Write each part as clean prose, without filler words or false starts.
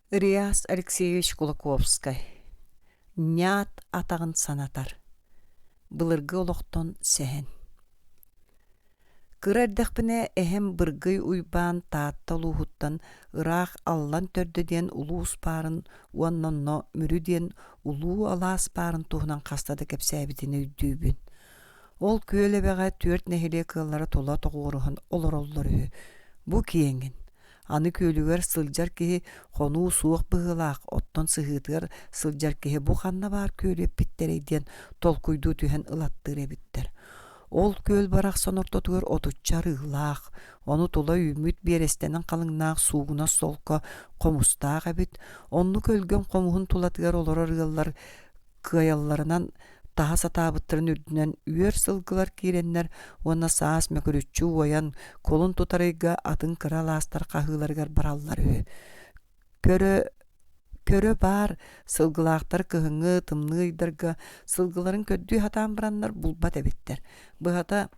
Риас Алексеевич Кулаковскай. Нят атағын санатар. Былыргы олоқтон сәһен. Кырардақпыне әһем быргый уйбан таатта луһуттан ыраах аллан төрдөден улуус барын уаннонно мүрүден улуу алаас барын туһунан хастады кепсәбитини үддүүбүн. Ол күөлебеға түөрт нәһиле кыаллары тола тоғуруһун олороллору. Бу киеңин. Аны күөлүгөр сылжар киһи хонуу суох быһылаах, оттон сыһыытыгар сылжар киһи бу ханна баар күөлүп питтерейден толкуйдуу түһэн ылаттыыр эбиттер. Ол күөл барах сонортотугар отуччар ыылаах, ону тула үмүт биэрестенен калыңнаах суугуна солко комустаах эбит, онну көлгөн комуһун тулатыгар олорор ыаллар кыайалларынан таһа сатаабыттарын үрдүнэн үөр сылгылар кииреннер уонна саас мөкөрүччү уоян колун тутарыйга атын кыралаастар каһыыларыгар бараллар үһү. Көрө бар сылгылаактар кыһыҥҥы тымныыйдарга сылгыларын көддүү хатаан бараннар булбат эбиттер. Быһата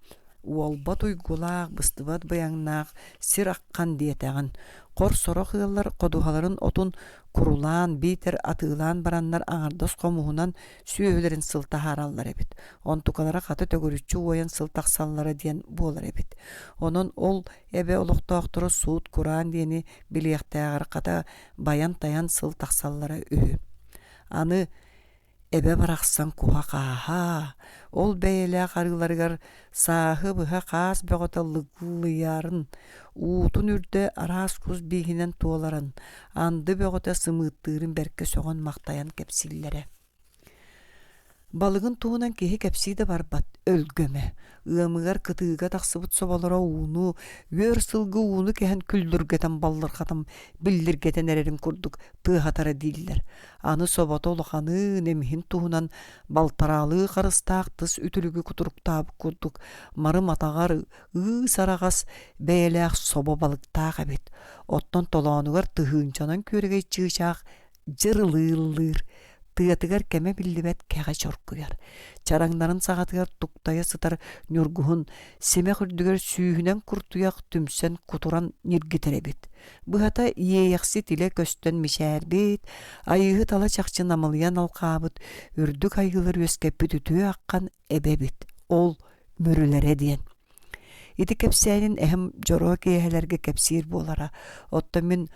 уолбат уйгулаах, быстыбат быяҥнаах, сир аккан диэтэгин. Кор сорох ыаллар кодуһаларын отун курулаан, биитер атыылаан бараннар аҥардас комуһунан сүүөһүлэрин сылтаһаараллар эбит. Онтукалара хаты төгөрүччү уоян сылтахсаллара диэн буолар эбит. Онон ол эбэ олохтоохторо суут кураан диэни билиэхтээҕэр хата баян таян сылтахсаллара үһү. Аны эбэ барахсан куһа кааһаа. Ол бэйэлээх арыыларыгар сааһы быһа хаас бөҕөтө лыгылыйаарын, уутун үрдэ араас кус бииһинэн туоларын, анды бөҕөтө сымыыттыырын бэркэ соҕон мактайан кэпсиллэрэ. Балыгын туһунан киһи кэпсиide барбат, өлгөмө. Ыамыгар кытыыга тахсыбыт соболоро ууну, үөр сылгы ууну кэһэн күллүргэтэн баллырхатым, биллиргэтэн эрэрин курдук тыахатара дииллэр. Аны собото улаханы немиһин туһунан балтараалыы харыстаах тыс үтүлүгү кутуруктаабы курдук, марым атаҕар сарагас бэйэлээх собо балыктаах эбит. Оттон толоонугар тыһыынчонон күөрэгэй чыычаах жырылыыллыыр. Тыатыгар кеме биллибет кэҕэ чоркуяр. Чараңнарын саҕатыгар туктайа сытар ньургуһун симе хүрдүгөр сүүһүнэн куртуяк түмсэн кутуран ниргитеребит. Быһата иэйэхси тиле көстөн мишээрбит, айыһы тала чахчы намылыян алхаабыт, үрдүк айылар өскеппит үтүө аккан эбебит. Ол мөрүлэре диэн. Ити кэпсээнин эһэм жороо киэһэлэргэ кэпсиир буолара. Отто мен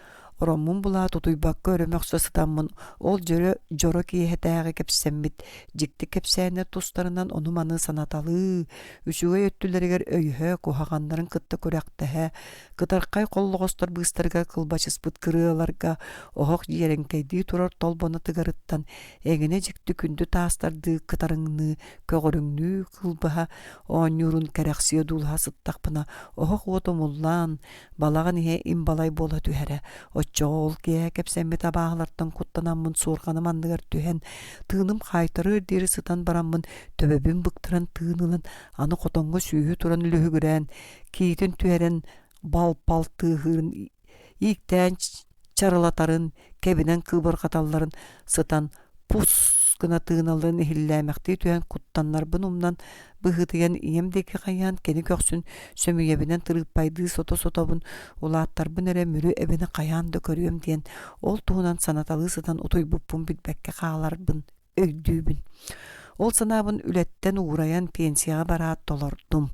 ороммун булаа тутуйбакка өрөмөхсө сытаммын. Ол жоро киэһэтээҕи кэпсэммит. Дьикти кэпсээнэ тустарынан ону маны санаталыы. Үчүгэй өттүлэригэр өйүһө куһаҕаннарын кытта күрэхтэһэ. Кытархай коллоҕостор быыстарга кылбачыспыт кырыаларга оһох диэрэнкэйдии турар толбоно тыгарыттан эҥине дьикти күндү таастарды кытарыҥны, көгөрүҥнүү кылбаһа оонньуурун кэрэхсиэ дуулаһа сыттахпына оһох уотомуллаан балаҕан иһэ им балай буола түһэрэ. Оччоол киэ кэпсэммит абааһылартан куттанаммын суурҕаны манныгар түһэн тыыным хайтарыыр диэри сытан бараммын төбөбүн быктыран тыынылан аны хотоҥҥо сүүһү туран үлүһүгүрээн киитин түһэрэн балпал тыаһыырын ииктээн чарылатарын кэбинэн кыыбарҕаталларын сытан пус гына тыыналларын иһиллээмэхтии түһэн куттаннарбын умнан быһытыйан иэм диэки хайаан кини көхсүн сөмүйэбинэн тырыыппайдыы сото-сотобун улааттарбын эрэ мүрү эбини хайаан да көрүөм диэн ол туһунан санаталыы сытан утуйбуппун билбэккэ хааларбын өйдүүбүн. Ол санаабын үлэттэн уурайан пенсияға бараат толордум.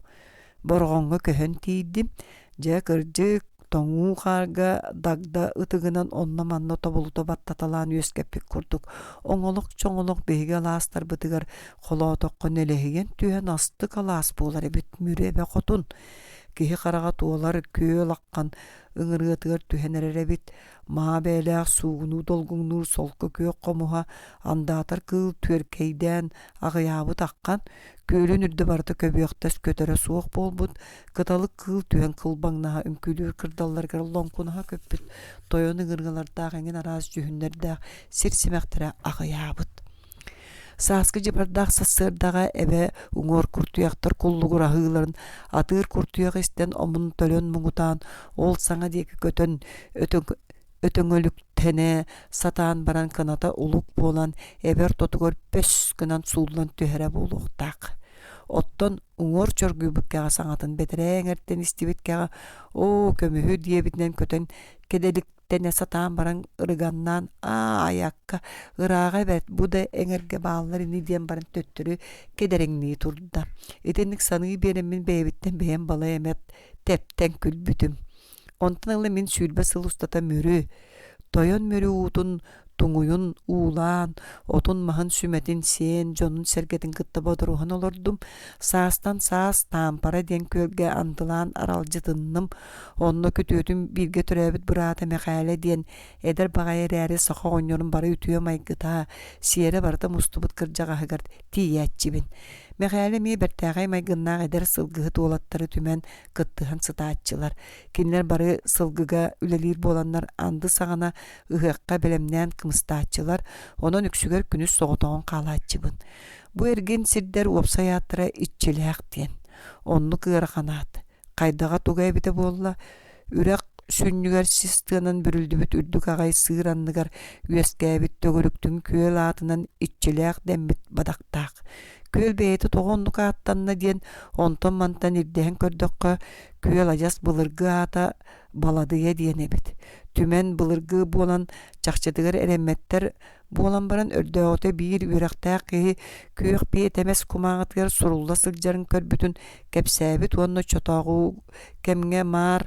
Борҕоҥҥо көһөн тиийдим, дьэ кырдьык тоҥууҕаарга дагда ытыгынан онно манно тобулуто баттаталаан үөскэппик курдук. Оҥолох-чоҥолох биһиги алаастарбытыгар холоотоххо нэлэһиген түһэн астык алаас буолар эбит мүрү эбэ хотун. Киһи хараҕа туолар күөл аккан ыҥырыатыгар түһэнэрэр эбит. Маа бээлээх суугунуу долгуҥнуур солко күök хомуһа андаатар кыыл түөркэйдээн аҕыяабыт аккан күөлүн үрдө барыта көбүөхтэс көтөрө суох буолбут, кыталык кыыл түһэн кылбаҥнаһа үҥкүүлүүр кырдалларыгар лоҥкунаһа көппүт тойон ыҥырыҥалардаах эҥин араас дьүһүннэрдээх сирсимэхтэрэ аҕыяабыт. Сааскы жыбардаах сассыардаҕа эбэ уҥуор куртуйахтар куллугур аһыыларын атыыр куртуйах истэн омун төлөн муҥутаан ол саҥа диэки көтөн өтөҥөлүктэнэ сатаан баран кыната улук буолан эбэр тотугор пөс гынан суулан түһэрэ буолуохтаах. Оттон уңор чоргуйбуккаға саңатын бетерээҥ эртен истибиткаға о көмүһү диэбитинэн көтөн кеделик Bittene satan baran ırgandan ayakka ırağa bert bu da eňerge bağlar ini diyen baran töttürü kedereňli turda. Etenlik sanığı benemin bebitten beyen bala emet tepten külbütüm. Ondan ılı min sülbe sıl ustata mürü. Toyon mürü utun tuŋuyun uğulan, otun mahın sümetin sen, jonun sergetin kıtta boduruhan olurdum. Saastan saas tampara den kölge andılan aralcıtınным. Onunla kütüyötüm birge türebit bırata mekale den eder bagaya rəri saqa onyorun bara ütüyo maygıta. Siyere barda mustubut kırcağa hıgart tiyatçibin. Mekale mi bertağay maygınnağı eder sılgıhı tuolatları tümen kıttıhan sıtaatçılar. Kinler barı sılgıga ülelir bolanlar andı sağana ıhıqqa belemnen kımıstaatçılar. Onun üksüger günüs soğutoğun qalatçıbın. Bu ergen sirder opsayatıra iççilek diyen. Onlu kıyraqanat. Qaydağa tugay bite bolla. Ürek sünnüger sistığının bürüldübüt ürdük ağay sığıranlıgar üeskäbit tögülüktün köl atынан iççilek dembit badaqtaq. Köl beyti toğonluk attanna diyen onton mantan irdehen kördökkä köl ajas bılırgı ata baladıya diyen ebit. Tümen bılırgı bolan çaqçadıgar eremetler bolan baran ördöğote bir ürektaq kehi köyük beytemes kumağıtgar surulla sıljarın körbütün kepsäbit onno çotağı kemge mar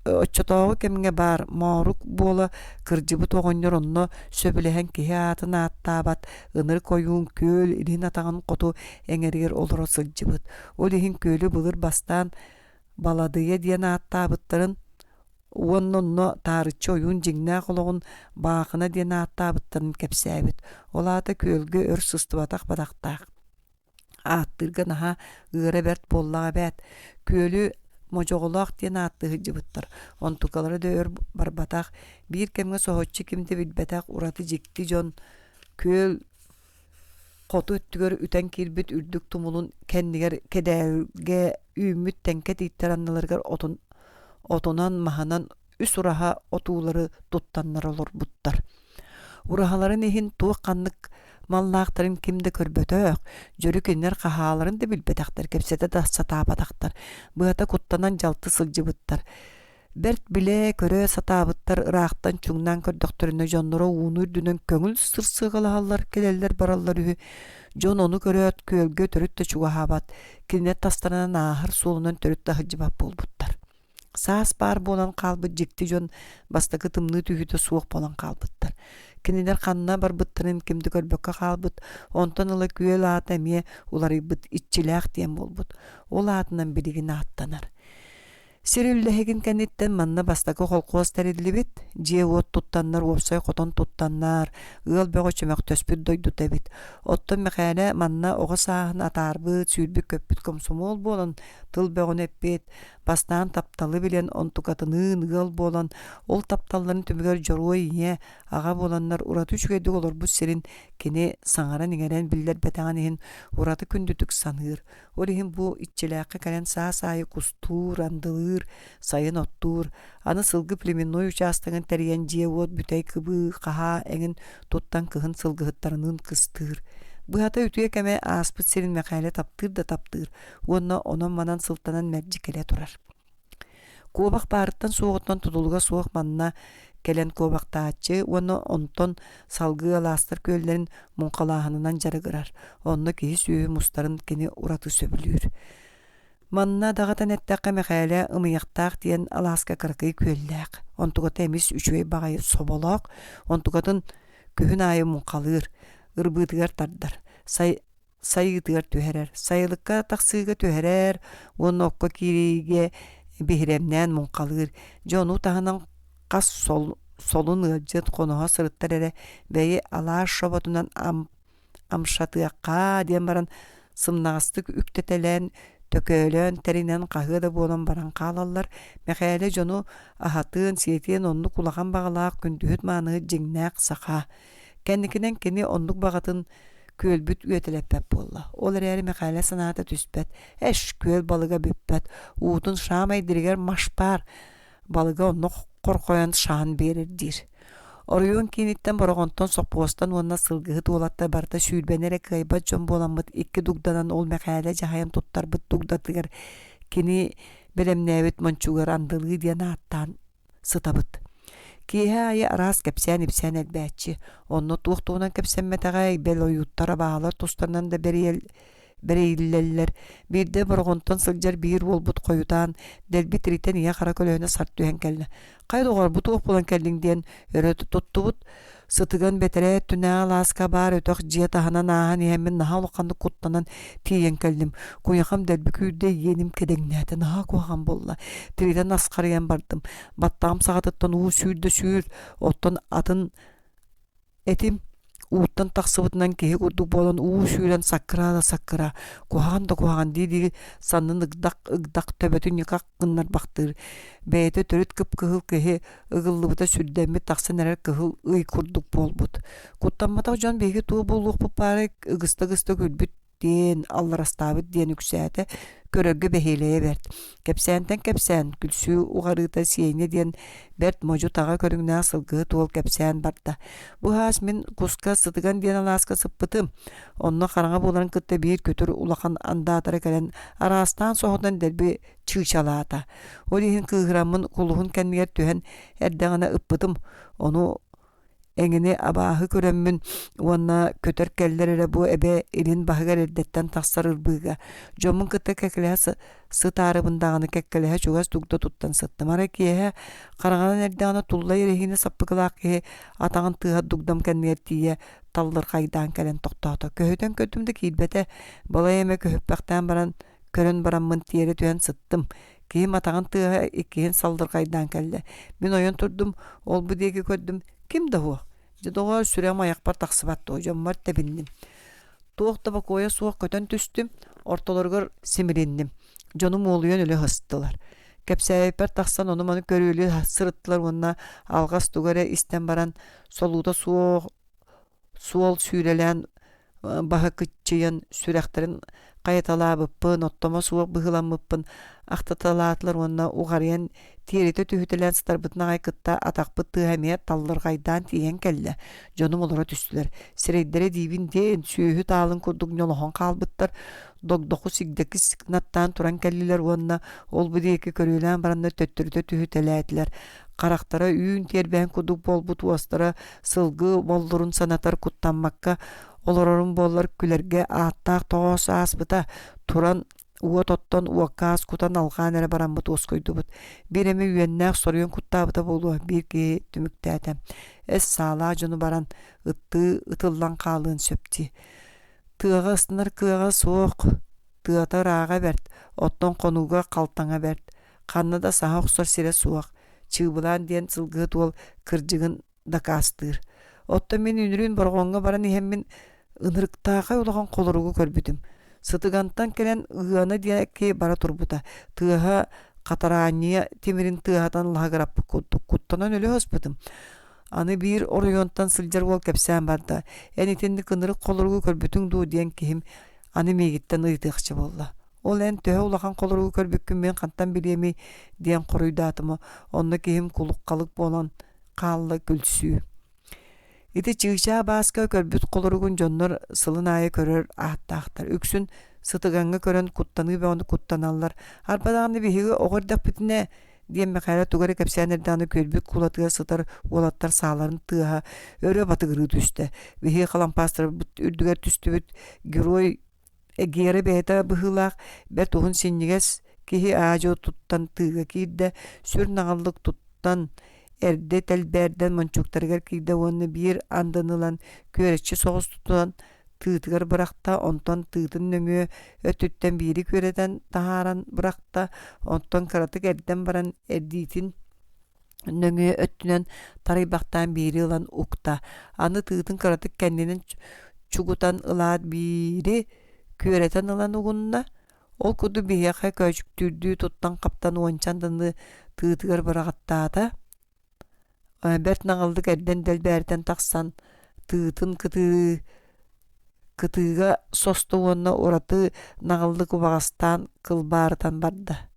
Oçotağı kemge bar maruk bola kırcıbı toğonyor onno söbülehen kihi atına attabat ınır koyun köl ilin atağın qotu eňeriger olur sılcıbıt. O lihin kölü bulur bastan baladıya diyen attabıtların onno tarıçı oyun jiňnä qoloğun bağına diyen attabıtların kepsäbit. Olata kölge ör sıstybatak badaqtaq. Attırgan aha ıra bert bollağa bät. Kölü mojoğulaq diyen attığı jıbıttır. On tukaları da ör barbataq. Bir kemge sohotçı kimde bilbetak uratı jikti jon köl qotu öttügör üten kirbit ürdük tumulun kendiger kedäge ümüt tenket itterannalargar otunan mahanan üs uraha otuğları tuttanlar olur buttar. Urahaların ehin tuğ qanlık mallaqtарын kimde körbötök, jörükenler qahaların da bilbedaktar, kepsete da satabadaktar. Bıhata kuttanan jaltı sılcıbıttar. Bert bile köre satabıttar ıraqtan çuңnan kördöktörüne jonlara uunu ürdünen köngül sırsıgılahallar, keleller barallar ühü. Jon onu köröt kölge törüt de çugahabat, kinet tastanan ahır solunan törüt de hıcıbap bolbuttar. Saas bar bolan qalbı jikti jon bastakı tımlı tühüde suoq bolan qalbıttar. Kiniler qanna bar bıttırın kimdi körbökka qalbıt, ontan ıla köl ata miye ulary bıt iççilek diyen bolbut. Ol atынан biligini attanar. Sirüllehegin kenitten manna bastakı holqoz teridilibit, je ot tuttanlar, opsay qoton tuttanlar, ıal bögo çömek töspüt doydu tebit. Otton mekale manna oğa sahın atarbıt, sülbük köppüt komsomol bolan, tıl bögon eppit, bastan taptalı bilen ontukatının ıal bolan, ol taptalların tümüger joruy ye, ağa bolanlar uratı üçgedik olur bu sirin, kini saŋaran iňeren biller betaňyň uratı kündütük sanýr. Olihin bu iççiläki kalen saýy kustur, andylyr, sayın ottur. Ana sılgı plemennoy uçastagyň terýen jewot bütey kyby qaha eňin tuttan kyhyn sılgıhıtlarynyň kıstyr. Bu hata ütüye keme aspıt serin mekale taptır da taptır. Ona manan sıltanan merci kele turar. Kobak barıttan soğuttan tutulga soğuk manna kelen kobak taatçı, onu onton salgı alastır köllerin munqalahanından jarıgırar. Onu kihi süyü mustarın keni uratı söbülür. Manna dağıtan ettaqqa mekale ımıyaqtaq diyen alaska kırkıyı köllek. Ontuga temiz üçvey bağayı sobolaq, ontugatın köhün ayı munqalır. Irbıtıgar tardar. Sayıtıgar tüherer. Sayılıkka taqsıga tüherer. Onu okka kirige bihiremnen munqalır. Jonu tahanan qas solun ıcıt konuha sırıttar ere beyi alaş şobotundan amşatıqqa diyen baran sımnağıstık üktetelen tökölön terinen qahı da bolan baran qalallar. Mekale jonu ahatın siyetiyen onlu kulağan bağalaq kündühüt manığı jiňnäq saqa. Kendikinen keni onluk bağatın kölbüt üyetelepep bolla. Olar eri mekale sanata tüspet. Eş köl balıga büppet. Uğutun şamay diriger maşpar. Balıga onluk korkoyan şahan berirdir. Oruyun kinitten borogonton sokpostan onna sılgıhı tuolatta barta sülbenerek gaybat jon bolanmıt iki dugdanan ol mekale jahayan tuttar bıt dugdatıgar kini belemnäbit monçugar andılığı diyen attan sıtabıt. Киһэ айы араас кэпсээн ипсээн элбэчи. Онно туохтуунан кэпсэммэтэгэй бэл ойуттара баалар тустанан да берейллеллер. Бирде боргонтон сылжар биир болбут койутаан дэлби тритен ия хара көлөөнө сартүһэн келле. Кайдогор бу туох булан келдиң диэн өрөтү туттубут сытыган бетере түнää ласка бар өтөх жия таханан аахан иһэммин наха улукканды куттанан тиийэн келдим. Куяхам дэлби күүрдэ иеним кедеңнээте наха куахан болла. Тритен аскарыян бардым. Баттаам саҕатыттан уу сүүрдө сүүр оттон атын этим уттан тахсыбытынан кеһи курдук болон уу сүүрэн саккыра куһаан диди саннын ыгдак төбөтүн никак гыннар бактыр бэйэтэ төрүт кыпкыһыл кеһи ыгыллыбыта сүрдэмми тахсын эрэр кыһыл ый курдук болбут куттамматах дьон беги туу буллук пары ыгыста күлбүт диэн алларастаабыт диэн үксээте көрөггө бэһиэлэйэ берт кэпсээн күлсүү угарыыта сиэйне диэн берт можу тага көрүңнää сылгыы туол кэпсээн барда бу хаас мин куска сытыган диэн алааска сыппытым онно хараҥа буларын кытта биир көтүр улахан андаатара келен араастаан соһотон дэлби чыычалаата ол иһин кыыһыраммын кулуһун кэннигэр түһэн эрдэҕинэ ыппытым ону эңини абааһы көрөммүн уонна көтөр келлер эрэ бу эбэ илин баһыгар эрдэттэн тахсар ырбыыга дьоммун кытта кэкэлэһэ сытаарыбындаганы кэккэлэһэ чугас тугда туттан сыттымара киэһэ хараҕанан эрдэҕинэ тулла ирэһине саппыгылаах киһи атаҕын тыаһа дугдам кэннигэр тиийэ таллар хайдаан кэлэн тохтоото көһөтөн көтүмдө киирбэтэ бала эме көһүппэхтээн баран көрөн бараммын тиэри түһэн сыттым киһим атаҕын тыаһа иккиһин саллар хайдаан кэллэ мин ойон турдум ол бу диэки көрдүм ким да хуа жадоға сүрәм аяқпар тақсыбатты ожаммар тәбіннім. Туоқтаба коя суақ көтен түстім, ортолоргар симириннім. Жоным олуян өлі хыстылар. Кәпсәйпер тақсан оны маны көрілі сырыттылар онына алғас туғары истен баран солуда суол сүйрелән баға күтчейін сүрәқтерін қайаталабыппын, оттома суақ бұғыламыппын, ақтаталаатылар онына уғариян тиерите түхүтелен сытарбытына айкытта атақпыт тыһамия таллар гайдан тиен келле. Жонум олора түстүлер. Сирейдере дибин ден сүйүхү таалын курдук ньолохон калбыттар. Догдоху сигдеки сигнаттан туран келлилер онна ол будеки көрүлән баранда төттүрдө түхүтеләтлер. Карактара үйүн тербен курдук болбут уастара сылгы болдурун санатар куттанмакка олорорун боллар күлерге аттак тоос аспыта туран уо тоттон уаккаас кутан алгаан эре бараммыт оскойдубут. Биреме үйеннәк соруен куттабыта болу бир ки түмүктәтем. Эс саала жону баран ытыллан калыын сөпти. Тыага ыстынар кыага соок, тыата раага берт, оттон конуга калтаңа берт. Канна да саха оксор сире суак. Чыыбылан диен сылгы туол кыржыгын да кастыр. Отто мен үнүрүн боргонга баран ихеммин ынырыктаага улаган колоругу көрбүтүм. Сытыгантан келен ыганы диэки бара турбута. Тыаха катараания тимирин тыахатан лагарап куттанан өлө хоспытым. Аны бир оройонтан сылжар бол кепсән барда. Энитенди кынырык колоругу көрбүтүң дуу диен кихим аны мегиттен ыйтыакчы болла. Ол эн төһө улахан колоругу көрбүккүн мен кантан билеми диен коруйдаатымы. Онно кихим кулуккалык болон каалла күлсүү. Ити чыгыча баска көрбүт колоругун жоннор сылын айы көрөр аттаактар. Үксүн сытыганга көрөн куттаны беону куттаналлар. Арбадаганы биһиги огордак битине диэн мэхайра тугары кэпсээнердааны көрбүк кулатыга сытар уолаттар сааларын тыаха өрө батыгыры түстэ. Биһиги халампастар үрдүгер түстүбүт герой эгиэре бэйта быһылаах бэр тухун синнигес киһи аажо туттан тыга киирдэ сүр нагаллык туттан эрде телберден мончуктаргар кийде онны бир анданылан көрешчи соғыс тутан тыытыгар быракта онтон тыытын нөңө өтүттен бири көреден тахаран быракта онтон каратык эрден баран эрдитин нөңө өттүнен тарайбактан бири ылан укта аны тыытын каратык кеннинен чугутан ылаат бири көретен ылан угунна ол куду бияха көчүктүрдүү туттан каптан уончандыны тыытыгар бырагаттаата Берт нагалдык эрден делберден таксан тыытын кытыга состуонна ураты нагалдык убагастан кылбаарытан барда.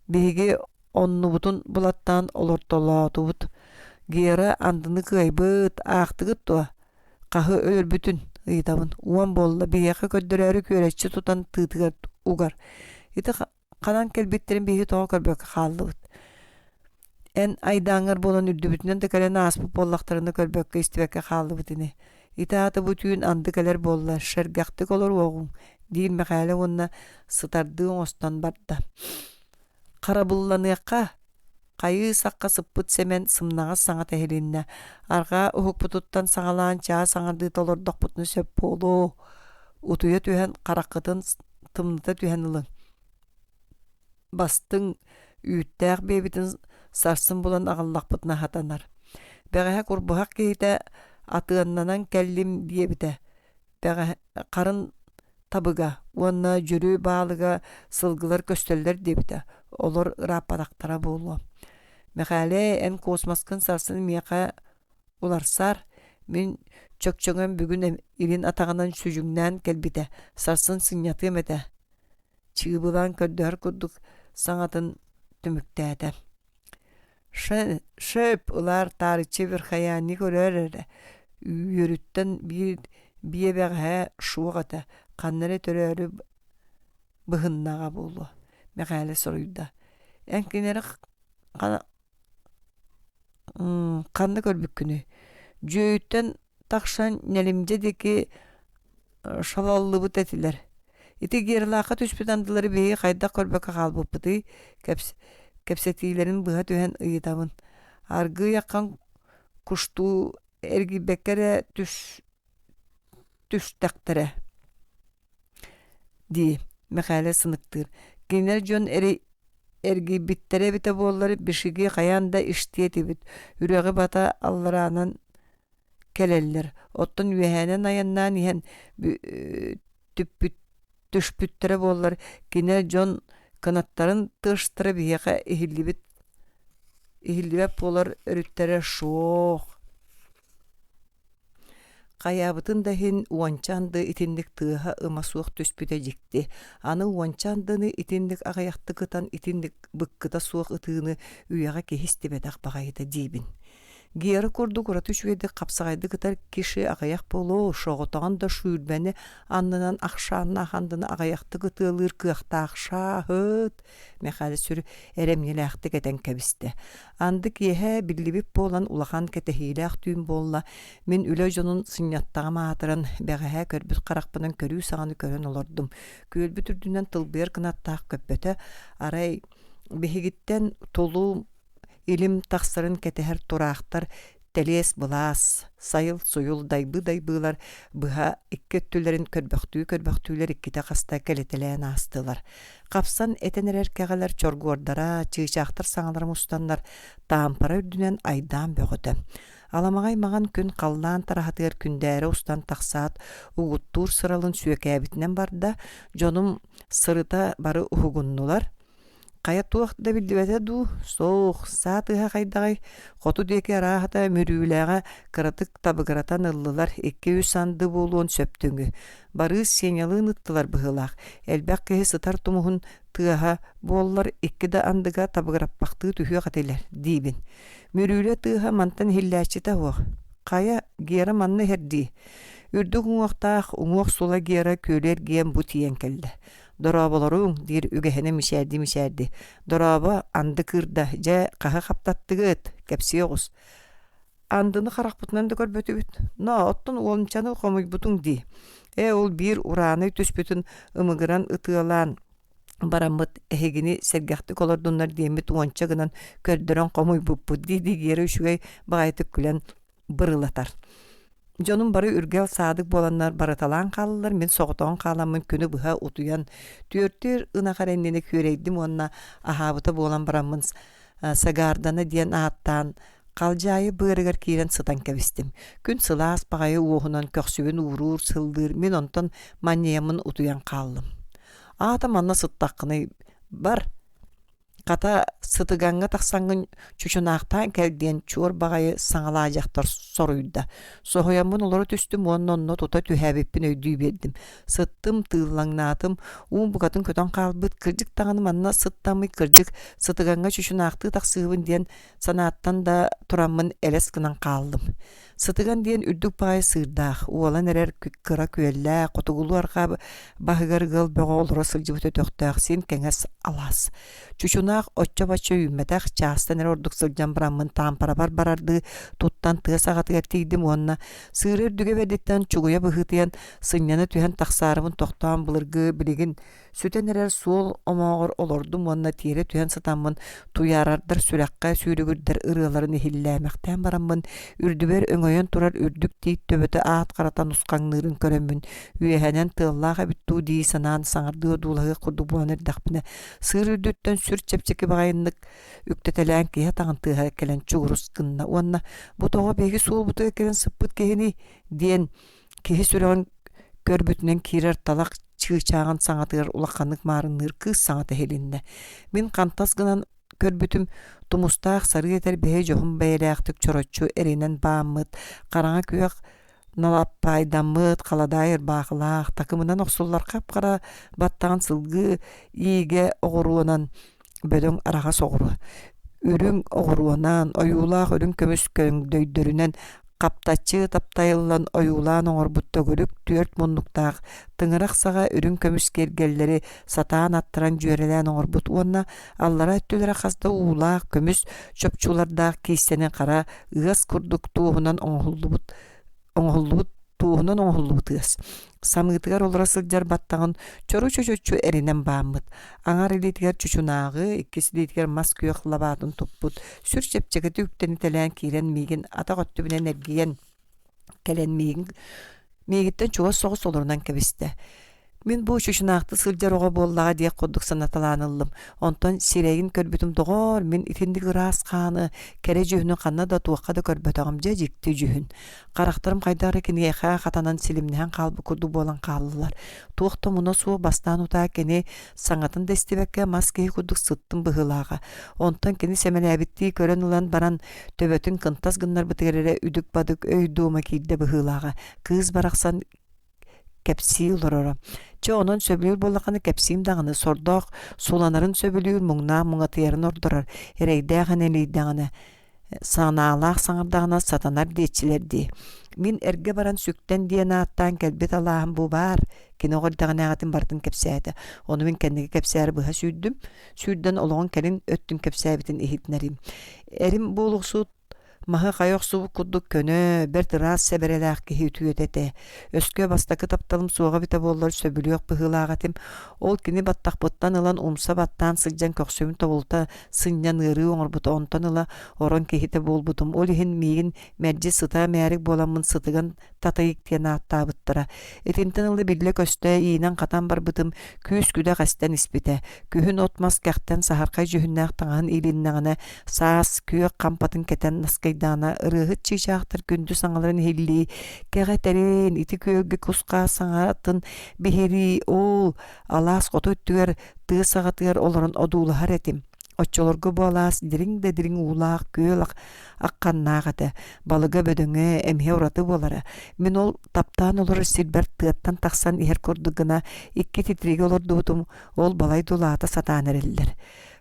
Биги оннубутун булаттан олортолоотубут. Гера андыны кыйбыт аактыгыт туа. Кахы өлбүтүн ыйтабын. Уан болла бияка көддөрөрү көрешчи тутан тыытыгар угар. Ити канан келбеттерин биги тоо көрбөк хааллыбыт. En aydaňar bolan ürdübütünden de kalen aspıp bollaklarını körbökke istibekke kaldı bütüne. İtaatı bütüün andı keler bolla şergaktık olur oğun. Değil mekale onna sıtardığın ostan barda. Karabullanıqqa Kayı sakka sıppıt semen sımnağa sağa tehelinne. Arga uhuk pututtan sağalan çağa sağardığı tolordok putunu söp polo. Utuya tühen karakıtın tımlıta tühen ılın. Bastın üyüttәк bebitin sarsın bulan ağallak putuna hatanar. Beğe kurbuhak keyte atığannanan kellim diye bite. Beğe karın tabıga, onna jürü bağlıga sılgılar kösteller diye bite. Olur rapadaktara bolu. Mekale en kosmaskın sarsın miyaka ularsar. Min çökçöngön bugün ilin atağından süjüngnen kelbite. Sarsın sinyatım ete. Çığıbılan köddör kurduk sanatın tümüktədə. Şöp ular tarihçi bir hayani görür. Yürütten bir beğe şuğata. Kanları törörü bıhınnağa bolu. Mekale soruyda. Enkinleri kanlı körbük günü. Cöğütten takşan nelimcedeki şalallı bu tetiler. İti gerilaka tüspüdandıları beyi kayda körbeka kalbıpıdı. Kepsetilerin bıha tühen ıyıdamın. Argı yakan kuştu ergi bekere tüstektere. Di. Mekale sınıktır. Genel John ergi bittere bite bolları bişigi kayanda iştiyeti bit. Yüreği bata allaranın keleller. Ottun yühenen ayannan yihen tüppüt düşpüttere bollar genel John kanatların tıştıra biyaka ihillibet bolar örüttere şoğ. Kayabıtın dahin uançandı itindik tığha ıma soğuk düşpüte jikti. Anı uançandını itindik ağayaktı kıtan itindik bıkkıta soğuk ıtığını üyaga kehisti bedak bağaydı dibin. Giyarı kurduk uratı şüyedi kapsağaydı kıtar kişi ağayak bolu şoğutağın da şüyrbeni anlınan akşanına handını ağayaktı kıtılır kıaqta akşa hıt. Mekale sürü eremnilekti keten kebiste. Andık yehe billibip bolan ulakan ketehilek düğün bolla. Min ülejonun sinyattağıma atıran beğehe körbüt karakpının körü sağını kören olurdum. Kölbüt ürdünden tılbıyar kınattağ köppete aray behigitten tolu ilim taksarın keteher turaqtar teles bulas sayıl suyul daybılar bıha ikketülerin körböktüler ikkite kasta keleteleyen astılar. Kapsan etenerer kegalar çorgordara çığçaktır sağalar mustanlar tampara ürdünen aydan böğüdü. Alamagay mağan gün kallan tarahatır kündere ustan taksat uğuttur sıralın süyekabitinden barda jonum sırıta barı uhugunnular. Kaya tuaq da bildibete du soğuk saatыha kaydagay qotu deki arahata mürüleğe kıratık tabıgıratan ıllılar 200 sandı boluğun söptüngü. Barı senyalığın ıttılar bıhılaq. Elbaq kehi sıtar tumuhun tığaha bollar 2 da andıga tabıgırappaktı tühüye kateler dibin. Mürüle tığaha mantan hilläçite hoq. Kaya giyara manna herdi. Ürdük uŋuaqtaq uŋuaq sula giyara köler giyen bu tiyen kelde. Dorabalarың дир үгәһенә мишәрди. Дорaba анды кырда, жа каһа каптаттыгыт, кепсиогус. Андыны каракпытынан да көрбөтүбүт. Но, оттон олнчаны комуй бутуң ди. Ол бир ураны түспүтүн ымыгыран ытыалан барамыт эхегини сергахты колордуннар диемит уонча гынан көрдөрөн комуй буппу ди гери үшүгэй багайтык күлен бырылатар. Jonun barı ürgel sadık bolanlar baratalan kalırlar. Men soğutan kalamın günü bıha utuyan. Tüörtür ına karendine köreydim onna ahabıta bolan baramın sagardana diyen ağattan kalcayı bığırıgar kiren sıtan kebistim. Gün sılas bağayı uğunan köksübün uğrur sıldır. Men ondan manyayamın utuyan kaldım. Ağatam anna sıttakkını bar. Kata sıtıganga taksangın çuçunaqtan keldiyen çuur bağayı saŋalajaqtar soruyda. Sohoyamın oları tüstüm onunla tuta tühäbippin öydüy berdim. Sıttım tığılaŋnatım. Uun bukatın kötön kalbıt kırcık tağınım anna sıttamı kırcık sıtıganga çuçunaqtı taksığın diyen sanattan da turamın eles kınan kaldım. Sıtıgan diyen ürdük bağayı sığırdaq. Uolan erer kıra küelle kotugulu arqa bahıgar gıl boğa olura sılcıbıt ötöktaq sen keŋes alas. Çuçuna Тустаах оччо-баччо үймэтэх чаастан ордук сылжан браммын таампара барарды туттан тыа саҕатыгар тиидим уонна сыырыр дүгэ бэдиттэн чугуя быһытыян сынняны түһэн тахсаарымын тохтоон былыргы билигин сүтэн эрэр суол омоогор олордум уонна тиэре түһэн сатаммын туйаарардар сүрэххэ сүүрүгүрдэр ырыаларын ихиллээмэхтээн бараммын үрдүбэр өҥөйөн турар үрдүк тиит төбөтө аат каратан ускаңнырын көрөммүн үөһэнэн тыаллааха биттүү дии санаан саҥардыы дуулагы курдук буонер дахпына сыыр үрдүттэн сүр чепчеки багайыннык үктетэлээн киһэ таҕын келен чугурус гынна уонна бутоҕо беги суул бутуга келен сыппыт киһини диэн киһи сүрэҕин көрбүтүнэн киирэр талак чыычааган саҥатыгар улакканнык маарынныыр кыыс саҥата хелиннэ мин хантас гынан көрбүтүм тумустаах сарыы этер бэһэ жоһун бэйэлээхтик чороччу эринэн бааммыт хараҥа күөх налаппайдаммыт халадаайыр баахылаах такымынан охсуллар капкара баттаан сылгы ииге оҕоруонан бөлөң араҕа соҕуру үрүң оҕоруонан оюулаах өрүң көмүс көңдөйдөрүнэн каптаччы таптайыллан оюулаан оҥорбутта көрүк түөрт муннуктаах тыҥырах саҕа үрүң көмүс кэргэллери сатаан аттаран үөрэлээн оҥорбут уонна аллара өттүлэрэ хаста уулаах көмүс чопчуулардаах киистэнэн хара ыас курдук тууһунан оҥоһуллубут тууһунан оҥоһуллубутыас самыытыгар олора сылдьар баттаҕын чору чочоччу эринэн бааммыт аҥаар илиитигэр чучунааҕы иккисилиитигэр мас күөх лабаатын туппут сүр чепчегэти үктени телээн киирэн миигин атах оттубунан эргийэн келен миигиттэн чугас соҕус олорунан кэбистэ Мин бу чучунаакты сылдьар оҕо буоллаҕа диэк курдук санаталааныллым. Онтон сирэгин көрбүтүм доҕоор мин итинди ыраас хааны кере жүһүнү ханна да туакка да көрбөтөҕüm же жикти жүһүн. Карахтарым кайдары киниэхэ хатанан силимнэһэн хаалбы курду буолан хааллылар. Туохта муна суу бастаан утаа кини саҥатын дестибэкке мас киһи курдук сыттым быһылааҕа. Онтон кини сэмэлээбиттии көрөн ылан баран төбөтүн кынтас гыннар бытыгэрэрэ үдүк бадык өй дуума киирдэ быһылааҕа. Кыыс барахсан кепсии олорора. Чо онон сөбүлүр боллаканы кепсиим даганы сордоох суланарын сөбүлүр муңнаа муңатыярын ордорор. Эрейдээханы элейдээханы санаалаах саңардагана сатанар диетчилерди. Мин эрге баран сүктен диэн ааттаан келбет алааһым бу бар. Киногордагanaagатын бартын кепсээти. Ону мин кеннеги кепсээр быха сүйдүм. Сүйдөн олоон келин өттүн кепсээбитин ихитнерим. Эрим буулуксут маһы хайох субук курдук көнө бер тырас себерелээх киһи үтүөтете. Өскө бастакы тапталым суоға бита боллар сөбүлүөк быһылаагатым. Ол кини баттахпыттан ылан умса баттаан сылдьан көхсөмүн тобулта сыннян ырыы оҥорбута онтон ыла орон киһите буолбутум. Ол иһин миигин мэрдьи сыта мээрик буоламмын сытыган татайык тиэн ааттаабыттара. Этинтен ылы билле көстө иинен катан барбытым күүс күдэ кастан испите. Күһүн отмас кэхтен сахаркай жүһүннээх таҥаһын илиннэҕинэ саас күйөк кампатын кетен наскайдаана ырыһыт чыычаахтар күндү саҥаларын хилли кэҕэтэрин ити күөггэ кускаа саҥатын биһири ол алаас хоту үттүгэр тыа саҕатыгар олорон одуулаһар этим. Оччолорго буолаас дириң да дириң уулаах күөл акканнаагата балыга бөдөҥө эмиэ ураты буолара. Мин ол таптаан олор силбэр тыаттан тахсан иһэр курдугына икки титриги олордуутум ол балай дулаата сатаан эреллер.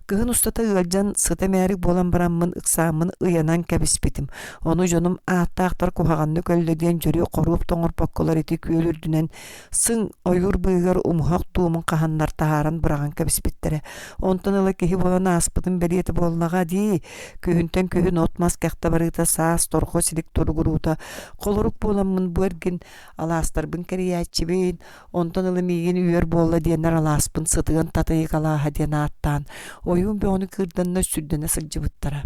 Кыһын устата ыалдьан сыта мээрик буолан бараммын ыксааммын ыйанан кэбиспитим. Ону дьонум ааттаахтар куһаҕанны көллөдиэн дьөрү хоруп тоҥорпокколор ити күөлүрдүнэн сыҥ ойуур быыгар умуһах туумун хаһаннар таһааран быраган кэбиспиттерэ. Онтон ыла киһи буолан ааспытын бэлиэти буоллаҕа дии күһүнтэн күһүн отмас кэхта барыыта саас торго силик туругуруута холорук буоламмын бу эргин алаастарбын кэриээччибин. Онтон ыла миигин үөр буолла диэннэр алааспын сытыган татыйык алааһа диэн ааттаан ойуун бөҕөнү кыырданна сүрдэнэ сылдьыбыттара.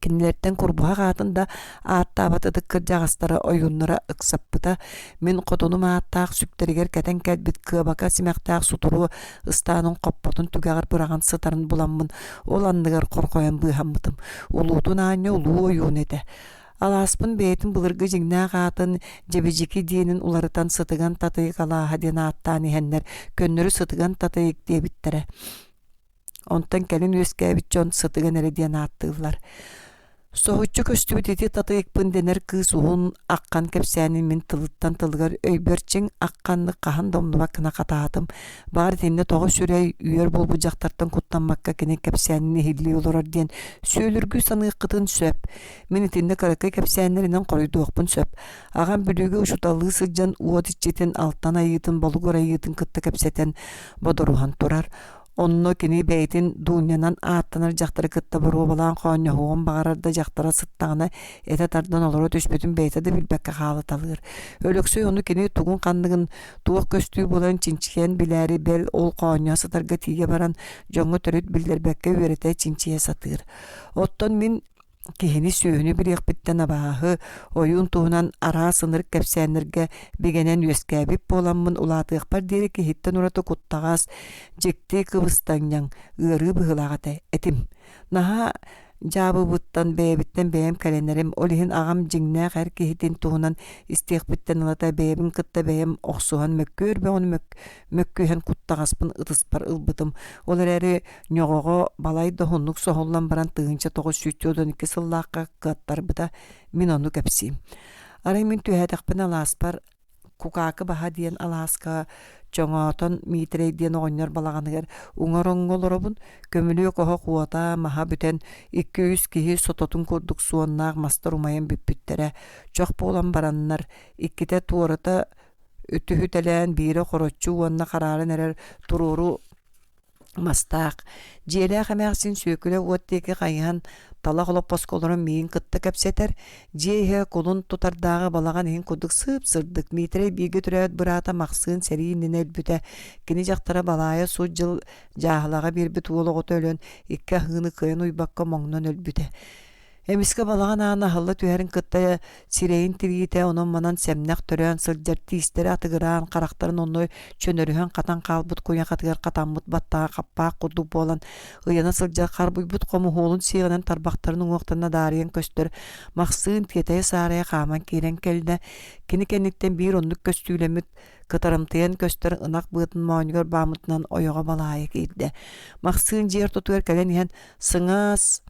Кинилэртэн курбуһа аатында ааттаабатыдык кырдьаҕастара ойууннара ыксаппыта мин хотунум ааттаах сүктэригэр кэтэн кэлбит кыабака симэхтээх сутуру ыстаанын хоппотун түгэҕэр быраган сытарын буламмын ол анныгар хорхойан быыһаммытым. Улуутун аанньа улуу ойуун эте. Алааспын бэйэтин былыргы жиңнээх аатын жебежики диэнин уларытан сытыган татыйык алааһа диэн ааттаан иһэннэр көннөрү сытыган татыйык диэбиттерэ. Онтан кэлин үөскээбит дьон сытыган эре диэн ааттыыллар. Соһуччу көстүбүт ити татыйыкпын денер кыыс уһун аккан кэпсээнин мин тылыттан тылыгар өйбөрчиң акканны хаһан домнуба кына катаатым. Баар тинне тоҕо сүрэй үөр болбу дьахтартан куттаммакка кини кэпсээнин ихилли олорор диэн сүүлүргүү саныыккытын сөп. Мин итинне каракай кэпсээннеринен коройдуохпун сөп. Аган бүлүгө ушуталыы сылдьан уот иччитин алтан айыытын болугор айыытын кытта кэпсэтэн бодорухан турар. Onno kini beytin dunyanan aattanır jaktara kıtta buru balan qonya hoğun bağırarda jaktara sıttağına ete tardan oluru düşbütün beyte de bilbekke halı alır. Ölöksöy onu kini tugun kandıgın tuğuk köstüğü bulan çinçiyen bileri bel ol qonya sıtarga tiye baran jongu törüt bildirbekke üverete çinçiye satır. Otton min kihini sühünü bir yakbitten abahı oyun tuğunan ara sınır kepsenlerge bigenen yüskebip bolanmın ulatıq par deri ki hitten uratı kuttağaz jekti kıvıstanyan ırı bıhılağıda etim. Naha jabı buttan beyebitten beyem kalenlerim olihin ağam jingna her ki hitten tuğunan istiqbitten alata beyebin kıtta beyem oqsuhan mökkör be onu mökkühen kuttağaspın ıtıspar ılbıtım. Olar eri nyoğoğo balay da honluk sohollan baran tığınca toğuz sütüyodun iki sıllaqqa kıttar bıda min onu kapsiyim. Aray min tühedaqpın alaspar kukakı baha diyen alaska çoğaton mitrey diyen oğunyor balağanıgar uңар-оңголорobun kömülüyo koha kuota maha büten 200 kihi sototun kurduk suonnaq mastar umayan büppüttere çok bolan baranlar ikkite tuorata ütühütelen biri korotçu uonna kararın erer tururu mastaq. Jele xamäxsin söküle uotteki qayhan tala xolop poskolorun meyin kıtta kapseter. Jehe kolun tutardağı balagan ehin kuduk sıp sırdık. Mitre bilgi türevet burata maqsın serinin elbüte. Kini jaktara balaya su jıl jahlaga bir bit uologot ölön. Ikka hını kıyın uybakka moңнон ölbüte. Emiske balagan ana halla tüherin kıtta sireyin tiriyite onun manan semnek törön sıljar tiisteri atıgıran karakterin onu çönörühen katan kalbut koyan katıgar katanmut battağa kappağa kudu bolan ıyana sıljar karbuybut komu holun siğinen tarbaktarının oqtana dariyen köstör maqsığın tiyeteye saraya qaman kiren kelde kini kennikten bir onluk köstülemit kıtarımtayan köstör ınak bıtın maňgör bamıtынан oyoga balaya kirdi. Maqsığın jer tutuver kelen ihan sığas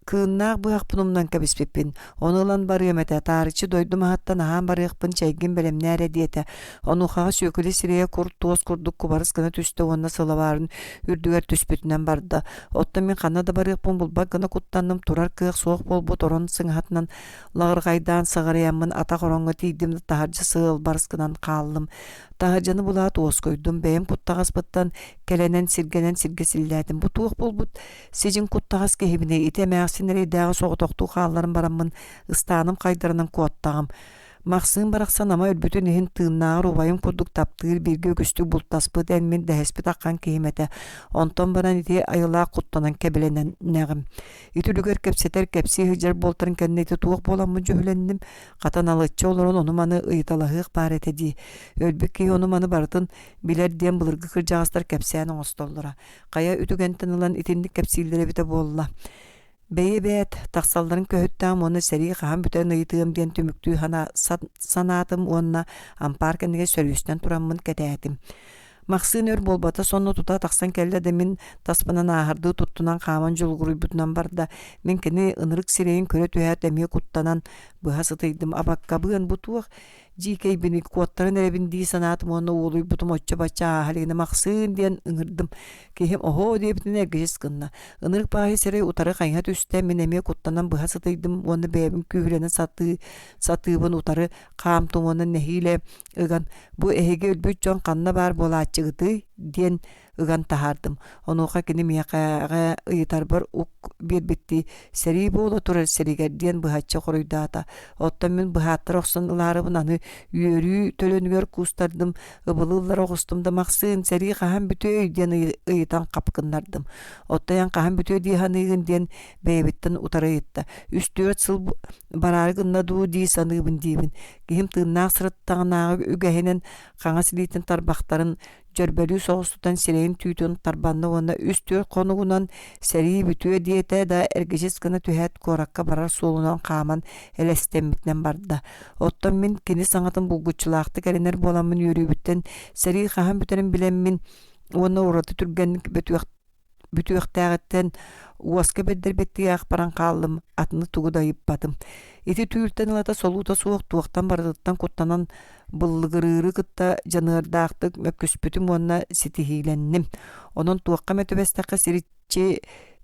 kınnaq bıaq bunumdan kabispepin. Onulan barıyorum ete. Tarihçi doydum hatta nahan barıqpın çaygin belem nere diyete. Onu xağa sökülü sireye kurt toz kurduk kubarız gana tüste onna sılavarın ürdüger tüspütünden barda. Otta min xana da barıqpın bulbak gana kuttandım turar kığıq soğuk bol bot oranın sığhatından lağırgaydan sığırayamın ata qoronga tiydim taharcı sığıl barız gınan qaldım. Taharcanı bula toz koydum. Beyim kuttağız bıttan kelenen sirgenen sirgesillerdim. Bu tuğuk bol but sicin kuttağız kehibine ite sineri dağı soğutoqtu qallarım baramın ıstanım qaydarının kuottağım. Maqsığın baraqsan ama ölbütün ehin tığınnağı rubayım kurduk taptığır bir gögüstü bultaspı denmin dehespi taqқан kehimete. Onton baran iti ayıla kuttanan kebelenen näğim. İtülüger kepseter kepsi hıjar boltarın kenneti tuğuk bolanmı cühlendim. Qatan alıtçı olurun onu manı ıytalahıq baret edi. Ölbük ki onu manı barıtın biler diyen bılırgı kırcağızlar kepsiyana ostollura. Qaya ütügenten alan itindik kepsilere bite bolla. Beye beyet taqsalların köhüttağım onu seri qahan büten ıytığım diyen tümüktüğü hana sanatım onna amparkenige sörüsten turamın kedätim. Maqsığın ör bolbata sonnu tuta taqsan kelle demin taspınan ahırdığı tuttunan qaman julguruybutnan barda men kini ınırık sireyin köre tühät emiye kuttanan bıha sıtıydım abakka bıhan butuq jikey bini kuatların erebindi sanatım onu oğluy butum otça bacha haligine maqsığın diyen ıngırdım kehim oho diye bitin ergejes kınna ınırık bahi sirey utarı qayhat üstte men emiye kuttanan bıha sıtıydım onu beyabim kühülenen satığın utarı qamtum onu nehile ıgan bu ehege ölbüt jon qanna bar bolatçıgıdı diyen ıgan tahardım. Onuqa kini miyaqağa ıyıtar bar uk bir bitti. Seri boğla turar seriger diyen bıhatça qoruydata. Ottan min bıhattar oqsan ılarıbın anı yörü tölönüger kustardım. Ibılıllar oqustum da maqsığın seri qahan bütöy diyen ıyıtan kapkınlardım. Ottayan qahan bütöy diyen ıyın diyen beybitten utara yıtta. 3-4 sıl barargınna duu diy sanıbın diyibin. Gihim tığınnağı sırıttağınağı ügehenen qağa silitin tarbaqtarınJörbelü soğustutan sireyin tüytün tarbanna ona üstü konuğunan seri bütüye diyete da ergejes gına tühet korakka barar solunan qaman elestemmikten barda. Ottan min kini sanatın bulguçulaktı gelenler bolamın yürübütten seri qahan bütenin bilenmin ona uğratı türgenlik bütüyaqtağıtten uaska bedder bettiği akbaran qaldım atını tuğudayıp batım. Iti tüyülten alata soluta soğuk tuğaktan bardıktan kuttanan bıllıgırırı kıtta janırdağıttık mökküspütüm ona sitihilennim. Onun tuğakka metübestaqı siritçi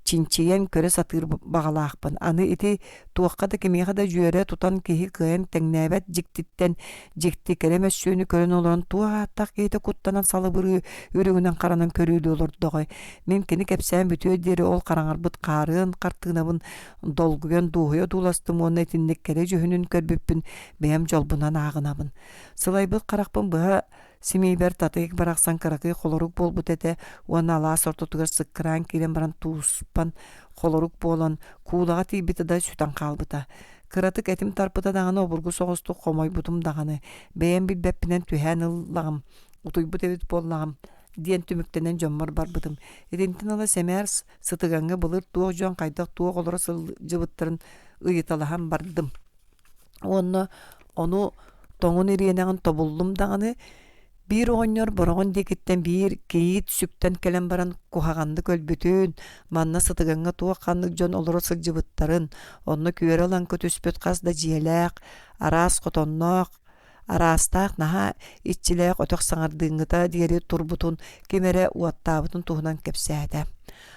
чинчиен көрө сатыр багалаакпын. Аны ити туакка да кемеха да жүйөрө тутан кихи кыйын теңнәбет жиктиттен жикти керемес сүйүнү көрөн олорун туаттак кейте куттанан салыбыры үрүгүнөн каранан көрүүлүү олордогой. Мен кини кепсән бүтүө дери ол караңарбыт карын картыгынабын долгуген дуухуя дууластым онна итинник кере жөһүнүн көрбүппүн бэм жолбунан агынабын. Сылайбыт каракпын быха Семейбер татык бараксан каракы холорук болбут эте, уана ала сортотугар сыккыран кирен баран туuspан холорук болан куулага тийбити да сүтан калбыта. Кыратык этим тарпыта даганы обургу соғысту комойбутум даганы. Бэйэн билбеппинен түхэн ыллагым, утуйбут эбит боллагым. Диен түмүктенен жоммор барбытым. Эдемтин ала семер сытыганга былыр туох жон кайдак туох олора жыбыттарын ыйыталахан бардым. Onu тоңун ириенеген тобулдум даганы. Bir oğunyor borağın dekitten bir keyit süpten kelen baran kuhagandı kölbütün, manna sıtıganga tuğakanlık jon oluru sıgcıbıttarın, onu küver olan kötüspöt qazda jiyelek, aras qotonnoq, arastaq naha iççilek otoq saŋardığıngıta diğeri turbutun kemere uattabıtın tuğunan kepsәді.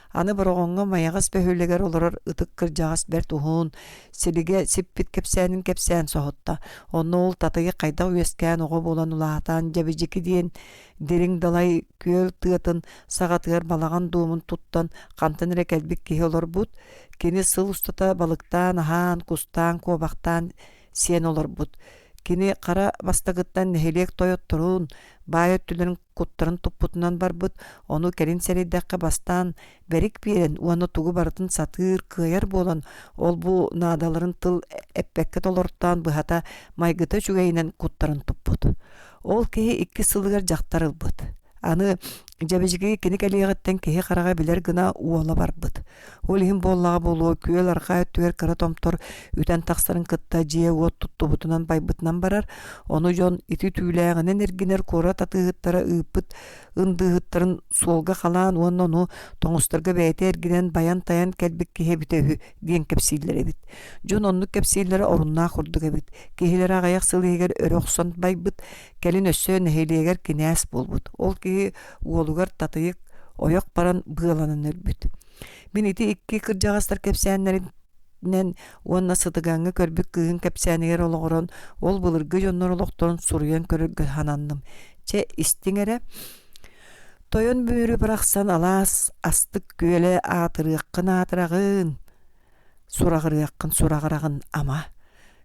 Аны борогонга маягас бөһөлөгөр олорор ытык кыржагас бер тухун силиге сиппит кепсән соһотта. Онно ол татыгы кайда үескән ого болан улаатан жабыжыки диен дерин далай көөл тыатын сагатыгар балаган дуумун туттан кантын рекелбик кихи олор бут. Кини сыл устата балыктан, ахан, кустан, кобактан сен олор бут. Кини кара бастагыттан нехелек тойоттурун, байы түлерин куттарын туппутунан барбыт, onu келин серейдәккә бастан, берик берен, уаны тугу бартын сатыр, кыяр болан, ол бу надаларын тыл эппекке толорттан быхата майгыта чугайынан куттарын туппут. Ол кеһи 2 сылыгар жактарылбыт. Аны жабыжыгы кини калиягыттан кеһи карага билер гына уола барбыт. Ол хим боллага болуу күөл арка өттүгер кыра томтор үтен таксарын кытта жие уот туттубутунан байбытынан барар. Ону жон ити түүлээгинен эргинер кора татыгыттара ыппыт ындыгыттарын суолга халаан уоннону тоңустарга бэйте эргинен баян таян келбик кеһи бүтөһү диэн кепсииллер эбит. Жон оннук кепсииллери оруннаа курдук эбит. Кеһилер агаяк сылыгер өрөксөн байбыт, келин өссө нехилиэгер кинээс болбут. Ол кеһи уолугар татыйык ойок баран быаланын өлбүт. Мен ити 2 кыржагастар кепсәннәринен уонна сытыгаңы көрбүк кыгын кепсәнигер ологорон, ол былыргы жоннор олокторун суруян көрүгө хананным. Че истиңере тойон бүйрү бараксан алас астык күөле атырыаккын сурагырыаккын ама.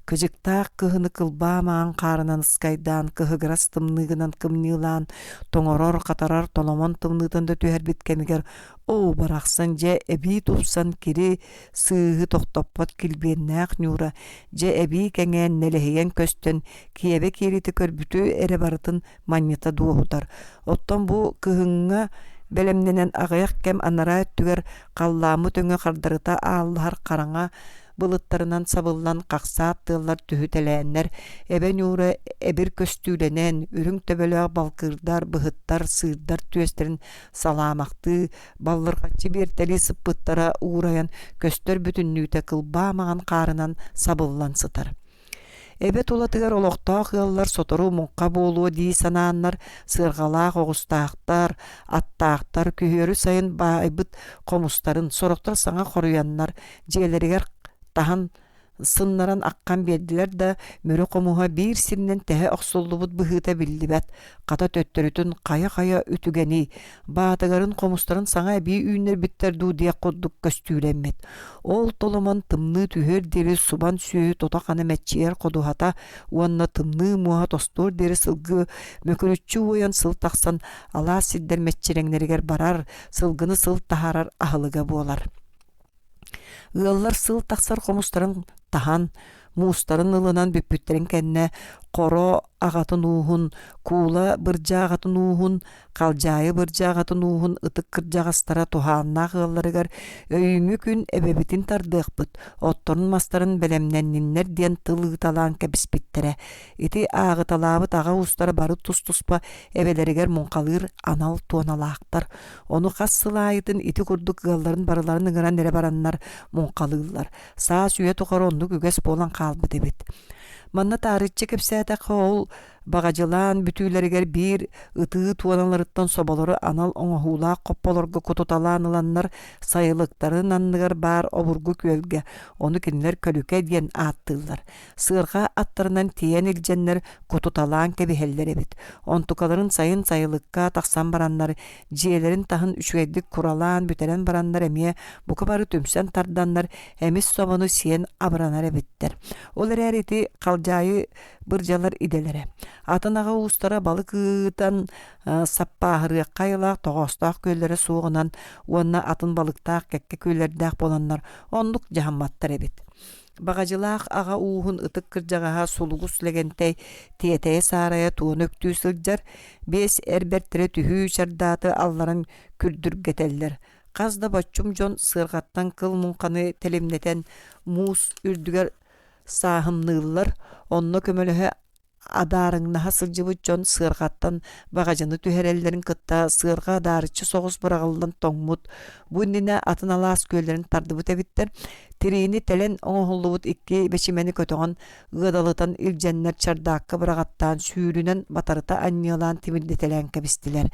Кыжыктаак кыһыны кылбаамаан каарынан ыскайдан кыһыгырас тымныгынан кымнылаан тоңорор катарар толомон тымнытын да түһэрбит кемигер оо барахсан же эби тупсан кири сыыһы тохтоппот килбиэннээх ньуура же эби кэҥээн нэлэһиген көстөн киэбэ киэрити көрбүтү эре барытын манньыта дуоһутар. Оттон бу кыһыҥҥа белемненен агаяк кем анара өттүгер каллаамы төҥө хардарыта ааллахар караңа былыттарынан сабыллан каксаат тыыллар түһүтэлээннэр эбен ууры эбир көстүүлэнэн үрүң төбөлөөх балкырдар, быһыттар, сыырдар түөстерин салаамакты баллыргаччы биэртели сыппыттара уураян көстөр бүтүннүүтэ кылбаамаган каарынан сабыллан сытар. Эбет улатыгар олохтоох ыаллар сотору муңка болуо дии санааннар сыргалаах огустаахтар, аттаахтар күһүөрү сайын байбыт комустарын сороктор саҥа хоруяннар дьиэлэригэр таһан сыннаран аккан бердилер да мөрө комуха бир сиринен тэһэ оксоллубут быһыыта биллибэт ката төттөрүтүн кая үтүгени баатыгарын комустарын саҥа эбии үүннер биттер дуу диэк курдук көстүүлэммит. Ол толомон тымны түһөр дери субан сүүһү тотаканы мэччиэр кодухата уонна тымны муha тостуур дери сылгы мөкөрүччү уоян сыл тахсан алаа сиддер мэччирэҥнэригэр барар сылгыны сыл тахарар аһылыга буолар. Ыаллар сыл тахсар комустарын таһан муустарын ылынан бүппүттерин кэннэ коро агатын уухун, куула быржа агатын уухун, калжаайы быржа агатын уухун ытык кыржагастара тухааннаах ыалларыгар өйүңү күн эбебитин тардыахпыт, отторун мастарын белемненниннер диэн тылыыталаан кэбиспиттере. Ити аагыталаабыт ага устара бары тус-туспа эбелеригер муңкалыыр анал туоналаактар. Ону хас сылаайытын ити курдук ыалларын барыларын ыгыран эре бараннар муңкалыылар. Саа сүйэ тухар оннук үгэс болан каалбыт эбит. Манна таарытчы кепсээтэк ол Багажылан бүтүүлеригер бир ытыы туаналарыттан соболору анал оңохуулаак копполорго кутуталаан ыланнар сайылыктарын анныгар бар обургу күөлге ону кинилер көлүкэ диэн ааттыылар. Сыырга аттарынан тиен илженнер кутуталаан кебихеллер эбит. Онтукаларын сайын сайылыкка таксан бараннар, жиэлерин таһын үчүгэйдик куралаан бүтерен бараннар эмие бука бары түмсен тарданнар эмис собону сиен абыранар эбиттер. Ол эрэрити калжайы быржалар иделере. Атынага уустара балыкытан саппаахырыак кайылаак тоҕостоох көллөрө суугунан уонна атын балыктаах кекке көллөрдээх боланнар оннук жаһамматтар эбит. Багажылаах ага уухун ытык кырдьагаһа сулугус легентей тиэтэйэ саарая туон өктүү сылдьар бес эрбертере түһүү чардааты алларын күрдүргетеллер. Казда боччум дьон сыыргаттан кыл муңканы телемнетен муус үрдүгер саахымныыллар онно көмөлөһө адарыңнаха сылжыбыт дьон сыыргаттан багажаны түһэрэллэрин кытта сыырга даарыччы соҕус быраҕыллан тоҥмут буннина атын алаас күөллэрин тардыбыт эбиттер. Тириини телен оҥоһуллубут икки бечимени көтөҕөн ыадалытан илдьэннэр чардаакка быраҕаттаан сүүрүнэн батарыта анньыалаан тимирдетелээн кэбистилэр.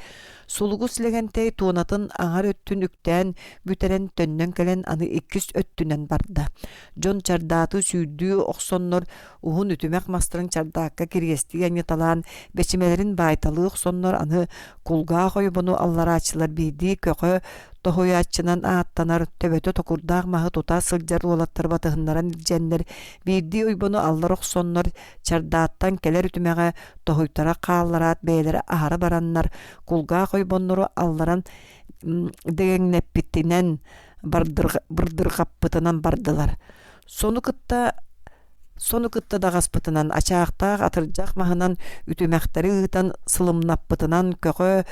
Сулугус легентей туонатын аҥар өттүн үктээн бүтерен төннөн келен аны иккис өттүнэн барда. Дьон чардааты сүүрдүү охсоннор уһун үтүмэх мастырын чардаакка киргестиги аньыталаан бечимелерин баайталыы охсоннор аны кулгаа хойбону аллараачылар биирдии көкө тоһуяаччынан ааттанар төбөтө токурдаах маһы тута сылдьар уолаттар батыһыннаран илдьэннер биирдии ойбону аллар охсоннор чардааттан келер үтүмэҕэ тоһуйтара хааллараат бэйэлэри аһара бараннар кулгаа хойбоннору алларан дегеңнеппиттинэн бырдыргаппытынан бардылар. Сону кытта дагаспытынан ачаактаах атырдьах маһынан үтүмэхтери ыытан сылымнаппытынан көкө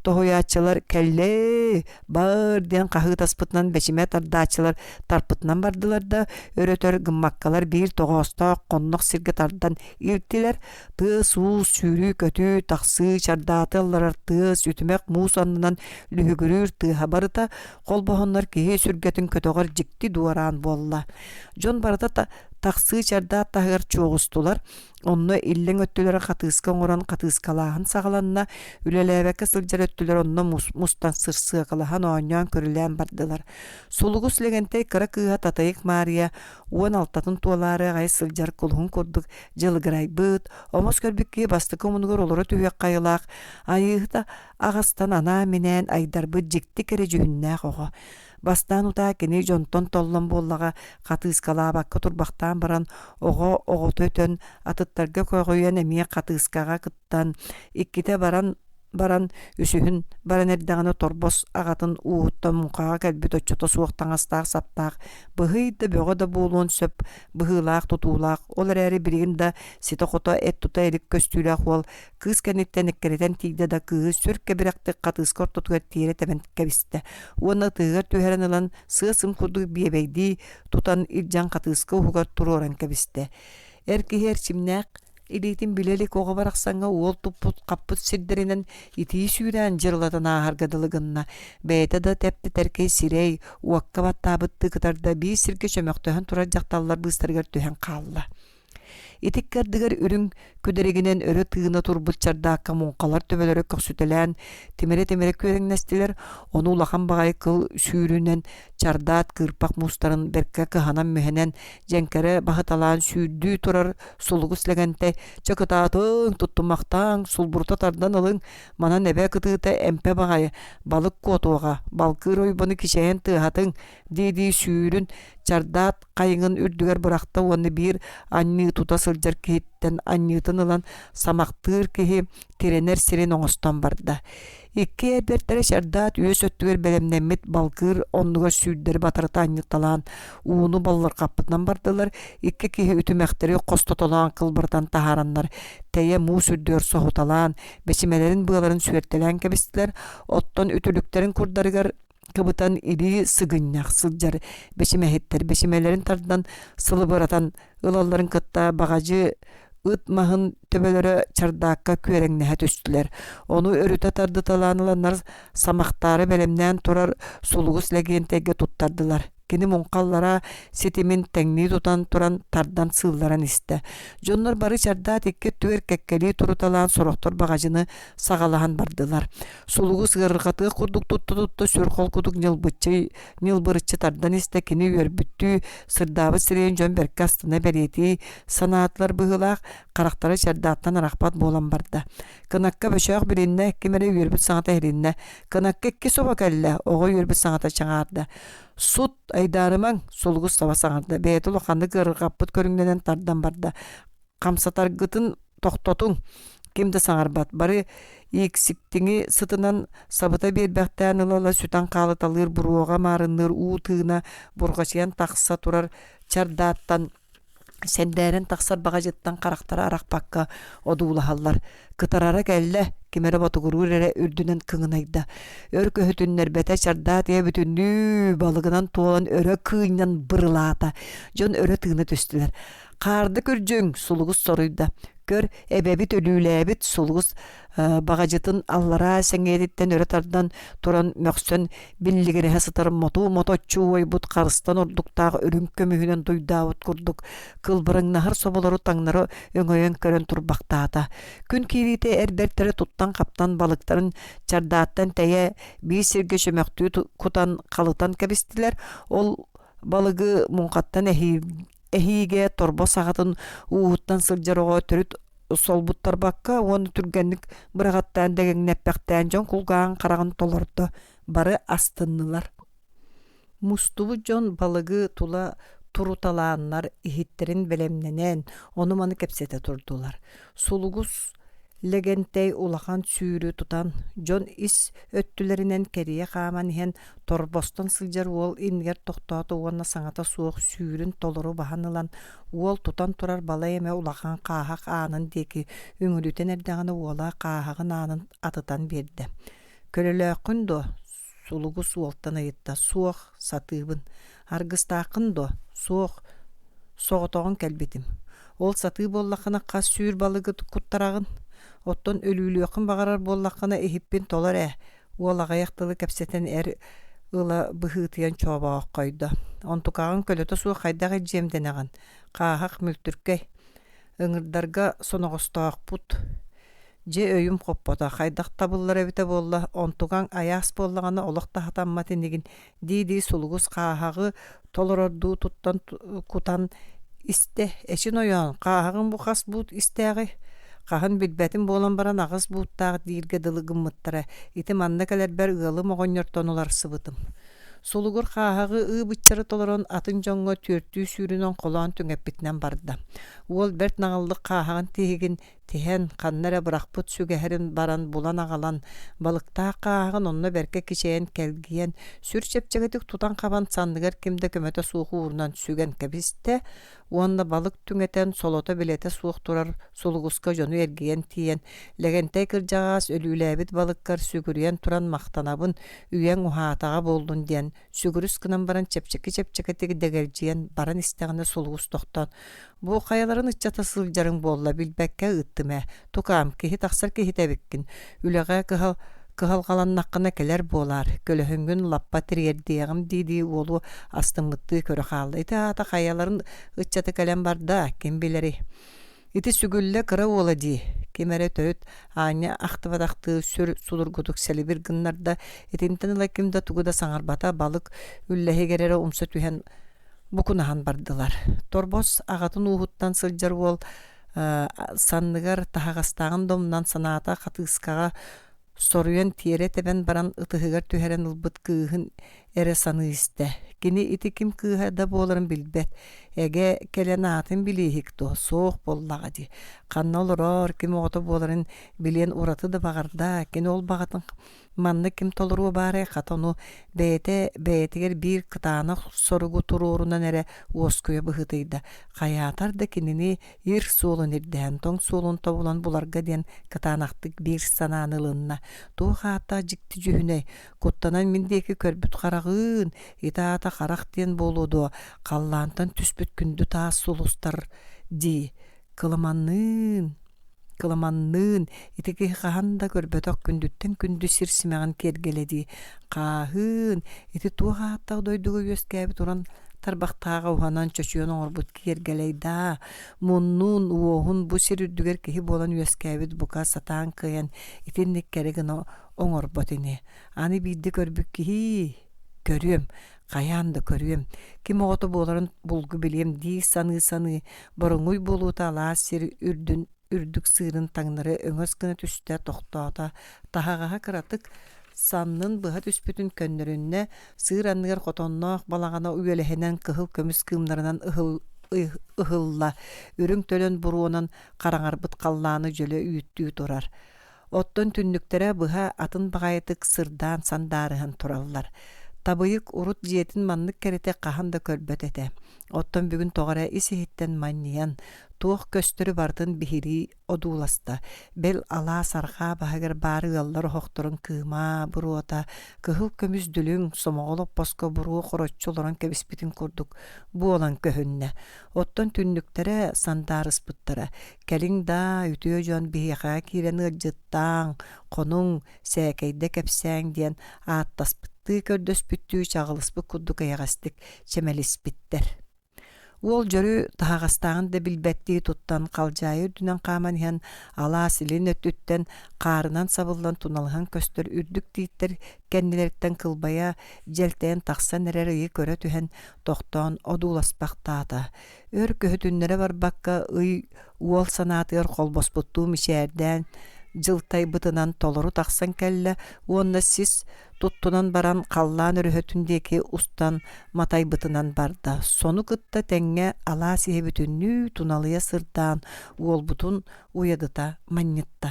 тоһуяачылар келле бар диэн каһыытаспытынан бечиме тардаачылар тарпытынан бардылар да өрөтөр гыммаккалар биир тоҕостоох коннох сирге тардан илтилер. Тыас уус сүүрүү көтүү тахсыы чардааты алларар тыас үтүмэх муус аннынан лүһүгүрүүр тыаһа барыта холбоһоннор киһи сүргэтин көтөҕөр дьикти дуараан буолла. Дьон барыта тахсыы чардаат таһыгар чуоҕустулар. Онно иллең өттүлөр катыыска оҥорон катыыскалааһын саҕаланна үлэлээбэкке сылдьар өттүлөр онно мустан сырсыакалаһан оонньоон көрүлээн бардылар. Сулугус легентей кыра кыыһа татайык Мария уон алтатын туолаары аҕай сылдьар кулһун курдук дьылыгырайбыт омос көрбүккии бастыкы умунугар олоро түһүөк кайылаах айыыта аҕастан анаа минээн айдарбыт дьикти кере жүһүннээх оҕо. Бастаан утаа кини дьонтон толлон буоллаҕа катыыскалаабакка турбахтаан баран оҕо оҕото өтөн атыттарга койгойуан эмиэ катыыскаҕа кыттан икките баран үсүһүн баран эрдэҕинэ торбос аҕатын уутта муҥхаҕа кэлбит оччото суохтаҥастаах саптаах быһый да бөҕө да буолуон сөп быһыылаах тутуулаах ол эрээри билигин да сите хото эт тута элик көстүүлээх уол кыыс кэнниттэн иккеритэн тиигде да кыыс сүр кэбирэхтик катыыска ортотугар тиэре тэбэн кэбистэ уонна тыыгар түһэрэн ылан сыасым курдук биэбэйдии тутан илдьэн катыыска уһугар туруоран кэбистэ. Эр киһи эрчимнээх илиитин билелик оҕо барахсаҥҥа уол туппут каппыт сирдэринэн итии сүүрээн дьырылатын ааһаргадылыгынна бэйэтэ да тэпти тэркэй сирэй уакка баттаабытты кытарда bii сиргэ чөмөхтөһөн турар дьахталлар быыстарыгар түһэн хаалла. Итик кардыгар үрүң күдэригинэн өрө тыына турбут чардаакка муңкалар төбөлөрө көксүтэлээн тимере күөрэҥнэстилэр ону улахан баҕай кыл сүүрүнэн чардаат кыырпак мустарын берке кыһанан мүһэнэн дьэнкэре баһыталаан сүүрдүү турар сулугус лэгэнтэй чакытаатыың туттумахтааң сулбурта тардан ылыҥ манан эбэ кытыыта эмпэ баҕай балык куотуоҕа балкыыр ойбону кичэйэн тыаһатыҥ диидии сүүрүн чардаат кайыҥын үрдүгэр бырахта уонны биир анныы тута сылдьар киһиттэн анньыытын ылан самахтыыр киһи тиренер сирин оҥостон барда. Икки эрбертере чардаат үөс өттүгэр белемнэммит балкыыр оннугар сүүрдери батарыта анньытталаан ууну баллар каппытынан бардылар. Икки киһи үтүмэхтери костотолаан кылбыртан таһаараннар тэйэ муу сүрдүгэр соһуталаан бечимелерин быаларын сүөртэлээн кэбистилэр оттон үтүлүктерин курдарыгар кыбытан илии сыгыннах сылдьар бечимэһиттер бечимелерин тардан сылыбыратан ылалларын кытта багажы ыт маһын төбөлөрө чардаакка күөрэҥнэһэ түстүлэр. Ону өрүтэ тардыталааныланнар самахтаары белемнээн турар сулугус лэгиэнтэйгэ туттардылар. Kini monqallara setimin tengni tutan turan tardan sığıllaran iste. Jonlar barı çarda tekke tüver kekkeli turutalan soroktor bagajını sağalahan bardılar. Sulugu sığırıqatı kurduk tuttu sürkol kuduk nilbırıçı tardan iste kini yörbüttü sırdabı sireyin jön berke astına beriyeti sanatlar bıhılaq karaktarı çardattan araqpat bolan barda. Kınakka böşöğük birinne kimere yörbüt sanata herinne. Kınakka iki soba kelle oğa yörbüt sanata çağardı. Sut aydarımang sulugu sava sağardı. Beytül okandı kırıqapıt körüngdenen tardan barda. Kamsatar gıtın toktotun kimde sağarbat. Bari eksiktiğini sıtınan sabıta bir bəxtəyan ılala sütan qalıtalır buruğa marınır uğutığına burgaçıyan taqsa turar çardattan senderen taqsar bagajıttan qaraktara araqpakka oduulahallar. Kıtarara kelle kimere batugurur ere ürdünen kıngınayda. Ör köhütünler bete çardat ya bütünlü balıgынан tuğalan öre kıynan bırılata. Jon öre tığını töstüler. Qardı kürcüng sulugus soruyda. Kör ebebit ölülebit sulugus bagajıtın allara sengeditten öre tardan turan möksön billigine hasıtar motoççu oybut qarıstan orduktағы örüm kömühünen duydavut kurduk. Kılbırın nahar sobaları tаңнары öngöyen körön turbaqtaata. Gün kirite erbertere tuttan kaptan balıkların çardaattan teye bir sirge şömöktüğü kutan kalıtan kebistiler. Ol balıgı munkattan ehige torba sağatın uğuttan sıljaroğa törüt solbuttar bakka onu türgenlik bırağattan degen nepekten jon kulgan qarağın tolardı barı astınlılar. Mustubu jon balıgı tula turutalanlar ihitlerin belemnenen onu manı kepsete turdular. Sulugus legentey ulakan sürü tutan jon is öttülerinden keriye qaman hen torbostan sıljar wol inger toktatu wonna sangata suoq sürün toluru bahanılan wol tutan turar bala eme ulakan qahaq anın deki üngülüten erdağını wola qahaqın anın atıtan berdi. Kölölöqün do sulugus woltan ayıtta suoq satıbın argıstaqın do suoq soğutoğun kelbetim. Ol satı bollaqına qas sür balıgı kuttarağın Otton ölülüyökün bağarar bollaqına ehippin tolar Ola ayaqtılı kepseten ıla bıhıtıyan çoğabağa koydu. Ontukağın kölöte suğa qaydağı jemdenağın. Qahaq mültürkey. Ingırdarga sonoğustağıq put. Je öyüm qoppoda. Qaydaq tabıllar evite bolla. Ontukağın ayas bollağına olaqta hatanmatin degin. Didi sulugus qahağı tolorordu tuttan kutan iste. Eşin oyan. Qahağın bu qas but isteği. Qahan bilbetin bolan baran ağız buuttaq diirge dılı gımmıttara. Iti manna keler ber ılı moğonyortonular sıvıtım. Sulugur qahağı bıççarı toloron atın jongo törtü sürünün qolan tüngepitnen barda. Uol bert nağıllık qahağın tihigin tihen qannara bırakput sügeherin baran bulan ağalan balıkta qahağın onunla berke kişeyen kelgiyen sür çepçegetik tutan qaban sandıgar kimde kömete suğu uğrunan sügen kebiste Onda balık tüngeten solota bilete suğuk turar suluguska jonu ergiyen tiyen legentey kırjağas ölülebit balıkkar sügürüyen turan maqtanabın üyen uhaatağa boldun diyen sügürüs kınan baran çepçeki degerciyen baran isteğine sulugus toktan. Bu kayaların ıççata sıljarın bolla bilbekke ıttıme. Tukam kihi taqsar kihi tebikkin. Üleğe kıhal qalan naqqına keler bolar. Kölöhüngün lappa tiriyerdiyağım didi olu astımıttığı körü qaldı. Iti ata kayaların ıççata kelen barda kim bileri. Iti sügülle kıra ola di. Kimere töğüt anya aktıvadaktı sür sulurguduk seli bir gınlarda itinten ila kimde tuguda sanarbata balık üllehe gerere umsa tühen bukunahan bardılar. Torbos ağatın uğuttan sıljar ol sandıgar tahagastağın domdan sanata katığıskağa soruyan tiyere teben baran ıtıhıgar tüheren ılbıt kığın ere sanı iste. Gini iti kim kığada boların bilbet. Ege kelen atın bilihik do. Soğuk bollağa di. Kanna oluror kim oğutu boların bilen uratı da bağırda. Gini ol bağıtın manlı kim toluru bari katonu beyetiger bir kıtağına sorugu tururundan ere oskuya bıhıtıydı. Kayatar da kinini yer solun irden ton solun tavulan bularga diyen kıtağınaktık bir sananılınna. Tuğ hatta jikti cühüne kuttanan mindeki körbüt qarağın itaata qaraq diyen boludu. Qallantan tüspüt kündü taas solustar di. Kılımanın кыламаннын итики ханда көрбөтөк күндүттен күндү сирсимеган кергеледи каахын ити тугаатта дойдугу өскәби туран тарбактаага уханан чөчүөн оңорбут кергелейда муннун уохун бу сирүрдүгер киһи буолан өскәбит бука сатаан кыйан итинник керегин оңорбот ини аны биирди көрбүк киһи көрүөм каяанда көрүөм ким оҕото буоларын булгу билиэм дии саны бороңуй булуута алаас сир үрдүк сыырын таңнары өҥөс гына түстэ тохтоото таһагаһа кыратык саннын быһа түспүтүн көннөрүннэ сыыр анныгар хотонноох балаҕана үөлэһинэн кыһыл көмүс кыымнарынан ыһылла үрүң төлөн буруунан караҥарбыт халлааны дьөлө үүттүү турар оттон түннүктэрэ быһа атын баҕайытык сырдаан сандаарыһан тураллар табыйык урут дьиэтин маннык кэрите хаһан да көрбөт этэ оттон бүгүн тоҕора исиһиттэн манньыан туох көстөрү бартын биһири одууласта бел алаа сархаа баһыгар баары ыаллар охохторун кыыма буруота кыһыл көмүс дүлүң сомоҕолоп поско буруу хороччулорун кэбиспитин курдук буолан көһүннэ оттон түннүктэрэ сандаарыспыттара кэлиң да үтүө дьон биһиэхаа киирэн ыалдьыттааң хонуң сээкэйдэ кэпсээң диэн ааттаспытыы көрдөспүттүү чаҕылыспыт курдук эйэҕэстик чэмэлиспиттэр уол дьөрү таһагастааҕын да билбэттии туттан халдьаайы үрдүнэн хааман иһэн алаа силин өттүттэн каарынан сабыллан туналыһан көстөр үрдүк тииттэр кэннилэриттэн кылбая дьэлтээн тахсан эрэр ыйы көрө түһэн тохтоон одууласпахтаата өр көһүтүннэрэ барбакка ый уол санаатыгар холбоспуттуу мичээрдээн дьылтайбытынан толору тахсан кэллэ уонна сис туттунан баран халлаан өрөһөтүндеки устан матайбытынан барда сону кытта тэҥҥэ алаа сиһэбитүннүү туналыйа сырдаан уолбутун уйадыта манньытта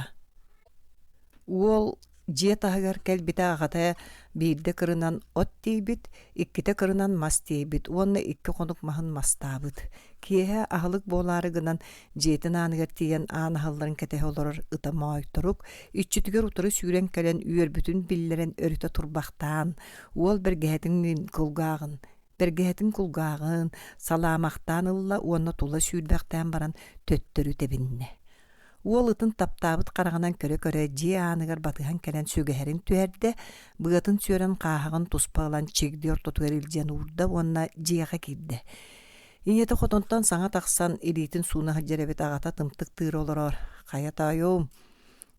уол дьиэ таһыгар кэлбитэ аҕата биирдэ кырынан от тиийбит икките кырынан мас тиийбит уонна икки хонук маһын мастаабыт киэһэ аһылык буолаары гынан дьиэтин ааныгар тиийэн аанаһалларын кэтэһэ олорор ытамаойторук иччитигэр утары сүүрэн кэлэн үөрбүтүн биллэрэн өрүтэ турбахтаан уол бэргэһэтин кулгаагын салаамахтаан ылла уонна тула сүүрбэхтээн баран төттөрү тэбиннэ уол ытын таптаабыт хараҕынан көрө дьиэ ааныгар батыһан кэлэн сүгэһэрин түһэрдэ быатын сүөрэн хааһаҕын туспаалан чигди ортотугар илдьэн уурда уонна дьиэҕэ киирдэ иñете хотонтон саҥа тахсан илиитин суунаһа дьэрэбит аҕата тымтык тыыр олорор хайатаайуум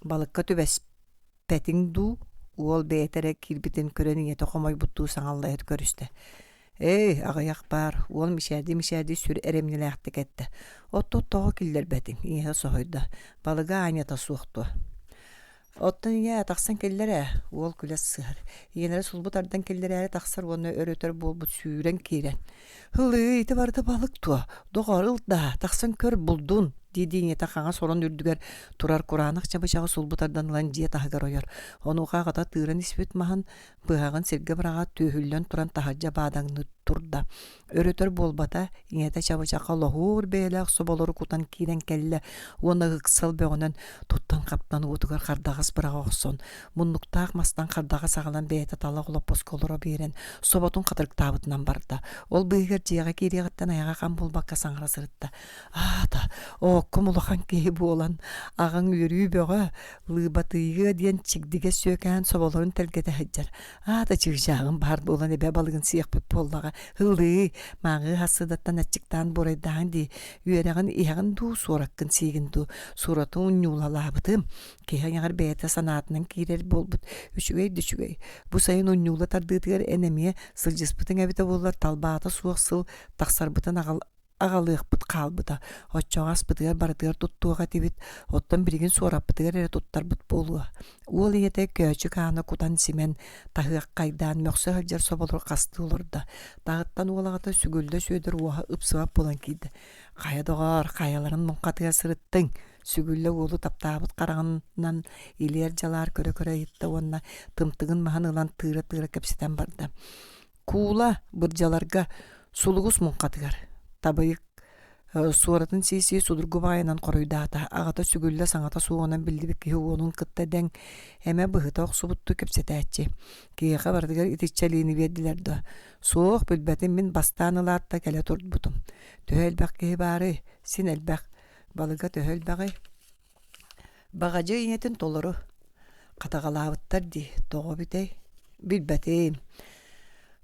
балыкка түбэспэтиҥ дуу уол бэйэтэрэ киирбитин көрөн иñете хомойбуттуу саҥаллайыт көрүстэ аҕыйах баар уол мичээрди сүр эремнилээхтик этте оттоттоҕо киллэрбэтиҥ иñете соһуйда балыга ааньата суохтуо оттон иñэ тахсан киллэрэ уол күлэс сыар иенэрэ сулбутардан киллэрээри тахсар уонна өрөтөр буолбут сүүрэн киирэн хылыы ити барды балык туо доҕор ылда тахсан көр булдун диидииñете хаҥа сорон үрдүгэр турар кураанах чабычаҕы сулбутардан ылан дьиэ таһыгар ойор онуuха аҕата тыыран испит маһын быһаҕын сиргэ быраҕа түүһүллэн туран таһырдьа баадаҥны турда өрөтөр буолбата иñете чабычакка лоһуур бэйэлээх соболору кутан киирэн кэллэ уонна ыксал бөҕөнөн туттан хаптан уутугар хардаҕас быраҕа охсон муннуктаах мастан хардаҕа саҕалан бэйэтэ тала олоппосколоро биэрэн соботун хатырыктаабытынан барда ол быыгар дьиэҕэ киириэҕиттэн аяҕа хам булбакка саҥара сырытта аата окком улахан киһи буолан аҕаҥ үөрүү бөҕө лыыбатыйыа диэн чигдигэ сүөкээн соболорун телгэтэһэдьэр аата чыгычааҕын баар буолан эбэ балыгын сиэхпит буоллаҕа хылыы мааҥыы хассыдаттан аччыктаан бурайдаан дии үөрэҕин иһэҕин дуу суораккын сиигин дуу суоратын унньуулалаабытым киһи аñаҕар бэйэтэ санаатынан киирэр буолбут үчүгэй бу сайын унньуула тардыытыгар энемиэ сылдьыспытыҥ эбитэ буоллар талбаата суох сыл тахсарбытын аҕалыахпыт хаалбыта оччоҕааспытыгар барытыгар туттуоҕа тибит оттон билигин суораппытыгар эрэ туттарбыт буолуа уол ийэтэ көөчү каана кутан симен таһыаккайдаан мөхсө сылдьар соболор хасты олорда таһыттан уолагата сүгүлдө сүөдөр уоһа ыпсыбап булан киирдэ хая доҕор хаяларын муҥхатыгар сырыттыҥ сүгүллэ уолу таптаабыт хараҕынан илиэр дьалаар көрө ыйытта уонна тымтыгын маһын ылан тыыра кэпситэн барда куула бырдьаларга сулугус муҥхатыгар табыйык суоратын сиси судургу баайынан коруйдаата аҕата сүгүллэ саҥата суоҕунан билдибик киһи уонун кытта дэҥ эмэ быһыта охсубутту кэпсэтээччи киэхэ бардыгар итиччэлиини биэрдилэр дуо суох бүлбэтин мин бастаан ылаатта кэлэ турбутум төһө элбэх киһи баары син элбэх балыга төһө элбэҕи Багажы инетин толору катагалаабыттар ди тоҕо битей билбэтим.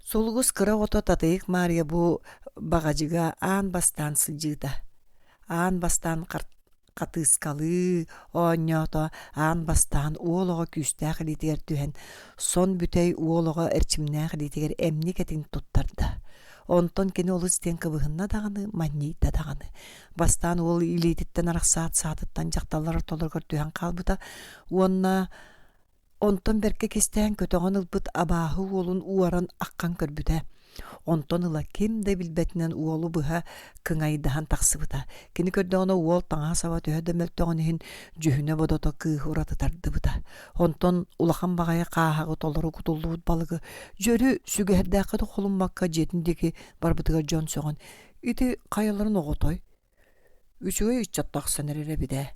Сулгус кыра ото татыйык Мария бу багажыга аан бастан сылжыыта. Аан бастан катыыскалы оонньоото аан бастан уолого күстээх илитигэр түһэн сон бүтэй уолого эрчимнээх илитигэр эмни кетин туттарда. Онтон кини олус тен кыбыһынна даганы маннийда даганы. Бастан уол илиититтен арахсаат саатыттан жакталлар толоргор түһэн калбыта уонна онтон берке кистээн көтөҕөн ылбыт абааһы уолун уаран аккан көрбүтэ. Онтон ыла ким да билбетинен уолу быһа кыҥайдаһан тахсыбыта. Кини көрдөҕөнө уол таҥаа саба төһө дөмөлтөҕөн иһин жүһүнэ бодото кыыһы уратытардыбыта. Онтон улахан багайа кааһагы толору кутуллубут балыгы жөрү сүгэһэрдээххэ холуммакка жетиндеги барбытыгар дьон сөҕөн ити хайаларын оҕотой үчүгэй ыччаттахсан эрэрэ бидэ.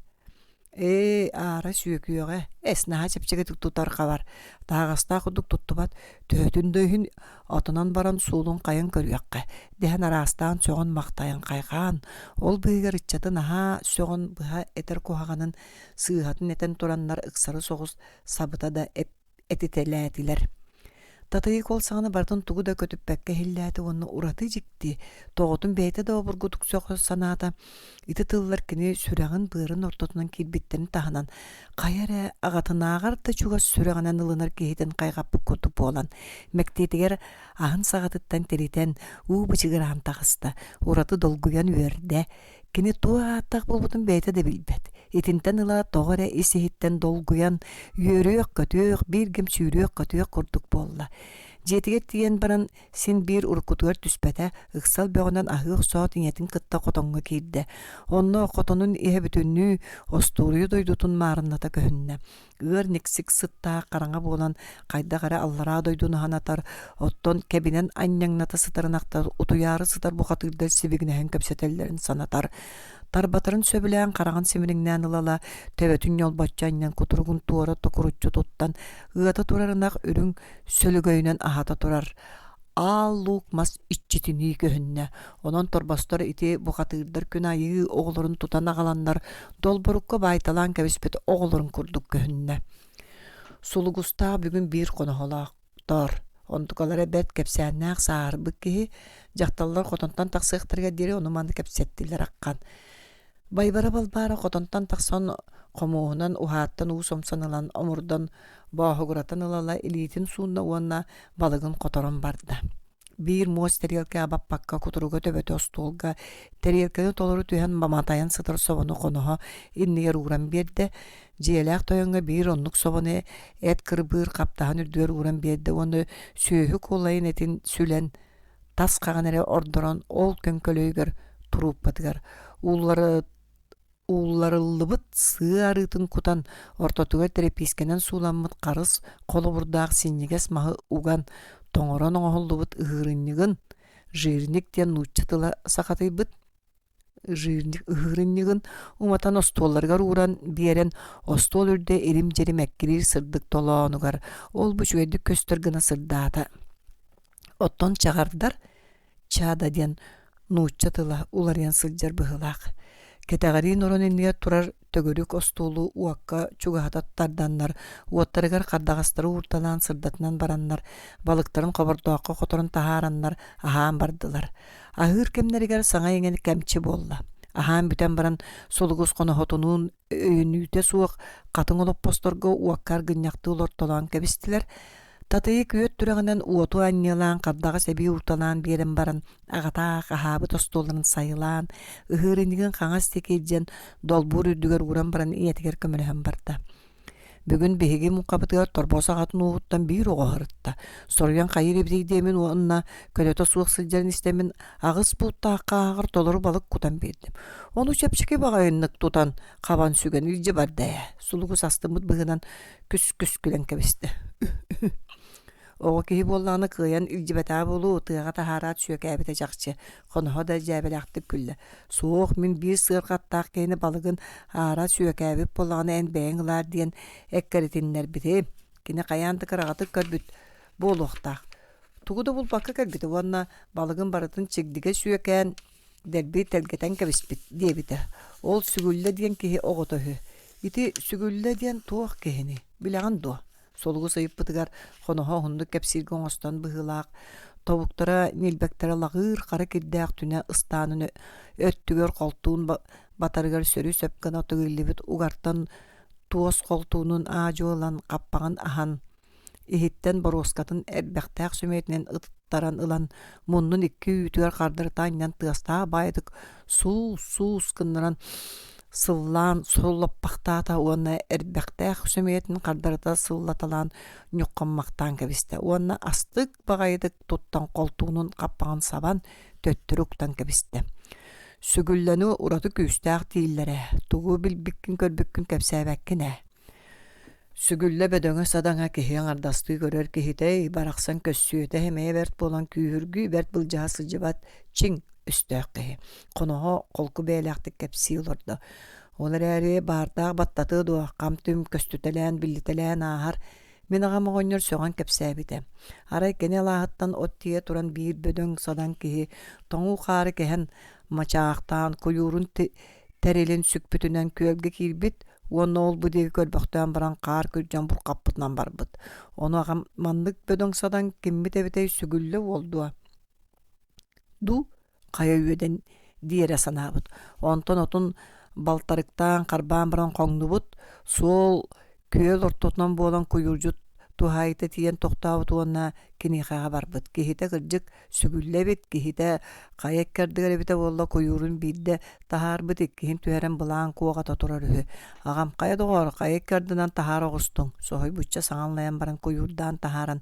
Ара сүйөкүйөҕэ эснаһа чэпчэгэ туттутар хабар тааҕастаа кудук туттубат төһөтүндöйүн отунан баран суулун кайын көрүөккэ дэһэн араастаан сөҕөн мактайын кайгаан ол быыгар ыччатын аһаа сөҕөн быһа этер куһаҕанын сыыһатын этен тураннар ыксары соҕус сабыта да этителээтилэр. Татыйык ол саҕана бартын тугу да көтүппэкке хиллээти уонна ураты дьикти тоҕотун бэйэтэ да обургутук соҕо санаата ити тыллар кини сүрэҕин быырын ортотунан киирбиттерин таһанан хайа аҕатынааҕар да чугас сүрэҕинэн ылынар киһитин кайгаппык курдук буолан мектиитигэр аһын саҕатыттан теритэн уу бычыгыраан тахыста ураты долгуйан үөрдэ кини туааттах болбутун бэйэтэ да билбэт. Итинтен ыла тоҕоре исиһиттен долгуян үөрүөх көтүөх бииргим сүүрүөх көтүөх курдук буолла. Жетигер тиен баран син биир уркутугар түспэтэ ыксал бөҕөнөн аһыах соот иñэтин кытта хотоҥҥо киирдэ. Онно хотонун иһэ бүтүннүү остуурую дойдутун маарынната көһүннэ. Ыар никсик сыттаа караҥа буолан хайда-хара аллараа дойдуну ханатар оттон кэбинэн аньяҥната сытарынахтар утуяары сытар бухатыырдар сибигинэһэн көпсэтэллэрин санатар. Тарбатарын сөбілән қараған семіріңнән ылала төбөтүн йолбатчаннан кутуругун туора токуруччу туттан ыата турарынақ үрүң сөлөгөйнен ахата турар. Аллук мас иччитини көһүннэ. Онон торбастар ити бухатыырдар күн айы оҕолорун тутан агаланнар долборукка байталан кэбиспет оҕолорун курдук көһүннэ. Сулугустаа бүгүн биир коноһолаактар. Онтукалара бэт кэпсээннээх саарбык киһи жакталлар хотонтан тахсыахтарга дири онуманды кэпсэттилэр аккан. Байбара балбара хотонтан тахсан комуунан уһааттан уусомсан ылан омурдан баахугуратын ылала илиитин суунна уонна балыгын которон барда. Биир муос терелке абаппакка кутуруга төбөтө остуолга терелкени толору түһэн маматайан сытыр собону коноһо иннигер уран биэрдэ дьиэлээх тойоҥҥа биир оннук собону эт кырбыыр каптаһан үрдүөр уран биэрдэ уону сүөһү куулайын этин сүлэн тас каҕан эрэ ордорон ол көҥкөлөйгөр турууппатыгар уулларыллыбыт сыы арыытын кутан ортотугар терепискенен сууламмыт карыс колобурдаах синнигес маһы уган тоҥорон оҥоһуллубут ыһырынньыгын жыырник диэн нууччатыла сахатыйбыт ыһырынньыгын уматан остуолларыгар ууран биэрэн остуол үрдэ ирим жерим эккирир сырдык толоонугар ол бучугэдик көстөр гына сырдаата. Оттон чагардар чаада диэн нууччатыла уларыан сылдьар быһылаах. Кетагарин орон иннигер турар төгөрүк остуулу уакка чугаһататтарданнар, уоттарыгар кардагастары уурталаан сырдатынан бараннар, балыктарын кобордоокко которун тахаараннар, аһаан бардылар. Аһыыр кемнеригер саҥа иҥэн кэмчи буолла. Аһаан бүтэн баран сулугус коноһотунуун өйүнүүтэ суох катыҥ олоппосторго уаккар гынньахтыы олортолоон кэбистилэр. Татыйы күөт түрэҕинэн уоту анньылаан кардага сэбии урталаан биэрэн баран аҕатаах аһаабыт остуолларын сайылаан ыһыырыннигин хаҥас тикиирдьэн долбуур үрдүгэр уран баран ийэтигэр көмөлөһөн барда. Бүгүн биһиги муккабытыгар торбос аҕатын уһуттан биир оҕоһорутта. Соруйан хайыр эбитигдиэмин уонна көлөтө суох сылдьарын истэмин аҕыс буттааккааҕар толору балык кутан биирдим. Ону чэпчики багайыннык тутан хабан сүгэн илдьэ бардая. Сулугус астымыт быһынан күс-күскүлэн кэбисти. Оҕо киһи буоллааны кыайан илдьибэтаа болуу тыаҕа таһаараат сүөкээбитэ жакчы. Хоноһо да дьээбэлээхтик күллэ. Суох мин биир сыаргаттаах киһини балыгын аараат сүөкээбит боллаҕына эн бэйэҥ ылаар диэн эккэритиннэр бити. Кини кайаан тыкыраҕатык көрбүт буолуохтаах. Тугу да булбакка кэлбитэ уонна балыгын барытын чигдиге сүөкээн дэрби телгэтэн кэбиспит диэбитэ. Ол сүгүллэ диэн киһи оҕотоһу. Ити сүгүлле диэн туох кehini билеген дуо. Солугу сайыппытыгар хоноһо хундук кепсирге оңостон быһылаах тобуктара нилбектара лагыр кара кирдээх түнэ ыстаанын өттүгөр колтуун батарыгар сөрү сөпкөн отугиллибит угартан туос колтуунун аажуолан каппаган ахан ихиттен бороскатын эрбэхтээх сүмэтинен ыттаран ылан муннун икки үтүгөр кардыртааннан тыастаа баайдык суус кыннаран сыллаан соллоппахтаата уонна эрбэхтээх сүмэтин кардырта сыллаталаан ньуккаммактаан кэбисте уонна астык багайдык туттан колтуунун каппаган сабан төттүрүктан кэбисте. Сүгүллөнү ураты күүстээх тииллере тугу билбиккин көрбүккүн кэпсээбэккине. Сүгүлле бөдөңө садаңа киһиэң ардасты көрөр киһитей барахсан көссүөтэ хэмэйэ берт болан күүһүргүү берт былдьаһа сылдьыбат чиң үстээх киһи. Коноһо колку бээлээхтик кэпсии олордо. Олар эри баартаах баттаты дуо камтым көстүтэлээн биллителээн аахар мен агамоҕонньор сөҕөн кэпсээбите. Арай кене лааһыттан оттие туран биир бөдөҥ садаң киһи тоҥуу хаары кэһэн мачаахтаан куйуурун тэрилин сүкпүтүнэн күөлгэ киирбит уонна ол будеги көрбөхтөөн баран каар күрдьэн буркаппытынан барбыт. Ону агам маннык бөдөҥ садаң киммит эбитей сүгүллэ уолдуа. Ду кая үөден диэре санаабыт. Онтон отун балтарыктаан карбаан баран коҥнубут суол күөл ортотунан буолан куйуржут тухайты тиен тохтаабыт уонна кинихаға барбыт. Кихите кырдьык сүгүллэбит, кихите кайеккердигэр эбите буолла куйуурун биирде тахаарбыт иккиһин түһэрэн былаан куоҕата турар үһү. Агам кая доҕор кайеккердинан тахаар оҕустуң. Соһой бучча саҥаллайан баран куйуурдаан тахааран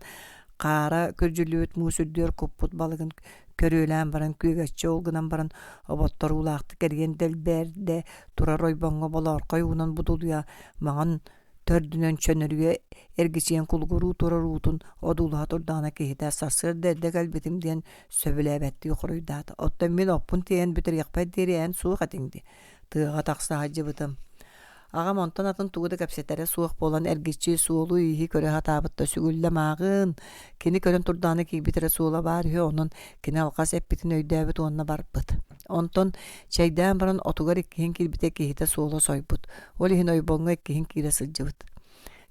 каара көрдүлүөт муусүрдүөр куппут балыгын көрүөлээн баран күөгөччө олгунан баран оботтор улаахты керген дэлбээрде турар ойбоҥҥо болоорхой уунан будулуя маҕан төрдүнөн чөнөрүгө эргичиэн кулгуруу тураруутун одуулаha турдаана киһитэ сарсыар дэрдэ кэлбитим диэн сөбүлээбэтти юхуруйдаата. Оттон мен оппун тиэн бүтэрьяхпай диэриэн суох атиңди. Тыаҕа тахсаһа дьыбытым. Агам онтон атын тугуда кэпсэтэре суох болан эргичи суолу иһи көрө хатаабытта сүгүллэ маагын кини көрөн турдаана киирбитере суола баар үһү онон кини алхас эппитин өйдөөбүт уонна барбыт. Онтон чайдаан баран отугар иккиһин киирбите киһитэ суола сойбут. Ол иһин ойбоҥҥо иккиһин киире сылдьыбыт.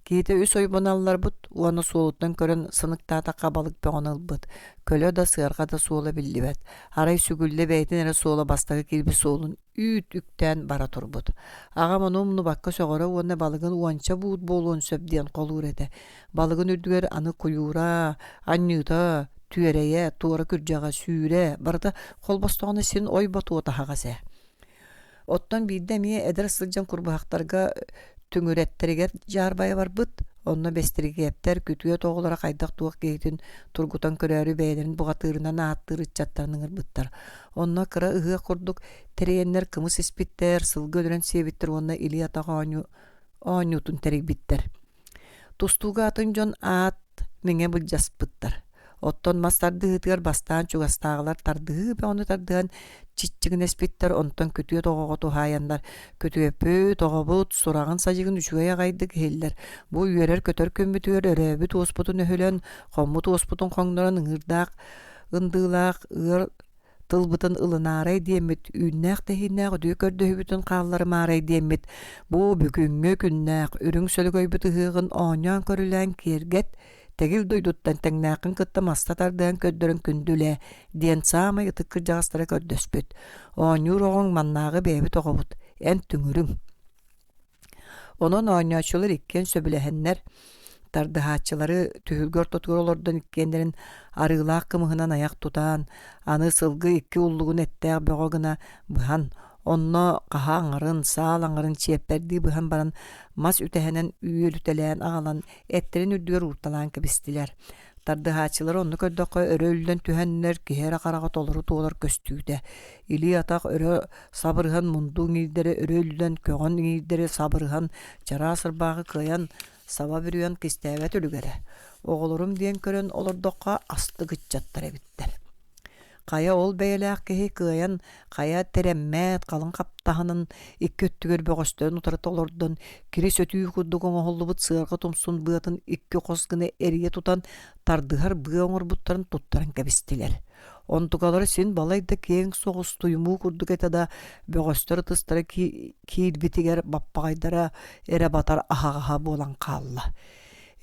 Киһитэ үс ойбоналларбыт уонна суолуттан көрөн сыныктаатакка балык бөҕөнылбыт. Көлө да сыарга да суола биллибэт. Арай сүгүллэ бэйэтин эре суола бастагы киирби суолун үүт үктään бара турбут. Агам онумну бакка сөҕөрө уонна балыгын уонча буут буолуон сөп диэн холуур эте. Балыгын үрдүгэр аны куйуура, анньыыта, түөрэйэ, туора күрдьэҕэ сүүрэ, барыта холбостоҕуна син ойбо туотаһаҕа. Оттон биирдэ мие эдэр сылдьан курбаһактарга түҥүрэттеригэр жаарбайа барбыт. Онно бестеригептер күтүө тоҕолора хайдах туох киһитин тургутан көрөөрү бэйэлэрин буҕатыырынан ааттыырыччаттарын ыҥырбыттар. Онно кыра ыһыа курдук териэннер кымыс испиттер, сылгы өлөрөн сиэбиттер уонна илии атаҕа оонньуутун теригбиттер. Тустууга атын дьон аат миҥэ былдьаспыттар. Оттон мастардыһытыгар бастаан чугастааҕылар тардыһы бэҕону тардыһан чиччигин эспиттер, онтон күтүө тоҕоҕо тухааяннар. Күтүөппү тоҕобут сураҕын садьыгын үчүгэй аҕайдык иһиллэр. Бу үөрэр көтөр көммүтүгэр өрөөбүт уоспутун өһүлөн, хоммут уоспутун хоҥнорон ыҥырдаах, ындыылаах, ыар тылбытын ылынаарай диэммит, үүннээх тэһииннээх өдүө көрдөһүбүтүн хааллары маарай диэммит. Бу бүгүҥҥө күннээх үрүҥ сөлөгөйбүт ыһыагын ооньоон көрүлээн киэргэт тегил дойдуттан теңнээхин кытта маста тардаан көддөрөн күндүлэ диэн саамай ытыккыр жагастара көрдөспүт. Ооньуур оҕоҥ маннааҕы бэйэбит оҕобут, эн түҥүрүҥ. Онон ооньоочулар иккен сөбүлэһэннэр тардыһааччылары түһүлгөр тутугар олордон иккиэннэрин арыылаах кымыһынан аяк тутаан, аны сылгы икки уллугун эттээх бөҕө гына быһан онно каһа аҥарын, саал аҥарын чиэппэрдии быһан баран мас үтэһэнэн үүөлүтэлээн аҕалан эттерин үрдүгэр уурталаан кэбистилэр. Тардыһаачылар онну көрдөккө өрөөлүдөн түһэннэр киһэрэ хараҕа толору туолар көстүүтэ. Илии атах өрө сабырыһан мундуу иҥиирдери өрөөлүдөн көҕөн иҥиирдери сабырыһан чараа сырбааҕы кыайан саба бүрүөн кистээбэт үлүгэрэ. Оҕолорум диэн көрөн олордоққа асты гыччаттар эбиттэр. Кая ол бэйэлээх киһи кыайан кая терэммэät калын каптаһынын икки өттүгөр бөҕөстөн утарыта олордон кири сөтүү курдук оҥоһуллубут сыарга тумсун быатын икки хос гына эрие тутан тардыһар быа оҥорбуттарын туттаран кэбистилэр. Онтугалары сен балайда кең соғыс туйму курдук этада бөгөстөр тыстары киирбитигер баппагайдара эре батар ахагаха болан калла.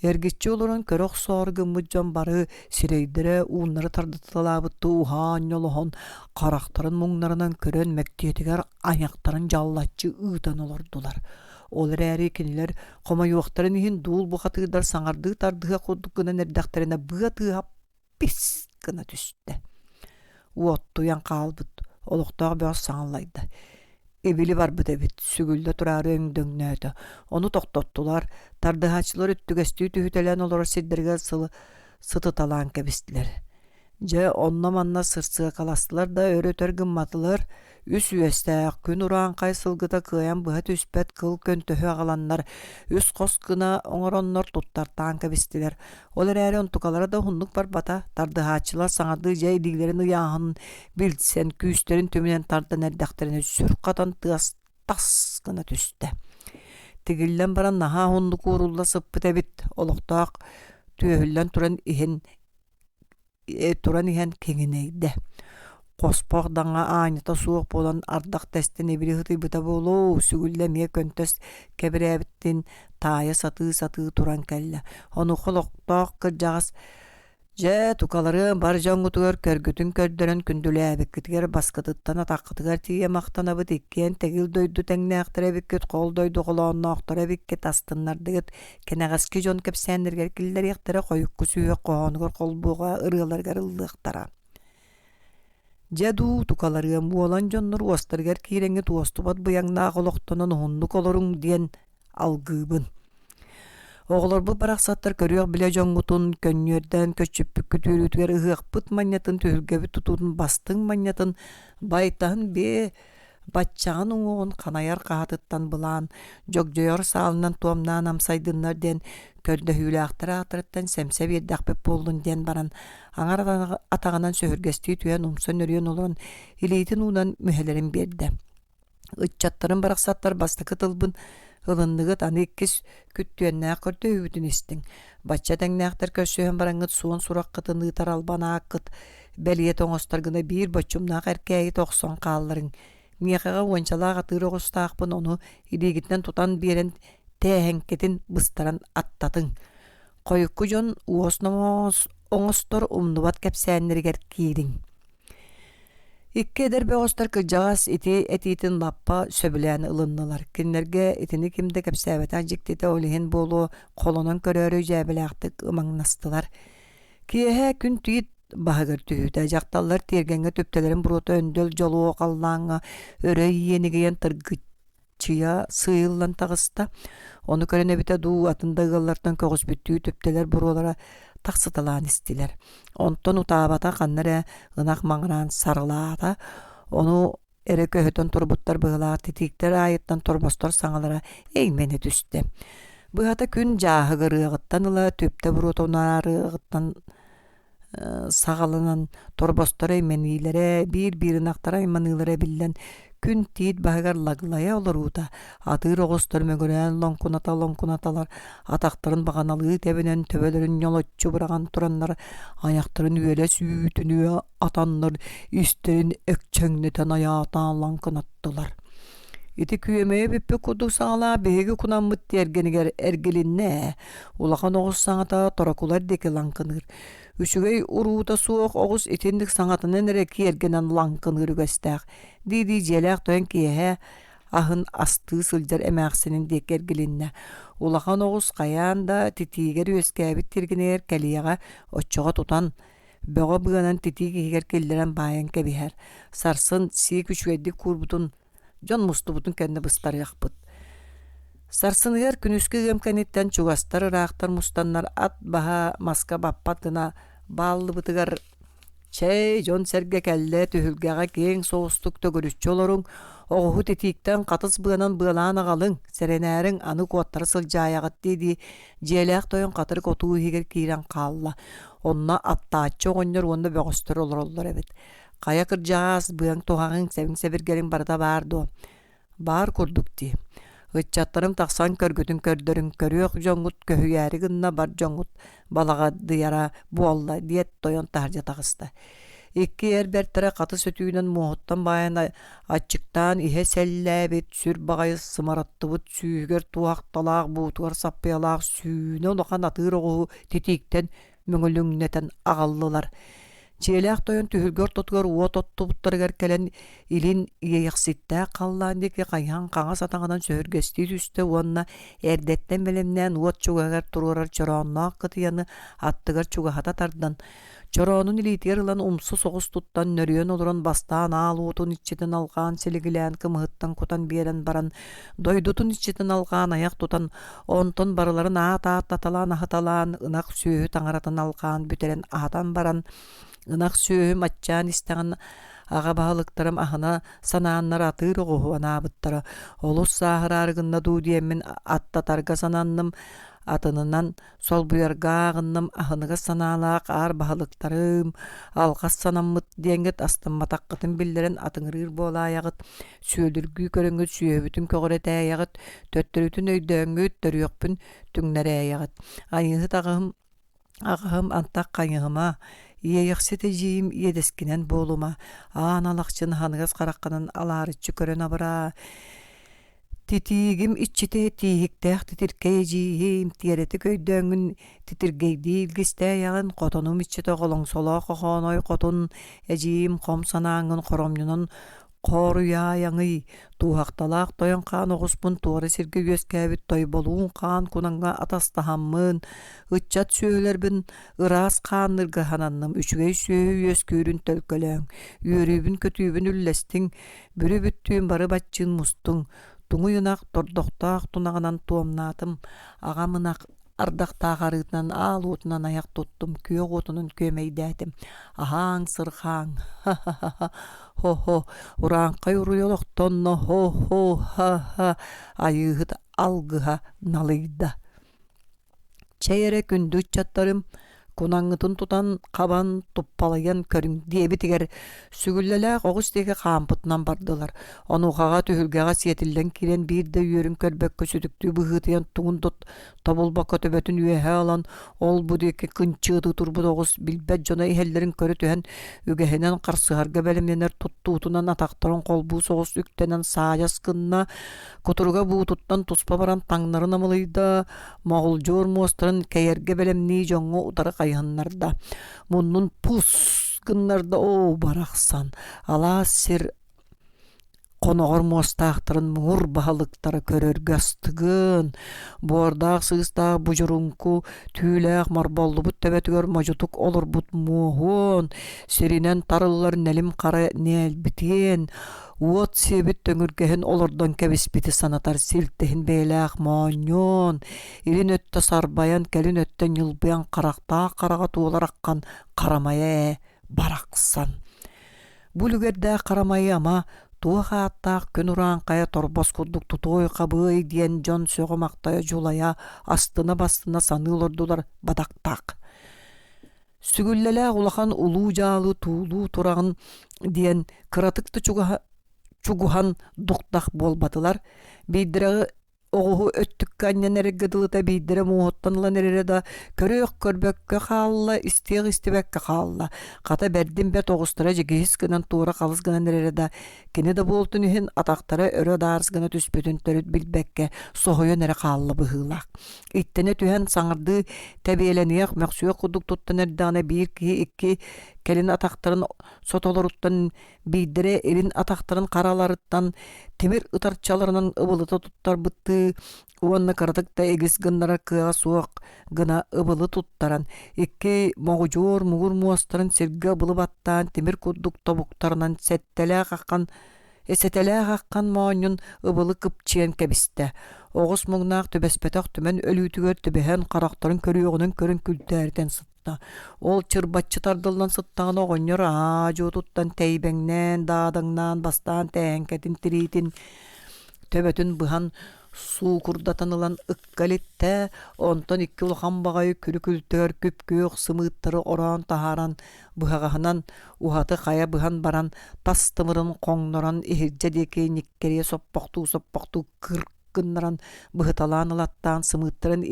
Эргиччи олорон көрөх сооргыммыт жон бары сирейдере ууннары тардытылаабытты ухан йолохон карактарын муңнарынан көрөн мектиетигер аяктарын жаллатчы ыытан олордулар. Олар әри кинилер комайуактарын ихин дуул бухатыгдар саңарды тардыга курдуккынан эрдактерине быатыга пис гына түстэ. Уоттуян каалбыт, олуктаға бөс саңаллайды. Эбили барбыт эбит, сүгүлдө турары өңдөңнөөтө. Ону токтоттулар, тардыгачылар үттүгөстүү түһүтелен олар сиддерге сытыталаан кебистилер. Же онна манна сырсыга каластылар да өрөтөр гымматылар, үс үестәк күн ураан кайсылгыта кыян быһа түспәт кыл көнтөһү агаланнар, үс кос гына оңороннор туттартаан кебистилер. Олар әре онтукалара да хуннук барбата, тардыгачылар саңады же илигилерин ыяахын билдсен күүстерин төмүнен тардан эрдактерине сүр катан тас гына түстэ. Тигиллен баран наха хуннук урулла сыппыт эбит, олуктаак түөһүллен туран иһэн кеңинейде. Қоспақ даңа айныта суық болан ардақ тәстен эбири хытыйбыта болу, сүгүлле мие көнтөс кебірәбіттен тайы саты туран кәлі. Оны қолоқтақ кыржағас же тукалары бар жоңгутугар көргүтүн көрдөрөн күндүләбиккитигер баскытыттан атаққытыгар тие мақтанабыт иккен тегил дойду тәңнәқтірәбиккет қол дойду қолуаннақтырәбиккет астыннардыгыт кенәғаски жон кепсәндергер киллер яқтары қойыққы сүйе қоғанығыр қолбуға ырыларгар ыллықтара. Жаду тукалары муолан жоннор уостаргар киреңе туостубат бұяңна қолоқтонын хундук олорун диен алгыбын. Оғылар бұл барақсаттар көріяқ біле жоңғытын көннерден көчіппік күтөрүтігер ұғықпыт маньятын төхілгебі тұтудың бастың маньятын байтағын бе батчағын оңуғын қанаяр қағатыттан бұлан, жок-жойор салынан туамнан амсайдынлар ден көрді хүлі ақтары атырыттан сәмсәп еддақпеп болдың ден баран, аңар атағынан сөхіргесті түйен умсын өрген олын илейтін уынан мүхелерін берді. Үтчаттарын барақсаттар бастықы тылбын ылынныгыт аны иккис күттүөннää көрдө үбүтүн истиң. Бачча тәңнääхтер көссөһөн бараңыт суон сураккытын ыытар албанааккыт. Белие тоңостаргына бир бочумнаак эркээги токсон каалларың. Миякага уончалаага тыыр огустаакпын ону илигиттен тутан биерен тээһеңкетин быстаран аттатың. Койукку жон уосномоос оңостор умнубат кепсээннеригер киириң. Икке эдербе остар кыжагас ити этитин лаппа сөбүлән ылыннылар. Киннерге итини кимде кепсәбетен жиктете олиһин болу колонон көрөрү жәбеләктик ымаңнастылар. Киэһэ күн түйит баһыгыр түйүтэ жакталлар тергенге төптелерин бурута өндөл жолу каллаңа өрө иенигиен тыргычыя сыйыллан тагыста. Ону көрөнө бите дуу атындагылардан когус бүттүү төптелер бурулара тақсыталаан истилер. Онтон утаабата қаннары ынақ маңыран сарылаата, оны әрі көһөтөн турбуттар бұғылар, тетиктер айыттан турбостор саңалара эймені түсті. Бұғата күн жағы ғыттан ыла, төпті бұрутонары ғыттан сағалынан турбостор эйменилері, бір-бірін ақтара эйменилері білден күн тиит бағығар лагылая оларууда. Атыр оғыстар мөгірен лонкунаталар, атақтарын бағаналы тебінен төбелерін йолотчу бұраған тұраннар, аяқтарын үйелі сүйітіні атаннар, үстерін өкчөңнетен аятан лонкунаттылар. Ити күйемeye біппі күдік саңала бейгі күнамыт тергенігер әргелінне, улақан оғыз саңата торакулар декі ланкыныр. Үшігей уруута суық оғыз итіндік саңатынан әрәкі ергенен ланкыныр үгістәк. Диди желәк тойын кейе ахын асты сылдар әмәқсінің дек әргелінне. Улақан оғыз қаян да титигер өскәбіт тергенер кәлияға отчоға тұтан. Бөға бұғанан титигер келдерен байын кәбихер. Сарсын сие күшуәдді күрбұтын жон мустубутун кэнне быстар яқпыт. Сарсыныгар күнүскө гөмкәниттен чугастар ырақтар мустаннар ат баха маска баппатына баллы бытыгар чэй жон серге кәлле түхүлгәға кең соғыстык төгөрүччү олоруң оғуху тетиктен қатыс бұғанан бұғалан ағалың сәренәрің аны куаттары сылжаягат дейді желәк тойын қатыр котуу хигер кирен қалла. Онна аттаачы оғыннар онда бөғыстыр олар әбет. Кая кыржаас бұяң тоғағың сәбің сәбіргерің барда барды. Бар күрдік де. Үтчаттарым тақсан көргітін көрдірін көріөк жоңғыт көхүйәрі гынна бар жоңғыт балаға дияра буалла диет тойон тахаржа тағысты. Икки эрберттара каты сөтүүнен муһуттан баян ачыктан иһэ сэллээбит сүр багайы сымараттыбыт сүүгер туакталаах буутугар саппыялаах сүүнө улахан атыыр оҕуһу титииктен мөҥөлүҥнэтэн аҕаллылар. Чиэлээх тойон түһүлгөр тотугар уот оттубуттарыгар келен илин ийэйэхситтää халлаан диэки хайаан хаҥа сатаҕынан сөһүргэстии түстэ уонна эрдэттэн белемнээн уот чугагар туруорар чороонноох кытыйаны аттыгар чугаһата тардан чороонун илиитигэр ылан умсу соҕус туттан нөрүөн олорон бастаан аалуутун иччитин алгаан силигилээн кымыһыттан кутан биэрэн баран дойдутун иччитин алгаан аяк тутан онтон барыларын аат таталаан аһыталаан ынак сүөһү таҥаратын алгаан бүтерен аһатан баран ынак сүөһү маччаан истэҕин аҕа баһылыктарым аһына санааннар атыыр оҕуһу анаабыттара олус сааһыраарыгынна дуу диэммин аттатарга санаанным атынынан солбуяргаагынным аһыныга санаалаах аар баһылыктарым алгас санаммыт диэҥҥит астамматаххытын биллэрэн атыҥырыыр буолааягыт сүөлүргүү көрөҥүт сүөһүбүтүн көҕүрэтээйягыт төттөрүтүн өйдөөҥүт төрүөхпүн түҥнэрээйягыт айыһыт аҕаһым антах хайыһыма ийэйэхсите жиим иэдэскинэн буолума ааналахчын ханыгас хараххынан алаарыччы көрөн абыра титиигим иччите тиихиктээх титиркэй жиим тиэрэти көйдөөҥүн титиргейди илгистээйягын хотонум иччите голоҥсолоох охооной хотун эжиим хом санааҥҥын хоромньунун Хоруяяңый туһахталаах тойон хаан оҕуспун туора сиргэ үөскээбит тойболуун хаан кунаҥҥа атастаһаммыын ыччат сүөһүлэрбин ыраас хааннырга хананным үчүгэй сүөһү үөскүүрүн төлкөлөөҥ үөрүүбүн көтүүбүн үллэстиҥ бүрү бүттүүн бары баччыын мустуң туҥуйунах тордохтоох тунаҕынан туомнаатым аҕамынах ардахтааҕарыытынан аалуутунан аяк туттум күөҕ уутунун күөмэйдээти аһааҥ сырхааҥ хо-хо ураанхай уруйолохтонно хо-хо ха-ха айыыһыт алгыһа налыйда чэйэрэ күндүт чаттарым кунаҥҥытын тутан хабан туппалайан көрүҥ диэбитигэр сүгүллэлээх оҕус диэки хаампытынан бардылар онуухаҕа түһүлгэҕэ сиэтиллэн киирэн биирдэ үөрүн көлбөккө сүтүктүү быһыытыйан туҥун тобулбакка төбөтүн үөһэ алан ол бу диэки кынчыыты турбут оҕус билбэт дьоно иһэллэрин көрө түһэн үгэһинэн харсыһарга бэлэмнэнэр туттуутунан атахтарын холбуу соҕус үктэнэн саайас кынна кутуруга буутуттан туспа баран таҥнарын амылыйда моҕулдьуор муостарын käйэргэ бэлэмнии дьоҥҥо утары хайыһыннарда муннун пус гыннарда оо барахсан алаас сир коноҕор муостаахтарын муҥур баһылыктара көрөргө астыгын буордаах сыыстаах бужурунку түүлээх марболлубут төбөтүгөр можутук олорбут муоһуон сиринэн тарыллар нэлим хара нээлбитиэн уот сиэбит төҥүргэһин олордон кэбиспити санатар силтэһин бэйэлээх моонньуон ирин өттө сарбайан кэлин өттө ньылбыян харахтаах харага туулараккан харамайа барахсан булугэрдээх харамайы ама туохааттаах күн ураанхая торбос курдук тутуой хабыый диэн дьон сөҕөмахтая дьулая астына бастына саныылордулар бадактаах сүгүллэлээх улахан улуу дьаалы туулуу турагын диэн кыратыкты чугухан дуктах буолбатылар биидирэҕи оҕуһу өттүккэ анньанэрэггэ дылыта биидэрэ муоһуттан эрере да көрөөх көрбөккө хаалла истиэх истибэккэ хаалла хата бэрдин бэт оҕустара жигиһис гынан туора халыс гынан эрере да кини да буолтун иһин атахтара өрө даарыс гына түспүтүн төрүт билбэккэ соһуйан эре хаалла быһыылаах иттене түһэн саҥарды тэбиэлэниэх мөхсүө курдук туттан эрдэҕинэ биир киһи икки келин атахтарын сотолоруттан биидэрэ эрин атахтарын хараларыттан тимир ытарчаларынан ыбылыта туттарбытты уонна кыратыкта эгис гыннара кыаҕа суох гына ыбылы туттаран икки моҕудьуор мугур муостарын сиргэ ыбылыбаттаан тимир курдук тобуктарынан эсетэлээх аккан моонньун ыбылы кыпчыан кэбистэ оҕус муҥнаах төбөспөтөх түмэн өлүүтүгөр төбөһөн харахтарын көрүөгүнөн көрүн күлтээритэн сытта ол чырбаччы тардылдан сыттаҕын оҕонньор аажуутуттан тэйбэҥнээн даадыҥнаан бастаан тээҥкэтин тириитин төбөтүн быһан суу курдатанылан ыккалиттэ онтон икки улахан баҕайы күлү күлтөөр күпкүөх сымыыттары ороон таһааран быһаҕаһынан ухаты хая быһан баран тас тымырын коҥнорон иһирдьэ диэки никкерие соппохтуу гыннаран быһыталаан ылаттаан сымыттарын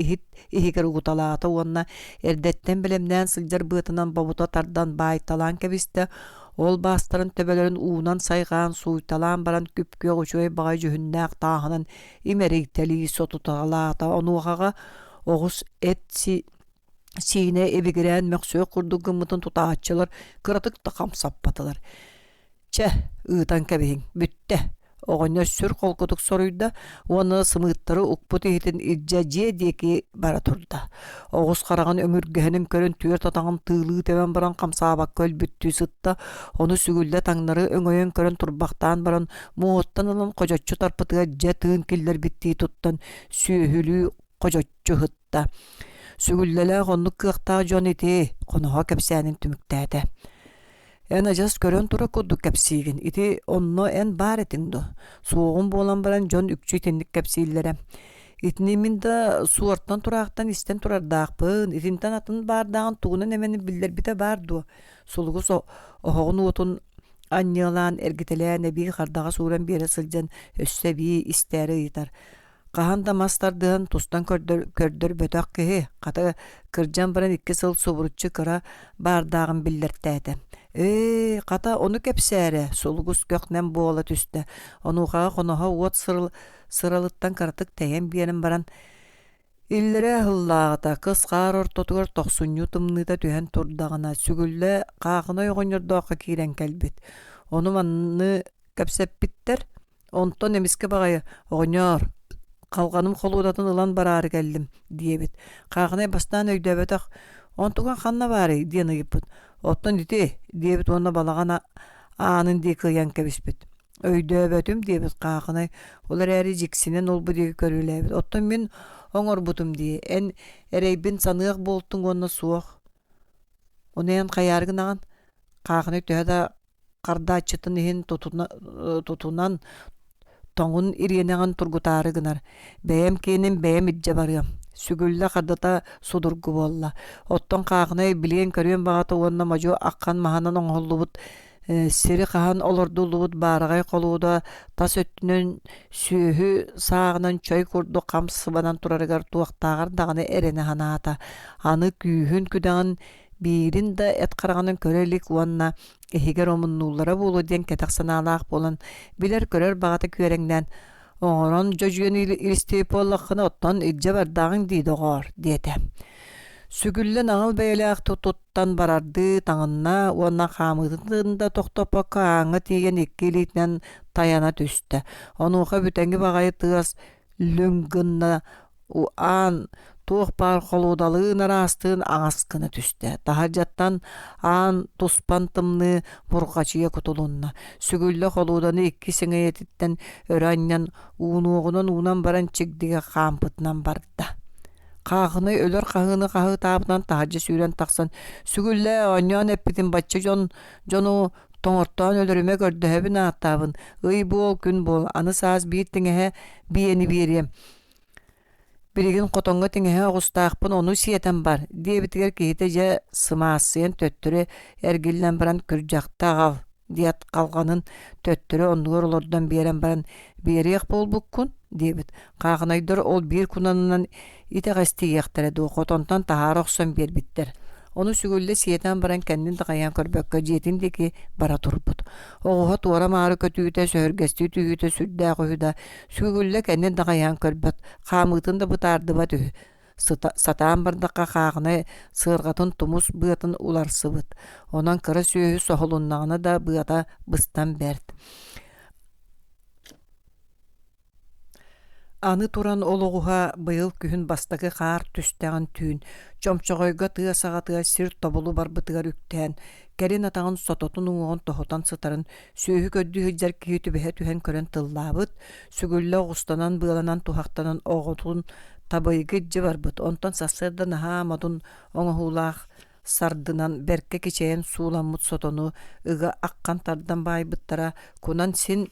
ихигер угуталаата уонна эрдеттен билемнään сылдьар быытынан бабута тардан баайталаан кэбисте ол бастарын төбөлөрүн уунан сайгаан суйталаан баран күпкүө учуй багай жүһүннээх тааһынан имерийтелии сотуталаата онуохага оҕус эт сиине эбигирээн мөхсүө курдук гыммытын тутааччылар кыратык да хамсаппатылар. Че, ыытан кэбиһиң, бүтте. Оҕонньор сүр холкутук соруйда, уонна сымыттары укпут ихитин илдьэ дьиэ диэки бара турда. Оҕус хараган өмүргэһинин көрөн түөр татаҕын тыылыы тэбэн баран хамсаабакка өлбүттүү сытта, ону сүгүллэ таҥнары өҥөйөн көрөн турбахтаан баран муоттан ылан кожоччу тарпытыга дьэ тыын киллер биттии туттан сүүһүлүү кожоччу хытта. Сүгүллэлээх оннук кыахтаах дьон ити хоноһо кэпсээнин түмүктээте. Эн ажас көрөн тура курдук кэпсиигин. Ити онно эн баар этиңду. Суоҕун буолан баран дьон үкчүй тенник кэпсииллэре. Итини минда суортан тураахтан истен турардаахпын. Итинтен атын баардаагын тугунан эмени биллербите баарду. Сулгус оһоҕун уотун анньыалаан эргителээн эбии хардага сууран биэре сылдьан өссө бии истээри ыйтар. Каһан да мастардыан тустан көрдөр бөтөк киһи ката кырдьан баран 2 сыл собуруччу кыра баардаагын биллертээте. Ката ону кэпсээре сулгус көкнен буола түстэ. Онуха хоноһо уот сыралыттан каратык тэйэн биэрин баран иллере хыллаагыта кыскаар ортотугар тохсунню тымныта түһэн турдагына сүгүллэ каахына ойгоннордоокка киирен келбит. Ону манны кэпсэппиттер. Онтон эмиске багайы оҕоньор калганым холуудатын ылан бараары келдим диэбит. Каахына бастаан өйдөбөтөх онтуган ханна баары диэн ыйыппыт. Оттон ити диэбит уонна балагана аанын дии кыйан кэбиспит. Өйдөбөтүм диэбит каахына олар эри жиксинен олбу диги көрүлэбит. Оттон мен оҥорбутум дии. Эн эрейбин саныах болтуң уонна суох. Онен кайаргынаган каахына төһө да кардаачытын иһин тутунан тоҥун ириэнэҕин тургутаары гынар. Бэйэм киинин бэйэм иддьэ барыам. Сүгүллэ хардата судургу болла. Оттон каахнай билиэн көрүөн багата уонна мажу аккан маһанан оҥоллубут сири хаһан олордулубут баарагай колууда тас өттүнөн сүүһү саагынан чөй курду камсыбанан турарыгар туактаагар даганы эрене ханаата. Аны күүһүн күдэҕин биирин да эт караганын көрөлик уонна эхигер омуннууллара буолу диэн кэтэх санаалаах болан билер көрөр багата күөрэҥнään оҥорон жожуен илистиип буоллаххына оттон илдьэ бардааҕыҥ диидоҕоор диэтэ. Сүгүллэн аҥыл бэйэлээх туттан барарды таҥынна уонна хаамыытында тохтоппакка ааҥа тиийэн 2 илиитинэн тайана түстэ. Онуоха бүтэҥҥи баҕайы тыас лөҥгынна аан туох баар холуудалыын араастыын аҥаскына түстэ. Таһардьаттан аан туспан тымны бургачыйа кутулунна. Сүгүллэ холууданы 2 сиҥэйэтиттэн өрөөнньэн уунуоҕунан уунан баран чигдиге хаампытынан барда. Каахыны өлөр хаһыны хаһы таабынан таһардьа сүүрэн тахсан. Сүгүллэ оонньоон эппитин бачча дьону тоҥортоон өлөрүмэ көрдөһөбүн ааттаабын. Ый буол күн буол аны саас биир тиҥэһэ биэни биэриэм. Билигин хотоҥҥо тиҥэһэ оҕустаахпын ону сиэтэн бар. Диэбитигэр киһитэ дьэ сымаассыйан төттөрү эргиллэн баран күрдьахта аҕал диэт калганын төттөрү оннугар олордон биэрэн баран биэриэх буолбуккун диэбит. Каахынайдар ол биир кунанынан итэҕэстиийиэхтэрэ дуу хотонтон таһаара охсон биэрбиттэр. Ону сүгүллэ сиэтэн баран кэннин дакайан көрбөккө дьиэтин дики бара турбут. Оҕуһа туора маары көтүүтэ сөһөргэстии түйүүтэ сүрдээх үһүдэ сүгүллэ кэннин дакайан көрбөт хаамыытын да бытаардыба түһү. Сатаан бардакка хаахына сыыргатын тумус быатын уларсыбыт. Онан кыра сүүһү соһолуннаҕына да быата быстан бэрт. Аны туран олоҕуһа быйыл күһүн бастакы хаар түстэгин түүн чомчоҕойго тыа саҕатыа сир тобулу барбытыгар үктээн кэрин атаҕын сототун уҥуҕун тохотан сытарын сүүһү көддүһүдьэр киһи түбэһэ түһэн көрөн тыллаабыт. Сүгүллэ оҕустанан быаланан тухахтанан оҕотун табыйгы дьы барбыт. Онтон сассыарда наһаа модун оҥоһуулаах сардынан берке кичэйэн сууламмут сотону ыга аккан тардан баайбыттара кунан син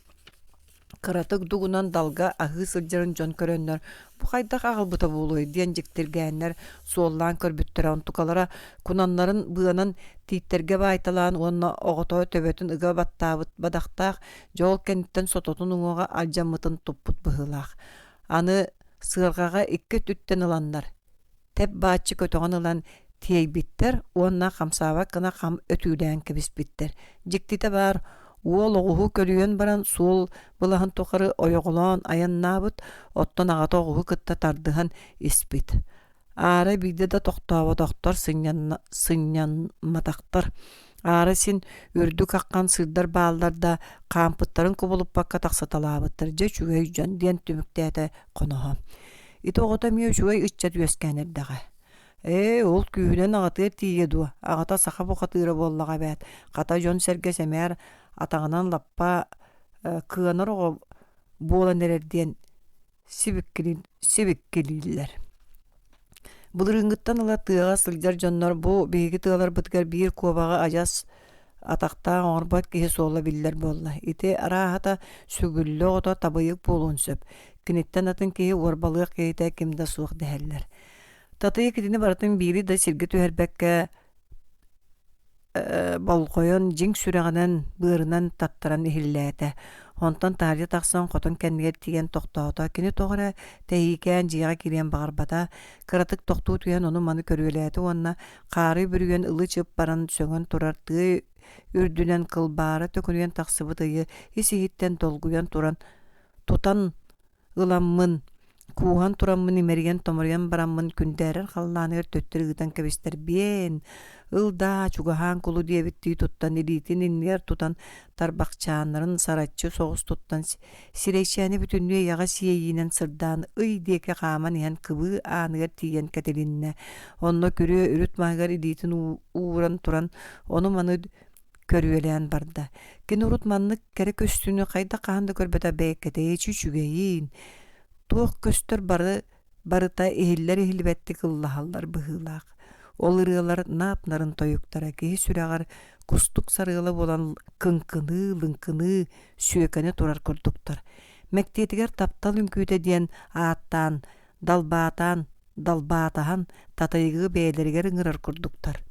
кыратык дугунан далга аһыы сылдьарын дьон көрөннөр. Бу хайдах аҕалбыта буолуой диэн дьиктиргээннэр суоллаан көрбүттэрэ онтукалара кунаннарын быанан тииттерге баайталаан уонна оҕотоо төбөтүн ыга баттаабыт бадахтаах дьоол кэнниттэн сототун уҥуоҕа алдьаммытын туппут быһыылаах. аны сыргаға икке түттен ыланнар. Теп баачы көтөҕөн ылан тиейбиттер, уонна хамсаава кына хам өтүүлээн кебиспиттер. Жиктите бар, уол оҕуһу көлүйөн баран суол былаһын тохары ойоҕулоон аяннаабыт, оттон аҕата оҕуһу кытта тардыһан испит. Аара биде да тохтоободохтор сынньанматахтар. Аара син үрдүк аккан сырдар бааллар да хаампыттарын кубулуппакка тахсаталаабыттар. Же чүгэй дьон диэн түмүктээте коноһо. Ити оҕото миэ чүгэй ычча түөскээнэрдэҕэ. Ол күүнэн аҕатыыр тиийэ дуо. Аҕата саха бухатыыра буоллаҕа бэät. Хата дьон сэргэсэмээр атаҕынан лаппа кыанар оҕо буолан эрэрдиэн сибиккилииллэр. Булырыҥҥыттан ыла тыаҕа сылдьар дьоннор бу биһиги тыалар бытыгар биир куобаҕа ажас атахтаа оҥорбат киһи суола биллэр буолла. Ити арааһата сүгүллү оҕото табыйык буолуун сөп. Киниттэн атын киһи уорбалыах киһитэ кимда суох дэһэллэр. Татыйы китини баратын биири да сиргэ түһэрбэккэ болхойон жиң сүрэҕинэн быарынан таттаран иһиллээтэ. Онтон таарьа тахсан хотон кэннигэр тиген тохтоото кини тоҕора тэһиикээн дьиэҕэ кириэн баҕарбата кыратык тохтуу түһэн ону маны көрүөлээти уонна хаары бүрүгэн ылы чып баран сөҥөн турар тыа үрдүнэн кылбаара төкүнүгэн тахсыбыт ыйы исиһиттэн долгуйан туран тутан ыламмын кууһан тураммын имэриген томоруйан бараммын күндээрэр халлааныгар төттөр ыытан кэбистэр биэн ылда чугаһаан кулу диэбиттии туттан илиитин иннигэр тутан тарбахчааннарын сараччы соҕус туттан сирэйчээни бүтүннүө яҕа сиэйиинэн сырдаан ый диэки хааман иһэн кыбыы ааныгар тиийэн кэтилиннэ. Онно күрүө үрүт маһыгар илиитин ууран туран ону маны көрүөлээн барда. Кини урут маннык кэри көстүүнү хайда хаанда көрбөтө бэйэккэтэйи чүчүгэйиин. Туох көстөр барыта иһиллэр иһилбэтти кыллаһаллар быһыылаах. Ол ырыалар наапнарын тойуктара киһи сүрэҕэр кустук сарыала болан кыңкыны, лыңкыны, сүөкэни турар курдуктар. Мэктиэтигэр таптал үҥкүүтэ диэн ааттаан, далбаатаһан татайыгыы бэйэлэригэр ыҥырар курдуктар.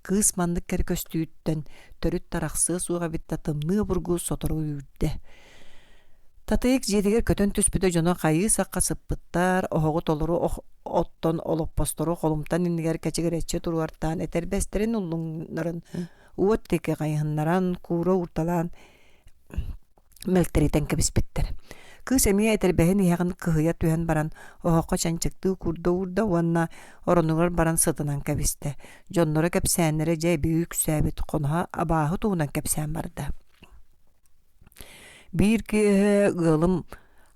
Кыыс маннык кэри көстүүттэн төрүт тарахсыа суоҕа битта тымныы бургуу сотору үүрдэ. Татайык жиэтигэр көтөн түспүтэ дьоно хайыы сакка сыппыттар, оһоҕу толору оттон олоппостору холумтан иннигэр кэчигэрэччи туруартаан этербэстерин уллуҥнарын уот теке хайыһыннаран куура уурталаан мэлтеритэн кэбиспиттэр. Кыыс эмиэ этербэһин иһэҕин кыһыйа түһэн баран оһоҕо чанчыктыы курда уурда уонна оронугар баран сытынан кэбистэ. Дьонноро кэпсээннэрэ дьэ биһүү күсээбит хоноһа абааһы туһунан кэпсээн барда. Биир киэһэ ыалым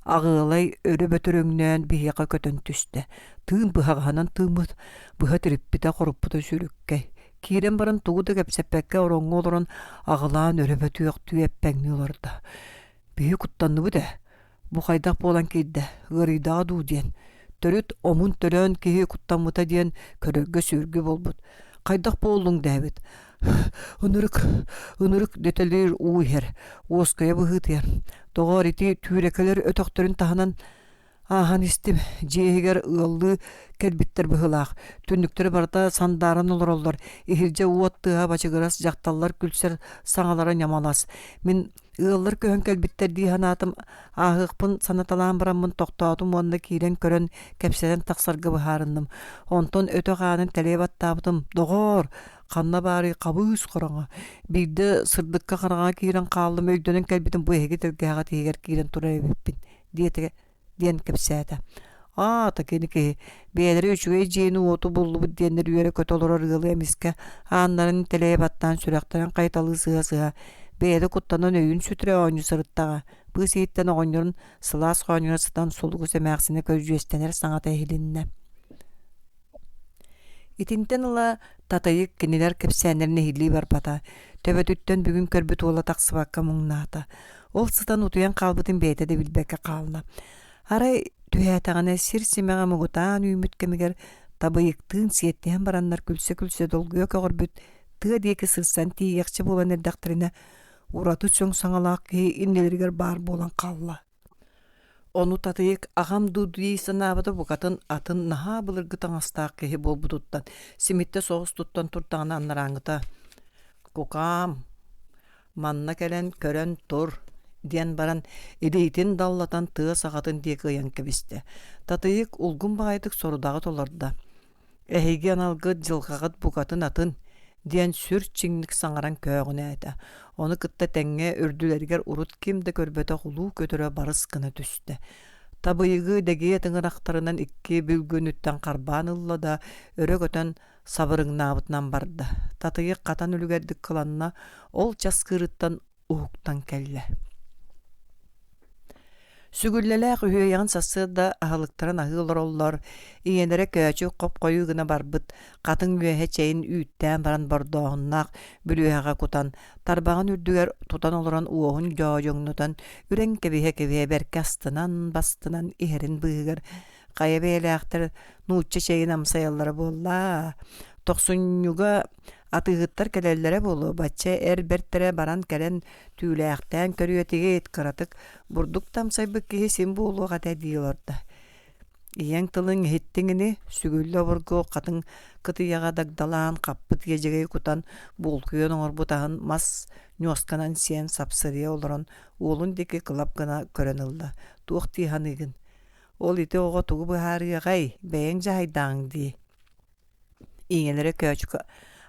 аҕыалай өрө бөтөрөҥнөөн биһиэхэ көтөн түстэ. Тыын быһаҕаһынан тыымыт быһа тириппитэ хоруппута сүрүккэй. Киирэн баран тугу да кэпсэппэккэ ороҥҥу олорон аҕылаан өрө бөтүөх түйэппэҥни олорда. Биһи куттанныбыт бу хайдах буолан киирдэ ыарыйдаҕа дуу диэн. Төрүт омун төрөөн киһи куттаммыта диэн көрөргө сүүргү болбут. Хайдах буоллуҥ дээбит. Ынырык дөтөлөр уйхер, уоская быһыытыяр. Тоҕоор ити түүрэкэлэр өтөхтөрүн таһанан ааһан истим, дьиэһигэр ыаллыы кэлбиттэр быһылаах. Түннүктөрү барда сандаарын олороллор, иһирдьэ уот тыаһа бачыгырас дьахталлар күлсэр саҥалара ньамалас. Мин ыаллар көһөн кэлбиттэр диiһанаатым ааһыахпын санаталаан бараммын тохтоотум уонна киирэн көрөн кэпсэтэн тахсарга быһаарынным. Онтон өтөх аанын тэлэбаттаабытым, доҕоор ханна баары кабыыс хороҥа. Биирдэ сырдыкка хараҕа киирэн хааллым өйдөнөн кэлбитим бу эһиги тэлгээҕа тиигэр киирэн тура эбиппин диэн кэпсээtä. Такени киһи бэйэлэри үчүгэй дьиэни уоту буллубут диэннэр үөрэ көтөлөрөр ыалы эмискэ ааннарын тэлээбаттаан сүрэхтэрэн хайдалыы сыа бэйэлэ куттанан өйүн сүтүрэ оонньу сырыттаҕа. Быыс ииттэн оҕонньорун сылаас хоонньуна сытан сулгу сэмээхсине көжүөстэнэр саҥата эһилиннэ. Итинтэн ыла татайык кинилэр кэпсээннэрин эһиллии барбата. Төбөтүттэн бүгүн көрбүт уола тахсыбакка муҥнаата. Ол сытан утуйан хаалбытын бэйэтэ да билбэккэ хаалла. Арай түһээтэҕинэ сир симэҕэ мугутаан үүмүт кэмигэр табайыктыын сиэттиһэн бараннар күлсө долгуйа көҕөрбүт тыа диэки сырсан тиийэхчи буолан эрдэхтэринэ ураты сөң саҥалаах киһи иннилэригэр баар буолан хаалла. Ону татыйык агам дудуй санаабыта букатын атын наһаа былыргы таҥастаах киһи буолбутуттан симитте соҕус туттан турдаҕына аннарааҥҥыта. Кукаам, манна кэлэн көрөн тур, диэн баран элейтин даллатан тыа сағатын диэк ыян кэбисте. Татыйык улгун бағайдык сорудагы толарда. Эһиги аналгы жылгагыт бугатын атын диэн сүр чиңник саңаран көөгүн айта. Оны кытта тәңге өрдүлергер урут кимде көрбөтө хулуу көтөрө барыс кына түстө. Табыйгы дәге тыңырақтарынан икки бүлгөнүттен қарбан ылла да өрөк өтөн сабырыңнабытынан барды. Татыйы қатан үлгердік кыланна ол часкырыттан уһуктан кәлле. Сүгүллеләк үйөйян сасы да ахылыктарын ахылыр оллар, иенере көчі қоп қойу гына барбыт, қатын үйөйе чейін үйттен баран бордоғыннақ бүлүйеға кутан, тарбағын үрдігер тутан олыран уоғын жоғыңнутан, үрен кебеhe берке астынан, бастынан ихерин бұғығыр, қайы бейләқтір нұтчы чейін амсаялары болла. Тоқсунюга атығыттар кәлелері болу, бачча әрберттері баран кәлен түйләқтен көріетіге еткіратық, бұрдық тамсай бүккеге сен болуға тәдейілорды. Ияң тылың хеттіңіні сүгілі бұрғы қатын кытыяға дагдалан қаппыт ежеге күтан болқүйен оңырбутағын мас нөсканан сен сапсырия олырын олын деке қылап гына көрінілді. Туық тиғанығын. Ол ите оға туғы бұхария ғай, бәйін жайдаң дей. Иңелері көчік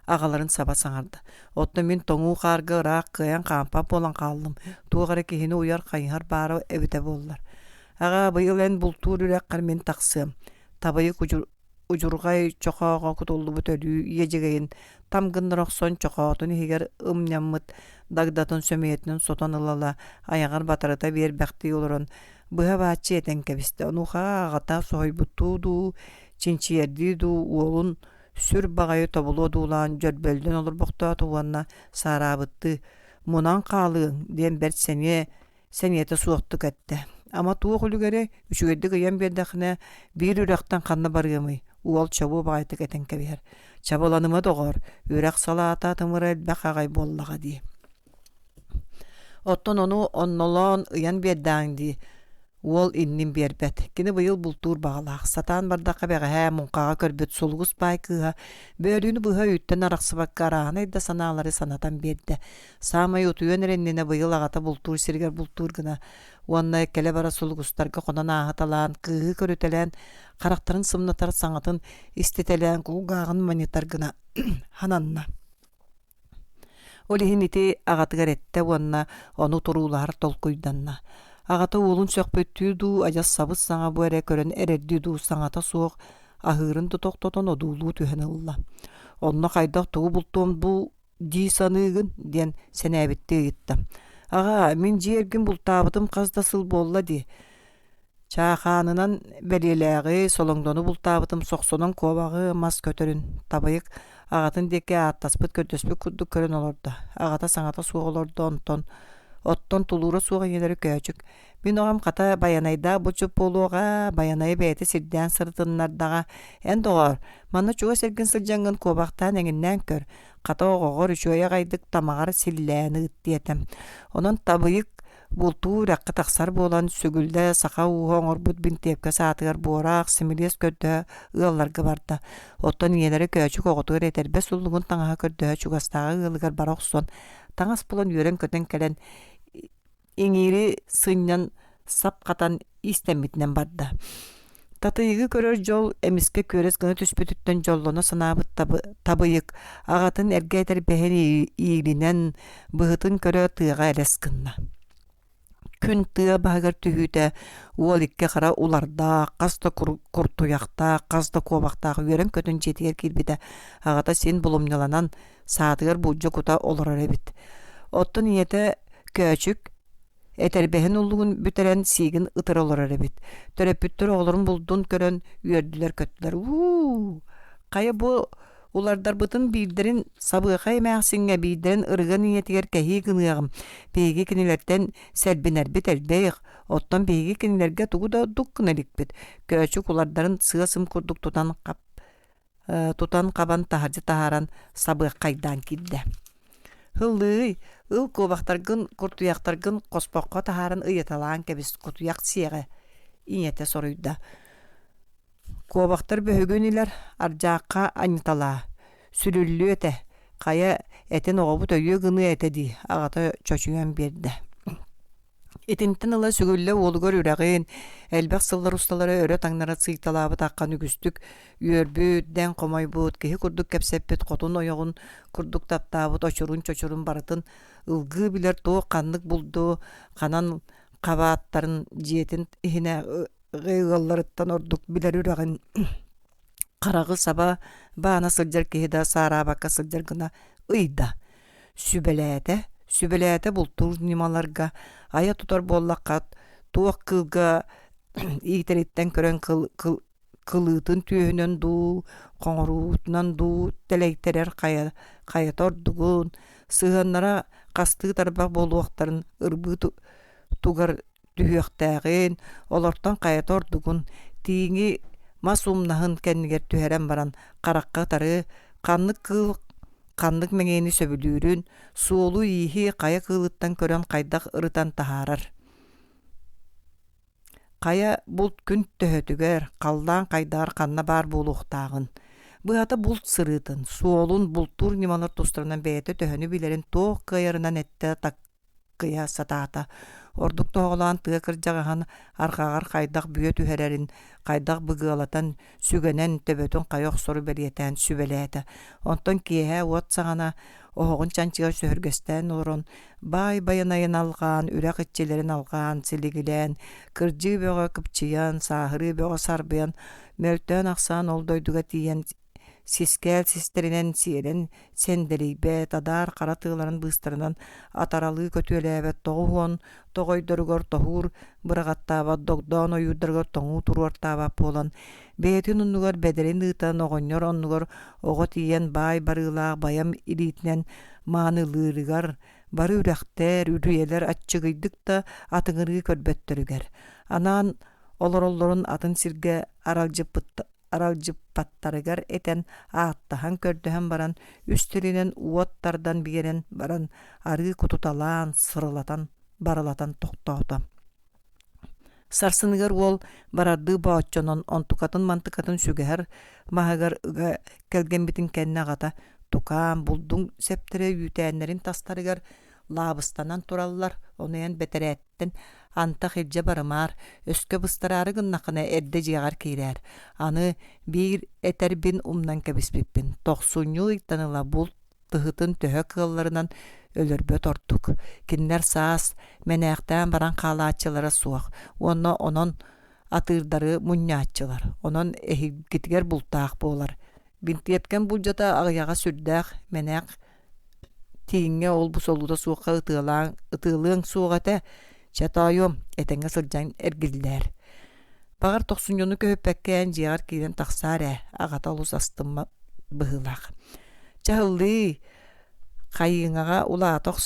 ағаларын саба саңарды. Отны мен тоңу қарғы ұрақ қиян қампап болан қалдым. Туғары кейіні ұяр қайынғар бары әбіте болылар. Аға бұйыл ән бұлтур үрәққар мен тақсым. Табайы ұжырғай чоқаға күтолды бұтөлі ежегейін. Там гындырақ сон чоқаатын егер ұмняммыт дагдатын сөмеетінің сотан ылала аяғар батарыта бер бәқті олырын. Бұға бәтші етен кәбісті. Онуға ағата сой бұттуду, чинчиердиду, олын сүр бағайы табылу дулан жөрбөлден олыр бұқта туғанна сарабытты. Мұнан қалығын ден бәрт сәнеті суақты кәтті. Ама туық үлігері үшігерді қиян бердіқіне бір үрәқтен қанны барғымай. Уол чабу бағайты кәтен кәбер. Чабыланымы доғыр, үрәқ салата тымыр әлбәқ ағай боллаға дей. Оттон оны оннолан ұян бердіғын дей. Уол иннин бербет. Кені бұйыл бұлтур бағалақ. Сатан бардаққа бәғі мұнқаға көрбет солғыз байқыға. Бөліні бұға үйттен арақсы баққа арағын айда саналары санатан берді. Самай ұтуен реннені бұйыл ағата бұлтур сергер бұлтур гына. Уанна кәлі бара солғыстарға қонан ағаталан, қығы көрітелен, қарақтарын сымнатар саңатын істетелен құғағын монетар гына хананна. Олихин ити ағатығар әтті уанна оны тұрулар толқойданна. Ағата олын сөкпөттүйду, ажас сабыз саңа bu әрі көрін әрердүйду саңата соқ, ағырын тұтоқтотон одулу түйәні ұлла. Онна қайдақ тұғы бұлтуым бұл дей санығын, ден сән әбітті етті. Аға, мен жергін бұлтабытым қаздасыл болла де. Чақанынан бәлеләғі солыңдоны бұлтабытым соқсонын қобағы мас көтірін. Табайық ағатын деке аттаспыт көрдөспі күрді көрін олырды. Ағата саңата соқ олырды онтон. Оттон тулура суға елері көчік. Мен оғам қата баянайда бұчып болуға, баянай бәйті сирден сыртыннардаға. Ән доғар, маны чуға серген сылжаңын көбақтан әңіннен көр. Қата оғығыр үшөйе қайдық тамағар силләні үттиетім. Онын табыйық бұлтур әққы тақсар болан сүгілді сақа уғын орбұт бін тепкі сатығар бұрақ, сімілес көрді ұғаларға барды. Оттон елері көчік оғытығыр етербе сұлығын таңаға көрді чуғастағы ұғылығар бар оқсон. Таңас бұлан үйерен көтен кәлен еңері сыңнан сап қатан истемітінен барды. Татыйығы көрер жол әміске көрес гыны түспетіттен жолланы санабыт табыйық. Ағатын әргейтер бәхен иілінен бұғытын көрер тыға әлес кынна. Күн тыға бағығыр түйіде ол икке қара уларда, қазда құртуяқта, қазда қобақтағы үйерен көтін жетігер келбеді. Ағата сен бұлымнеланан саатығыр бұлжы құта олар әребет. Оттын ниеті көчік Әтәрбәһен уллугун бүтерен сигин ытыр олар әребет. Төрөпүттөр оларын булдун көрөн үйөрдүлер көттүлер. Кайы бу улардар бытын билдерин сабыгай мәхсиңе билдерин ыргын ниетигер кәһи гыныгым. Беги кинелерден сәлбинер бит әлбәйг. Оттан беги кинелерге тугуда дуккынелик бит. Көчүк улардарын сыгасым курдук тутан кабан тахаржы тахаран сабыгай кайдан килде. Хыллый ыл кобақтаргын, куртуяқтаргын қоспаққа тахарын ыйыталаан кәбіс куртуяқ сиеғі инеті соруйда. Кобақтар бөхөгөнілер аржаққа анитала, сүлілі өті, қая әтен оғабыт өйе гыны әтеді, ағата чөчуен берді. Этинтен ыла сүгүлле уолугар үрәгин, элбәк сыллар усталары өрө таңнара сыйталабы таққан үгістік, үйөрбүт, дән қомайбыт, кеһи курдук кәпсәппет, қотун ойоғын курдук таптабыт, очурун-чочурун барытын, ылгы билер тоо қаннык булду, қанан қабааттарын жиетин ихіне гыйгалларыттан ордук билер үрәгин, қарағы саба, баана сылжар кеһида саарабакка сылжар гына ыйда. Сүбеләте бултур нималарга, ая тутар боллаққат, туақ кылга итериттен көрен кылытын түйөнөн ду, қоңыруутынан ду, тәлейтерер қаятордугун, сыһаннара қасты тарбақ болуақтарын ырбы тугар түйөқтәғин, олортан қаятордугун, тиңи масумнахын кәннигер түһәрен баран қараққа тары, Қаннык меңени сөбүлүүрүн, суолу ийхи қая кылыттан көрөн қайдақ ырытан тахарар. Қая бұлт күн төһөтүгер, қалдан қайдар қанна бар болуқтағын. Бұята бұлт сырытын, суолун бұлттур нималар тустарынан бәйті төһөнү билерин тоқ қайарынан әтті таққия сатаата. Ордук тоғылан тыға кыржағахан арқағар қайдақ бүйө түһәрәрін, қайдақ бұғылатан сүгенен төбөтін қайоқ сору бәлиетен сүбеләті. Онтон киэһэ уот сағана оғын чанчыға сөхіргестен орын, бай-байынайын алған, үрәк итчелерін алған, силигілен, кыржы бөға кыпчыян, сахыры бөға сарбыян, мөлтөн ақсан ол дойдуға тиен сискәл систеринен сиерен сенделейбе, тадар қаратығыларын бұстарынан атаралы көтөләбе тоғуон, тоғойдыргор тоғур, бұрағаттаба догдон ойудыргор тоңу туруартаба полан, бәйтін ұнығыр бәдерін ұйтан оғынер ұнығыр оғы тиен бай барылақ баям илитінен манылырыгар, бары үрәқтер, үрүелер атчығыйдық та атыңырғы көрбөттірігер. Анан олар-оларын атын сирге аралжыппаттарыгар этен ааттахан көрдөһөн баран, үстүрүнен уоттардан биерен баран, ары кутуталаан, сырылатан, барылатан тоқтоото. Сарсыныгар ол барарды баоччонон онтукатын мантыкатын сүгәһәр маһагар ыга келген битин кенне агата тукаан булдуң септере үтәннәрин тастарыгар лабыстанан тураллар, онуян бетерәттен анта хилже барымар, өскө быстарары гыннақына эрде жиғар кейрер. Аны бир этербин умнан кәбіспеппін. Тоқсуню ыйтаныла бұл тыхытын төһө кылларынан өлөрбөт ортук. Киннер саас менәқтән баран қалаатчылары суақ. Онон атырдары муньячылар. Онон эхигитигер бултаақ болар. Бинтиеткен бұл жата ағыяға сүрдәқ менәқ тиңе ол бу солуда суаққа ытылың суғата чатайом этеңе сылжан эргиллер. Багар токсуньону көппәккән жиғар кейден тақсаре ағата олус астымма бұғылақ. Чахылды қайыңаға улатоқ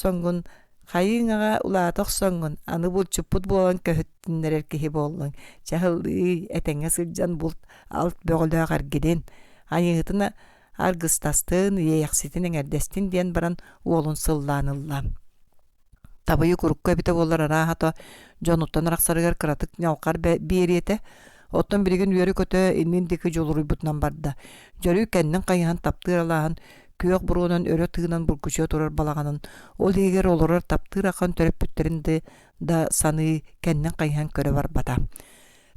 соңғын, аны бұл чүппут болан көхіттінлер кехи болың. Чахылды этеңе сылжан бұл алт бөғілі ағаргеден, айығытына аргыстастын, ейақсетінің әрдестін ден баран уолун сылланылла. Табайы курукка бите болар арахата жонуттан рақсарыгар кыратык няукар бериете. Оттон билеген үйері көтө иннин деки жолуруй бутнан барда. Жөрүй кәннен қайыған таптыр алағын, күйек бұруынан өрі тыгынан буркуча турар балағанын. Ол егер олорар таптыр ақан төріп бүттерінді да саны кәннен қайыған көрі бар бата.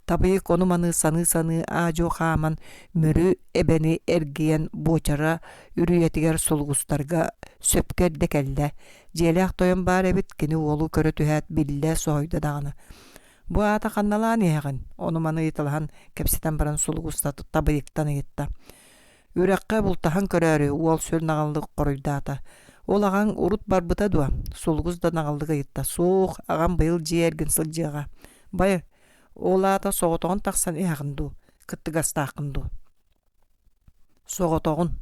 Табайы конуманы саны ажо хааман мөрі эбені эргиен бочара үрүйетігер солғыстарға сөпкер декелді. Желек тойын бар эбит кені олу көрі түхәт билле сойды дағаны. Бу ата қанналан еғін, онуманы етілған кәпсетен баран солғыстаты табайықтан етті. Үрәққа бұлтахан көрәрі уол сөл нағалдық қоройдата. Ол аған урут барбыта дуа, солғыз да нағалдығы етті. Соқ аған байыл жиергін сылжыға. Бай, ол ата соғытоғын тақсан еғынду, кіттігастақынду. Соғытоғын.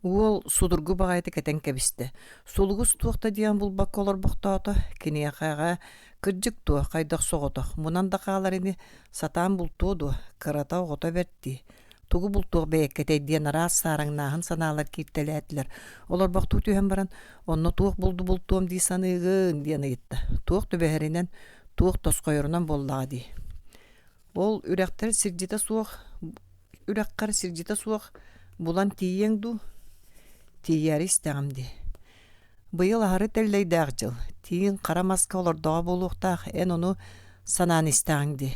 Уол судургу бағайды кәтен кәбісті. Солғыз туақта дейін бұл бақ олар бұқтауыты, кене қайға кірджік туа қайдақ соғытоқ. Мұнан да қағаларыны сатан бұл туыду, қырата оғыта бәртті. Туғы бұл туғы бәйеккетей дейін арас сараңнағын саналар кейттелі әтілер. Олар бақ туы түйен баран, онны туық болды бұл туым дей санығын дейін етті. Туық түбәхерінен туық тосқойырынан боллаға дей. Ол үрәқтар сирджета суық, бұлан тиеңду, тиярі істәғымді. Бұйыл ағары тәлдейді ағжыл. тиин кара маска олордоға болуқтақ эн onu санаан истээңди.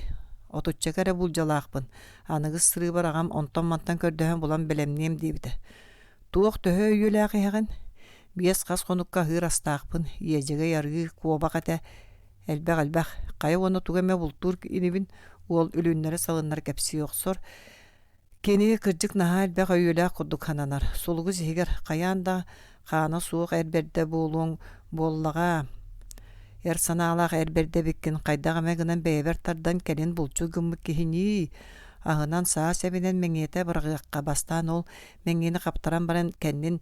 Отуччакара булжалаақпын. Аныгыс сырыы барагам онтон мантан көрдөһөн булан белемнем диибите. Туох төһө үйүлээк иһэҕин биэс хас хонукка ыыр астаақпын. Иэжэгэ ярыы куобак этэ элбэх кайы оны тугаме бултур инибин уол үлүннөрө салыннар кепси оксор. Кени кырдьык наһаа элбэх үйүлээк курдук хананар. Сулугус иһигер каяанда хаана суох эрберде буолуң буоллага эр санаалаах эрберде биккин кайдагаме гынан бэйбер тардан келин булчу гыммык кихини аһынан саа себинен меңиете баргыакка бастаан ол меңиени каптаран баран кеннин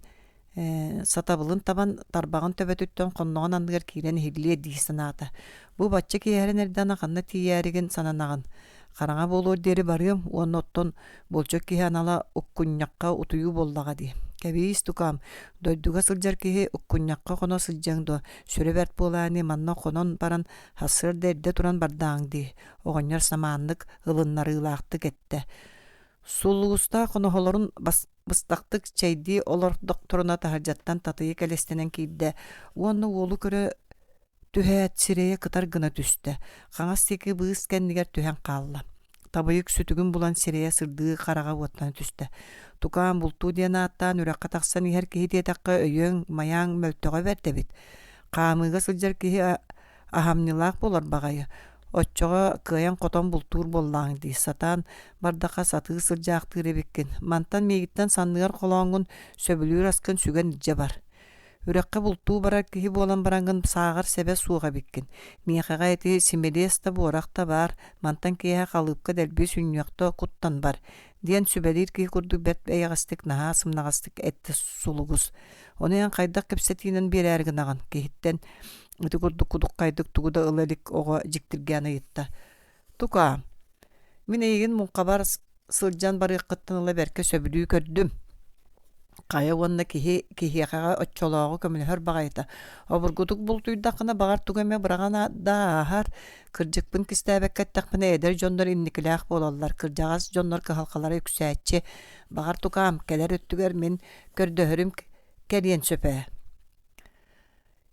сатабылын табан тарбагын төбөтүттөн конногон андыгар киирен хиллие дии санаата. Бу бачча киэрин эрден аканна тиийээриген сананаган караңа болуор дери барыым уонноттон болчок киһи анала уккунньакка утуйуу боллага ди. Кэбиис тукам дойдуга сылдьар киһи уккунньакка коно сылдьаңдо сүреберт буолаани манна конон баран хассыр дерде туран бардааң ди. Оҕонньор самааннык ылыннарыылаахтык этте. Сулугуста конохолорун быстактык чайди олор докторуна таһырдьаттан татыйы кэлестенен киирде. Уонну уолу көрө түһээт сирэйэ кытар гына түстэ. Хаҥас тики быыс кэннигэр түһэн хаалла. Табыйык сүтүгүн булан сирэйэ сырдыы харага уоттан түстэ. Тукаан бултуу диэн ааттаан үракка тахсан иһэр киһи диэтакка өйөң маяаң мөлтөҕө бердебит. Хаамыыга сылдьар киһи аһамнылаах болор багайы. Оччоҕо кыайан хотон бултуур боллааң дии. Сатаан бардака сатыы сылдьаахтыыр эбиккин. Мантан миигиттен санныгар холооҥун сөбүлүүр аскын сүгэн ije бар. Үрекке бултуу барар киһи буолан барангын саагар себе сууга биккин. Миэхэҕэ эти симелиэста буорахта бар, мантан киэһэ халыыпка дэлби сүнньүөхтө куттан бар. Диэн сүбэлиир киһи курдук бэт эйэҕастык наһаа сымнагастык этти сулугус. Онуян хайдах кэпсэтиинэн биэрээргинаган киһиттен ити курдук кудуккайдык тугуда ылалик оҕо дьиктиргээн ыйытта. Тука, мин эйигин мунхабар сылдьан барыаххыттан ыла бэркэ сөбүлүү көрдүм. Кая уонна киһиэхэҕэ оччолоогу көмүлөһөр баҕайыта. Обургутук бултуйдаххына багар тугаме бырагана даахар кырдьыкпын кистээбэккэттахпына эдер дьоннор инникилээх буолаллар. Кырдьаҕас дьоннор кыһалхалара үксээччи. Багар тукаам келер өттүгэр мин көрдөһөрүм кэриэн сөпөө.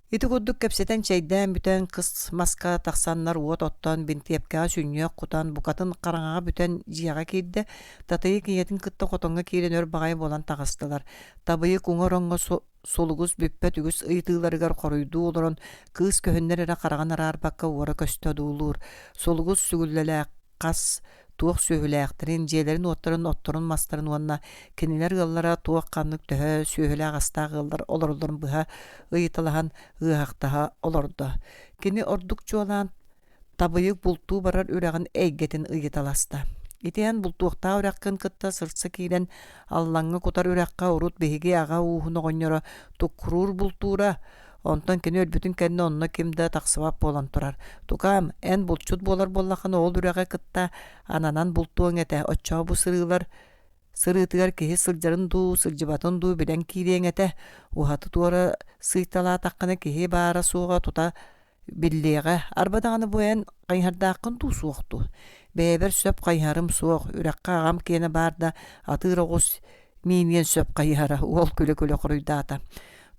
Ити курдук кэпсэтэн чэйдээн бүтэн кыс маска тахсаннар уот оттон бинтиэпкэҕэ сүнньүөх кутан букатын хараҥаҕа бүтэн дьиэҕэ киирдэ татыйы киэтин кытта хотоҥҥа киирэн өр баҕай буолан таҕыстылар. Табыйы куҥа оҥҥо сулугус бүппэт үгүс ыйытыыларыгар хоруйдуу олорон кыыс көһүннэр эрэ хараҕан араарбакка уора көстөдүүлүүр. Сулугус сүгүллэлээх хас туох сүөһүлээхтэрин дьиэлэрин отторун мастарын уонна кинилэр ыаллара туох ханнык төһө сүөһүлээх астаах ыаллар олорулларын быһа ыйыталаһан ыаһактаһа олордо. Кини ордук чуолаан табыйык бултуу барар үрэҕин эйгэтин ыйыталаста. Итиэн бултуохтаа үрэхкын кытта сыртса киирэн аллаҥҥа кутар үрэххэ урут биһиги аҕа уухун оҕонньоро туккуруur бултуура онтон кини өлбүтүн кэнне онно кимдэ тахсыбап буолан турар. Тукаам эн булчут буолар боллахана ол үрэҕэ кытта ананан бултуоҥ этэ. Оччоҕо бу сырыытыгар киһи сылдьарын дуу, сылдьыбатын дуу билэн киириэҥ этэ. Ухаты туора сыйталаатаххына киһи баара суоҕа тута биллиэҕэ. Арбадаҕаны бу эн хайыһардааххын дуу суохту. Бэйэбэр сөп хайыһарым суох. Үрэххэ аҕам киэне баарда атыыр оҕус мииниэн сөп хайыһара. Уол күлө хоруйдаата.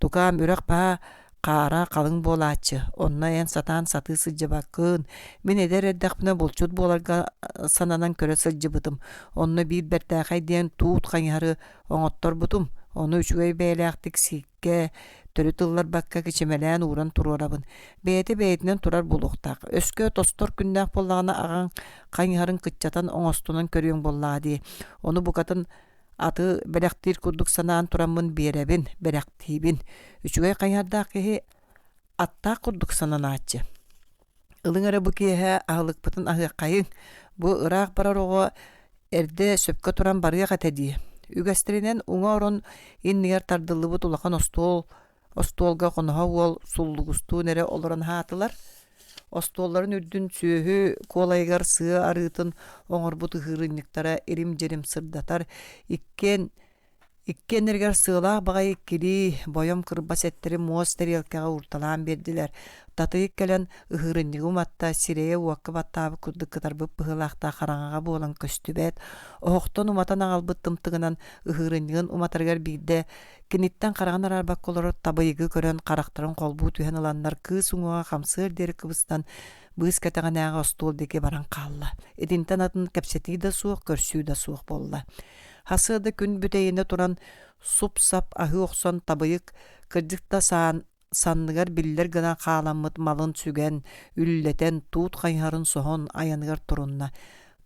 Тукаам үрэх баа Кара калың болаачы. Онна эн сатаан сатыы сылдьыбаккын. Мин эдер эрдэхпина булчут буоларга сананан көрө сылдьыбытым. Онна биир бэртээхэй диэн туут хайыһары оҥотторбутум. Ону үчүгэй бэйэлээхтик сикке төрү тыллар бакка кичимэлээн ууран туруорабын. Бэйэти бэйэтинэн турар булуохтаах. Өскө тостор күннээх боллагана агаң хайыһарын кытчатан оҥостунан көрүөҥ боллаа дии. Ону букатын аты бэлэхтиир курдук санаан тураммын биэрэбин, бэлэхтиибин. Үчүгэй хайыһардаах киһи аттаах курдук сананааччы. Ылыҥара бу киэһэ аһылыкпытын аһыаккайыҥ. Бу ыраах барар оҕо эрдэ сөпкө туран барыах этэ дии. Үгэстеринен уҥа орон иннигэр тардыллыбыт улахан остуолга хоноһо уол суллугустуун эре олорон хаатылар. Остуолларын үрдүн сүөһү куолайгар сыа арыытын оҥорбут ыһырынньыктара ирим-дьерим сырдатар. Иккен эргэр сыалаах баҕай иккили бойом кырбас эттери муос тарелкаға урталаан бердилэр. Татыйык кэлэн ыһырынньыгы матта сирэйэ уакка баттаабы курдук кытарбыт быһылаахта хараҥаҕа буолан көстүбэт, оһохтон уматан аҕалбыт тымтыгынан ыһырынньыгын уматарыгар биирдэ киниттэн хараҕан арарбак олорор табыйыгы көрөн харахтарын холбуу түһэн ыланнар кыыс уҥуҕа хамсыыр диэри кыбыстан быыс кэтэҕэнээҕэ остуол диэки баран хаалла. Итинтэн атын кэпсэтии да суох, көрсүү да суох болла. Хасыада күн бүтэйине туран суп-сап аһыы охсон табыйык кырдьыкта санныгар биллер гына хааламмыт малын сүгэн, үллэтэн, туут хайһарын соһон айаныгар турунна.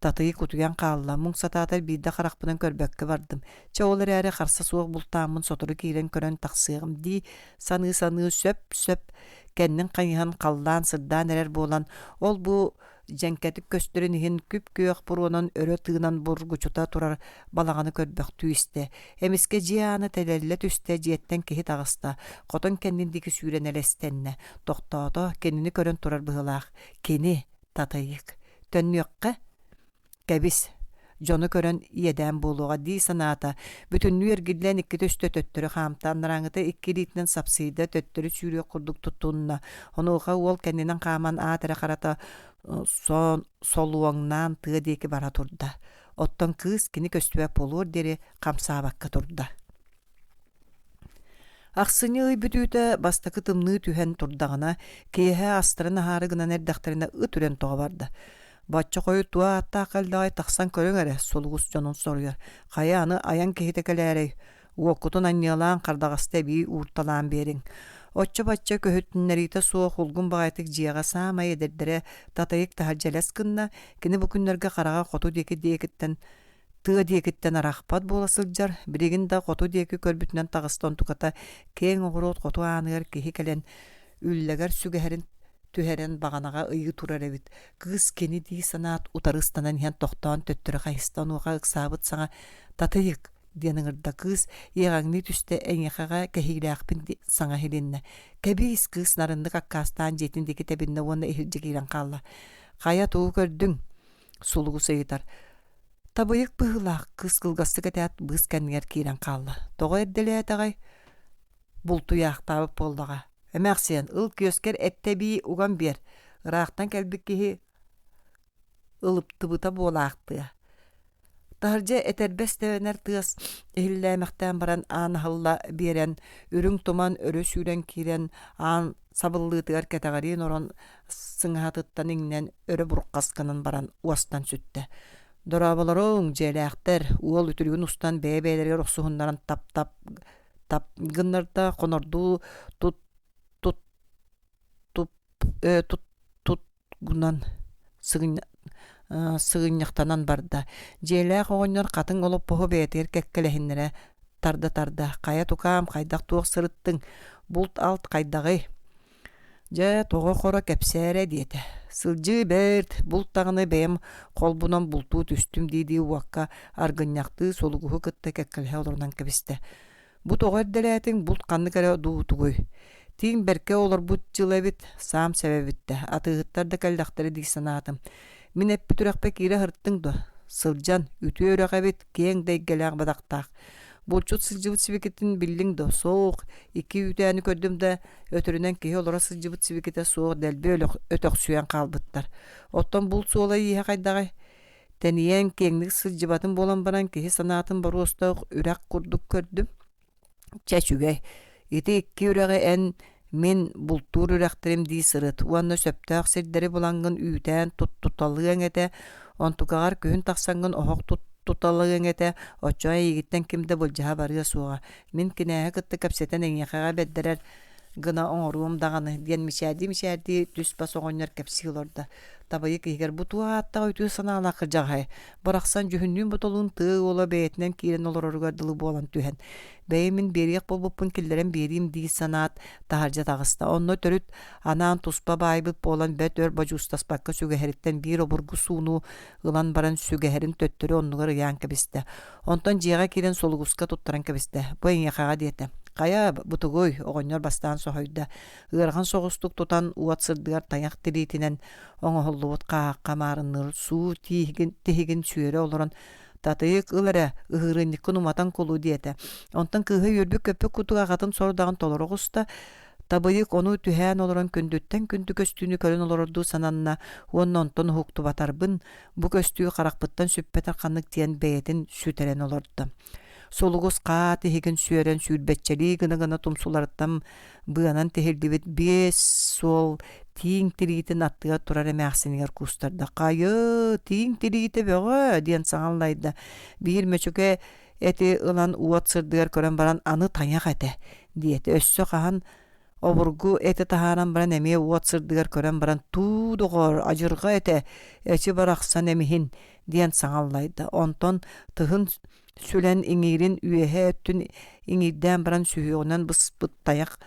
Татыйык утуян хаалла, муң сатаатар биирдэ харахпынан көрбөккө бардым. Чаолар әрі харса суох бултааммын сотору киирен көрөн тахсыгым дии саны-саны сөп-сөп кэннин хайыһан халлаан сырдаан эрэр буолан ол бу жәңкәтик көстөрүн иһин күп-күөх буруонан өрө тыынан бургучута турар балаҕаны көрбөхтүү истэ. Эмиске жиааны тэлэллэ түстэ жиэттэн киһи таҕыста, хотон кэнниндики сүүрэн элестэннэ. Тохтоото кэннини көрөн турар быһылаах. Кини Татыйык. Төннүөккэ кэбис жону көрөн иэдээн буолуға дии санаата бүтүннүү эргиллэн икки төстө төттөрү хаамтааннарааҥыта иккилиитинэн сапсыйда төттөрү сүүрүө курдук тутуунна. Онуоха уол кэннинэн хааман аатара харата солуоҥнаан тыа диэки бара турда. Оттон кыыс кини көстүбэ полуор диэри хамсаабакка турда. Ахсыны ый бүтүүтэ бастакы тымныы түһэн турдаҕына киэһэ астарын аһаары гынан эрдэхтэринэ ыт үрэн тоҕо барда. Бачча хойу туа аттаа калдагай тахсан көрөң эре солугус дьонун соруйар. Хая аны аян киһитекелээрэй. Уоккутун анньялаан кардагасты бии уурталаан бериң. Отча бачча көһүттүннэриите суох улгун багайтык жиэҕа саамай эдердере Татыйык таһалдьалас кынна кини бу күннэргэ хараҕа хоту диэкиттэн тыа диэкиттэн арахпат буола сылдьар. Биригин да хоту диэки көрбүтүнэн таҕыстон туката кең оҕуруот хоту ааныгар киһи кэлэн үллэгэр сүгэһэрин түһэрэн бағанаға ыйы турар эбит. Кыыс кени дии санаат утарыстанан иһэн тохтоон төттөрө хайыстан уға ыксаабыт саҥа Татыйык диэниҥырда кыыс иэҕаҥни түстэ эҥэхэҕэ кэһиилээхпин саҥа хилиннэ. Кэбиис кыыс нарыннык аккаастаан дьиэтин дики тэбиннэ уонна иһирдьи киирэн хаалла. Хая туу көрдүң сулугу сыйытар. Табыйык быһылаах кыыс кылгастык этээт быыс кэннигэр киирэн хаалла. Тоҕо эрделээтэҕэй бултуяахтаабыт буоллаҕа. Эмээхсиэн, ыл киоскер эттебии уган бер. Ыраахтан кэлбик киһи ылыптыбыта буолаахтыа. Таһырдьа этербэс тэбэнэр тыас иһиллээмэхтээн баран аан халла биэрэн, үрүң туман өрө сүүрэн киирэн, аан сабыллыытыгар кэтэҕэриин орон сыҥаһатыттан иҥнэн өрө буруккаскынан баран уастан сүттэ. Дораболороң дьиэлээхтэр, уол үтүрүгүн устан бэйэ-бэйэлэригэр охсуһуннаран тап гыннарда хонордуу гунан сыгынньахтанан барда. Дьиэлээх оҕонньор хатыҥ олоппоһу бэйэтигэр кэккэлэһиннэрэ тарда, хая тукаам хайдах туох сырыттыҥ, булт алт хайдагый. Дьэ тоҕо хоро кэпсээрэ диэтэ. Сылдьыы бэрт булт таҕыны бэйэм холбунан бултуу түстүм диидии уакка аргынньахтыы солугуһу кытта кэккэлэһэ олорунан кэбистэ. Бу тоҕо эрдэлээтиҥ булт ханнык эрэ дуутугуй. Тиң берке олорбут дьылэбит, саам сэбэбитте, атыыһыттар да кэлдэхтэрэ дии санаатым. Мин эппи түрэхпэ киирэ хырттыҥ до. Сылдьан, үтүө өрөҕэбит, киэң дэйгэлээх бадахтаах. Булчут сылдьыбыт сибикитин биллиҥ до, соох, икки үтээни көрдүм да, өтөрүнэн киһи олоро сылдьыбыт сибиките соох дэлби өтөхсүйэн хаалбыттар. Оттон булт суола ииһэ хайдагай. Тэниэн киэҥник сылдьыбатын буолан баран киһи санаатын баруостаах үрэх курдук көрдүм. Чэчүгэй. Ити икки үрэҕи эн мен бултуур үрэхтэрим дии сырыт. Уанна сөптөөх сирдэри булангын үүтэн тутталыаң эте, онтукаҕар күһүн тахсангын оһох тутталыаң эте, очоа ийгиттэн кимдэ булдьаһа барыа суоҕа. Мин кинээһэ кытта кэпсэтэн эҥиэхэҕэ бэддэрэр гына оҥоруум даҕаны диэн мичээди түс бас оҕонньор кэпсиилорда. Табайык игер бутуааттаҕа үтүү санаалаах кырдьаҕай. Барахсан жүһүннүүн ботолуун тыы уола бэйэтинэн киирэн олороругар дылы буолан түһэн. Бэйэмин биэриэх болбуппун киллэрэн биэриим дии санаат таһардьа таҕыста. Онно төрүт анаан туспа баайбыт буолан бэт өр бажуустаспакка сүгэһэриттэн биир обургу суунуу ылан баран сүгэһэрин төттөрү оннугар ыяан кэбистэ. Онтон дьиэҕэ киирэн солугуска туттаран кэбистэ. Бу эҥиэхэҕэ диэтэ. Кая бутугой оҕонньор бастаан соһойда. Ыархан соҕустук тутан уат сырдыгар таñах тилиитинэн оҥоһуллубут хаакка маарынныр суу тиһигин сүүрэ олорон Татыйык ылара ыһырынныккын уматан кулуу диэтэ. Онтон кыыһы үөрбүк көппүк кутугахатын сордаган толороҕуста Табыйык onu түһән олорон көндүттен күндү көстүүнү көрөн олорду сананна оннонтон хукту батарбын бу көстүү каракпыттан сүппетер каннык тиен бэйетин сүтерен олорду. Солугус каа тиһиген сүөрен сүүрбетчели гына тумсуларыттан быанан тиһирдибит биэс сол тииң тиритин аттыга турар эмээхсинигер кустарда. Кайы тииң тирите бөҕө диэн саҥаллайда. Биир мөчөкө эти ылан уот сырдыгар көрөн баран аны таñах эте диэти. Өссө хаһан обургу эти таһааран баран эмиэ уот сырдыгар көрөн баран туудугор ажырга эте эчи барахсан эмиһин диэн саҥаллайда. Онтон тыһын сүлэн иңирин үөһэ өттүн иңирдään баран сүһүөнэн быспыт таñах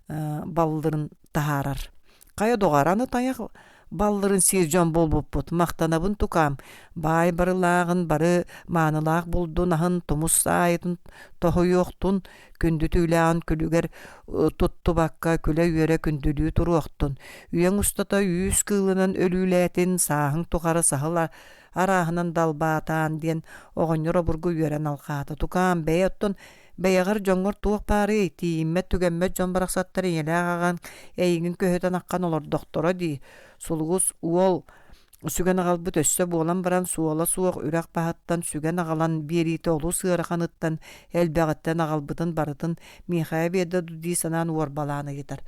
балларын таһаарар. Кая догараны таñах балларын сиржон болбуппут мактанабын тукам. Бай барылагын бары маанылаах болду наһын тумус айытын тохуйуохтун күндүтүүлээн күлүгер туттубакка күлэ үөрэ күндүлүү туруохтун. Үйең устата үүс кыылынан өлүүлээтин сааһың тухары саһыла араһынан далбаатаан диэн оҕонньоро бургу үөрэн алхаата. Тукам бэйоттун бэйэҕэр дьоҥҥор туох баары тииммэт түгэммэт дьон барахсаттар иэлээҕаҕан эйигин көһөтөн аккан олордохторо дии. Сулугус уол сүгэн аҕалбыт өссө буолан баран суола суох үрэх баһаттан сүгэн аҕалан биэрите олуу сыараханыттан элбэҕэттэн аҕалбытын барытын миэхэ биэрдэ дудии санаан уорбалааны гитар.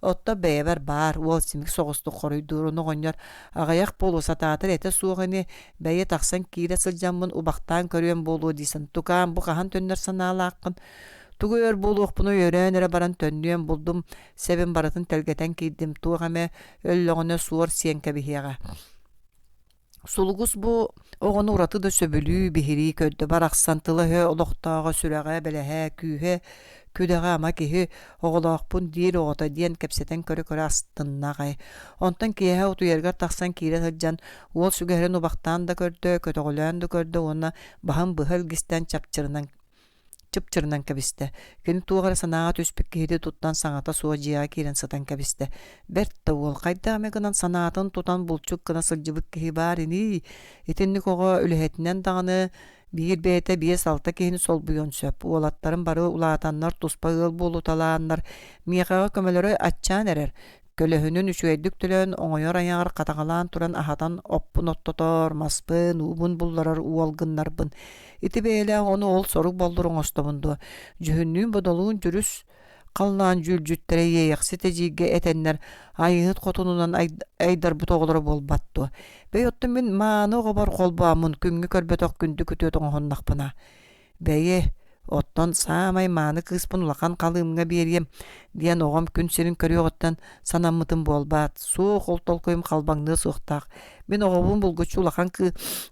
Отто бэйэбэр баар уол симик соҕустук хоруйдууруну оҕонньор аҕайах полусатаатыр эте суоҕини бэйэ тахсан киирэ сылдьаммын убахтаан көрүөн буолуу дисэн. Тукаан бу хаһан төннөр санаалааккын тугу өр буолуохпуну өрөөн эрэ баран төннүөн булдум себин баратын телгетен киирдим туох эме өллөҕүнө суор сиэнkä биһиэҕэ. Сулугус бу оҕону ураты да сөбүлүү биһирии көддө барахсан тылыһы олохтоого сүрэҕэ бэлэһэ күүһэ күдэҕэ ама киһи оҕолоохпун диир оҕото диэн кэпсэтэн көрө астыннаҕай. Онтон киэһэ утуйаргар тахсан киирэ сылдьан уол сүгэһэрин убахтаан да көрдө көтөҕөлөөн да көрдө уонна баһын быһа илгистэн чыпчырынан кэбистэ. Кини туоҕара санааҕа түспүк киһиди туттан саҥата суо дьиэҕэ киирэн сытан кэбистэ. Бэртэ уол хайдаамэ гынан санаатын тутан булчук гына сылдьыбык киһи баар ini. Итинник оҕо үлэһэтинэн даҕаны биир бэйэтэ биэс алта киһини солбуйон сөп. Уолаттарын бары улаатаннар туспа ыал буолуталааннар миэхэҕэ көмөлөрө аччаан эрэр. Көлөһүнүн үчүгэйдик төлөөн оҥойор аяҥар катаҕалаан туран аһатан оппун оттотоор маспын уубун булларар уолгыннарбын. Ити бэйэлээх ону ол сорук боллур оҥостомунду. Жүһүннүүн бодолуун жүрүс қаллаан жүлжүттэрэ иэйэхси тэдьииггэ этэннэр айыһыт хотунунан айдарбыт оҕолоро буолбатту. Бэй оттун мин мааны оҕобор холбоаммын күҥҥү көрбөтөх күндү күтүөт оҥохоннахпына. Бэйэ оттон саамай мааны кыыспын улахан калыымҥа биэриэм диэн оҕом күн сирин көрүөҕөттөн санаммытым буолбаат. Суох ол толкуйум халбаҥныы суохтаах. Мин оҕобун булгуччу улахан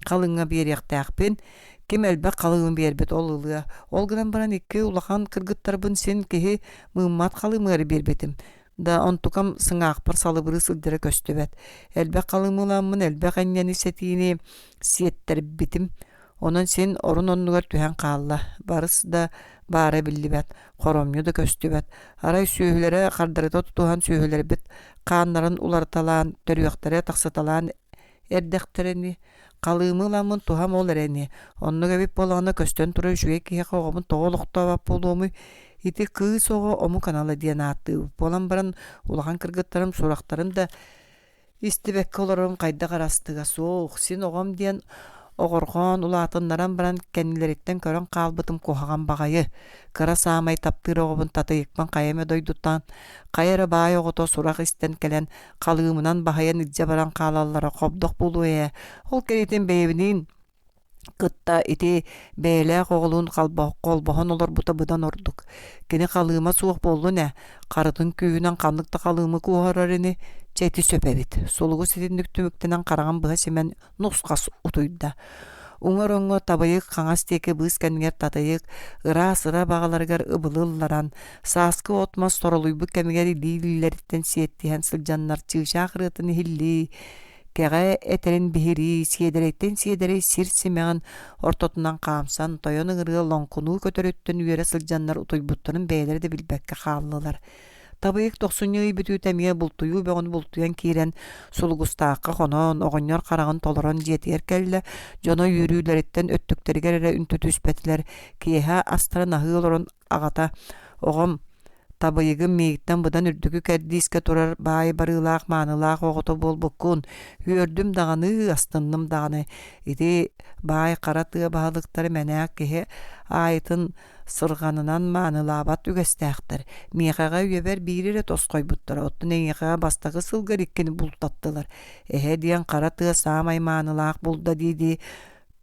калыҥҥа биэриэхтээхпин. Ким элбэх калыымын биэрбит ол ылыа. Ол гынан баран икки улахан кыргыттарбын син киһи мыыммат калыымыгар биэрбитим. Да онтукам сыҥаахпар салыбырыы сылдьара көстүбэт. Элбэх калыымыламмын элбэх анньяны сетиини сиэттербитим. Онон син орун оннугар түһэн хаалла. Барыс да баара биллибэт. Хоромню да көстүбэт. Арай сүүһүлэрэ хардарыта тутуһан сүүһүлэрбит. Хааннарын уларталаан, төрүөхтэрэ тахсаталаан эрдэхтерини. Калыымыламмын тухам ол эрени. Оннуга бип болоҕуна көстөн тура үчүгэй киһи оҕомун тоҕолохтообап болуомуй ити кыыс оҕо ому канала диэн ааттыыбыт. Болан баран улахан кыргыттарым сурахтарым да истибэкке олорум хайда гарастыга суох син оҕом диэн оҕорҕоон улаатыннаран баран кэннилэриттэн көрөн хаалбытым куһаҕан баҕайы. Кыра саамай таптыыр оҕобун татыйыкпан хайэме дойдутан хайара баай оҕото сурах истэн кэлэн калыымынан баһайан илдьэ баран хаалаллара хобдох булуэ. Ол кэритин бэйэбинин кытта ити бэйэлээх оҕолуун холбоһон олорбута быдан ордук. Кини калыыма суох боллуне карытын күүнэн канныкта калыымы куоһорорини чэти сөпэбит. Сулугу ситинник түмүктенэн караҕан быһа симен нускас утуйда. Уҥар-оҥҥо табайык хаҥас тиэки быыс кэмигэр татайык ыра-сыра баҕаларыгар ыбылылларан сааскы отмас торолуйбут кэмигэр илиилилэриттэн сиэттиһэн сылдьаннар чыычаах ырыатын иһиллии кэҕэ этерин биһирии сиэдэрэйттэн сиэдэрэй сир симэҕин ортотунан хаамсан тойон ыҥырыа лоҥкунуу көтөрүттэн үөрэ сылдьаннар утуйбуттарын бэйэлэри да билбэккэ хааллылар. Табыйык 90 бүтүүтэ мие бултуйу бөҕөн бултуян киирэн сулугустаакка хонон оҕонньор хараҕын толорон дьиэтигэр кэллэ дьоно үөрүүлэриттэн өттүктэригэр эрэ үнтү түспэтилэр киэһэ астара наһыы олорон аҕата оҕом табыйгы мейттен бұдан үрдігі кәрдейске тұрар бай барылақ манылақ оғыты болбыққын. Үрдім дағаны, астынным дағаны. Иди бай қаратыға бағалықтары мәнәк кеге айтын сырғанынан манылабат үгестәқтір. Мейқаға үйебер бейірі тосқой бұттыр. Оттын еңеқаға бастағы сылғар еккені бұлтаттылар. Диен қаратыға самай манылақ бұлда дейді.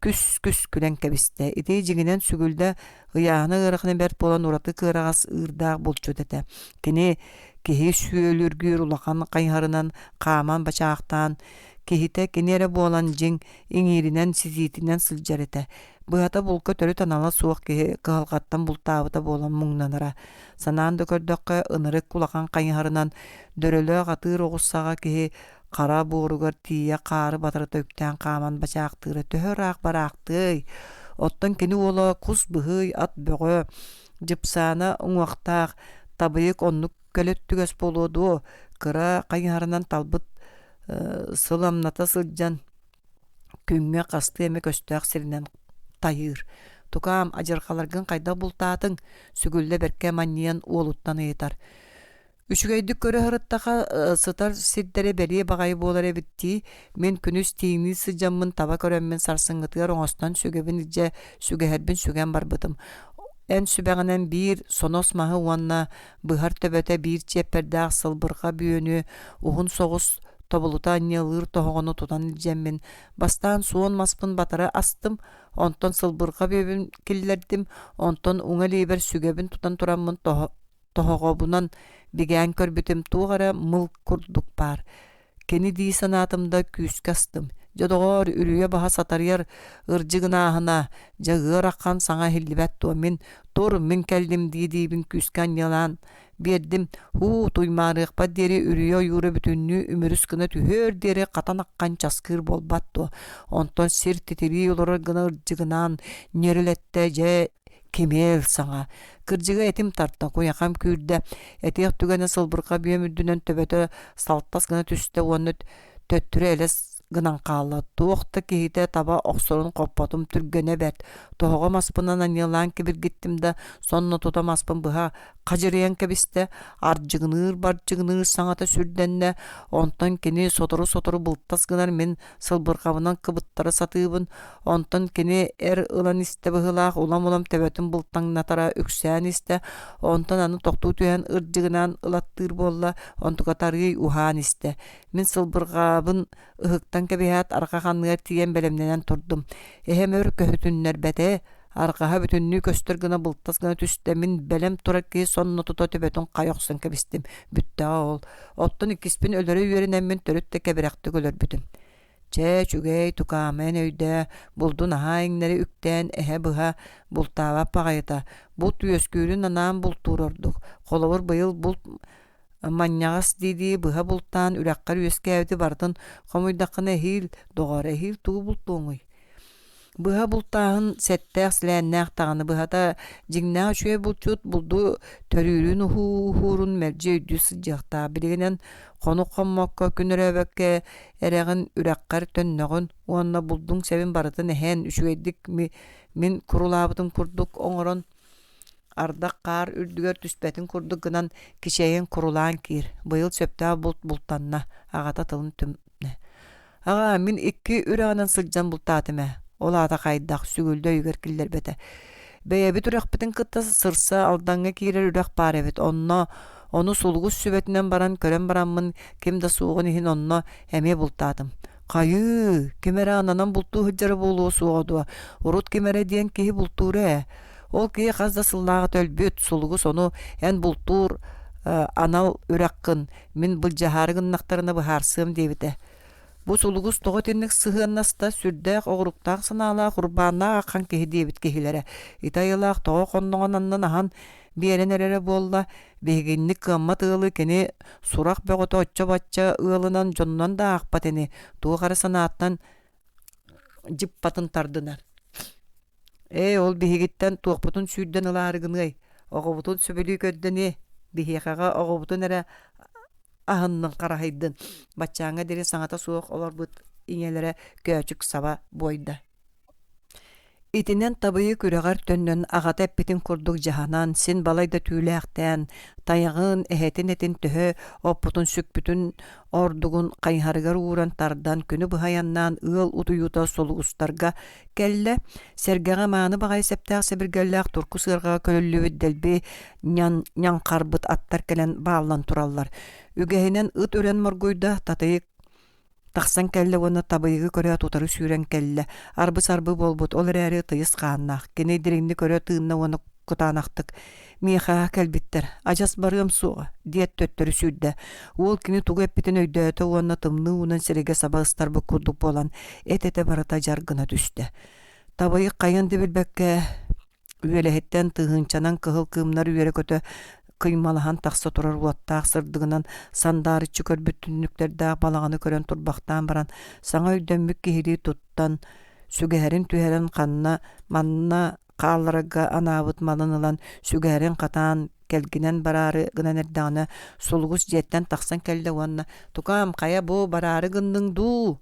Күс күлен кәбісті. Ити жігінен сүгілді ғияғыны ғырықны бәрт болан ұраты кырағас ұрдағы болчу дәді. Кені кеге сүйеліргір ұлақан қайғарынан қаман бачақтан, кехите кенері болан жың еңерінен сізетінен сылжар еті. Бұғата бұлқы түрі танала суық кеге қығылғаттан бұлтабыта болан мұңнаныра. Сананды көрдөққа ынырық ұлақан қайғарынан дөрілі ғатыр оғысаға кеге қара буырығыр тия қары батырыта үктен қаман бачақтыры төхір ақ барақты. Оттан кені ола құс бұғый ат бұғы жыпсаны ұңуақтақ табыйық оннық көлет түгес болуду. Кыра қайғарынан талбыт сыламната сылжан күнге қасты емек өстіғ сірінен тайыр. Тұқам ажырқаларғын қайда бұлтатың сүгілді берке маниян олуттан етар. Үшігейді көрі ғырыттаға сытар сиддері бәрі бағай болар әбітті, мен күніс тейіні сыжамын таба көрәммен сарсыңғытығар оңостан сүгебін ije сүгәһәрбін сүгән бар бұдым. Ән сүбәғінен бір сонос мағы уанна бұғар төбәті бір чеппердәғ сылбырға бүйені ұғын соғыс тобылыта аннелыр тоғыны тұтан ilжәммен. Бастан суын маспын батары астым, онтон сылбырға бөбін келлердім, онтон уңа лейбер сүгебін тұтан тұрамын тоғығобынан бігән көрбітім туғара мыл күрдік бар. Кені дей санатымда күйіс кастым. Жадоғар үрүйе баға сатарияр ыржығынағына жағыр аққан саңа хеллибәт туа мен тұр мен кәлдім дейдейбін күйіскен ялан бердім. Туймарықпа дері үрүйе юры бүтінні үміріс кіні түхөр дері қатан аққан часкыр болбат туа. Онтон сер тетері олары гына ыржығынан нерілетті жә кемел саңа. Кыржыға этим тарта қояқам күрді. Этеқ түгені сылбырға бүйемүддінен төбеті салттас гына түсті оны төттірі әлес гынан қалы. Туоқты кейті таба оқсорын қоппатым түргене бәт. Тоғыға маспынан анелан кебір геттімді, сонны тота маспын бұға қажырыян кебісті, арджығыныр барджығыныр саңата сүрденне, онтан кені сотору бұлттас гынар мен сылбырқабынан кыбыттары сатыбын, онтан кені әр ылан істі бұғылақ, улам төбетін бұлттан натара үксән істі, онтан аны тоқту түйен ырджығынан ылаттыр болла, онтуға тарғай ухан істі. Мен сылбырқабын ұхықтан кебіғат арқақанығар тиген бәлемненен тұрдым. Эхем өр көхітіннер бәті, арқаға бүтінні көстір гына бұлттас гына түсті. Мен бәлем тұрар кей сонны тұта төбетін қайоқсын кәбістім. Бүтті ол. Оттын икіспін өлірі үйерінен мен төрітті кәбірәқті көлір бүтім. Чә чүгей тұқамен өйді, бұлдың аға еңнері үктен әхе бұға бұлтаға пағайыта. Бұлт үйескүрін анам бұлтур ордық. Қолауыр бұйыл бұлт маннягас диди быха бултан үрәккәр үескәвди бардын хомуйдакны хил доғары хил туу бултуңуй. Быха бултаһын сәттәк силәннәк тагыны быхата жиңнә шуе булчут булду төрүрүн хурун мәрҗе үдүс жакта билгенен кону коммакка күнөрәбәккә эрәгән үрәккәр төннөгөн уанна булдың сәбин бардын һән үшүедик мен курулабытын курдук оңорон ардақ қар үрдігер түспәтін күрдік гынан кешейін құрулан кир. Бұйыл сөпті бұлттанна ағата тылын түмне. Аға, мен екі үрағынан сылжан бұлттатыме. Ол ата қайдақ сүгілді үйгер кілдер бәті. Бәйәбі түрек бітін қытта сырса алданға кейрер үрек бар әбет. Оны сұлғыз сүбетінен баран көрен баранмын кемді суғын ехін онына әме бұлттатым. Қайы, кемері ананан бұлтту хүджары болуы суғадуа. Урут кемері дейін кейі бұлттуры. Ол кей қазда сыллағы төлбөт сұлғы сону ән бұлтур анал үрәккін мен бұл жағарығын нақтарына бұхарсым дейбіді. Бұл сұлғыз тоғы теннік сығыннаста сүрдәқ оғырықтақ сынала құрбанна аққан кеhi дейбіт кехилері. Итайылақ тоғы қонныңын аннан ахан бейелен әрері болла бейгеннік қыммат ұлы кені сұрақ бәғыты отча батча ұлынан жонынан да ақпатені туғы қары санаттан жіп батын тардынар. Ол бихигиттен туақпутун сүйден ыларыгынгай. Оғыбутун сөбөлі көддені бихиқаға оғыбутун әрі ахынның қарахайдын. Батчаңа дері саңата суық олар бұд инелері көчік саба бойда. Итинен табıyı күрәгәр төннөн агата эппитин курдук жаһанан син балайда түүлээхтен таяғын эһетин этин төһө оппутун сүкпүтүн ордугун кайһарыгар ууран тардан күнү быһаяннаан ыал утуюта солугустарга келле сергеге мааны багай септаах себиргеллээх турку сыарга көлөллүбүт делби ньаңкарбыт аттар келен бааллан тураллар үгэһинен ыт өрен моргуйда татыйык тахсан кэллэ уонна табыйыгы көрө тутары сүүрэн кэллэ арбы-сарбы болбут ол эрээри тыйыс хааннаах кини диринни көрө тыынна уонна кутаанахтык миэхаа кэлбиттер ажас барыам суоҕа диэт төттөрү сүүрдэ уол кини тугу эппитин өйдөөтө уонна тымны уунан сиреге сабаыстарбы курдук буолан эт-эте барата жаргына түстэ табыйык кайын дибилбекке үөлэһиттэн тыһынчанан кыһыл кыымнар үөрэ көтө кыймалахан тахса турар уоттаах сырдыгынан сандарычы көрбүттүннүктердээх балаҕаны көрөн турбахтаан баран саҥа өйдөммүк киһири туттан сүгэһэрин түһэрэн ханна манна хаалларга анаабыт малын ылан сүгэһэрин хатаан келгинен бараары гынан эрдэҕинэ сулгус дьиэттэн тахсан кэллэ уонна тукаам хая бу бараары гынныҥ дуу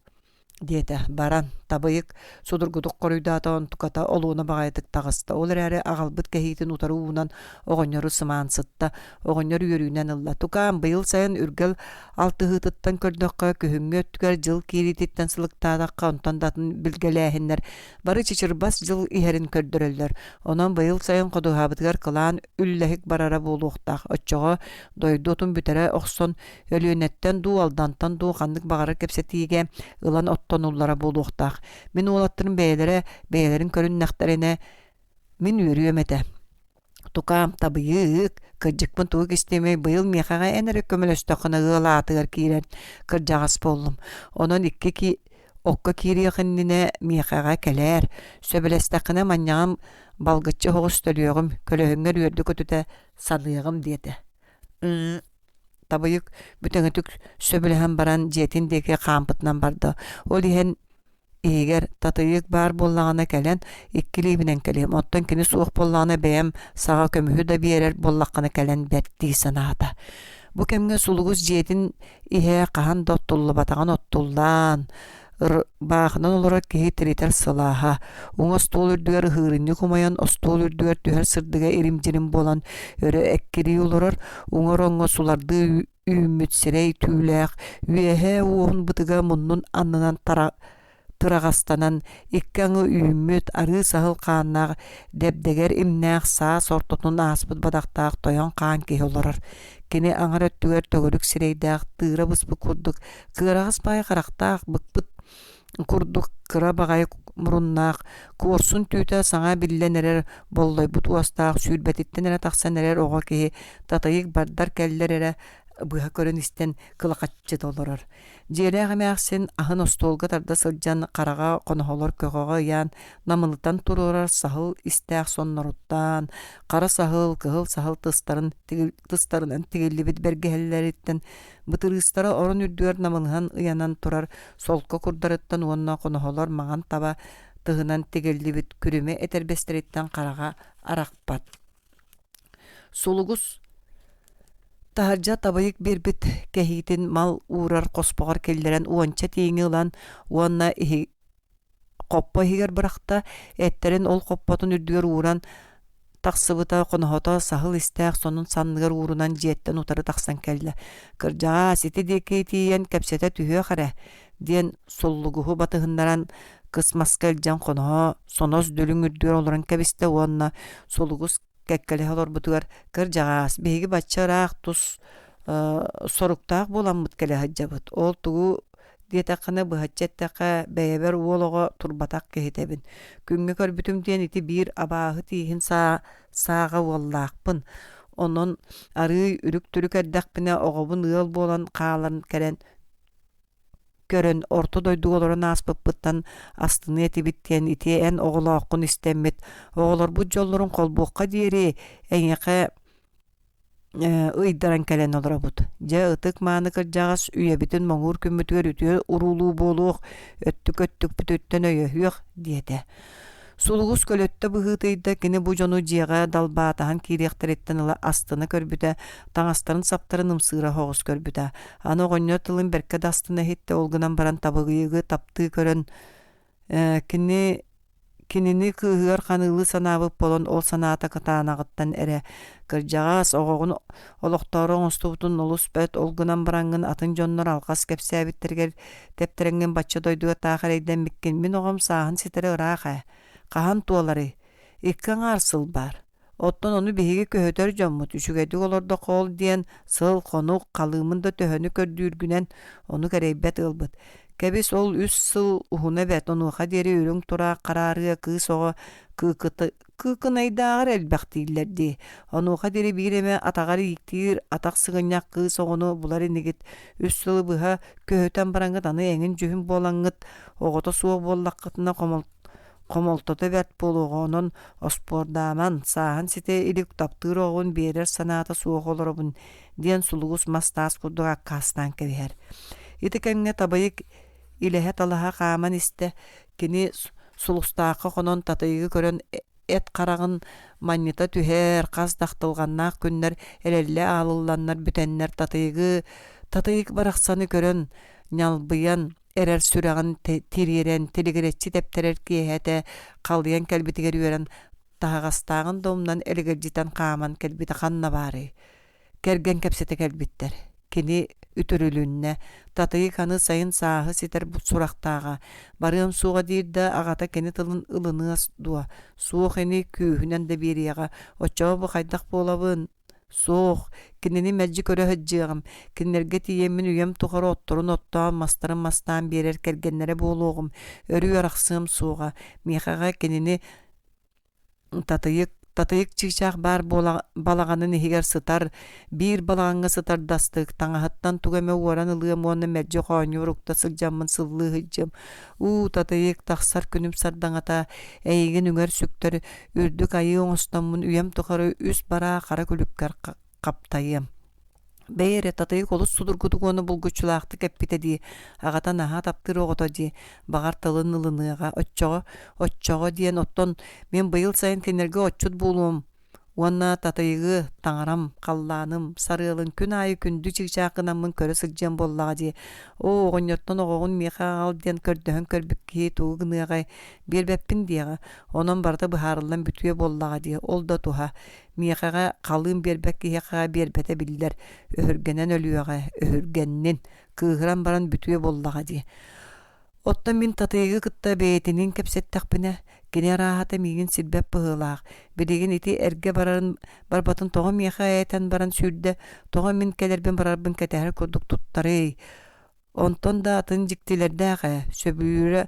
диэтэ баран табыйык судургудук коруйдаатаон туката олууна баҕайытык таҕыста ол эрээри аҕалбыт кэһиитин утары уунан оҕонньору сымаан сытта оҕонньор үөрүүнэн ылла тукаам быйыл сайын үргэл алтыһыытыттан көрдөккө күһүҥҥө өттүгэр дьыл киирититтэн сылыктаадакка онтон датын билгэлээһиннэр бары чичирбас дьыл иһэрин көрдөрөллөр онон быйыл сайын ходуһаабытыгар кылаан үллэһик барара буолуохтаах оччоҕо дойдуотун бүтэрэ охсон өлүөнэттэн дуу алдантан дуу ханнык баҕара кэпсэтиигэ ылан оттонуллара буолуохтаах Мен уолаттырын бэйэлэрин көрүннэхтэрине мин үөрүөм этэ. Тукаам табыйык кырдьыкпын тугу кистемей быйыл миэхаҕа энере көмөлөстөххүнэ ыалаатыгар киирэн кырдьаҕас боллум. Онон окко киириэхиннине миэхаҕа келээр. Сөбөлэстэххинэ манньаҕым балгыччы хоҕус төлүөҕүм көлөһүҥҥөр үөрдү көтүтэ саныыҕым диэтэ. Табыйык бүтэҥөтүк сөбүлэһэн баран дьиэтин диэки хаампытынан барды. Ол иһэн Игер татыйык бар боллағына кэлэн иккилиибинен кэлэм. Оттон кини суох боллағына бэйэм саға көмүһү да биэрэр боллаққына кэлэн бэртии санаата. Бу кэмгэ сулугус дьиэтин иһэ хаһан да оттуллубатаҕан оттуллаан баахынан олорор киһи тиритэр сылааһа. Уҥа остуол үрдүгэр ыһыырынньы хумайан остуол үрдүгэр түһэр сырдыга иримдирим болан өрө эккирии олорор уҥар оҥҥо суларды үүммүт сирэй түүлээх үөһэ уоһун бытыга муннун аннынан тырағастанан иккаңы үйүммүт ары сahыл хааннаах дэбдэгэр имнээх саа сортотун ааспыт бадахтаах тойон хаан киһи олорор. Кини аңар өттүгэр төгөрүк сирейдээх тыыра быспыт курдук кыарағас баай харахтаах быкпыт курдук кыра багай муруннаах куорсун түүтэ саҥа биллэн эрэр боллойбут уостаах сүүрбэтиттэн эрэ тахсан эрэр оҕо киһи татайык бардар кэллэр эрэ быһа көрөн истен кылакаччы толорор. Дьиэлээҕэмээхсин аһын остуолга тарда сылдьан хараҕа хоноһолор көҕөҕө ыяан намылытан турурар саһыл истээх сонноруттан хара саһыл кыһыл саһыл тыстарынан тигиллибит бэргэһэллэриттэн бытырыыстара орон үрдүгэр намылыһан ыянан турар солко курдарыттан уонна хоноһолор маҕан таба тыһынан тигиллибит күрүмэ этербестериттэн хараҕа арахпат. Сулугус Таһардьа табайык бирбит кэһиитин мал уурар хоспоҕор киллэрэн уонча тииҥи ылан уонна хоппо иһигэр бырахта эттерин ол хоппотун үрдүгэр ууран тахсыбыта хоноһото саһыл истээх сонун санныгар уурунан дьиэттэн утары тахсан кэллэ. Кырдьаҕа сити диэки тиийэн кэпсэтэ түһүөх эрэ диэн суллугуһу батыһыннаран кысмаска илдьэн хоноһо сонос дүлүң үрдүгэр олорон кэбистэ уонна сулугус кэккэлэһэ олорбутугар кырдьаҕаас биһиги баччараах тус соруктаах буоламмыт кэлэһэ дьабыт. Ол тугу диэтэххинэ быһаччаттаха бэйэбэр уолоҕо турбатах киһитэбин. Күҥҥэ көрбүтүм диэн ити биир абааһы тииһин сааҕа уоллаахпын. Онон арыый үрүк түрүк эрдэхпинэ оҕобун ыал буолан хаалан көрөн орто дойдуг олорон ааспыппыттан астыны этибиттиэн ити эн оҕолооххун истэммит. Оҕолорбут дьоллорун холбуохха диэри эҥэхэ ыйдаран кэлэн олоробут. Дьэ ытык мааны кырдьаҕас үйэбитин моҥуур күммүтүгэр үтүө урулуу буолуох өттүк бүтүттэн өйөһүөх диэтэ. Сулугус көлөттө быһыытыйда кини бу дьону дьиэҕэ далбаатаһан киириэхтэриттэн ыла астыны көрбүтэ, таҥастарын саптарын ымсыыра хоҕус көрбүтэ. Аны оҕонньор тылын бэркэ дастына хитте олгунан баран табыгыйыгы таптыы көрөн кини кинини кыыгар канылы санабып болон ол санаата катаанагыттан эре кырдьаҕаас оҕоҕун олохтору оҥостубутун олус бэт олгунан барангын атын дьоннор алхас кэпсээбиттэригэр тэптэрэнген бачча дойдуга таахарайдан миккин мин оҕом сааһын ситэри ыраах хаһан туолары иккаң арсыл бар. Оттон ону биһиги көһөтөр дьоммут үчүгэдик олордо хоол диэн сыл хонук халыымын да төһөнү көрдүүргүнэн ону кэрэйбэт ылбыт. Кэбис ол үс сыл уһуна бэт онуха диэри үрүң тура караарыа кыыс оҕо кыыкынайдааҕар элбэхтииллэрди. Онуха диэри биирэме атаҕар ииктиир атах сыгынньах кыыс оҕону булар инигит үс сылы быһа көһөтөн бараңҥыт аны эҥин дьүһүн буолаҥҥыт оҕото суох буоллаххытына комолтото бэрт болуоҕонон оспордааман сааһын сите илик таптыыр оҕун биэрэр санаата суох олоробун диэн сулугус мастаас курдуга каастаан кэбиһэр. Ити кэмҥэ табайык илэһэ талаһа хааман истэ кини сулустаахха хонон татыйгы көрөн эт карагын маннита түһээр хас дахтылганнаах күннэр элэллэ аалылланнар бүтэннэр татыйык барахсаны көрөн ньалбыйан эрэр сүрэҕин тириэрэн тилигирэччи тэптерэр киэһэтэ халыйан кэлбитигэр үөрэн таһагастааҕын домнан элигэрдитэн хааман кэлбитэ ханна баары кэрген кэпсэтэ кэлбиттэр кини үтөрүлүннэ татыйык аны сайын сааһы ситэр сурахтааҕа барыам суоҕа диирдэ аҕата кини тылын ылыныас дуа суох ини күүһүнэн да биэриэҕэ оччоҕо бу хайдах буолабын суох кинини мэджи көрө хөджыагам киннерге тиеммин үйем тухары отторун оттоон мастарын мастаан биэрэр кэргеннере буолуоҕум өрүү арахсыам суоҕа миэхэҕэ кинини татыйык чыгчаах баар балаҕанын иһигэр сытар биир балаҕаҥҥа сытардастык таҥаһыттан тугаме уоран ылыам уонна мэджи хооньуурукта сылдьаммын сыллыы hyдьым татыйык тахсар күнүм сардаҥата эйигин үҥөр сүктөр үрдүк айыы оҥостоммун үйем тухары үс бараа хара күлүккэр каптайым бэйэре татыйык олус судургутук уону булгучулаахты кэппитэ дии аҕата наһаа таптыр оҕото дии баҕар тылын ылыныаҕа оччоҕо диэн оттон мен быйыл сайын кинилэргэ оччут буолуом уонна татыйыгы таҥарам халлааным сарыалын күн аайы күндү чыгчааккынаммын көрө сылдьыам буоллаҕа дии оҕонньоттон оҕоҕун миэхааҕал диэн көрдөһөн көрбүк киһи тугу гыныаҕай биэрбэппин диэҕэ онон барыта быһаарыллан бүтүө буоллаҕа дии ол да туһа миэхэҕэ халыым биэрбэк киһиэхэҕэ биэрбэтэ биллэр өһүргэнэн өлүөҕэ өһүргэннин кыыһыран баран бүтүө буоллаҕа дии оттон мин татыйыгы кытта бэйэтинин кэпсэттахпына кини арааһата миигин сирбэп быһыылаах билигин ити эргэ барбатын тоҕо миэхэ ээтэн баран сүүрдэ тоҕо мин кэлэрбин барарбын кэтэһэр курдук туттарый онтон да атын дьиктилэрдээхэ сөбүүрэ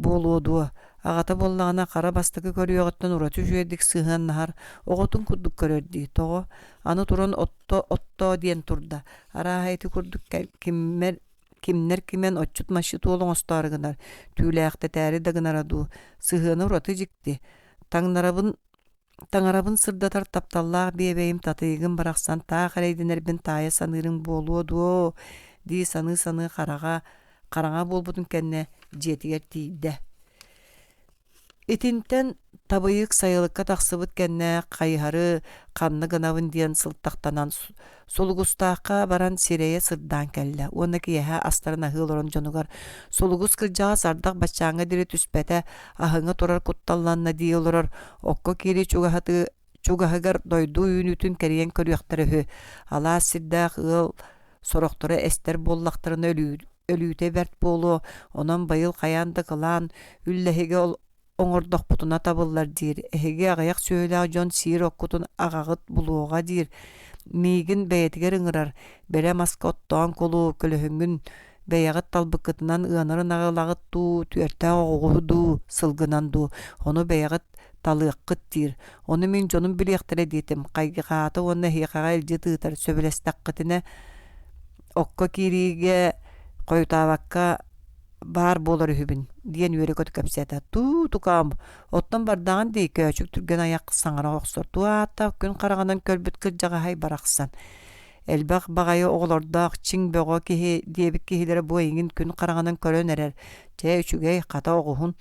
буолуодуо аҕата боллаҕына хара бастакы көрүөҕөттөн ураты үчүгэдик сыыһан нахар оҕотун курдук көрөрдии тоҕо аны туран отто диэн турда арааһа ити курдук кимнер кимен оччут машыты олоҥостоорыгынар түүлээхтэтээри дагынара дуу сыыһыаны ураты дьикти таҥарабын сырдатар тапталлаах биэбэйим татыйыгын барахсан таах эрэйдинэрбин таайа саныырыҥ буолуо дуо дии саныы хараҥа буолбутун кэннэ дьиэтигэр тиийдэ. Итинтен табыйык сайылыкка тахсыбыт кэннэ хайыһары ханны гынабын диэн сылтахтанан сулугустаахха баран сирэйэ сырдаан кэллэ. Уонна киэһэ астарына ыһыылорон дьонугар сулугус кырдьаҕа сардах баччааҥҥа дири түспэтэ аһыҥҥа турар кутталланна дии олорор окко кири чугаһыгар дойду үүнүтүн кэриэн көрүөхтэр үһү алаас сирдээх ыал сорохторо эстэр буоллахтарына өлүүтэ бэрт буолуо онон байыл хайаанда кылаан үллэһиге оҥордохпутуна табыллар диир эһиги аҕайах сүөлээх дьон сиир оккутун аҕаҕыт булуоҕа диир миигин бэйэтигэр ыҥырар бэрэ маска оттоон кулуу көлөһүҥүн бэйэҕит талбыккытынан ыанарын аҕылагыт дуу түөртээх оҕоҕу дуу сылгынан дуу ону бэйэҕит талыаккыт диир ону мин дьонун билиэхтэрэ диэтим хайгыхаата уонна эһиэхэҕэ илдьи тыытар сөбүлэстэххытына окко кириигэ койутаабакка баар буолар үһүбүн диэн үөрэ көтү кэпсэтэ тукаам оттон бардаҕын дии көөчүк түрген аяк саҥара охсор туаата күн хараҕынан көлбүт кырдьаҕаһай барахсан элбэх баҕайы оҕолордоох чиҥ бөҕө киһи диэбит киһилэри бу эйигин күн хараҕынан көрөн эрэр чэ үчүгэй хата оҕуһун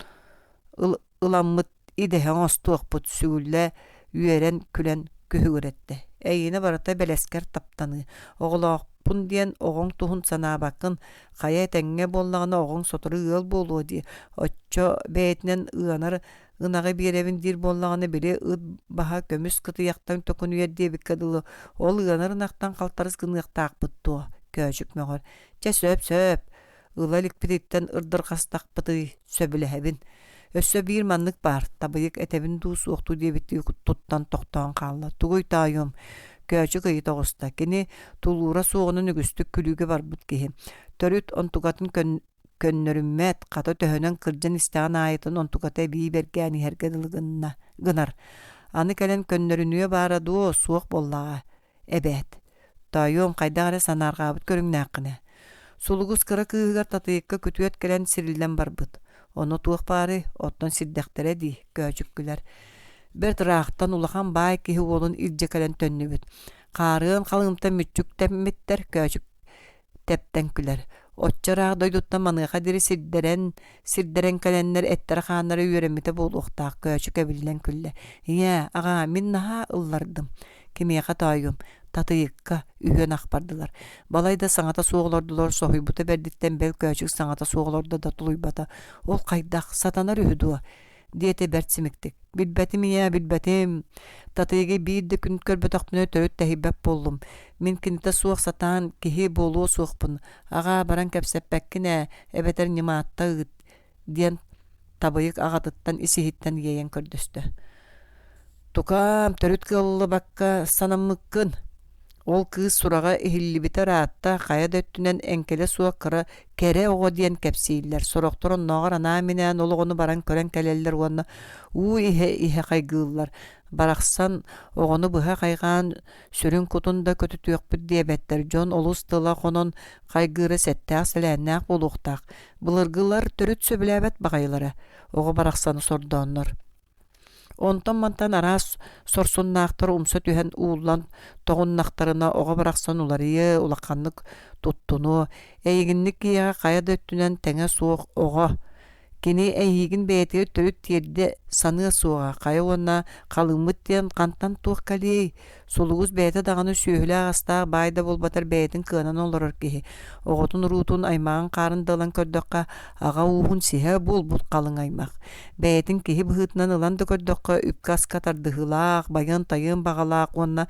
ыламмыт идэһэҥ остуохпут сүүллэ үөрэн күлэн күһүгүрэтте эйине барыта бэлэскэр таптаны оҕолоохпун диэн оҕоҥ туһун санаабаккын хая тэҥҥэ буоллаҕына оҕоҥ сотору ыал буолуо дии оччо бэйэтинэн ыанар ınağı bir evin dir bollağını biri ıd baha kömüs kıtıyaktan tokunu yerdiye bikkadılı. Ol ıganır ınaktan kaltarız gınıqtaq bıttı. Köçük möğür. Ce söp. Ilalik biditten ırdır kastaq bıtı söbülehebin. Össö bir manlık bar. Tabıyık etebin duusu oqtu diye bitti tuttan toktan kallı. Tuguy tayım. Köçük ıyı toğusta. Kini tulura soğunun ügüstük külüge var bıt kihi. Törüt ontugatın könnörümmet kata töhönön kırcan isteğen ayetın ontukata bii bergani hergedilgınna gınar. Anı kelen könnörünüye bara duo suoq bollağa. Evet. Tayım kaydağara sanargabıt körüngnaqqına. Sulugus kıra kığıgar tatıyıkka kütüet gelen sirilden barbıt. Onu tuğuk bari, ottan siddektere di, köçükküler. Bir tıraqtan ulahan bay kihi olun ilce kelen tönnübüt. Qarığın qalımta mütçük temmitter köçük tepten küler. Otçarağı doydutta manıqa diri sirderen kalenler ettere xanları yüremite bol uqtaq köçük ebililen külle. Ya, ağa, min naha ıllardım. Kimiyaqa tayım. Tatıyıkka ühön akbardılar. Balayda saňata soğulordular sohuybuta berditten bel köçük saňata soğulorda da tuluybata. Ol qaydaq satanar ühüdü. Diyete bertsimiktik. Bilbetim ya bilbetim. Tatıyıgı bir de gün körbötaqpünö törüt tehibep bollum. Min kinite soğuk satan kihi bolu soğukpun. Ağa baran kepseppekine ebeter nimaatta ıt. Diyen tabayık ağatıttan isihitten yeyen kördüstü. Tukam törüt kıllı bakka sanamıkkın. Ol kız suraga ihilli biter atta kaya döttünen enkele suwa kıra kere ogo diyen kepsiyiller. Soroktorun noğar anaminen oluğunu baran kören keleller ona ihe kaygılar. Baraksan oğunu bıha kaygan sürün kutunda kötü tüyokpüt diyebetter. John olus tıla konon kaygırı sette asılennak buluqtaq. Bılırgılar törüt söbülebet bagaylara. Ogo baraksanı sordu onlar. Ondan mantan aras sorsunnaqtar umsa tühen uullan toğunnaqtarına oğa bıraksan ularıyı ulaqanlık tuttunu. Eyginlik ya kaya döttünen tenge soğuk oğa. Kini eygin beyeti törüt tiyerde sanığı soğa. Kaya ona kalımıt diyen kantan tuğ kali. Soluğuz beyete dağını sühüle ağasta bayda bolbatar beyetin kığınan olurur ki. Oğutun ruutun aymağın qarın dağılan kördöqqa ağa uğun sihe bul kalın aymaq. Beyetin kihi bıhıtnan ılan da kördöqqa üpkas katar dıhılaq, bayan tayın bağalaq onna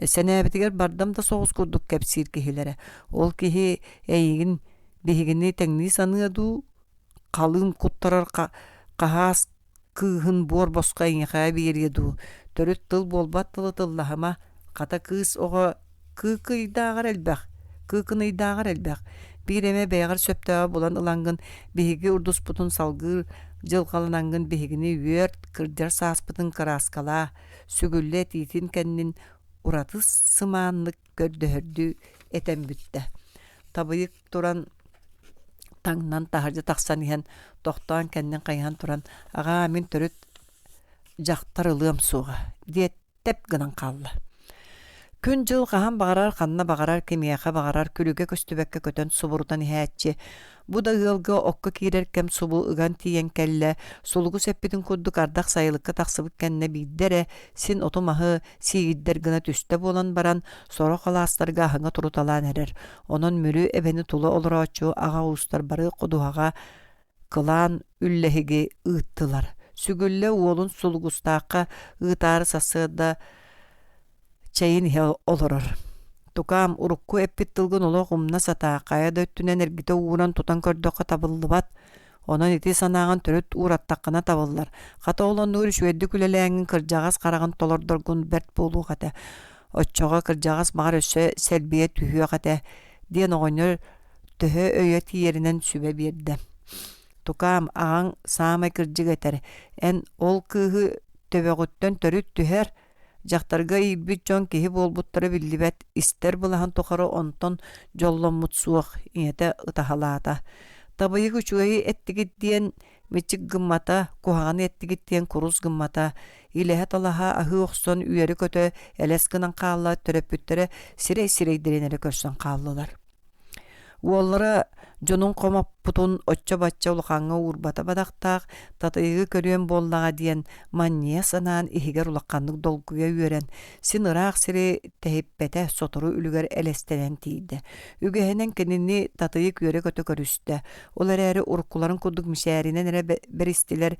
senebetiger bardam da soğuz kurduk kepsir kihilere. Ol kihi eygin bihigini tengni sanığı kalın kuttarar qahas kıhın bor bosqa iňeqä beridu. Törüt tıl bolbat tılı tıllahama qata kız oğa kıydağar elbaq. Kıkыныydağar elbaq. Bir eme beýgar söptäge bolan ılangın bihigi urdus putun salgır jılgalanangın bihigini wört kırjar saspıtın karaskala sügülle titin kennin uratı sımanlık gördöhördü eten bütte. Tabıyık turan tangnan taharja taqsan ihan toqtan kennin qayhan turan ağa min törüt jaqtarılığım suğa diye tep gınan qallı. Gün jıl qahan bagarar qanna bagarar kemiyaqa bagarar külüge köstübekke kötön suburudan ihätçi. Bu da ılgı okka kirerkem subu ıgan tiyen kelle sulugu seppitin kudduk ardaq sayılıkka taqsıbık kenne biddere sin otomahı sigidder gına tüste bolan baran soro qalastarga ahınga turutalan erer. Onon mürü ebeni tulu olur açu ağa ustar barı kuduhaga kılan üllehigi ıttılar. Sügülle uolun sulugustaqqa ıtarı sası da çayın ihe olurur. Tukam urukku eppit tılgın olu gumna sata kaya döttünen ergite uğuran tutan kördöqqa tabıllıbat. Onan iti sanağın törüt uğrattaqına tabıllar. Kata olan nuri şüeddi küleleğinin kırjağız qarağın tolordorgun bert bolu kata. Otçoğa kırjağız mağar össe selbiye tühüye kata. Diyen oğunur tühü öyeti yerinden sübe birdi. Tukam ağın sağmay kırjıg eter. En ol kıhı töbeğütten törüt tüher. Jaqtarga ilbit jon kihi bolbuttara billibet ister bulahan toqara onton jollomut suaq iňete ıtahalata. Tabayı güçügeyi ettigit diyen miçik gımmata, kuhağını ettigit diyen kuruz gımmata, ilehe talaha ahı oqson üyeri kötö eleskınan qalla törepüttere sirey direnere körsen qallılar. Uollara jonun komap putun otça batça ulaqanğa urbata badaqtaq, tatayıgı körüyen bollağa diyen manniya sanan ihiger ulaqanlık dolguya üyeren, sin ıraq siri tehippete sotoru ülüger elestenen tiydi. Ügehenen kenini tatayık yöre kötü körüste. Olar eri urkuların kuduk mişerinen ere beristiler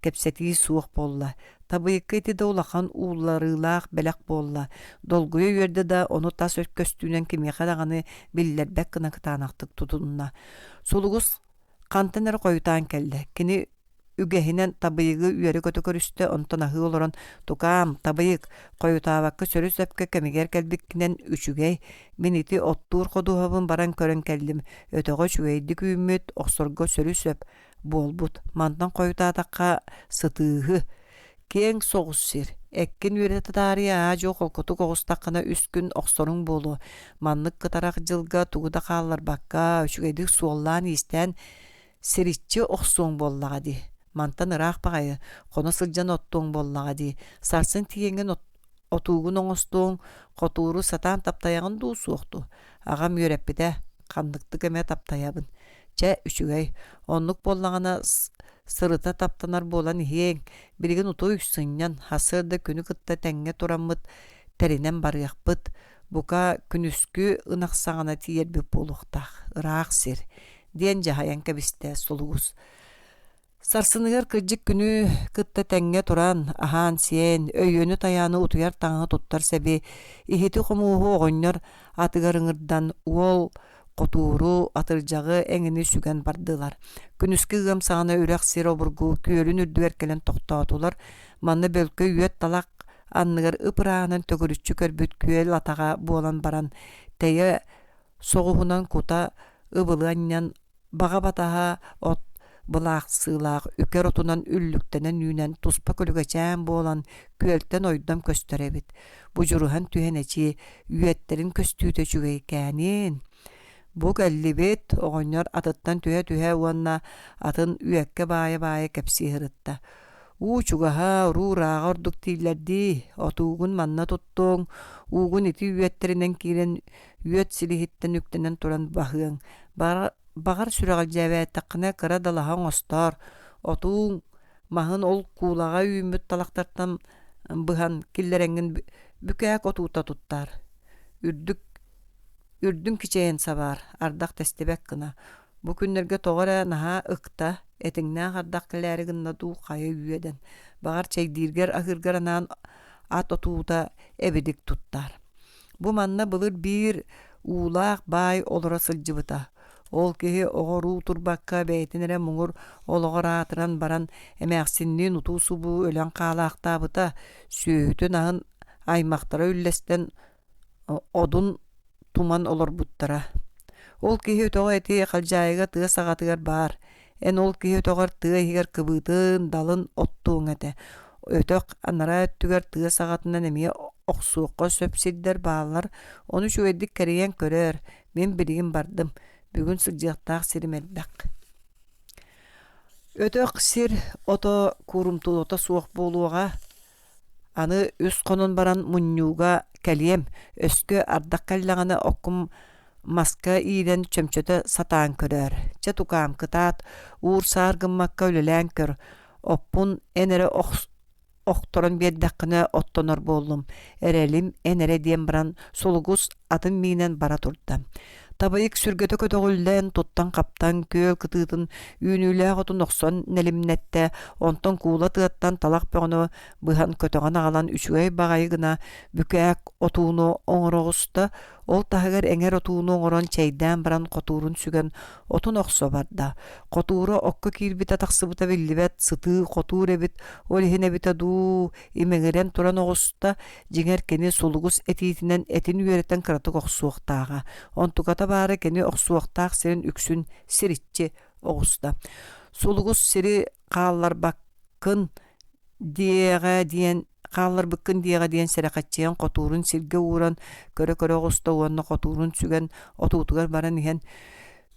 кепсети суох болла. Табыйыкка ити да улахан ууларылаах белек болла. Долгуя үйерде да onu тас өткөстүүнен кимиэхэ даганы биллербек кына кытаанахтык тутунна. Сулугус кантынер койутаан келде. Кини үгэһинен табыйыгы үйери көтө көрүстө онтон ахы олорон тукаам табыйык койутаабакка сөрүс эпке кемигер келбиккинен үчүгэй мен ити оттуур ходуһабын баран көрөн келдим. Өтөгө чүгейди күүмүт оксорго сөрүс эп болбут. Мантан койутаатакка сытыыһы кең соҕус сир. Эккин үөрэ татаария жоо холкоту коҕустаккана үс күн оксоруң болу. Маннык кытарак жылга тугуда хааллар бакка үчүгейдик суоллаан истэн сириччи оксуң боллагади. Мантан ыраах багайы коно сылдьан оттуң боллагади. Сарсын тиеңген отуугун оҥостуң котууру сатаан таптаяҕын дуу суохту. Агам үөреппите ханныктык эме таптаябын. Че үчүгэй оннук боллагана сырыта таптанар болан иһиэң билигин утуу үксүнньан хасырда күнү кытта тэҥҥэ тураммыт тэринэн барыахпыт бука күнүскү ынахсаҕана тиийэрбит буолуохтаах ыраах сир диэн жаһайан кэбистэ сулугус. Сарсыныгар кырдьык күнү кытта тэҥҥэ туран аһаан сиэн өйүөнү таяаны утуяр таҥа туттар сэби иһити хомууһу оҕонньор атыгар ыҥырдан уол котууру атырдьаҕы эҥини сүгэн бардылар. Күнүскү ыам саҕана үрэх сир обургу күөлүн үрдүгэр келен тохтоотулар. Манна бөлкө үөт талак анныгар ыпыраанан төгөрүччү көрбүт күөл атаҕа буолан баран тэйэ соҕуһунан кута ыбылыанньан баҕа батаһа от былаах сыылаах үкер отунан үллүктэнэн үүнэн туспа көлүгэчээн буолан күөлтэн ойдом көстөрөбүт. Бужуруһан түһэнэчи үөттерин көстүүтэ чүгэй кээнин. Бу кэллибит оҕонньор атыттан түһэ уонна атын үөкке баайа кэпсиһырытта. Чугаһа уруураага ордук тииллэрди, отуугун манна туттуң, уугун ити үөттеринен киирен үөт силиһиттэн үктэнэн туран баһыаң. Багар сүрэҕэлдьээбээттаккына кыра далаһаң остоор, отууң маһын ол куулаҕа үүмүт талахтартан быһан киллэрэҥҥин бүкээк отуута туттар. Үрдүн кичэйэн сабаар, ардах тестебек кына. Бу күннерге тоҕора наһаа ыкта, этиңнээх ардах кэлээри гынна дуу хайа үйэдэн. Багар чэйдииргэр ахыргар анаан ат отуута эбидик туттар. Бу манна былыр биир уулаах баай олора сылдьыбыта. Ол киһи оҕоруу турбакка бэйэтинэрэ муҥур ологораатыран баран эмээхсинниин утуу субуу өлөн хаалаахтаабыта сүүһүтүн аһын аймахтара үллэстэн одун туман олорбуттара. Ол киһи өтөҕө эти халдьаайга тыа саҕатыгар баар. Эн ол киһи өтөҕөр тыа иһигэр кыбыытын далын оттууҥ этэ. Өтөк анара өттүгэр тыа саҕатынан эмиэ оксуокко сөпсирдер бааллар. Ону чуэддик кэриэн көрөр. Мен билигин бардым. Бүгүн сылдьыахтаах сирим элбэх. Өтөк сир ото куурумтулота суох буолуоҕа аны үс хонон баран мунньууга кэлиэм өскө ардак кэллэҕэна оккум маска иирэн чөмчөтө сатаан көрөр. Чэ тукаам кытаат уур саар гыммакка өлөлээн көр. Оппун энере охторон биэрдэххинэ оттонор буоллум. Эрэлим энере диэн баран сулугус атын миинэн бара турда. Табайык сүргөтө көтөгүллэн туттан каптан көөл кытыытын үүнүүлээх отун оксон нелимнетте онтон куула тыаттан талах пöҕөнө быһан көтөҕөн аҕалан үчүгэй баҕайы гына бүкээк отууну оҥороҕуста ол таһыгар эҥер отууну оҥорон чэйдээн баран хотуурун сүгэн отун оксо барда. Хотууру окко киирбит атахсыбыта биллибэт сытыы хотуур эбит ол иһин эбитэ дуу имеҥирэн туран оҕуста дьиҥэр кини сулугус этиитинэн этин үөрэтэн кыратык оксуохтааҕа. Онтуката баары кини оксуохтаах сирин үксүн сириччи оҕуста. Сулугус сири хаалларбаккын диэҕэ сэрэхэтчиэн хотуурун сиргэ ууран көрө оҕуста уонна хотуурун сүгэн отуутугар баран иһэн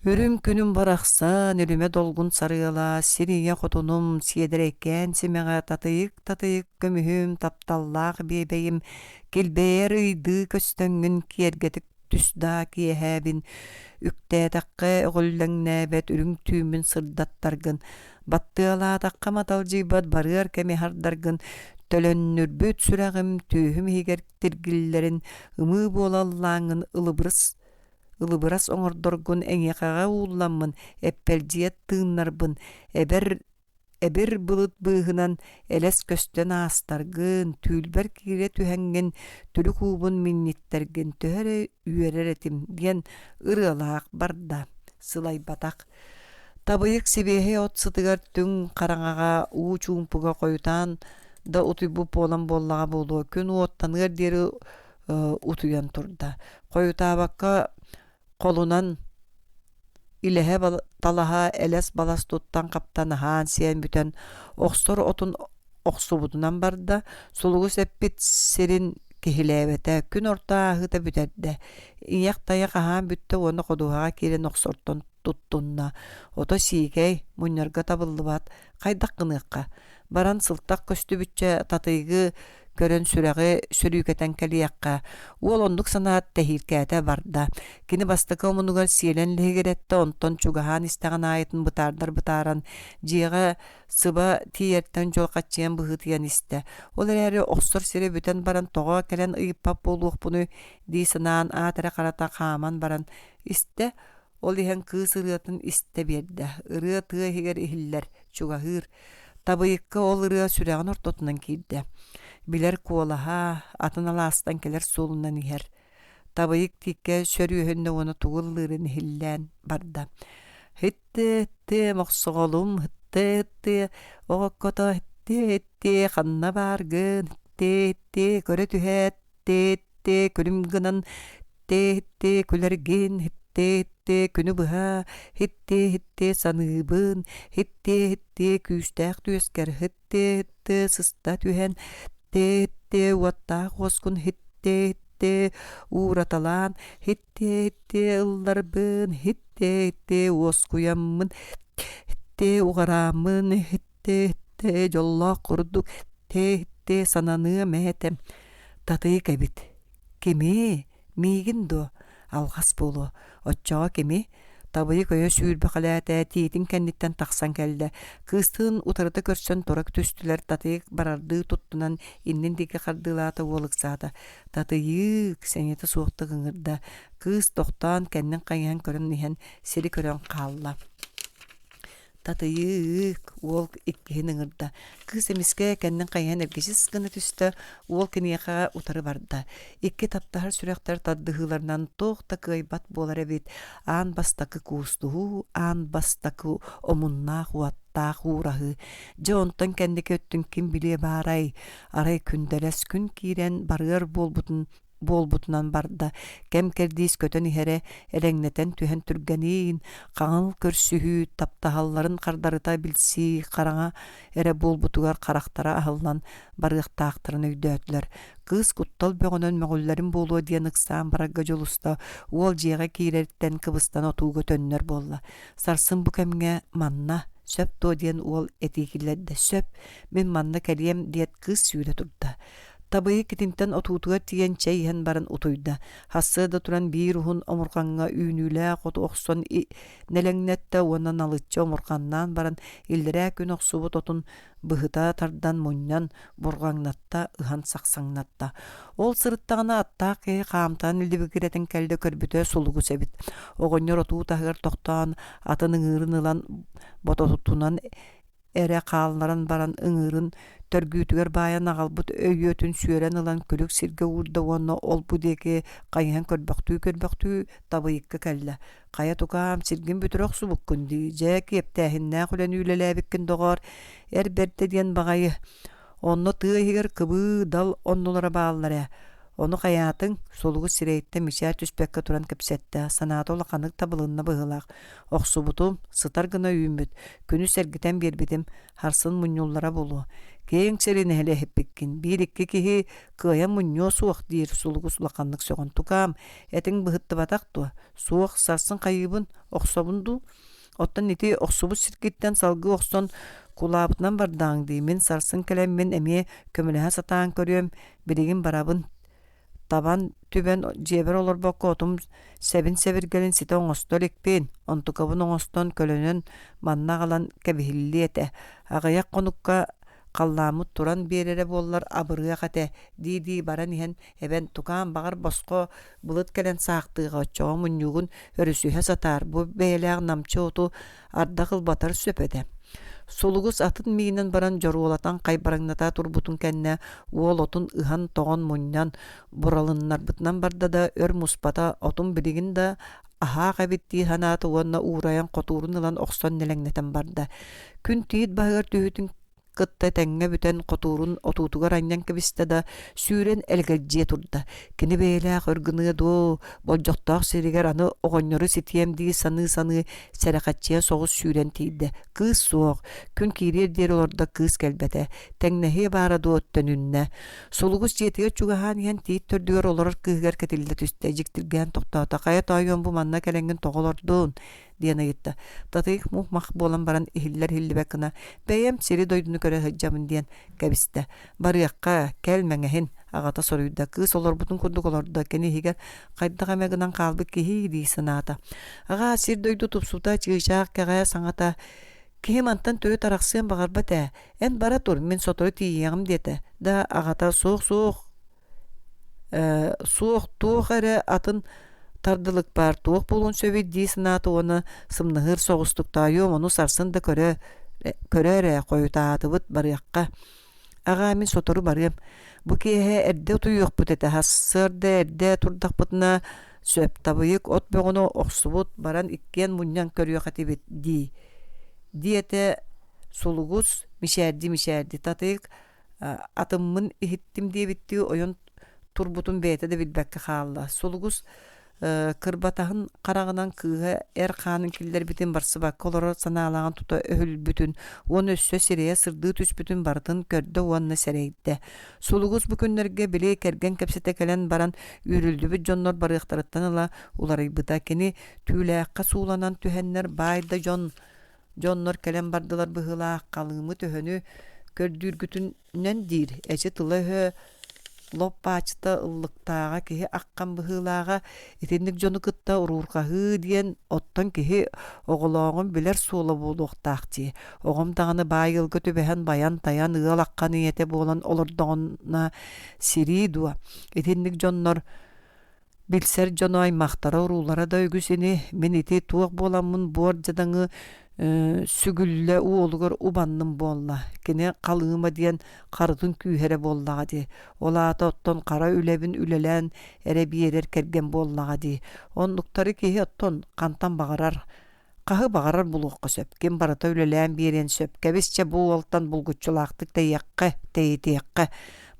үрүм күнүм барахсан үлүмэ долгун сарыала сирийэ хотунум сиэдэрэйкэн симэҕэ татыйык көмүһүм тапталлаах биэбэйим килбэйэр ыйдыы көстөҥҥүн киэргэтик түсдаа киэһээбин үктээтэккэ öҕүллэҥнээбэт үрүҥ түүмүн сырдаттаргын баттыалаатакка маталдьыйбат барыар кэмиһардаргын төлөннүрбүт сүрэҕим түүһүм иһигэр тиргиллэрин ымыы буолаллааҥҥын ылыбырас оҥордоргун эҥиэхэҕэ уулламмын эппэлдьиэт тыыннарбын эбэр эбир былыт быыһынан элес көстөн аастаргын, түүлбер кире түһәнген, түлүк уубун минниттерген төһөрө үереретим диэн ырыалаак барда сылай батак. Табыйык сибеһе от сытыгар түң караңага уу чуумпуга коютаан да утуйбу полан боллага болуо күн уоттаныгар диэри утуян турда. Коютаабакка колунан илэһэ талаһа элес балас туттан каптан аһаан сиэн бүтэн охсор отун охсубутунан барда сулугу сеппит сирин киһилээбэтэ күн ортааһыта бүтэрдэ. Ийэк тайак аһаан бүтtä уонна ходуһаҕа киирэн охсортон туттунна. Ото сиикэй мунньарга табыллыбат хайдах гыныакка. Баран сылтак көстү бүтчэ татыйгы көрөн сүрэҕи сүрүүкэтэн кэлиэкка. Уол оннук санаат тэһииркээтэй барда. Кини бастакы омунугар сиэлэн лиһигиретте онтон чугаһаан истэҕин аайытын бытаардар бытааран дьиэҕэ сыба тиийэртэн дьуолкаччыйан быһыытыйан истэ. Ол эрээри охсор сири бүтэн баран тоҕо кэлэн ыйыппап буолуохпуну дии санаан аатара харата хааман баран истэ. Ол иһэн кыыс ырыатын истэ биэрдэ. Ырыа тыа иһигэр иһиллэр чугаһыыр. Табыйыкка ол ырыа сүрэҕин ортотунан киирдэ. Билер куолаһа атын алаастан келер суолунан иһэр. Табыйык тикке сөрүөһүннэ уону тугуллыырын иһиллээн барда. Хытты мохсоголум хытты оҕоккото хытты ханна бааргын хытты көрө түһээт хытты күлүм гынан хытты күлэргин хытты күнү быһа хытты саныыбын хытты күүстээх түөскэр хытты сыста түһэн хытты уаттаах оскун хытты uuratalaан хытты ылларбын хытты оскуяммын хытты угарааммын хытты жоллоох курдук хытты сананы мээтэм. Татыйык эбит. Кими миигин до алгас болу. Отчоҕо кими табыйык өйө сүүрбэ халаатаа тиитин кэнниттэн тахсан кэллэ. Кыыстыын утарыта көрсөн торак түстүлэр татыйык барардыы туттунан иннин диге хардыылаата уолыксаата. Татыйык сэниэте суохта гыҥырда. Кыыс тохтоон кэннин хайыһан көрөн иһэн сири көрөн хаалла. Татыйык уол иккиһин ыҥырда. Кыыс эмискэ кэннин хайыһан эргисис гына түстэ уол киниэхэ утары барда. Икки таптаһар сүрэхтэр таддыһыыларынан туохта кыайбат буолар эбит. Аан бастакы куустуһу, аан бастакы омуннаах уаттаах уuraһы. Дьэ онтон кэнники өттүн ким билиэ баарай. Арай күндэлэс күн киирэн барыар буолбутунан барда. Кэм кэрдиис көтөн иһэрэ эрэҥнэтэн түһэн түргэниин хаҥал көрсүһүү таптаһалларын хардарыта билсии хараҥа эрэ буолбутугар харахтара аһыллан барыахтаахтарын өйдөөтүлэр. Кыыс куттал бөҕөнөн möҕүллэрин буолуо диэн ыксаан барагга дьулуста уол дьиэҕэ киирэрттэн кыбыстан отууга төннөр буолла. Сарсын бу кэмҥэ манна сөп туо диэн уол этиикиллэрдэ. Сөп мин манна кэлиэм диэт кыыс сүүрэ турда. Табыйы китинтен отуутугар тиен чейһен баран утуйда. Хассыда туран биир уһун омурханга үүнүүлээ хоту охсон нэлэҥнэтте уонан алыччы омурханнаан баран иллэрээ күн охсубут отун быһыта тардан муннан бургаҥнатта ыһан сахсаҥнатта. Ол сырыттаҕына аттаах киһи хаамтаан илдибигиретин кэлдэ көрбүтэ сулугу себит. Оҕонньор отуу таһыгар тохтоон атын ыҥыырын ылан бототутунан эрэ хаалнаран баран ыҥыырын төргүүтүгэр баайан аҕалбыт өйүөтүн сүөрэн ылан күлүк сиргэ уурда уонна олбу диэки хайыһан көрбөхтүү табыйыкка кэллэ. Хая тукаам сиргин бүтүрөх субуккунди дьэ киэптээһиннээх үлэнүүлэлээбиккин доҕоор эр берде диэн баҕайы. Онно тыаһыгар кыбыы дал оннулара бааллара. Onu hayatın soluğu sireytte mişer tüspekka turan kepsette sanatı olaqanık tabılınna bıhılaq. Oqsubutum sıtar gına üyümüt. Günü sergiten berbidim harsın munyollara bolu. Keyin serine hele heppikkin. Bir iki kihi kıya munyo suaq dir soluğu sulaqanlık soğun tukam. Etin bıhıttı bataqtu. Suaq sarsın kayıbın oqsobundu. Ottan iti oqsubu sirkitten salgı oqson kulabıtnan bardağın deyimin sarsın kelemmin emiye kömüleha satağın körüyüm. Birigin barabın taban tüben jeber olur bokko otum sebin gelin site oңостол ekpin ontukabın oңостон kölönön manna galan kebihilliyete agaya konukka kallamut turan berere bollar abırıya kate di baran ihen eben tukan bagar bosko bulut kelen saaqtıga çoğu munyugun örüsühe satar bu beyleğ namçı otu ardakıl batar söpede. Solugus atın miinen baran joruolatan kaybarangната turbutun kenne uol otun ıhan toğon munyan buralınnar bıtnan barda da ör muspata otun biligin da aha kabitti hanatı onna uğrayan koturun ilan okson nelengneten barda. Күн тиит багар түйүтүн кытта тәңгә бүтән котурун отуутугар аньян кебисте да сүүрен элгәҗҗе турда. Кини бәйлә хөргүнү ду болжоктак сиригер аны огоннору ситиемди саны сәрәкәтче согус сүүрен тиде. Кыз соқ, күн кирер дер олорда кыз кәлбәтә. Тәңнәһе бара ду өттөнүннә. Сулугус жетиге чугахан ян тиит төрдүгөр олорор кыгар кетилде түстә жиктирген токтата. Кая тайон бу манна келенген тоголордун. Диана гитта. Татык мах болан баран ихиллер хиллибекна. Бәйем сири дойдуну көрө хаҗамын диен кәбисте. Барыякка келмәңәһин агата соруйда кыз олор бутун курдук олорда кени хигер кайдага мегынан калбы кихи ди саната. Ага сир дойду тупсута чыгышак кага саңата кемантан төрө тараксын багарбата. Эн бара тур мен сотору тиягым дете. Да агата суох туохаре атын тардылык бар туох болун сөбүт ди саната оны сымныгыр согустуктайы ону сарсын да көрөрө коютаатыбыт барыякка. Ага мен сотору барым. Бу кеһе эрде туйук бутете хассырды эрде турдакпытына сөп табыйык от бөгөнө оксубут баран иккен муньян көрүө хатибит ди. Диете сулугус мишерди татык атыммын ихиттим дебитти ойон турбутун бете де билбекке хаалла. Сулугус кырбатахын карагынан кыга ханын киллер битин барсыбак колоро санаалаган тута өхүл бүтүн он өссө сирия сырдыы түс бүтүн бартын көрдө уанна серейдде. Сулугус бу күннерге биле керген кепсете келен баран үрүлдүбүт жоннор барыктарыттан ала улары быта кени түүлэкка сууланан түһеннер байда жоннор келен бардылар быһыла калымы төһөнү көрдүргүтүннен дир эче тылы лоппачта ыллыктаага киһи аккан быһыылаага итинник жону кытта урууркаһыы диэн оттон киһи оголооҥун билер суола буолуохтаахти. Огом даганы баайылга түбэһэн баян таян ыал аккан ийэте буолан олордоҕуна сирии дуа. Итинник дьоннор билсер дьону аймахтара уруулара да үгүсини мен ити туох буоламмын буор жадаңы сүгүлле уолугар убанным болла. Кене калыыма диен карытын күүһэре боллаға ди. Олаата оттон кара үлебин үлелен эре биерер керген боллаға ди. Оннуктары киһи оттон кантан багарар. Каһы багарар булуокка сөп. Кем барата үлелен биерен сөп. Кебисче бу олтан булгуччулаактык тейекке.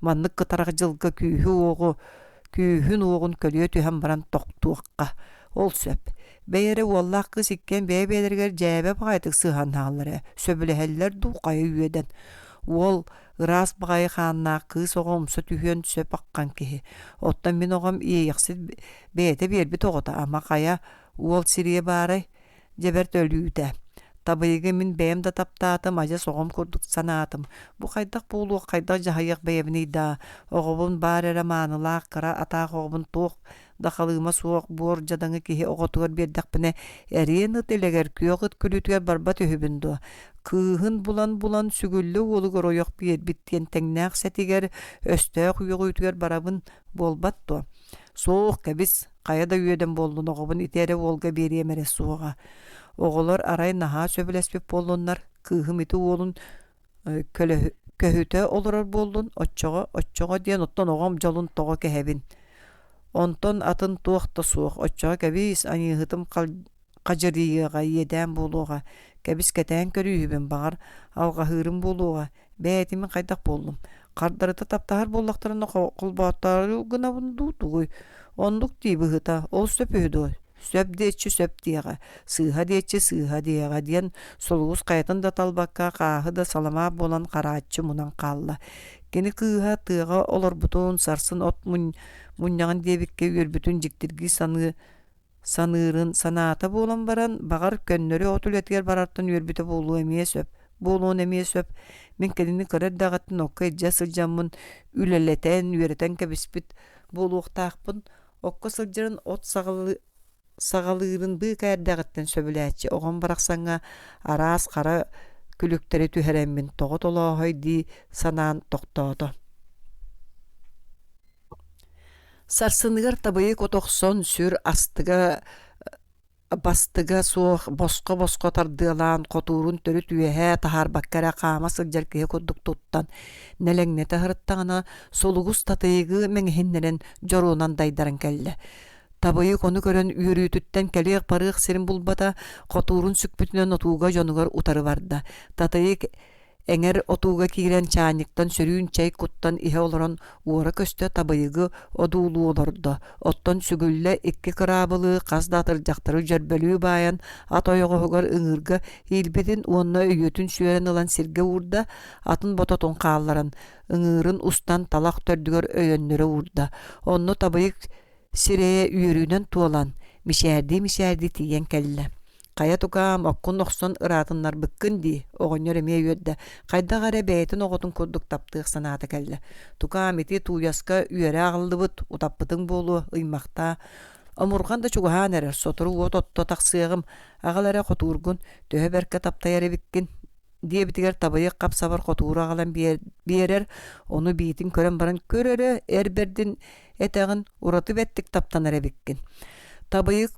Маннык кытарак жылга күүһүн оогун көлүө түһэн баран токтуокка. Ол сөп. Бәйере уоллах кыз иккен бәйбәлергер жәбе багайтык сыхан хааллары. Сөбілехеллер дуқайы үйеден. Ол ырас багайы хаанна кыз оғымсы түйен сөп аққан кеһи. Оттан мен оғым иейіксіз бәйеті бербі тоғыта. Ама қая уол сирие бары жеберт өлүйді. Табыйығы мен бәйім да таптаатым, ажа соғым көрдік санаатым. Бұ қайдақ болуы қайдақ жағайық бәйімні да. Оғыбын бар әрі манылақ қыра атақ оғыбын тоқ. Дақалыма суық бор жадаңы кеһи оғытығыр бердақпіне әрені телегер күйоғыт күлітігер барбат өйбінді. Кыһын булан сүгілі олығыр ойық бейер біттен тәңнәқ сәтігер өстәқ үйіғытігер барабын болбатты. Соқ кәбіс қаяда үйеден болдың оғыбын итері олға беремері суыға. Оғылар арай наха сөбілеспеп болдыңдар. Кыһым ити олын көхіті олырар болдың. Отчоға ден оттан оғам жолын тоға кәхебін. Онтон атын туақта суық. Отчоға кәбіс анихытым қажырыйыға еден болуға. Кәбіс кәтән көрүйібін бағар алға хырым болуға. Бәйтімін қайдақ болдым. Қардарыта таптағар боллақтарына құлбаттары ғына бұнду тұғой. Ондық дейбі ғыта. Ол сөп өйді. Сөп дейчі сөп дейға. Сыға дейға дейін солуыз қайтын да талбаққа қағы да салама болан қаратчы мұнан қалла. Кені кыға тыға олар бұтын сарсын от мұняған дебікке өрбітін жіктіргі санырын саната болан баран бағар көннөрі отыл етігер барартын өрбіті болуын емей сөп. Мен кәдіні көрер дағатын оққа етжа сылжамын үлелетен, үйретен кәбіспіт болуықтақпын. Оққа сылжарын от сағалырын бұй кәрдәғіттен сөбіләтші. Оған барақсаңа арас қара күліктері түхәрәмін тоғыт олағай ди санаан тоқтауды. Сарсыныгар табайы котоқсон сүр астыға бастыга суох боско тардыалаан котуурун төрү түйэһэ тахар баккара хаама сылдьар киһи курдук туттан нэлэҥне таһырыттаҕына солугус татыйыгы мэҥиһиннэрэн дьоруунан дайдаран кэллэ. Табыйык ону көрөн үөрүүтүттэн кэлиэх барыах сирин булбата котуурун сүкпүтүнэн отууга дьонугар утары барда. Татыйык эҥер отууга киирэн чааньыктан сөрүүн чэй куттан иһэ олорон уора көстө табыйыгы одуулуу олордо. Оттон сүгүллэ икки кыраабылыы хас даатырдьахтары дьөрбөлүү баайан ат ойоҕоһугар ыҥыырга иилбитин уонна өйүөтүн сүөрэн ылан сиргэ уурда атын бототун хаалларан ыҥыырын устан талах төрдүгөр өйөннөрө уурда. Онно табыйык сирэйэ үөрүүнэн туолан мишээрди тиийэн кэллэ. Кая тукаам оккун охсон ыраатыннар быккын дии оҕонньор эмиэ үөрдэ хайдагара бэйэтин оҕотун курдук таптыах санаата кэллэ. Тукаам ити туйаска үөрэ аҕыллыбыт утаппытың буолу ыймахта омурган да чугаһаан эрэр сотору уот отто тахсыагым аҕалара хотуургун төһө бэркэ таптайар эбиккин диэбитигэр табыйык капсабар хотууру аҕалан биэрэр ону биитин көрөн баран көрөрө эрбердин этэгин ураты бэттик таптанар эбиккин. Табыйык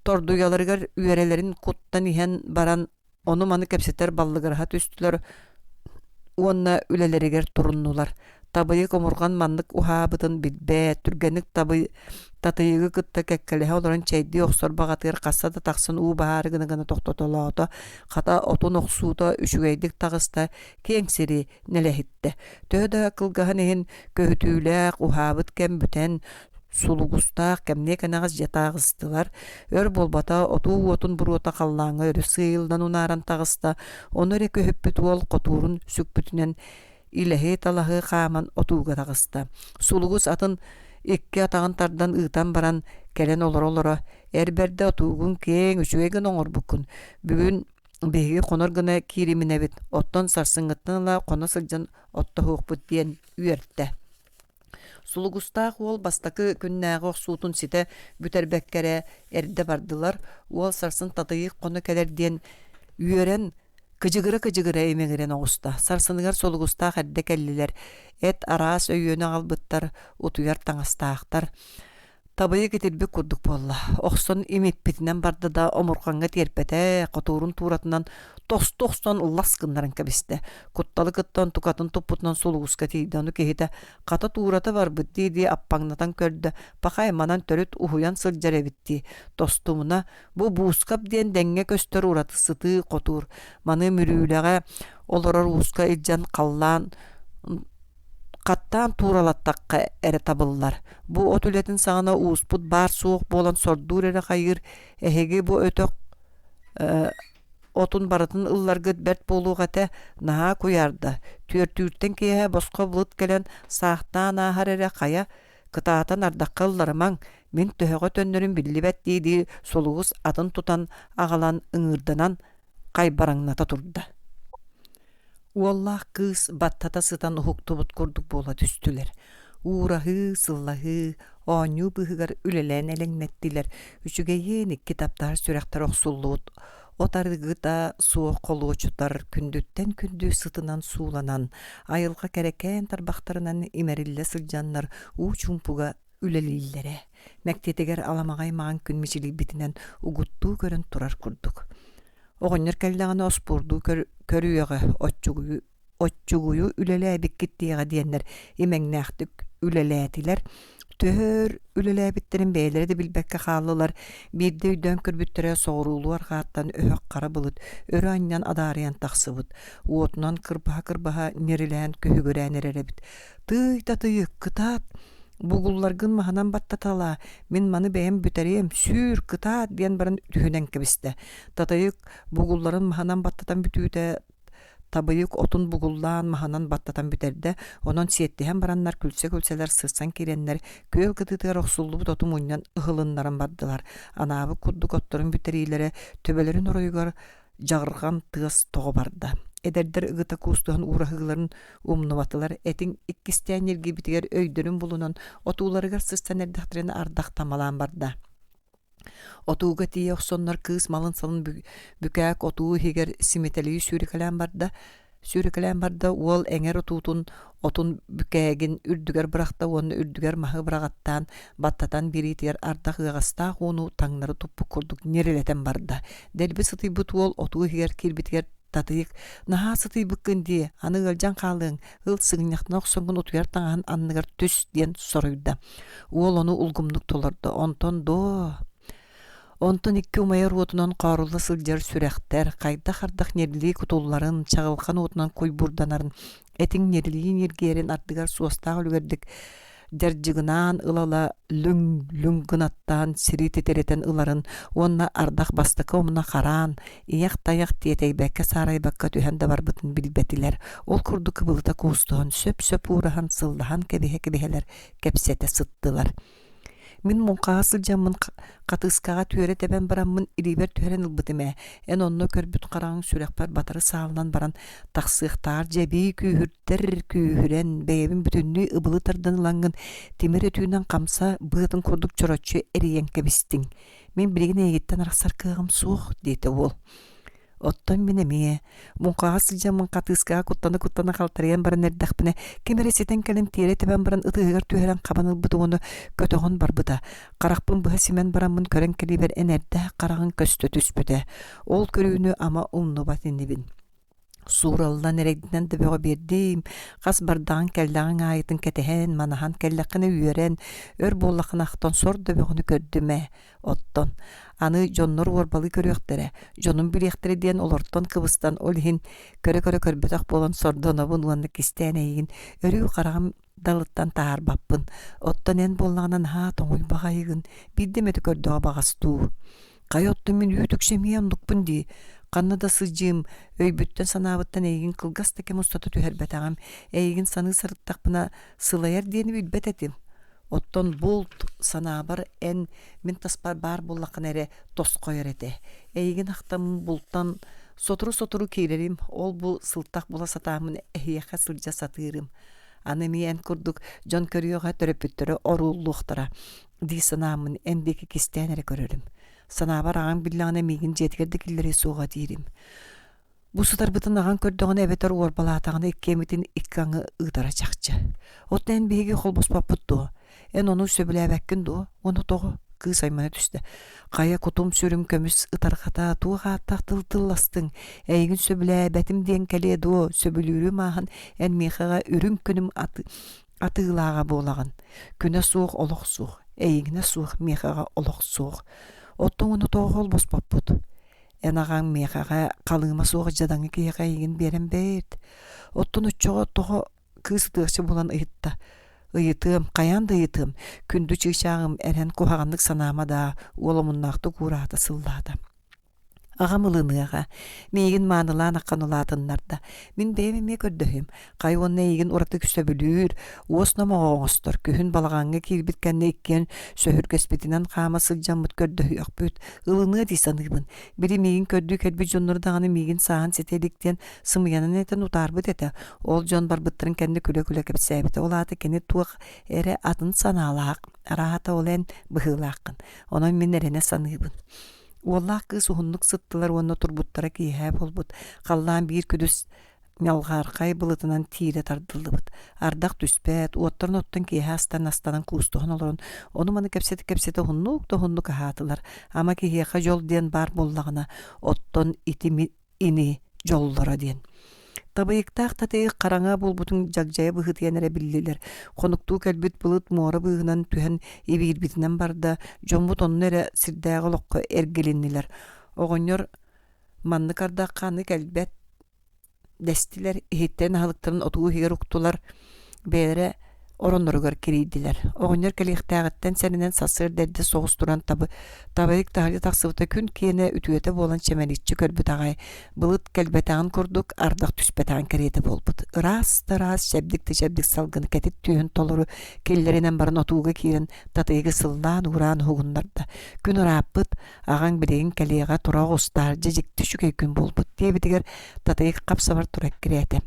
тордуяларыгар үөрелерин куттан иһэн баран ону маны кэпсэтэр баллыгараһа түстүлэр уонна үлэлэригэр туруннулар. Табыйык омурган маннык уһаабытын билбээ түргэнник татыйыгы кытта кэккэлэһэ олорон чэйди охсор баҕатыгар хасса да тахсын уу баһаары гына тохтотолоото хата отун охсуута үчүгэйдик тагыста киэҥсири нэлэһитте. Төһө да кылгаһын иһин көһүтүүлээх уһаабыт кэмбүтэн сулугустаах кэмне канагас жатаагыстылар. Өр болбата отуу отун буруота халлааҥа өрү сыйылдан унааран тагыста оноре көһүппүт уол котуурун сүкпүтүнэн илэһи талаһы хааман отууга тагыста. Сулугус атын икки атагын тардан ыытан баран кэлэн олоро эрберде отуугун кээң үчүгэйгин оҥорбуккун. Бүгүн биһиги хонор гына киириминэбит оттон сарсыҥҥыттыҥла хоно сылдьан отто хуукпут диэн үөртэ. Сулугустаах уол бастакы күннääҕи охсуутун сите бүтэрбэккэрэ эрдэ бардылар. Уол сарсын татыйык хоно кэлэр диэн үөрэн кыжыгыра эмеҥирэн оҕуста. Сарсыныгар сулугустаах эрдэ кэллилэр. Эт араас өйүөнэ аҕалбыттар, утуйар таҥастаахтар. Табыйык итирбик курдук буолла. Охсон имиппитинэн барды да омурхаҥҥа тиэрпэтэ хотуурун тууратынан тос-тостон ыллас кыннарын кэбисте. Кутталы кыттан тукатын туппутунан сулугуска тиийди ону киһитэ хата туурата барбыт дииди аппаҥнатан көрдө пахай манан төрүт уһуян сылдьар эбитти. Тостумуна бу буускап диэн дэҥҥэ көстөр ураты сытыы хотуур маны мүрүүлэҕэ олорор ууска илдьэн халлаан каттаан тууралаттакка эре табыллар. Бу от үлэтин саҕана uuспут баар суох буолан сордуур эре хайыыр эһиги бу өтөх отун барытын ылларгыт бэрт буолууҕата наһаа куйаарда. Түөртүүртэн киэһэ босхо булут кэлэн саахтаан аахар эре хая кытаатан ардакка ылларымаҥ мин төһөҕө төннөрүн биллибэт дииди сулугус атын тутан аҕалан ыҥыырданан хайбараҥната турда. Уоллаах кыыс баттата сытан уһуктубут курдук буола түстүлэр. Уuraһыы, сыллаһыы, оонньуу быһыгар үлэлээн элэҥнэттилэр. Үчүгэйиин икки таптаар сүрэхтэр охсуллуут. Отарыгыта суох холуочутар күндүттэн күндүү сытынан сууланан, айылга кэрекээн тарбахтарынан имериллэ сылдьаннар уу чумпуга үлэлииллэрэ. Мэктетигэр аламагай маан күн мичилибитинэн угуттуу көрөн турар курдук. Оҕонньор кэллэҕинэ оспурдуу көрүөҕэ отчугую үлэлээбиккит диэҕэ диэннэр имэҥнээхтик үлэлээтилэр. Төһөр үлэлээбиттерин бэйэлэри да билбэккэ хааллылар. Биирдэ үйдөн көрбүттэрэ соҕуруулуар хааттан өһөк хара былыт, өрү анньан адаарыйан тахсыбыт. Уотунан кырбаһа нерилээн көһүгүрээн эрэребит. Тыйта тыйык кытаат бугулларгын маһанан баттатала, мин маны бэйэм бүтэриэм сүүр кытаат диэн баран түһүнэн кэбистэ. Татайык бугулларын маһанан баттатан бүтүүтэ табыйык отун бугуллаан маһанан баттатан бүтэрдэ, онон сиэттиһэн бараннар күлсэ-күлсэлэр сырсан киреннер көөл кытыытыгар охсуллубут оту муньан ыһылыннарын бардылар. Анаабы курдук отторун бүтэриилэре төбөлөрүн оройгар жагырган тыас тоҕо барда. Эдердер ыгыта куустуһан уурахыгыларын умнубатылар. Этиң иккистээн иргибитигэр өйдөрүн булунан отууларыгар сырсан эрдэхтерин ардах тамалаан барда. Отууга тие охсоннор кыыс малын салын бүкääк отуу хигер симетелии сүүрекэлээн барда уол эҥер отуутун Otun bükegin ürdüger bırakta onu ürdüger mahı bıragattan battatan biritiyer ardaq ığasta onu tаңнары туппу курдук нерелетен барда. Делби сытый бут ол оту хигер кирбитер татыйык наха сытый быккынди аны ылжан калың ыл сыгыняктан оксонгун утуяр таңахан анныгар түс диен соруйда. Ол onu улгумдук толорду. Онтон икки умайыр отунан қарулы сылжар сүрәхтер, қайда қардақ нерлі кутулларын, чағылқан отунан койбурданарын, этин нерлі нергерін ардыгар суостағы үлгердік, жаржығынан ылала люң-люңгынаттан сири тетеретен ыларын, онна ардақ бастықы омына қаран, ияқ-таяқ тиетейбәкке сарайбакка түйәнді барбытын билбетилер. Ол күрді кыбылыта куыстығын сөп-сөп урахан сылдахан кебеhe-кебехелер кепсете сыттылар. Мин мунқаға сылжамын қатыскаға түйері тәбән барамын илибер түйерен ылбытыме. Эн онно көрбіт қараңын сүрәқпар батары сағылан баран тақсықтар жәбей күйірдер күйірен бәйебін бүтінні ыбылы тардан ылаңын темір өтуінен қамса бұғытын көрдік чоротчы әрейен кәбістің. Мен білеген егеттен арақсар кығым суық дейті ол. Оттон минеме, мунқаға сылжамын қатыскаға куттаны қалтарыян баран әрдақпіне, кемересетен кәлім тиері тәбән баран ытығығар түйерен қабаныл бұды оны көтіғын бар бұда. Қарақпын бұға семен барамын көрен кәлібер әнәрді қарағын көсті түспіді. Ол көріуіні ама ұлны батынебін. Суралдан эрегдинен дөбөгө бердим. Кас бардаган келдаган айытын кетehen манахан келлакыны үйөрен өр боллакын актон сор дөбөгөнү көрдүмө. Оттон аны жоннор орбалы көрөктөрө. Жонун билектери диен олортон кыбыстан олхин көрө көрбөтөк болон сордонобун уанны кистенейин өрүү караган далыттан таар баппын. Оттон эн боллаганан ха тоңуй багайыгын биддемети көрдөөгө багастуу. Кайотту мен үтүкшемиям дукпун ди. Каннада сыжым өйбүттен санабыттан эйгин кылгас теке мустата түһәрбәтәгәм эйгин саны сырыттакпына сылаяр диени билбет этим. Оттон болт санабар эн мен таспар бар буллакын эре тос койор эте. Эйгин актам булттан сотру кейлерим ол бу сылтак була сатамын эхияка сылжа сатырым. Аны мен курдук жон көрүөгө төрөпүттөрө оруллуктара. Ди санамын эндеки кистенере көрөрүм. Санабар ағын биллағына мегін жетігерді келдері суға дейрім. Бұсытар бұтын аған көрдіғаны әбетер орбалатағаны иккеметін иккаңы ұйтара чақчы. Отын ән бейге қол боспап бұтты. Ән оны сөбілі әбәккін ду, оны тоғы қы сайманы түсті. Қая құтым сүрім көміс ұтарғата туға тақтыл-тылластың. Әйгін сөбілі әбәтім ден кәле ду, сөбілі мағын ән мейхаға үрім күнім атығылаға болағын. Күні суық олық суық, әйгіне суық мейхаға олық суық. Оттон оны тоғыл боспап бұд. Энағаң мейхаға қалыңыма суғы жадаңы кейіға егін берен бәйт. Оттон үтчоға тоғы кысытықшы болан ұйытта. Ұйытым, қаянды ұйытым. Күнді чықшағым әрен қоғағандық санама да олымыннақты қурағды сыллады. Ағам ылыныға, мейгін манылан аққан ұладынларда. Мен бәймеме көрдіхім. Қай онына егін ұраты күсті білір, осынама оңыстыр. Күхін балағаңы келбіткәнне еккен сөхіргеспетінен қамасы жамыт көрдіхі өкпөт. Илыныға дейсанығын. Бірі мейгін көрді кәлбі жонлардағаны мейгін саған сетеліктен сымыянын әтін ұтарбыт әті. Ол жон барбыттырын кәнді күлі-күлі кәп сәбіті. Ол аты кәне туық әрі атын саналақ. Арағата ол ән бұғылақын. Онан мен әріне санығын. Оллах кыз уһуннук сыттылар онно турбуттара киһә болбут. Қаллаан бир күдүс мялғарқай былытынан тире тардылыбыт. Ардақ түспәт, уоттарын оттан киһә астанан куустуһун олорун. Оны маны кепсети хуннук аһаатылар. Ама киһәқа жол диен бар боллагына оттон ини жоллора диен. Табыйыктақ татыйы қараңа болбутун жагжайы бұғытыянары білілер. Қонуктуу кәлбіт бұлыт муары бұғынан түһен ебейірбітінен барда, жомбут онын әрі сирдәғы лоққа әргеліннілер. Оғынер манны қардақ қаны кәлбәт дәстілер, ехеттен ағылықтарын отуғы хегер ұқтылар бәйірі оронлоругар керейдилер. Оғынер кәліқтәғіттен сәнінен сасыр дәрді соғыс туран табайық тағылы тақсыбыта күн киене үтуеті болан чемелікчі көрбіт ағай. Бұлыт кәлбәтағын көрдік, ардақ түспәтағын кәреті болбыт. Рас шәбдік салғын кәтет түйін толыру келлерінен барын отуғы кейін татайығы сылдан уран хуғынларда. Күн ұраппыт, ағаң білеген кәлеға тұра ғостар, жекті шүкей күн болбыт. Дебітігер татайығы қапсабар тұрак кереті.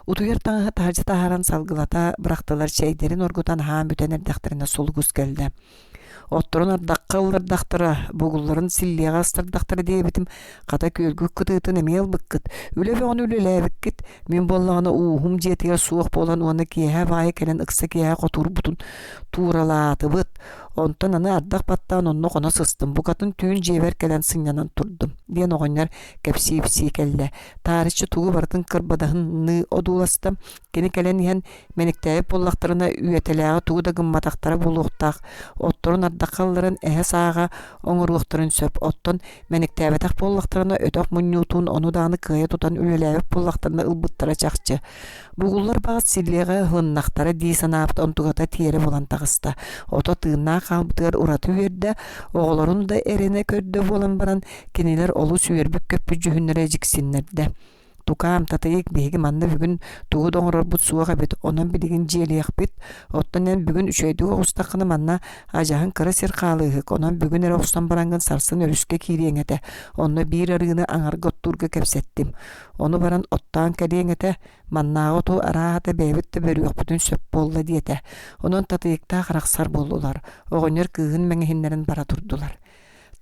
Утуяр таңға тағжы тағаран салғылата бұрақтылар шәйдерін оргутан хаан бүтен әрдәқтеріне солғыз келді. Отторун ардаккаллардактара, бугулларын силлига астардактара диэбитим, ката көлгүк кытыытын эмел быккыт. Үлебеғын үлеләбиккит, мен боллағына уухум жетігер суық болан оны кеһә бай келен ыкса кеһә котур бутун тууралаатыбыт. Онтон аны ардак баттан онно қона сыстым. Букатын түйін жебер келен сынянан турдум. Ден оғыннар кәпсейпсей келді. Тарихчы туғы бартын кырбадahынны одуластым. Кені келен ен меніктәйіп боллақтарына үйетеләға туғы да гымматақтары болуқтақ. Отторын ардақалларын әхе саға оңыруқтарын сөп. Оттон меніктәйбетақ боллақтарына өтөк мұннютун оны даны кыя тутан үлеләбіп боллақтарына ылбыттара чақчы. Бугуллар бағыт силлеға ғыннақтары дейсанапт онтуғата тиері болан тағыста. Ото тыынна қалбытығар ураты верді, оғыларын да әрене көрді болан баран кенелер олу сүйербік көппі жүхінлері жіксінлерді. Тукаам татайык беги манна бүгүн тугу доңорор бут суага бит онан билигин желиях бит оттан бүгүн үчөйдү устакыны манна ажаһын кыра сер калыгык онан бүгүн эре остан баранган сарсын өрүскө кириеңете онно бир арыгыны аңар готтурга кепсеттим ону баран оттан калиеңете маннага ту араата бебитте берүк бүтүн сөп болла диете онон татайыкта караксар болдулар огонер кыгын меңехиннерин бара турдулар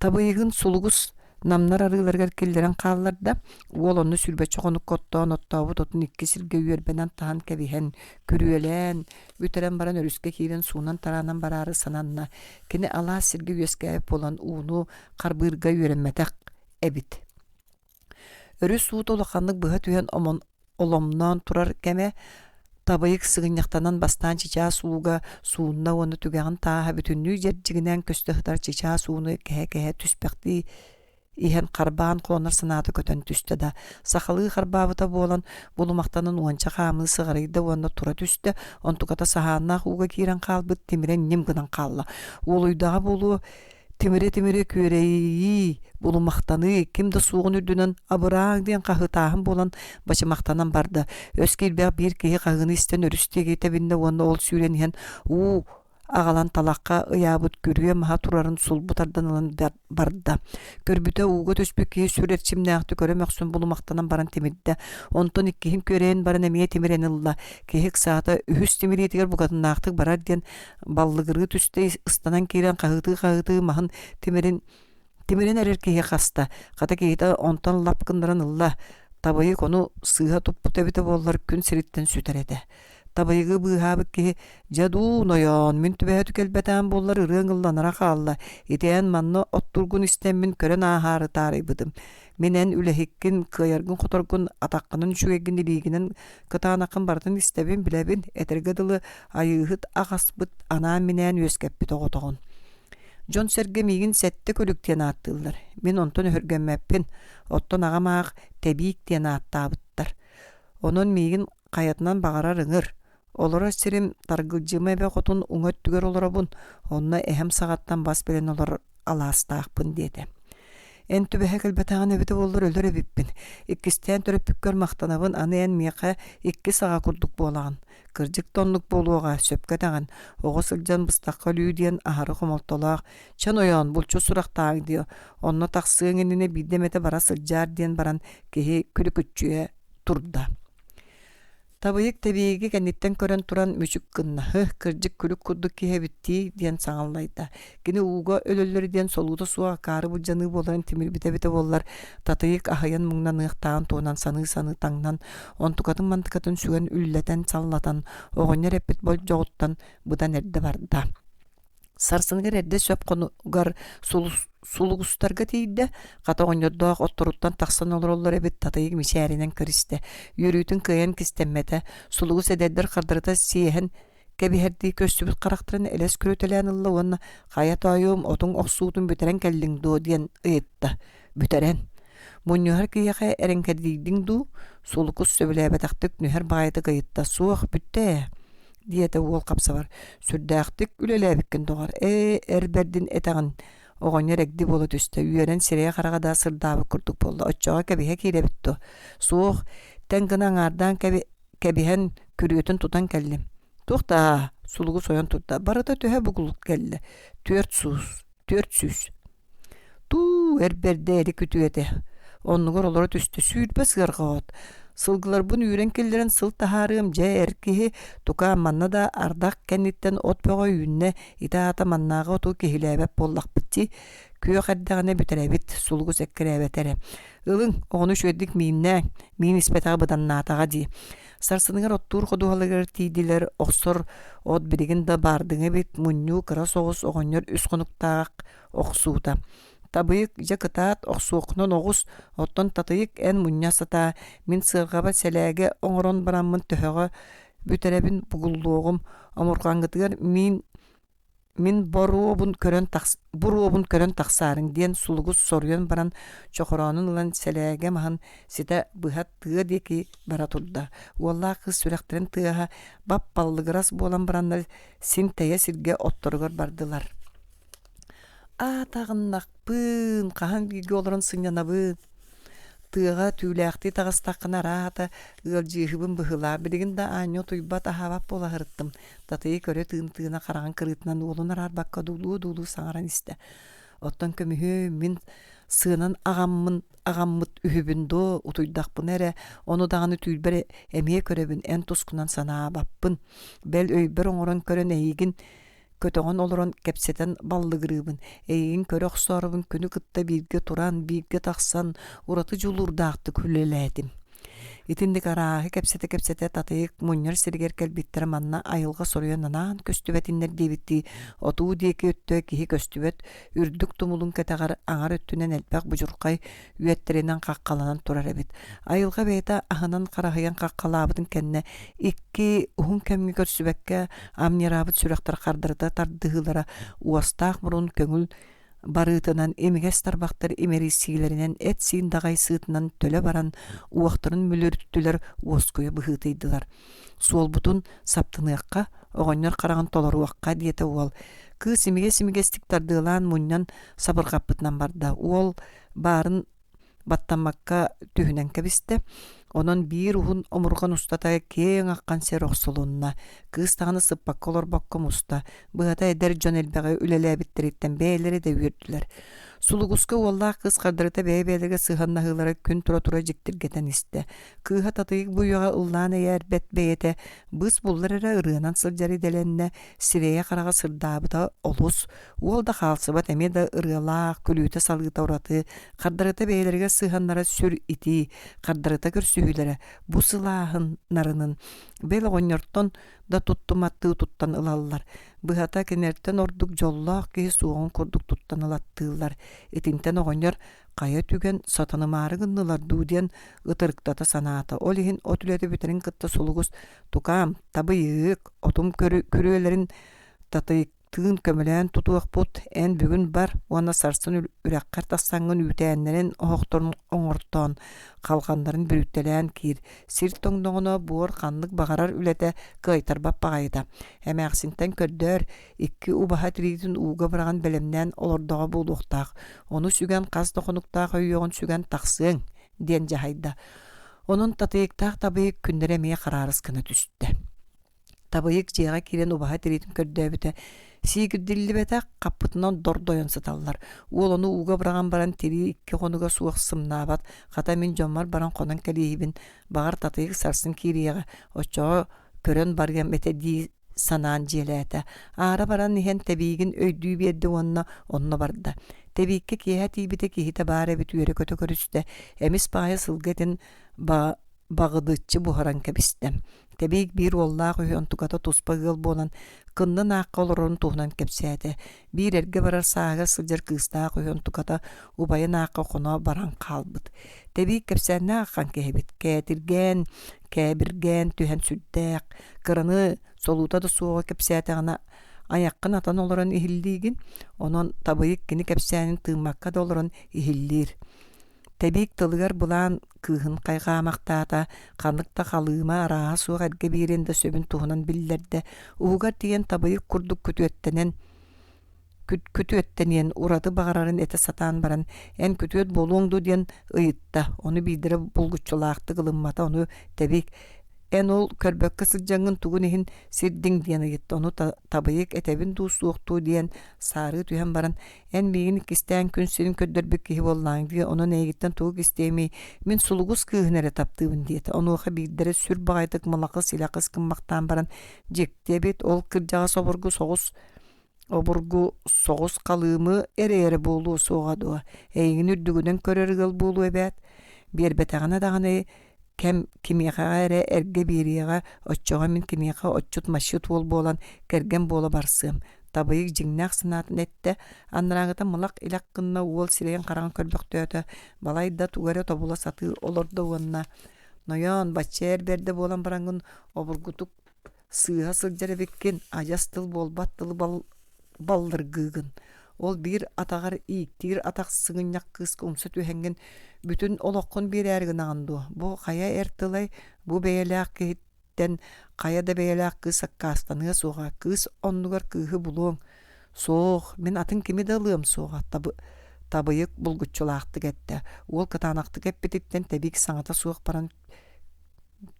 табыйгын сулугус намнар арыларгар келдерен қалларда ол оны сүрбе чоғынық коттон оттауы тотын икки сирге үйербенен таhan кәбихен күрүелен үтерен баран өрүскө киирен суунан таранан барары сананна кини ала сирге үйескәйіп болан уunu қарбырга үйеренметек эбит өрүс суут олақанлык быха түйен оломнан турар кеме табайык сыгыньяктанан бастан чича сууга суунна оны түгәгін тааха бүтүннүү жерджигинен көстөхтар чича сууну кеһе түспекти иһен карбаан клонар санаты көтөн түстө да сахалы карбабыта болан булумактанын уанча хамы сыгарыйда онда тура түстө онтуката сахаанна хуга кирен калбыт тимирен ним гынан калла улуйдага болу тимире көрейи булумактаны кимде сугун үрдүнөн абыраң ден кахытаахын болан бачымактанан барды өскелбек бир кеһи кагыны истен өрүстеге тебинде онда ол сүйренген агалан талакка ыябыт көрүе маха турарын сулбутардан алан барда. Көрбүтө уга төспөкке сүрөтчимнәкты көрөмөксүн булмактанан баран темирде. Онтон иккихин көрен баран эмие темирен ылла. Кехик саата үһүс темиретигер бугатыннаактык барар ден баллыгыры түстө ыстанан кирен кагыты махан темирен эрер кеhe хаста. Ката кеһите онтон лапкындаран ылла. Табайы кону сыга туппутебите боллар күн сириттен сүтереде. Табайгы быһабык ки жаду ноён мин түбәһә түкелбәтән боллар ырыңылланара калла. Итен манны оттургун истеммин көрөн ахары тарыйбыдым. Менен үлехиккин кыяргын которгун атаккынын шүгегин дилигинен кытаанакын бардын истебин билебин этергедылы айыгыт агаспыт ана менен өскеппит оготогон. Жон серге мигин сетте көлүктен аттылар. Мен онтон хөргөнмәппин. Оттон агамаак тебик тен аттабыттар. Онон мигин каятынан багарар ыңыр. Олора сирим таргылжыма бе котун уңөт түгер олорабун. Онна эһем сагаттан бас белен олор аластаакпын деди. Эн түбэһэ кэлбэтаҕын эбите боллар өлөр эбиппин. Иккистен төрөппүккөр мактанабын аны эн миэхэ икки сага курдук буолаган. Кырдьык тоннук болуога сөпкэтаган. Ого сылдьан быстакка лүү диэн ахары хомолтолаах. Чан ойон булчу сурактааг дио. Онна таксыың инине биддемете бара сылдьаар диэн баран кеһи күлүкүччүэ турда. Табыйык табиги кенниттен көрөн туран мүчүк кынна. Кырдьык күлүк курдук киһэ битти диэн саҥаллайда. Кини uuga өлөллөр диэн солууда суа каары булжаны боларын тимир бите боллар. Татыйык ахайан муңнан ыктаан туунан саны таңнан онтукатын мантыкатын сүгэн үллетен саллатан оҕоннер эппит бол жоҕуттан будан эрде барда. Сарсыныгар эрде сөп конугар сулугустарга тийде ката оññордоох отторуттан тахсан олороллор эбит татыйык мичээринен кыристе. Юрүүтүн кыйан кистеммете сулугус эдердер кардырыта сиэһэн кэбиһэрдии көстүбүт карактарын элес күрөтэлээн ылла уонна хаят айым отуң охсуутун бүтерен келлиң дуу диэн ыйытта. Бүтерен. Муньюхар кыйаха эренкердиигдиң дуу сулукус сөбүлээбэтахтык нүхэр баайты кыйытта суох бүтте диэте уол капсабар. Сүрдээхтик үлэлээбиккен доҕар. Эрбердин этагын оҕонньор эгди болу түстө. Үйөрен сирэйэ харагада сырдаабы курдук болду. Оччоҕа кэбиһэ кииребитту. Суох тен гына аңаардаан кэбиһэн күрүөтүн тутан келли. Тухта сулугу соyon турда. Барыта төһө бугулук келли. 400. Туу эрберде эри күтүөте. Оннугор олоро түстө сүүрбе сыаргаот. Сылгылар бун үйрен келлерин сыл тахарым же эркиһи тука манна да ардак кенниттен от бөгө үйүнне итаата маннага оту кихилэбэп боллакпытти күө кардагана бүтеребит сулгус эккеребетере. Ылың ону шөддик мииннэ миин испетага быданнаатага ди. Сарсыныгар оттуур ходуһалагар тиидилер оксор от билигин да бардыңа бит мунню кыра соҕус оҕонньор үс конуктаак оксуута. Табыйык же кытаат оксуокнон оҕус оттон татыйык эн муння сата мин сыаргаба сэлээге оҥорон бараммын төһөҕө бүтеребин бугуллуоҕум омургаҥҥытыгар мин буруобун көрөн тахсаарыҥ диэн сулгус соруйан баран чохороонун ылан сэлээге маһын сите быһа тыа диэки бара турда. Уоллаах кыз сүрэхтерин тыаһа баппаллыгырас буолан бараннар син тэйэ сиргэ отторугар бардылар. Тағыннақпын, қахан биге оларын сынянабын. Тыға түүлэхти тағыстаққына раата ылжыхыбын быһыла. Билигин да аньо туйба тахабап бола хырыттым. Татыйы көрө тыын-тыына қараған кырытынан уолунар арбаққа дулуу саңаран исте. Оттон көмүхө мин сыынан агаммыт үһүбүн до утуйдақпын эре. Ону дағаны түйілбері эмие көрөбүн эн тускунан санаа баппын. Бел өйбір оңорон көрөн эйигин көтөҕөн олорон кепсетен баллыгырыыбын. Эйин көрөх сорубун күнү кытта биирге туран, биирге тахсан, ураты жулурдаакты күлелээдим. Итиндик арааһы кепсете татыйык мунньар сиргер келбиттер манна айылга соруйан анаан көстүбетиннер диэбитти отуу диэки өттө киһи көстүбет үрдүк тумулун кетагар аңар өттүнен элбэх бужуркай үөттеринен каккаланан турар эбит. Айылга бэйта аһынан караһыян каккалаабытын кэнне икки уһун кэмги көрсүбэкке амньяраабыт сүрэхтэр хардырыта тардыһылара уостаах мурун көңүл барыытынан эмигес тарбактар имерисиилеринен эт сиин дагай сыытынан төлө баран уохтарын мүлөрүттүлөр уоскуя быһыытыйдылар. Суолбутун саптыныакка оҕонньор караган толоруакка диэте уол. Кыыс имигес-имигестик тардыылаан мунньан сабыргаппытынан барда. Уол баарын баттамакка түһүнэн кэбисте. Онон биир уһун омурган устата кең аккан сер оксолунна. Кыыс тағаны сыппакка олорбакком уста. Быһата эдер дьон элбэҕэ үлэлээбиттериттен бэйэлери да үөрдүлэр. Сулугуска уоллаах кыыс кардырыта бэйэ-бэйэлерге сыһаннаһыылара күн тура-тура дьиктиргэтэн истэ. Кыыһа татыйык буйуга ыллаан эйэрбэт бэйэтэ быс буллар эрэ ырыанан сылдьары дэлэннэ сирэйэ харага сырдаабыта олус. Уол да хаалсыбат эми да ырыалаах күлүүтэ салыыта ураты. Кардырыта бэйэлерге сыһаннара сүр ити, кардырыта көрсүһүлэрэ бу сылааһын нарынын. Бэл оҕонньортон да туттуматтыы туттан ылаллар. Быһата кенертен ордук жоллоох киһи суоҕун курдук туттан ылаттыылар. Итинтен оҕонньор кайа түген сатанымаарыгыннылар дуудиэн ытырыктата санаата. Ол иһин от үлэти бүтерин кытта сулугус тукаам, табыйыык, отум күрүөлэрин татыйыктыын көмөлөөн тутуакпут эн бүгүн бар уана сарсын үрәккар тассаңын үүтээннерин оһохторун оҥортоон калгандарын бүрүттэлээн киир. Сир тоҥноҕуно буор ханнык бағарар үлэте кыайтарбап баҕайыта. Эмээхсинтен көрдөр икки убаха тириитин ууга бараган белемнээн олордоҕо буолуохтаах. Ону сүгэн хас тохонуктаах өйөҕүн сүгэн тахсыаҥ диэн дьаһайда. Онун татыйыктаах табыйык күннэр эмиэ хараарыс кына түстэ. Табыйык дьиэҕэ киирэн убаха тириитин көрдөөбүтэ сиигирдиллибэтэ каппытынан дордойон сыталлар. Уол ону ууга бараган баран тири икки хонуга суох сымнаабат. Хата мин дьоммар баран хонон кэлиибин багар татыйык сарсын киириэҕэ оччоҕо көрөн барыам эте дии санаан дьиэлээtä. Аара баран иһэн тэбиигин өйдүү биэрдэ уонна онно барда. Тэбиикке киэһэ тиибите киһитэ баар эбит үөрэ көтө көрүстэ. Эмис баайа сылгэтин багыдыччы бухаран кэбистэ. Тэбиик биир уоллаах үһүн тугата туспа ыал буолан кыннын аакка олорон туһунан кэпсээте. Биир эрге барар саага сылдьар кыыстаах үһүн тугата убайын аакка хоно баран хаалбыт. Тэбиик кэпсээннэ аккан кэһибит. Кээтиргээн, кэбиргээн түһэн сүрдээх. Кыраны солуута да суоҕа кэпсээтэҕинэ аяккын атан олорон иһиллиигин, онон табыйык кини кэпсээнин тыыммакка да олорон иһиллиир. Тэбиик тылыгар булаан кыыһын кайгаамактаата ханыкта халыыма арааһа суох эрге биирин да сөбүн туһунан биллэрдэ уугар тиийэн табыйык курдук күтүөттэнен ураты багарарын эте сатаан баран эн күтүөт болуоңду диэн ыйытта. Ону биидире булгуччулаахты гылыммата ону тэбиик En ol körbökkä sılcangın tugun ehin sirdin diyen gitti. Onu tabayık etebin duusuqtu diyen sarı tüyen baran. En beğenik isteyen gün senin köddörbük kihi bollan diye ona ne gitten tuğuk isteymeyi min sulugus kıhınere taptığın diyeti. Onu oğa bildere sür bağaydık malakı silakı sıkınmaktan baran. Cektebet ol kırcağı oburgu soğus kalığımı ere bolu soğa doğa. Eğin ürdügüden körergil bolu ebet. Bir betağına dağını kem kimyaga ere erge biriyaga otçoğa min kimyaga otçut maşyut bol bolan kergen bola barsım. Tabayık jingnak sınatın ette anırağıda mılak ilak kınna uol sileyen karan körböktöyötö balayda tugare tobula satır olorda uanna. Noyon baçer berde bolan barangın oburgutuk sığha sılcara bekken ajastıl bol battılı baldırgıgın. Ol bir atağar iiktir ataq sığınyak kız kumsa tühengen bütün olokkun bir ergin ağındu. Bu kaya ertilay bu beyelak kehitten kaya da beyelak kız sakkastanıya soğa kız onlugar kıhı buluğun. Soğuk men atın kimi de alığım soğa tabıyık bulgutçulaktı ette. Ol katanaktık hep bititten tebik sanata soğuk baran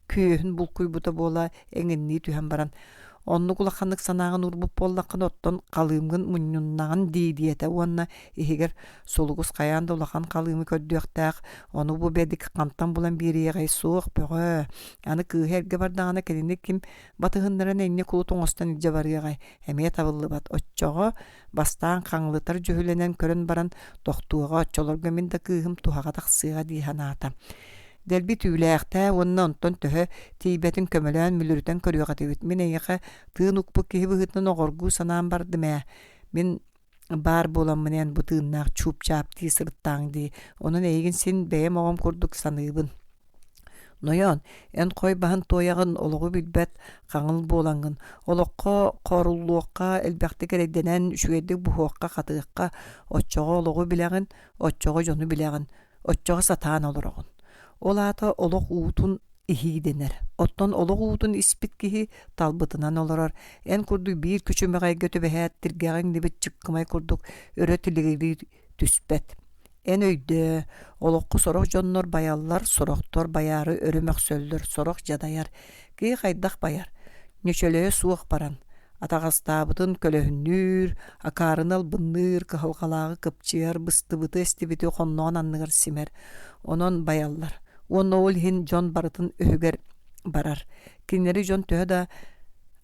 köyün bulkuy buta bola enginni tühen baran. Onnu kulakhanlık sanağın urbup bollakın otton kalığımgın munyunnağın diyete onna ihiger solugus kayan dolakan kalığımı köddüktaq onu bu bedik kantan bulan bir yegay soğuk böğü yani kıherge bardağına kelini kim batıhınların enine kulutun ostan ilce var yegay hemeye tabıllı bat otçoğu bastan kanlıtar cühülenen körün baran doktuğuğa otçolor gömin de kıhım tuhağa taqsığa dihanata. Delbi tüylääxtää onna onton töhö tiibetin kömölään mülürüten körüyoqatibit. Min eýeqe tığın ukpuk kihi bıhıtnan oğorgu sanaan bardymä. Min bar bolanmynyan bu tığınnaaq çup çap diýi sırıttaň diýi. Onun eýigin sen beýem oğam kurduk sanıybın. Noyon, en koy bahan toyağın oluğu bilbet qaňyl bolangyn. Olokka korulluqqa elbäkde geredenen şüýedik bu hoqqa qatyqqa otçoğa oluğu bilegin, otçoğa jonu bilegin. Otçoğa satan olurağın. Olata oloq uutun ihi dener. Otton oloq uutun ispit kihi talbıtınan olorar. En kurdu bir küçümegay götü behät tirgäğin dibit çıkkımay kurduk. Öretiligi tüspet. En öýde oloqku sorok jonnor bayallar, soroktor bayары örümek söldür, sorok jadayar. Ki haydaq bayar. Neçeleye suaq baran. Atağastabıtın kölöhünnür, akarınal bınnır, kıhalqalağı kıpçıyar, bıstıbıtı estibiti qonnoğun anныгар simer. Onon bayallar. Onu ol hin jon barıtın öhüger barar. Kinleri jon töhö da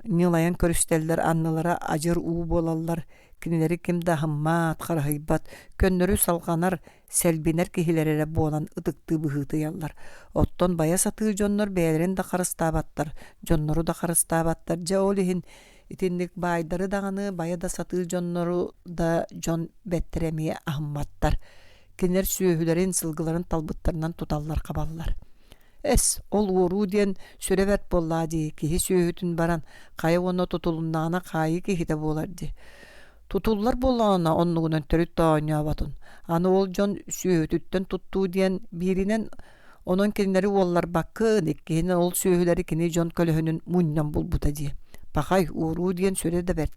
nilayan körüsteller annalara ajır uu bolallar. Kinleri kim da hammat, qarahaybat, könnörü salganar, selbiner kihilerere bolan ıdıktı bıhıtı yallar. Otton baya satığı jonlar beylerin da qarıstabatlar, jonnoru da qarıstabatlar. Ja ol hin itinlik baydarı dağını baya da satığı jonnoru da jon bettiremeye ahmattar. Kinler süýühülerin sılgıların talbıtlarından tutallar kaballar. Es, ol uğru diyen sürevet bolla di, kihi süýühütün baran, kaya ona tutulunnaana kayı kihi de bolar di. Tutullar bollana onnuğundan törüt dağınya batın. Anı ol jon süýühütütten tuttuu diyen birinen onun kinleri ollar bakın, ikkihine ol süýühüleri kini jon kölöhünün munyan bulbuta di. Pakay uğru diyen süre de bert.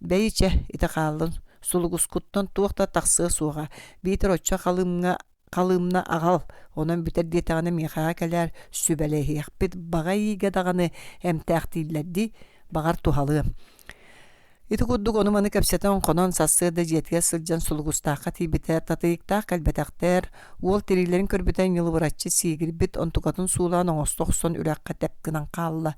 Beyçe ite kaldın. Suluguskuttan tuğda taqsığı suğa. Biter otça qalımna ağal. Onun biter detağını mihağa keler sübelehi. Bit bağa yiğe dağını emtağdillerdi. Bağar tuhalı. Iti kudduk onu manı kapsatan konon sasığı da jetge sılcan sulugustaqa tibiter tatıyıqtaq kalbetaqter. Uol terilerin körbüten yılı bıratçı sigir bit ontukatın suğlan oğustoq son üraqqa tepkinan qalla.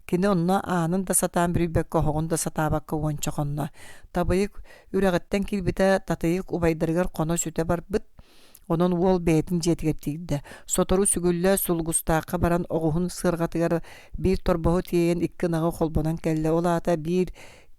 Kine onna anın da satan bir bekka hoğun da satabakka onçaqonna. Tabayık üreğitten kilbite tatayık ubaydargar kono süte bar bit. Onun wol beytin jetgettigde. Sotoru sügülle sulgustaqa baran oğuhun sırgatıgar bir torbahu tiyen ikki nağı kolbonan kelle olata bir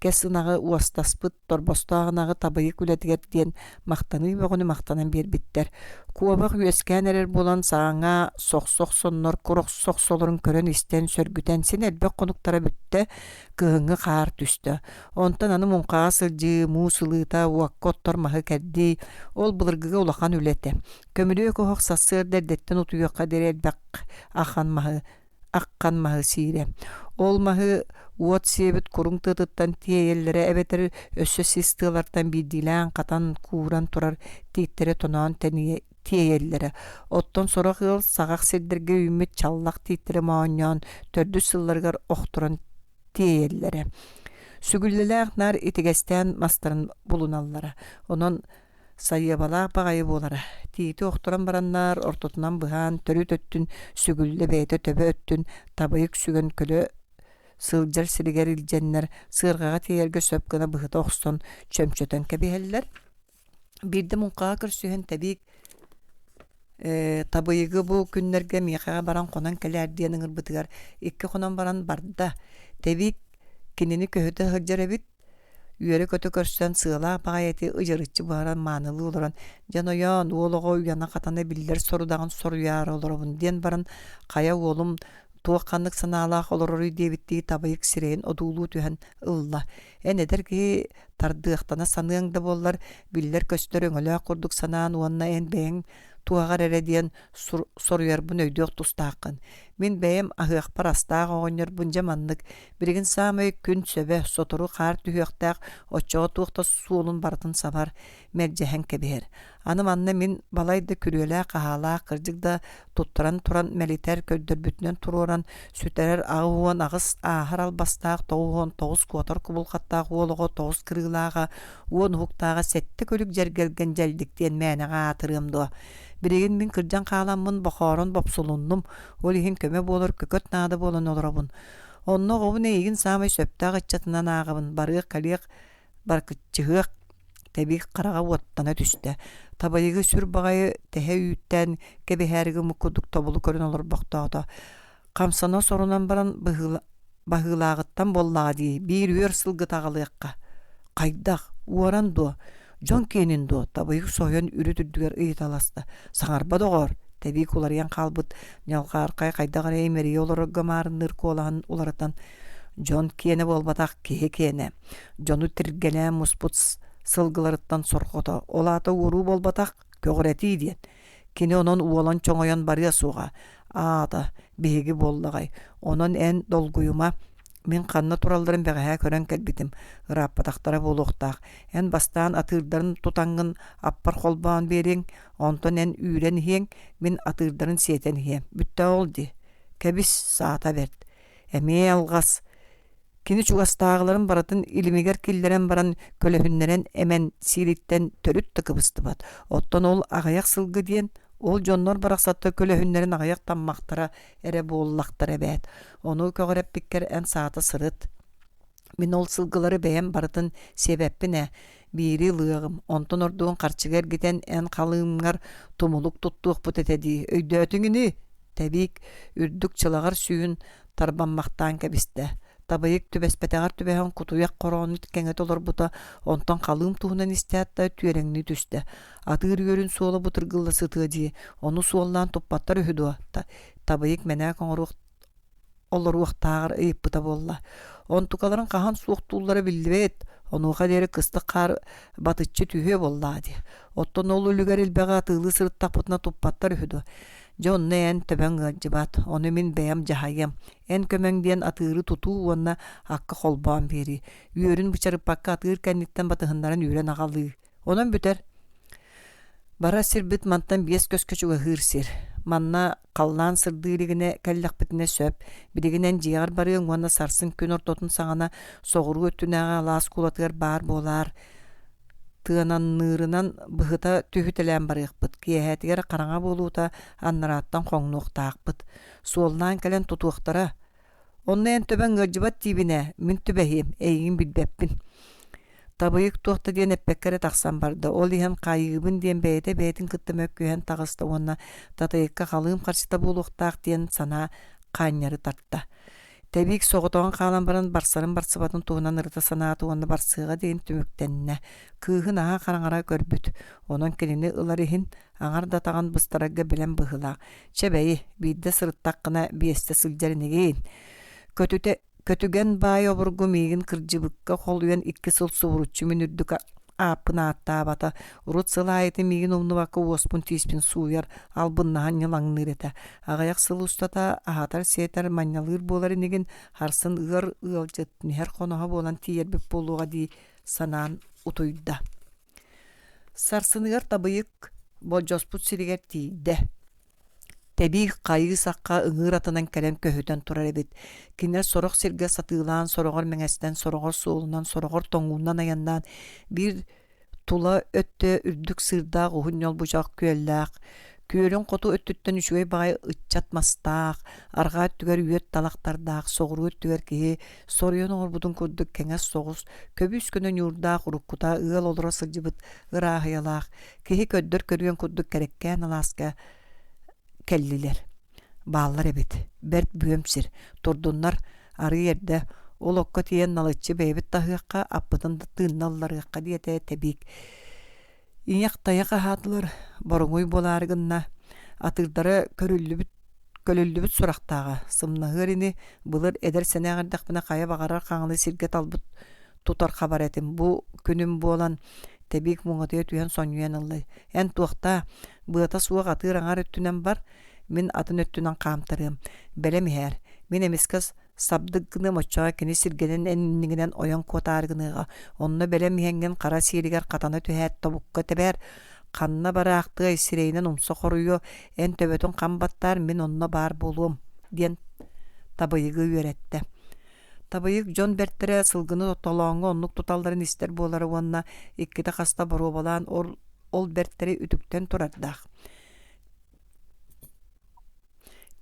kesinağı uastaspıt torbostağınağı tabayık ületiger diyen maqtanı ve onu maqtanan bir bitter. Kuabaq üeskenerer bolan sağa soq sonnor kuruq soq solurun kören isten sörgüten sen elbek konuktara bütte kığıngı qar tüstü. Ontan anı munqağa sılcı, musulita, uakkottor mahı keddi, ol bılırgıga ulaqan ülete. Kömülüye koğuk sasır derdetten utuyuqa der elbek aqqan mahı sire. Ol mahı уот себит курун тытыттан тиеллере эбетер өссө систылартан бидилен катан куран турар тииттере тоноон тиеллере оттон сорох ыл сагак сирдерге үмүт чаллак тииттере маоньон төрдү сылларгар охтуран тиеллере сүгүллелээх нар итигестен мастарын булуналлара онон сайябалаах багайы болара тиити охторан бараннар ортотунан быһаан төрү төттүн сүгүлле бэйте төбө өттүн табыйык сүгөн көлө сылдьар сиригер илдьэннэр сыырҕаҕа тиэргэ сөп гына быһыта охсон чөмчөтөн кэбиһэллэр биирде муҥкаҕа көрсүһэн табиик табыйыгы бу күннэргэ миэхэҕэ баран хонон кэлээр диэн ыҥырбытыгар икки хонон баран барда табиик кинини көһөтө сылдьар эбит үөрэ көтө көрсөн сыылаах баҕайыты ыдьарыччы быһаран маанылыы олорон дьанойоон уолоҕо уяна хатана биллэр сорудагын соруяар олоробун диэн баран хая уолум туохханнык санаалаах олороруй диэбиттии табыйык сирэйин одуулуу түһэн ылла эн эдер киһи тардыахтана саныаң да буоллар биллэр көстөр өҥөлөөх курдук санаан уонна эн бэйэҥ туаҕар эрэ диэн соруйарбын өйдөөх тустааххын мин бэйэм аһыахпар астаах оҕонньорбун дьаманнык билигин саамай күн сөбө сотору хаар түһүөхтээх оччоҕо туохта суолун барытын сабар мэрдьэһэн кэбиһэр аны манна мин балайда күрүөлээх хаһаалаах кырдьык да туттаран туран мэлитэр көйдөрбүтүнэн туруоран сүтэрэр аҕыһуон аҕыс ааһар албастаах тоҕуһуон тоҕус куотор кубулхаттаах уолоҕо тоҕус кырыылааҕа уон уһуктааҕа сэтти көлүк дьэргэлген дьэлдиктиэн мээнэҕэ аатырыам дуо Билигин мин кырдьан хааламмын бохоорон бопсулуннум ол иһин көмө буолар көкөт наада буолан олоробун онно оҕобун эйигин саамай сөптаах ыччатынан ааҕабын барыах калиах баркыччыһыах табиик хараҕа уоттана түстэ табайыгы сүр баҕайы тэһэ үүттэн кэбиһээриги муккудук тобулу көрөн олорбохтоото хамсано сорунан баран баһыылааҕыттан боллаҕа дии биир үөр сылгытаҕалыахха хайдах уоран дуо Жон кенин до табыйык соһон үрү түрдүгер ыйталаста саңарба доҕор табиик уларыян хаалбыт ньалҕааркай хайдагар эймери олорогга маарынныр куолаһын уларатан Жон кене болбатах кене Жону тиргеле муспут сылгыларыттан сорхото олаата уруу болбатах көгөрети диен кини онон уолан чоңойон барыа суга аата биһиги боллагай онон эн долгуюма Мен ханна туралларын бэҕэһэ көрөн кэлбитим ырааппатахтара буолуохтаах эн бастаан атыырдарын тутаңҥын аппар холбоон биэриэҥ онтон эн үүрэн иһиэҥ мин атыырдарын сиэтэн иһиэм бүттэ олди кэбис саата берт эмиэ алҕас кини чугастааҕыларын баратын илимигэр киллэрэн баран көлөһүннэрэн эмен сиириттэн төрүт тыкыбыстыбат оттон ол аҕайах сылгы диэн Ол дьоннор барахсатта көлөһүннэрин аҕайах таммахтара эрэ буоллахтар эбээт. Ону көҕөрэппиккэр эн саата сырыт. Мин ол сылгылары бэйэм барытын себэппине биири лыагым. Онтон ордуон харчыгар гитен эн халыымҥар тумулук туттуохпут этеди. Өйдөтүҥүнү табиик үрдүк чылагар сүүн тарбаммахтаан кэбистэ. Табайык түбэспэтэгар түбэһэн кутуяк короонут кэҥет олорбута онтон халыым туһунан истээтта түөрэҥни түстэ. Атыыр үөрүн суола бутыргылла сытыадии, ону суоллаан туппаттар үһүдуа. Табайык мэнээх олоруохтаагар ыйыппыта болла. Онтукаларын хаһан суохтууллара биллибэт, онуоха дери кыстык хаар батыччы түһүө боллаади. Оттон ол үлүгэр илбэҕэ атыылы сырыттахпытына туппаттар үһүдуа. Жонна эн төбөң жыбат, оны мин бэйам жаһайам. Эн көмөң диэн атыыры тутуу уонна акка холбоон бери. Үөрүн бычарыппакка атыыр кэнниттен батыһыннарын үүрэн аҕалыы. Онон бүтэр. Бара сирбит мантан биэс көскөчүгө хыыр сир. Манна қаллаан сырдыырыгыне кэллэхпитине сөп. Билигинен жиягар барыың уонна сарсын күн ортотун саҥана соҕуру өттүнээҕэ лаас кулатыгар баар болаар. Тыананнырынан быһыта түһүтэлээн барыахпыт. Киэһэтигэр хараҥа буолуута аннарааттан хоҥнуохтаахпыт. Суолнаан кэлэн тутуохтара. Онна эн төбөң ыджыбат тиибине, мин түбэһиэм, эйигин билбэппин. Табыйык туохта диэн эппеккэре тахсан барда. Ол иһэн хаайыыбын диэн бэйэтэ бэйэтин кыттымөк күһэн таҕыста уонна татайыкка халыым харчыта буолуохтаах диэн санаа хаанньары тарта. Табиик соҕотоҕун хаалан баран барсарын барсыбатын туһунан ырыта санааты уонна барсыыга диэн түмүктэннэ. Кыыһын аһа хараҥара көрбүт. Онон кинини ылар иһин аҥар датаҕан быстарагга билэн быһылаах. Чэбэйи, биирдэ сырыттаххына биэстэ сылдьаринигиин. Көтүгэн баай обургу миигин кырдьыбыкка холуйан икки сыл сууруччу мин үрдүк апынаатта бата урут сылайты мигин умнубакка уоспун тиспин суяр албыннахан йылаңнырета агаяк сыл устата ахатар сетер маннялыр болар инеген харсын ыгар ыалжыт мехер коноха болан тиербеп болуга ди санаан утуйда сарсыныгар табыйык болжоспут сиригер тиийде Тэби кайы сакка ыҥыыр атынан кэлэн көһүтэн турар эбит. Кинер сорох сиргэ сатыылаан сорогор мэҥэстэн, сорогор суолунан, сорогор тоҥуунан аяннаан бир тула өттө үрдүк сырдаах уһун йолбужаах күөллээх. Күөлүн хоту өттүттэн үчүгэй баҕай ыччатмастаах, арҕаа түгэр үөт талахтардаах, соҕуруу түгэр киһи соруйан оҕорбутун курдук кэҥэс соҕус, көбүс көнөн юурдаах уруккута ыал олоро сылдьыбыт ырааһыйалаах, киһи көддөр көрүөн курдук кэреккээн алааска келлилер. Бааллар эбит. Берт бүөмсир. Турдуннар ары ерде ол окко тиен налыччы бэйбит тахыакка аппытын тыынналларыакка диэте тебик. Иняк таяк ахатылар боруңуй болаарыгынна атырдары көлүллүбүт сурактаага сымнаһыар ини былыр эдер сенеагардакпына кая багарар каңлы сирге талбыт тутар хабар этим. Бу күнүм болан тебик муңатыя түйен сонюен ыллай. Эн туакта быата суак атыр аңар өттүнен бар, мен атын өттүнен каамтарым. Белем иһэр, мен эмискас сабдыггыны моччага кини сиргенен эннигинен оян котааргыныга, онно белем иһенген кара сиригер катаны түһэт тобукка тебер, канна бараактыга сирейнен умса хоруйо, эн төбөтүн камбаттар мен онно бар болуум, диен табыйыгы үйөретте. Табыйык Джон Бертере сылгыны толоңго оннук туталдарын истер болары уанна икките хаста бору болан ол Бертере үтүктен турардах.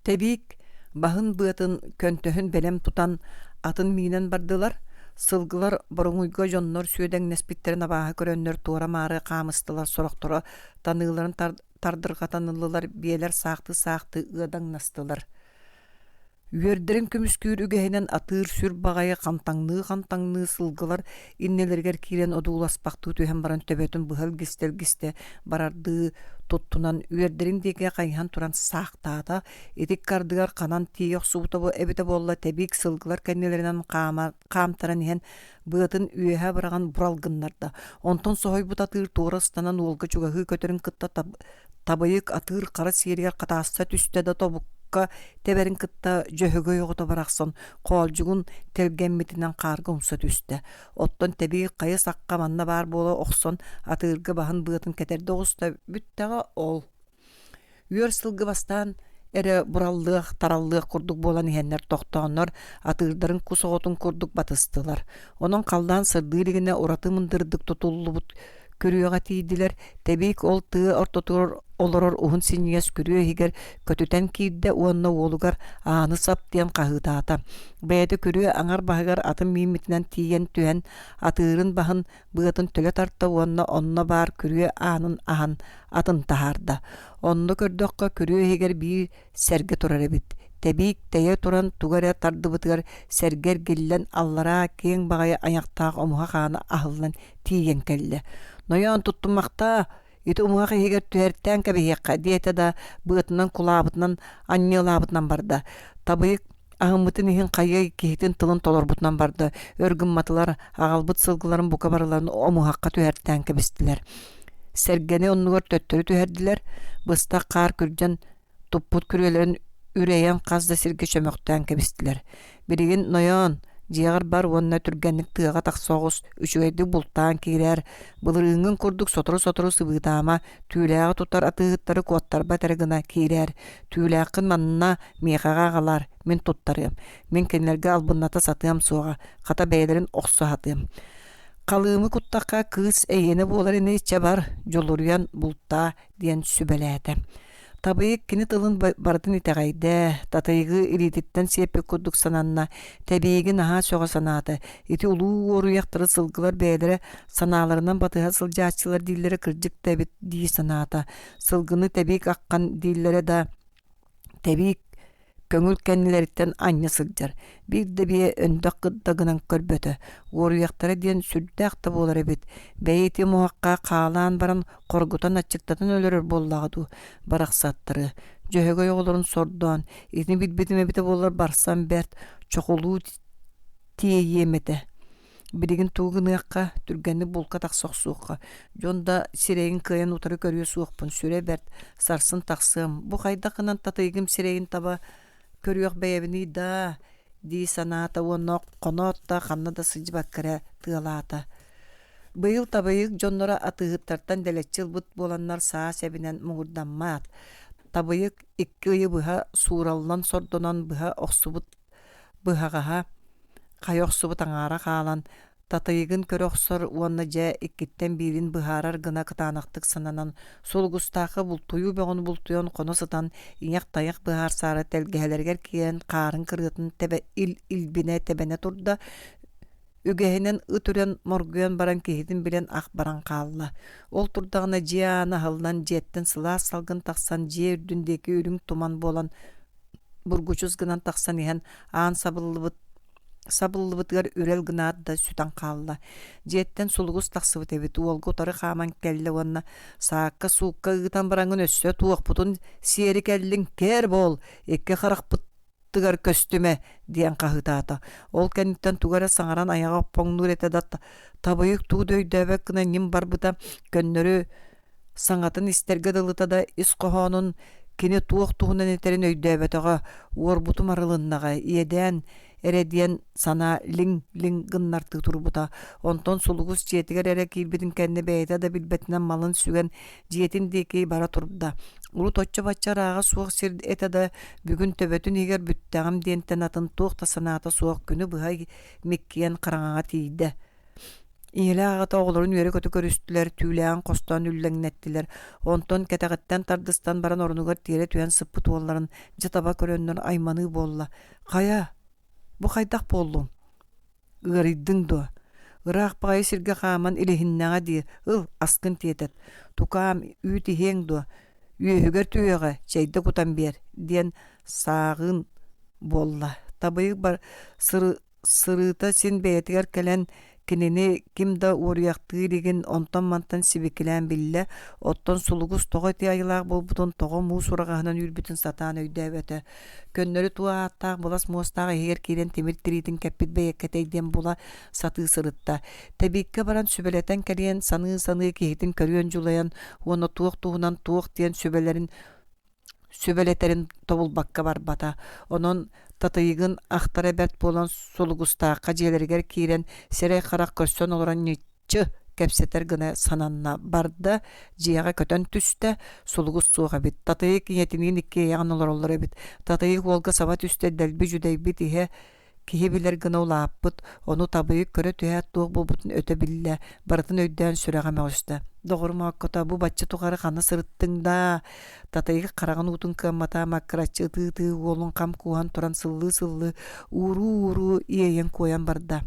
Тебик бахын быатын көнтөһүн белем тутан атын миинен бардылар, сылгылар боруңуйго жоннор сүйөдөң неспиттерин абааһы көрөннөр туора маары каамыстылар сорохтора таныыларын тардыргатанылылар биэлер саакты ыадаҥнастылар. Үөрдерин күмүскүүр үгэһинен атыыр сүр багайы хантаңныы сылгылар иннелергер киирен одууласпактуу түһэн баран төбөтүн быһал гисте барарды туттунан үөрдерин диэке кайхан туран саактаата этик кардыгар канан тиийох суутабы эбите болла тебик сылгылар кэннелеринен каамтаран иһэн быатын үөһэ бараган буралгыннарда. Онтон соһойбут атыыр туора станан уолга чугаһыы көтөрүн кытта табыйык атыыр кара сиэригер катаасса түстэ да тобукка теберин кытта жөһөгөй оҕото барахсон коолжугун телгеммитинен каарга умса түстэ. Оттон тебиик кайы сакка манна баар буола охсон атыырга баһын быатын кетерде оҕуста бүттэҕэ ол. Үөр сылгы бастаан эре бураллыах, тараллыах курдук буолан иһэннер тохтооннор атыырдарын кус оҕотун курдук батыстылар. Онон халдаан сырдыыригине ураты мындырдык тутуллубут көрүөҕэ тиидилер. Тебиик ол тыы ортотуор олорор уһун синньиэс күрүө хигер көтүтэн киирдэ уонна уолугар ааны сап диэн хаһыытаата. Бэйэтэ күрүө аңар баһыгар атын мииммитинэн тиийэн түһэн атыырын баһын быатын төлө тарта уонна онно баар күрүө аанын аһан атын таһаарда. Онно көрдөккө күрүө хигер бии серге турар эбит. Тебиик тэйэ туран тугара тардыбытыгар сергер гиллен аллара кең багайы аяктаах омуха хаана аһыллан тиийэн келле. Ноён туттумакта ити умуха хигер түһэртэн кэбиһиэкка диэтэ да быатынан кулаабытынан анньыылаабытынан барда. Табыйык аһыммытын иһин хайы киһитин тылын толорбутунан барда. Өргүн матылар аҕалбыт сылгыларын бука барыларын омуһакка түһэртэн кэбистилэр. Сергени оннугар төттөрү түһэрдилэр. Быста каар күрдьэн туппут күрүөлөрүн үрэйэн хас да сирге чөмөктэн кэбистилэр. Биригин ноён дьиэҕэр бар уонна түргэнник тыаҕа тахсоҕус үчүгэйди бултаан киирэр былырыыҥҥын курдук сотору сыбыытаама түүлээҕэ тутар атыыһыттары куоттарба тэрэгына киирэр түүлээххин манна миэхаҕа аҕалар мин туттарыам мин кинилэргэ албынната сатыам суоҕа хата бэйэлэрин охсуһатыам халыымы куттакка кыыс эйэне буолар ини чабар дьолуруйан бултаа диэн сүбэлээтэ. Табыйык кини тылын бардын итэҕэйдэ, татайгы илиититтэн сиэппик курдук сананна, тэбиэги наһаа сөҕө санаата, ити улуу уоруйахтары сылгылар бэйэлэре санааларынан батыһа сылдьааччылар дииллэре кырдьык тэбит дии санаата. Сылгыны тэбиик аккан дииллэре да тэбиик көңүл кэннилэриттэн аньа сылдьар. Бир да бие өндөх кыддагынан көрбөтө. Уоруйахтары диэн сүрдэхта буолар эбит. Бэйити муһакка хаалаан баран коргутан аччыктатын өлөрөр боллаҕадуу барахсаттары. Жөһөгөй оҕолорун сордоон, итини билбитим эбите буолар барсан бэрт чохулуу тиэйиэмэтэ. Билигин тугыныакка түргәнни булка таксоқсуыққа. Жонда сирейин кыян утары көрüө суықпын сүре бәрт сарсын тақсым. Бу хайдақынан татыйгым сирейин таба көрüөк бәйәбini да ди санаата уонноқ қонотта қанна да сыжбаккара тыалаата. Быйыл табайык жоннора атыгыттартан дәлетчил бут боланнар саа сәбинен муңурданмаат. Табайык икки ыйы быха суураллан сордонан быха оқсубут быхагаха қайоқсубут аңара қаалан татыйгын көрөксор уонна жа иккиттен бирин быхарар гына кытаанактык сананан солгустаакы бултуйу бөгөн бултуйон коно сытан иняк таяк быхар сары телгеһелергер киен каарын кырыытын илбине тебене турда үгэһинен ытүрен моргуен баран киһитин билен ах баран каалла. Ол турдагына жиана хылынан жеттен сылаас салгын таксан жие үрдүндеки үрүң туман болан бургучуз гынан таксан иһен аан сабыллыбытыгар үрел гынаат да сүтан каалла. Жеттен сулгус таксыбыт эбит уолгу утары хааман келле уонна саакка суукка ыытан бараңын өссө туохпутун сиери келлин кер бол экке харахпыттыгар көстүмө диэн кахытаата. Ол кенниттен тугара саңаран аяга оппоңнур этедат табыйык туу дөйдөбөк гына ним барбыта көннөрү саңатын истерге дылыта да ис кохоонун кини туох туһунан этерин өйдөбөтөҕө уорбутум арылыннага иэдэн эредиен сана лиң гыннарты турбута. Онтон сулугус жиетигер эре киирбитин кэнне бэйта да билбетинен малын сүген жиетин дикей бара турда. Уру точчо баччараага суох сир эте да бүгүн төбөтүн игер бүттагам диентен атын туохта санаата суох күнү быһа миккиен караңага тийде. Иеле агата оголорун үөрэ көтө көрүстүлэр түүлээн костон үллэңнэттилэр. Онтон кэтэгеттен тардыстан баран орунугар тиэре түэн сыппы туолларын жатаба көрөннөр айманы болла. Кая бу хайдах боллум. Ыарыйдың до. Ыраах багай сирге хааман илихиннага ди аскын тиетет. Тукаам үйти хең до. Үйөгөр түйөга чейде кутан бер диен саагын болла. Табыйык бар сырыта син бэйетигер келен кинини кимда ууряктыы деген онтон мантан сибикилэн билле оттон сулугус того тиайылаах болбутун того муу сурагаһынан үрбүтүн сатаан өйдөбөтө. Көннөрү туааттаах булас муостаага эгер киирен темир тиритин кеппит бэйеккетейден була сатыы сырытта. Тебикке баран сүбелетен келиен саны киһитин көрүөн жулаян уону туох туһунан туох диэн сүбелетерин тобулбакка барбата. Онон татыйгын ахтара бәрт болан сулугустаакка желергер киирен серей харак көрсөн олоран ниччы кепсетер гына сананна барды жияга көтөн түстө сулугус суга бит. Татыйг иетинин икки яган олороллар бит. Татыйг волга саба түстө делби жүдей бит ihe киһи билер гына улааппыт, ону табыйык көрө түһэт туох болбутун өтө билле, барытын өйдөөн сүрэҕэ оста. Доҕурмааккота бу баччы тугары хана сырыттың да, татыйык караган утун кыммата маккыраччы тыы уолун кам кууан туран сыллы ууру иэйэн куоян барда.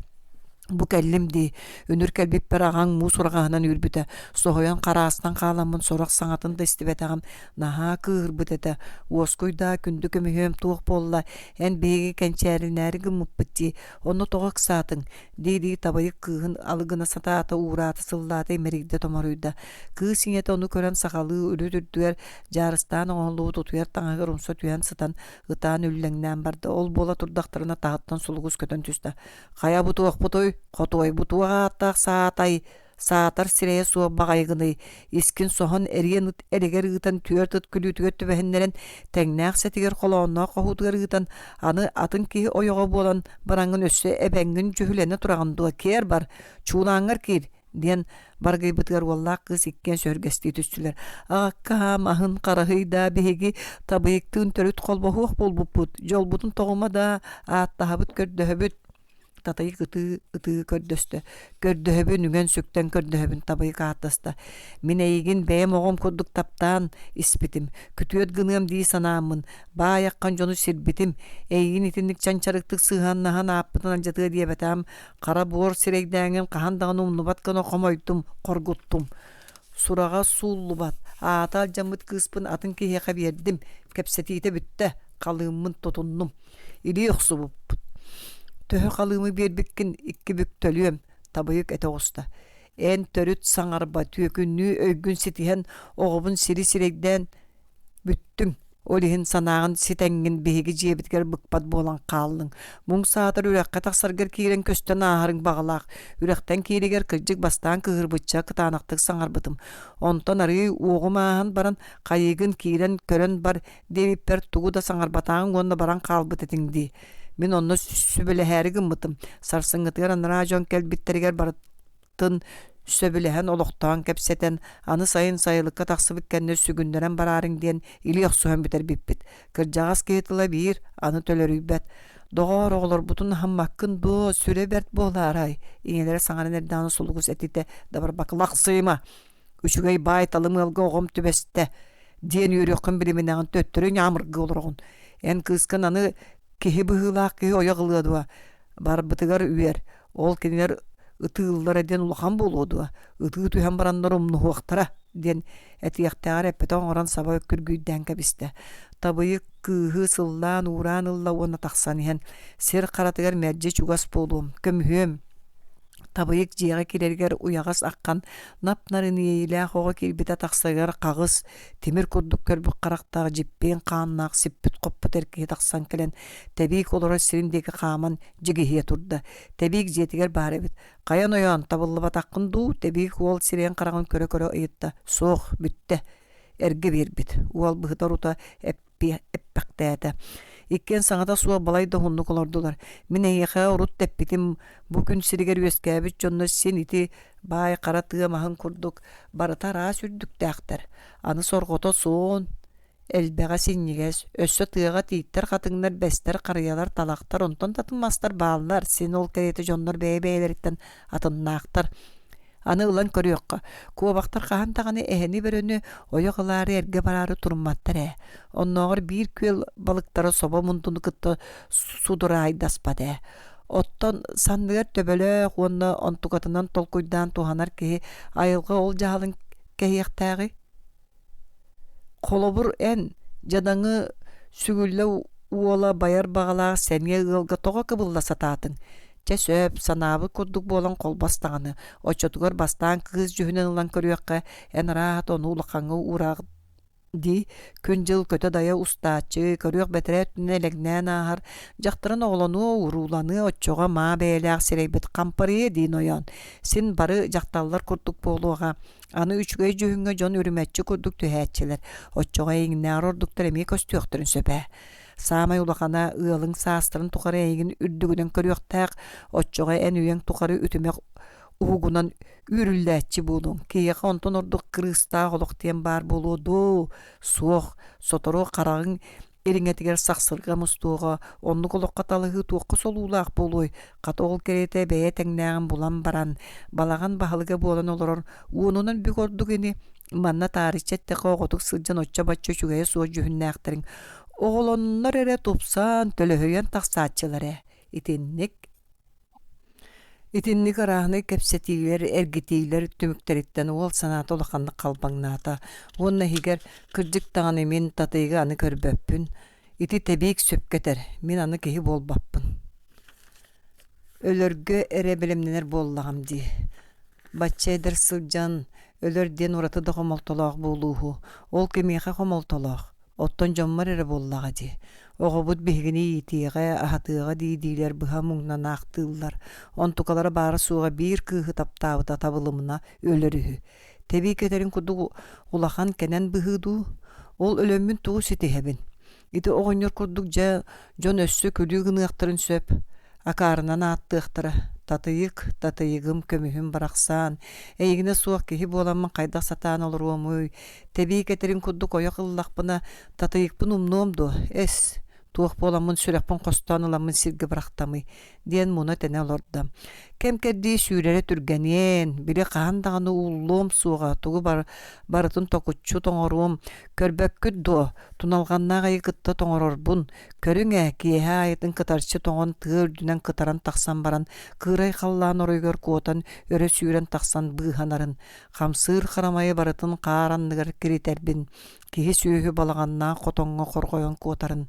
Бу келлимди, өнүр келбиппер агаң муу сурагаһынан үрбүтэ, соһойон караастан кааламмын сорак саңатын да истибетагам наһаа кыырбыт эте, уоскуйда күндү көмүһөм туох болла, эн бээги кенчээринээри гыммыппытти, онно тоҕок саатың, диди табайык кыыһын алыгына сатаата уураты сыллаата эмеригде томоруйда. Кыы сиңете ону көрөн сахалыы үлү түрдүер жаарыстаан оҥоллуу тутуяр таҥаһы румса түэн сытан ытаан үллэҥнээн барды. Ол бола турдахтарына таһыттан сулугус көтөн түстэ. Хая бу туохпутой Хотуай бутуааттаах саатар сирэйэ суо багайгыны искин соһон эриен эригер ыытан түөртөт күлүүтүгөр түбэһиннерен тэҥнээх сэтигер холоонноо кохуутугар ыытан аны атын киһи ойоҕо буолан бараҥҥын өссө эбэҥҥин түһүлэне турагандуа киэр бар чуулааҥҥар киир диэн баргайбытыгар уоллаах кыыс иккен сөргестии түстүлэр. Ааккаам аһын хараһыйда биһиги табыйыктыын төрүт холбоһуох болбуппут, жолбутун тоҕума да ааттаһабыт көрдөһөбүт. Татайык ытыы көрдөстө. Көрдөһөбү нүген сүктен көрдөһөбүн табайык ааттаста. Мен эйигин бэйэм оҕом курдук таптаан испитим. Күтүөт гыныам дии санааммын. Баайаккан жону сирбитим. Эйигин итинник чанчарыктык сыыһаннаһан ааппытын анжатыа диэбэтаам. Кара буор сирейдээҥин каһандагын умнубаткан охомойдум, коргуттум. Сурага сууллубат. Аата алжаммыт кыыспын атын киһиэхэ биэрдим. Кепсетиите бүтте. Калыыммын тотуннум. Илии охсубуппут. Төһө халыымы биэрбиккин икки бүк төлүөм табыйык эте оста. Эн төрүт саңарба түөкүннүү өйгүн ситиһэн оҕобун сири сирэгдэн бүттүң Olihin sanağın sitengin bihigi jebitger bıkpat bolan qalın. Mung saatır ürekka taqsarger kiren kösten ahırın bağlaq. Ürekten kiriger kırcık bastan kıhır bıçça kıtanaqtık sanarбытым. Ondan arı oğum ahın baran qayıgın kiren kören bar devipper tugu da sanarbatan onda baran qalbıt etingdi. Min onna sübele herigin bıtım. Sarsıngıtgar anara jon kel bitteriger baratın söbülehen oloqtan kepseten anı sayın sayılıkka taqsı bitkenne sügünderen bararın diyen ili yoqsuhan biter bippit. Kırjağız keytila bir anı tölörüybet. Doğar oğlar butun hammakkın do süre bert bolaray. İnelere saŋana nerdanı sulugus etite dabar bakılaq sıyma. Üçügey bayt alımılga oğum tübeste. Diyen yürüyokun biliminen töttürün yamırgı olurgun. En kıskan anı kehi bıhılaq kehi oyaqılığı bar bıtıgar üyer. Ol keniler ıtığıllar eden ulahan boludu. Itığı tühen baranlar omnu huaktara den etiyaktar epeton oran sabah ökkürgüyden kabiste. Tabıyı kıhı sıllan uğran ılla ona taqsan ihen. Ser qaratıgar merce çugas bolum. Kömhüm. Tabıyık jiyaga kirerger uyağas akkan napnarın yeyle hoğa kilbite taqsagar qağız timir kudduk körbük qaraqtağı jippen qannak sippit qopput erkeği taqsan kelen tebik olara sirindeki qaman jigihiye turda. Tebik jetiger barebit. Qayan oyan tabıllı bataqın du tebik ol siren qarağın köre köre ayıtta. Soğ bütte. Erge birbit. Ual bıhıtar uta eppaqtayata. Ikken saňata suwa balay da hunnuk olordular. Mine yaha urut teppitim bugün siriger üeskäbit jonna sen iti bay qara tığamahın kurduk. Barata ra sürdük däqter. Anı sorgoto soğun. Elbeğa sinniges. Össö tığaga tiitter qatınglar bester qarayalar talaqtar onton tatınmastar bağlar. Sen ol kerete jonlar bey-beyleritten atınnaaqtar. Anı ulan körüyokka. Kuwabaqtar qahan tağını eheni berönü oyaqılары erge barары turmattar Onnoğur bir köl balıktara soba mundunu kıttı suduray daspade. Otton sandıgar töbölö onna ontukatından tolkuydan tuhanar ki ayılga ol jahalın kehiyaktағы. Kolobur en jadaňy sügülle uola bayar bağalağı senye ılga toga kıbılla satatın. Söp sanabı kurduk bolan kolbastağını. Oçotugar bastan kız jühünen ulan körüyakka en rahat onu ulaqaňy uraq di künjil köte daya ustaçı körüyak betere tünelegnen ahar jaktıran oğlanu urulanı oçoga ma beýläk sireybet kampary din oyan. Sin bары jaktallar kurduk boluğa. Anı üçgey jühüňe jon ürümetçi kurduk tühäççiler. Oçoga eňnär orduklar emi köstüýokdyr söpe. Samay ulaqana ıalın saastırın tuqarı eğin ürdügüden körüyoqtaq, oçoğa en üyen tuqarı ütümek uğunan ürülläçi bulun. Keyaqa onton orduk kırısta oluq diyen bar buludu. Soğ, sotoro qarağın eriňetiger saksırga mustuğa, onluk oluqqa talığı tuqqa solulaq buluy. Qata ol kerete beye teňnägin bulan baran, balagan bahalıga bolan oloror. Uğununan bük orduk eni, manna tarihçette qoğutuk sılcan oçça batça şugaya soğ jühünnäqtirin. Oğlanlar ere topsan tölöhöyen taqsaatçıları. İtinnik arağını kepsetiler, ergitiler, tümükteritten ol sanat olaqanlı qalbaňnata. Onna higer kırjık tağını men tatayga anı körböppün. İti tebik söpketer, men anı kehi bolbappın. Ölörgö ere bilemneler bollağım di. Batçaydır sılcan, ölörden uratı da homoltolaq boluhu. Ol kemeğe homoltolaq. Otton jommar ere bollağa di. Oğubut behgini yitiğe, ahatığa didiler bıha muğnan aqtıllar. Ontukalara barı suğa bir kıhı taptağıda tabılımına ölörühü. Tebik eterin kudu ulaqan kenen bıhıdu. Ol ölömmün tuğu sitihebin. İti oğunyor kurduk jon össü kölü gınıqtırın söp. Akarından attığıqtıra. Tatıyıgım kömühüm baraqsan. Eygine suaq kehi bolanman qayda satan olur omuy. Tebik eterin kurduk oyak ıllaqpına tatıyıqpın umnuomdu. Es. Tuğ bolamın sürekpün qostan ulamın sirgi bıraxtamı. Diyen muna tene olorda. Kem kerdi sürere türgenien. Biri qahandağını ullum suğa. Tuğu baratın tokutçu toŋorum. Körbökküd do. Tunalganna gayı kıtta toŋororbun. Körüňe kiha ayetın kıtarçı toŋon tığır dünen kıtaran taqsan baran. Kıray qallan oroygör kuotan öre süren taqsan bıhanarın. Qamsır qaramayı baratın qaranlıgar kiriterbin. Kihi sühü balağanna qotoŋa qorgoyon kuotarın.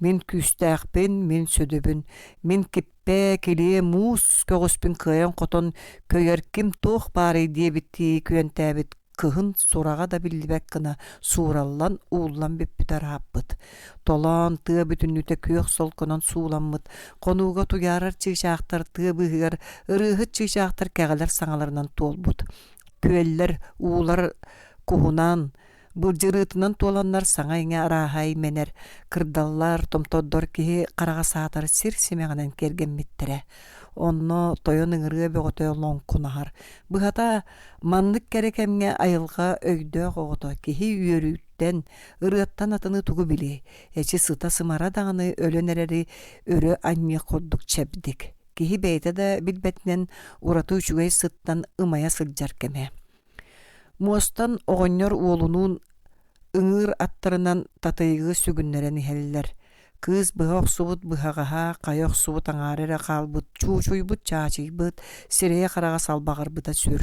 Min küstäqpin, min södöbün, min kippe kiliye mus kögüspin kıyan qoton köyerkim toq bari diye bitti küyentäbit kıhın suraga da billibek kına suurallan uullan bippiter hapbıt. Tolan tığ bütünlüte köyök solkonan suulanmıt. Konuga tuyarar çığşaaqtar tığ bıhıgar, ırıhıt çığşaaqtar kägeler saŋalarынан tolbut. Küeller uular kuhunan, bırjırıtынан tolanlar saŋa iňe arahay mener, kırdallar tomtoddor kihi qaraga saatar sir simeğinen kergenmittere. Onno toyon ıngırıga begotoyo lonkunahar. Bıhata manlık gerekemge ayılga öydö gogoto kihi üyörütten ırıattan atıны tugu bili. Eçi sıta sımara dağını ölenereri örü anne kodduk çebdik. Kihi beyte de bilbetinen uratı üçügey sıttan ımaya sıljar keme. Muostan oğonyor uolunun ıngır attarınan tatayıgı sügünlere niheller. Kız bıhaq subut bıhaqaha, qayaq subut aŋarere qalbıt, çuçuybut çaçıybıt, sireye qarağa salbağırbıta sür.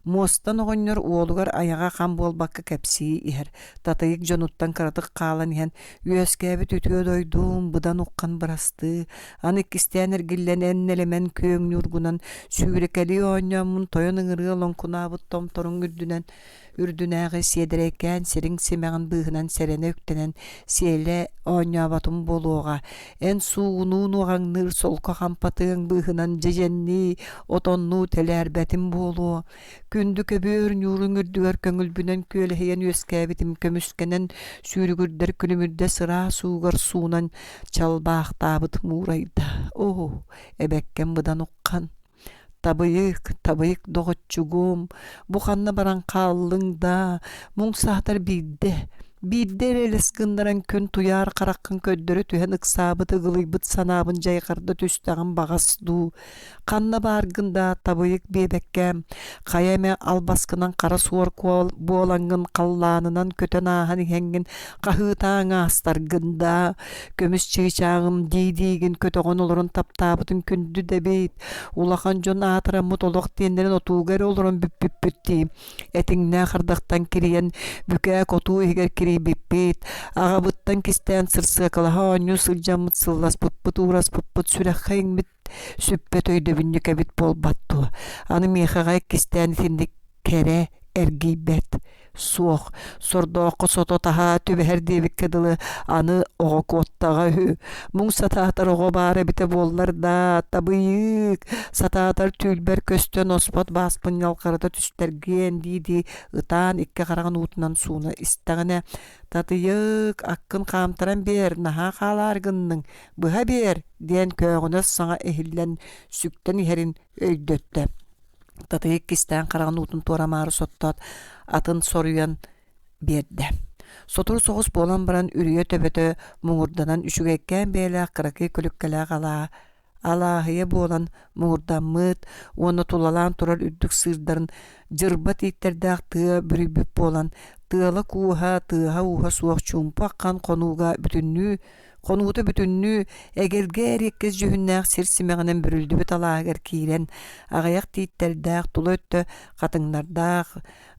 Muostan oğonyor uolugar ayağa kan bolbakka kepsi iher. Tatayık jonuttan karatık qalan ihan, üyeskäbi tütüö doydum, bıdan uqqan bırastı. Anik isteyen ergillen ennelemen kööň nurgunan, sürekeli oñamun toyon ıngırıga lonkunabıt tomtorun ürdünäge siedereken siriň simeğin bıhınan serene öktenen siele oñabatım boluğa en suğunun oğaňnyr solka hampatyň bıhınan jejenni otonnu telerbetim bolu kündü köbür nurun ürdüger köngülbünen köleheyen üskäbitim kömüskenen sürügürder külümürde sıra suğar suunan çalbaqtabıt murayda ebekken bıdan uqqan Tabıyık doğutçugum, bu kanna baran kallığında, muň sahtar Bidde eles gındaran kön tuyar qaraqqın köddörü tühen ıksabıt ıgılıybıt sanabın jayqarda tüstağın bağasdu. Kanna bargında tabıyık bebekkem, qayame albaskınan qara suwar boğalangın qallanınan köten ahan hengin qahıtağın astargında, kömüs çığçağım diýdigin kötoğun olurun taptabıtın kündü de beyt, ulaqan jon atıramut oloq diyenlerin otuğer olurun büppüppütti. Etiňne qardaqtan kiriyen bükek otuğu eger bippit agabıttan kisten sırsı kalaha onyu sıljamıt sıllas pıppıt uğras pıppıt sürekhayin bit süppet öydü binnük ebit bol battu. Anı meyxagay kisten tindik kere ergibet soğuk sordoqı soto taha tübeher debik kedılı anı oğu kottağa hü muň satahtar oğu bare bite bollar da tabıyık satahtar tülber köstön ospat baspın yalqarıda tüstergen didi ıtan ikke qaragan utunan suuna istagine tatıyık akkın kamtaran ber naha qalargınның bıha ber diyen köğüne sağa ehillen sükten iherin öydötte. Tatayık kisten qaragan utun toramarı sottat atın soruyan berdi. Sotur soğus bolan baran ürüye töbete muğurdanan üşügekken beyle qıraki kölükkele qala alahıya bolan muğurdanmıt onu tulalan turar üddük sırdarın jırbat itterdaaq tığa bürübüp bolan tığala kuha tığa uha suaq çumpaqan konuğuta bütünlü egelger yekkez jühünnäq sirsimeğinen bürüldü bit alager kiren agayaq tiitterdaaq tula öttö qatıňlardaaq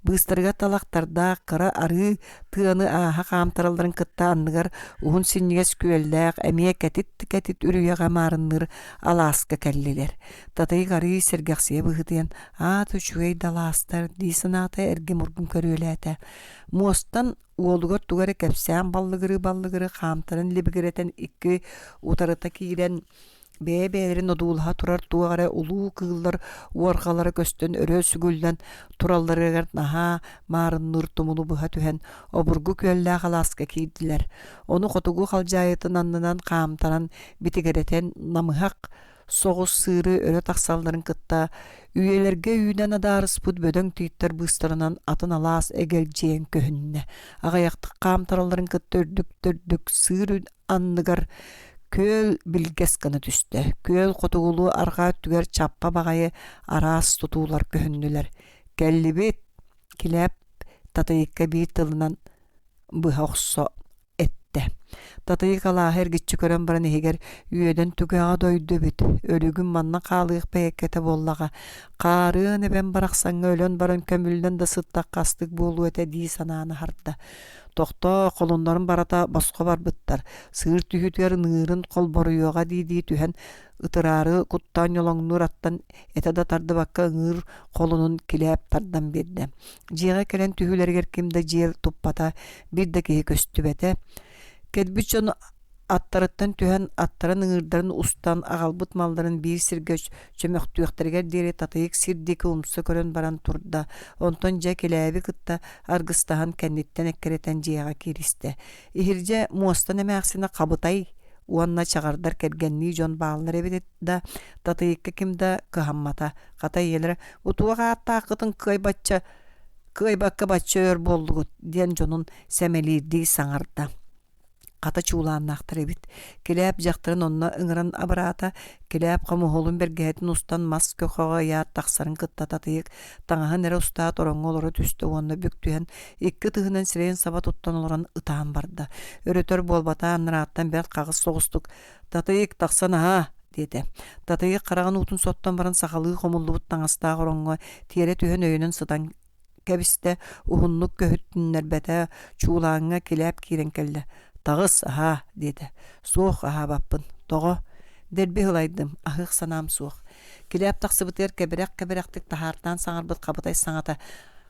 bıstırga talaqtardaaq kara arı tığany aha qamtaralların kıtta anныгар uhun sinniges küeldaaq emiye ketit ürüye gamarınnyr alaska kelliler tatayı garı sergaqsiye bıhıtyen tüçügey dalastar disinata ergi murgun körüelete muostan uolugar tugare kepsän ballıgırı qamtarın libigireten iki utarıta kiren Bebelerin odulha turar tuğara ulu kığıllar uarqalara köstön örö sügülden turalları naha marın nurtumunu buha tühen oburgu kölle qalaska kiydiler. Onu qotugu qaljayıtın anныnan qamtaran bitigereten namıhaq soğus sığırı örö taqsalların kıtta üyelerge üyden adarız put bödöň tüytler bıstarınan atın alas egeljeyen köhünne. Agayaqtık qamtaraların kıtta ördük sığırı anныгар köl bilges gana düştü. Köl qotugulu arga tüger çappa bagayı aras tutular köhünnüler. Kellibit kilep tatayıkka bir tılınan bıhaqso кииритте. Татыйык алаахер гитчи көрөн баран ehigер үйөдөн түгәгә дойду бит. Өлүгүн манна каалык бәйеккете боллага. Карын эбен бараксаңга өлөн баран көмүлдөн да сыттак кастык болуу эте дии санааны харда. Тохто колондарын барата боско барбыттар. Сыыр түһүтер нырын колборуйога дии түһен ытырары куттан йолоңнур аттан эте да тарды бакка ыңыр колунун килеп тардан берди. Жига келен түһүлергер кимде жер туппата бир да киһи көстүбете. Кедбичон аттарыттан түһен аттарын ыңырдарын устан агалбыт малдарын бир сирге чөмөктүөхтергер дири татыйык сирдики умсу көрөн баран турда. Онтон жа келеби кытта аргыстахан кенниттен эккеретен жига киристе. Ихирже мостан эмээксине кабытай уанна чагардар кергенни жон баалар эбит да татыйыкка кимде кыхаммата ката елер утуга аттаакытын кыйбакка бачча өр болдугут диен жонун семелирди саңарда. Ката чуулааннахтар эбит. Келеп жактырын онна ыңыран абарата, келеп камухолун бергетин устан мас көхөга яат таксарын кытта татыйык, таңахан эре устаат ороңолору түстө онна бүктүһен, икки тыһынан сирен саба туттан олоран ытаан барда. Өрөтөр болбата анныраттан бер кагыс согустук. Татыйык таксан аха, деди. Татыйык караган утун соттон баран сахалыы комуллубут таңастаа ороңго, тиере түһен өйүнөн сытан кебисте ухуннук көһүттүннер бете чуулааңга келеп кирен келди. Тағыс, аха, деді. Суох, аха, баппын. Тоғы, дербе хылайдым, ахық санам суох. Келеп тақсыбытыр кәбірәк-кәбірәктік тахартан саңарбыт қабытай саңата.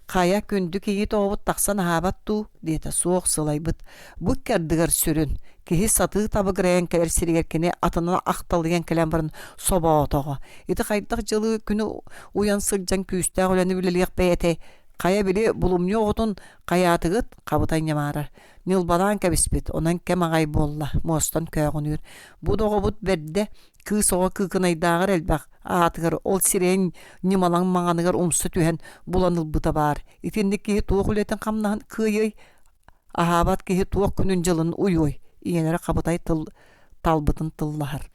Қая күнді кейі тоғыбыт тақсан аха батту, деді. Суох сылайбыт. Бұ кәрдігір сүрін. Кехи саты табы кірәйін кәлер сирегеркене атынан ақталыген кәлем барын соба отоғы. Еті қайдақ жылы күні уян сырджан күйістәғ өләні білелек бәйеті. Кая били булумню отун каятыгыт кабытай ñamaarar. Нилбалан кебиспит, онан кем агай болла, мостан көөгүнүр. Бу догобут берде кыысого кыыкынайдаагар элбак, аатыгар ол сирен нималаң маңаныгар умсу түһен буланылбыта бар. Итинник киһи туох үлетен камнаһын кыйый, ахабат киһи туох күнүн жылын уйуй. Иенере кабытай талбытын тыллахар.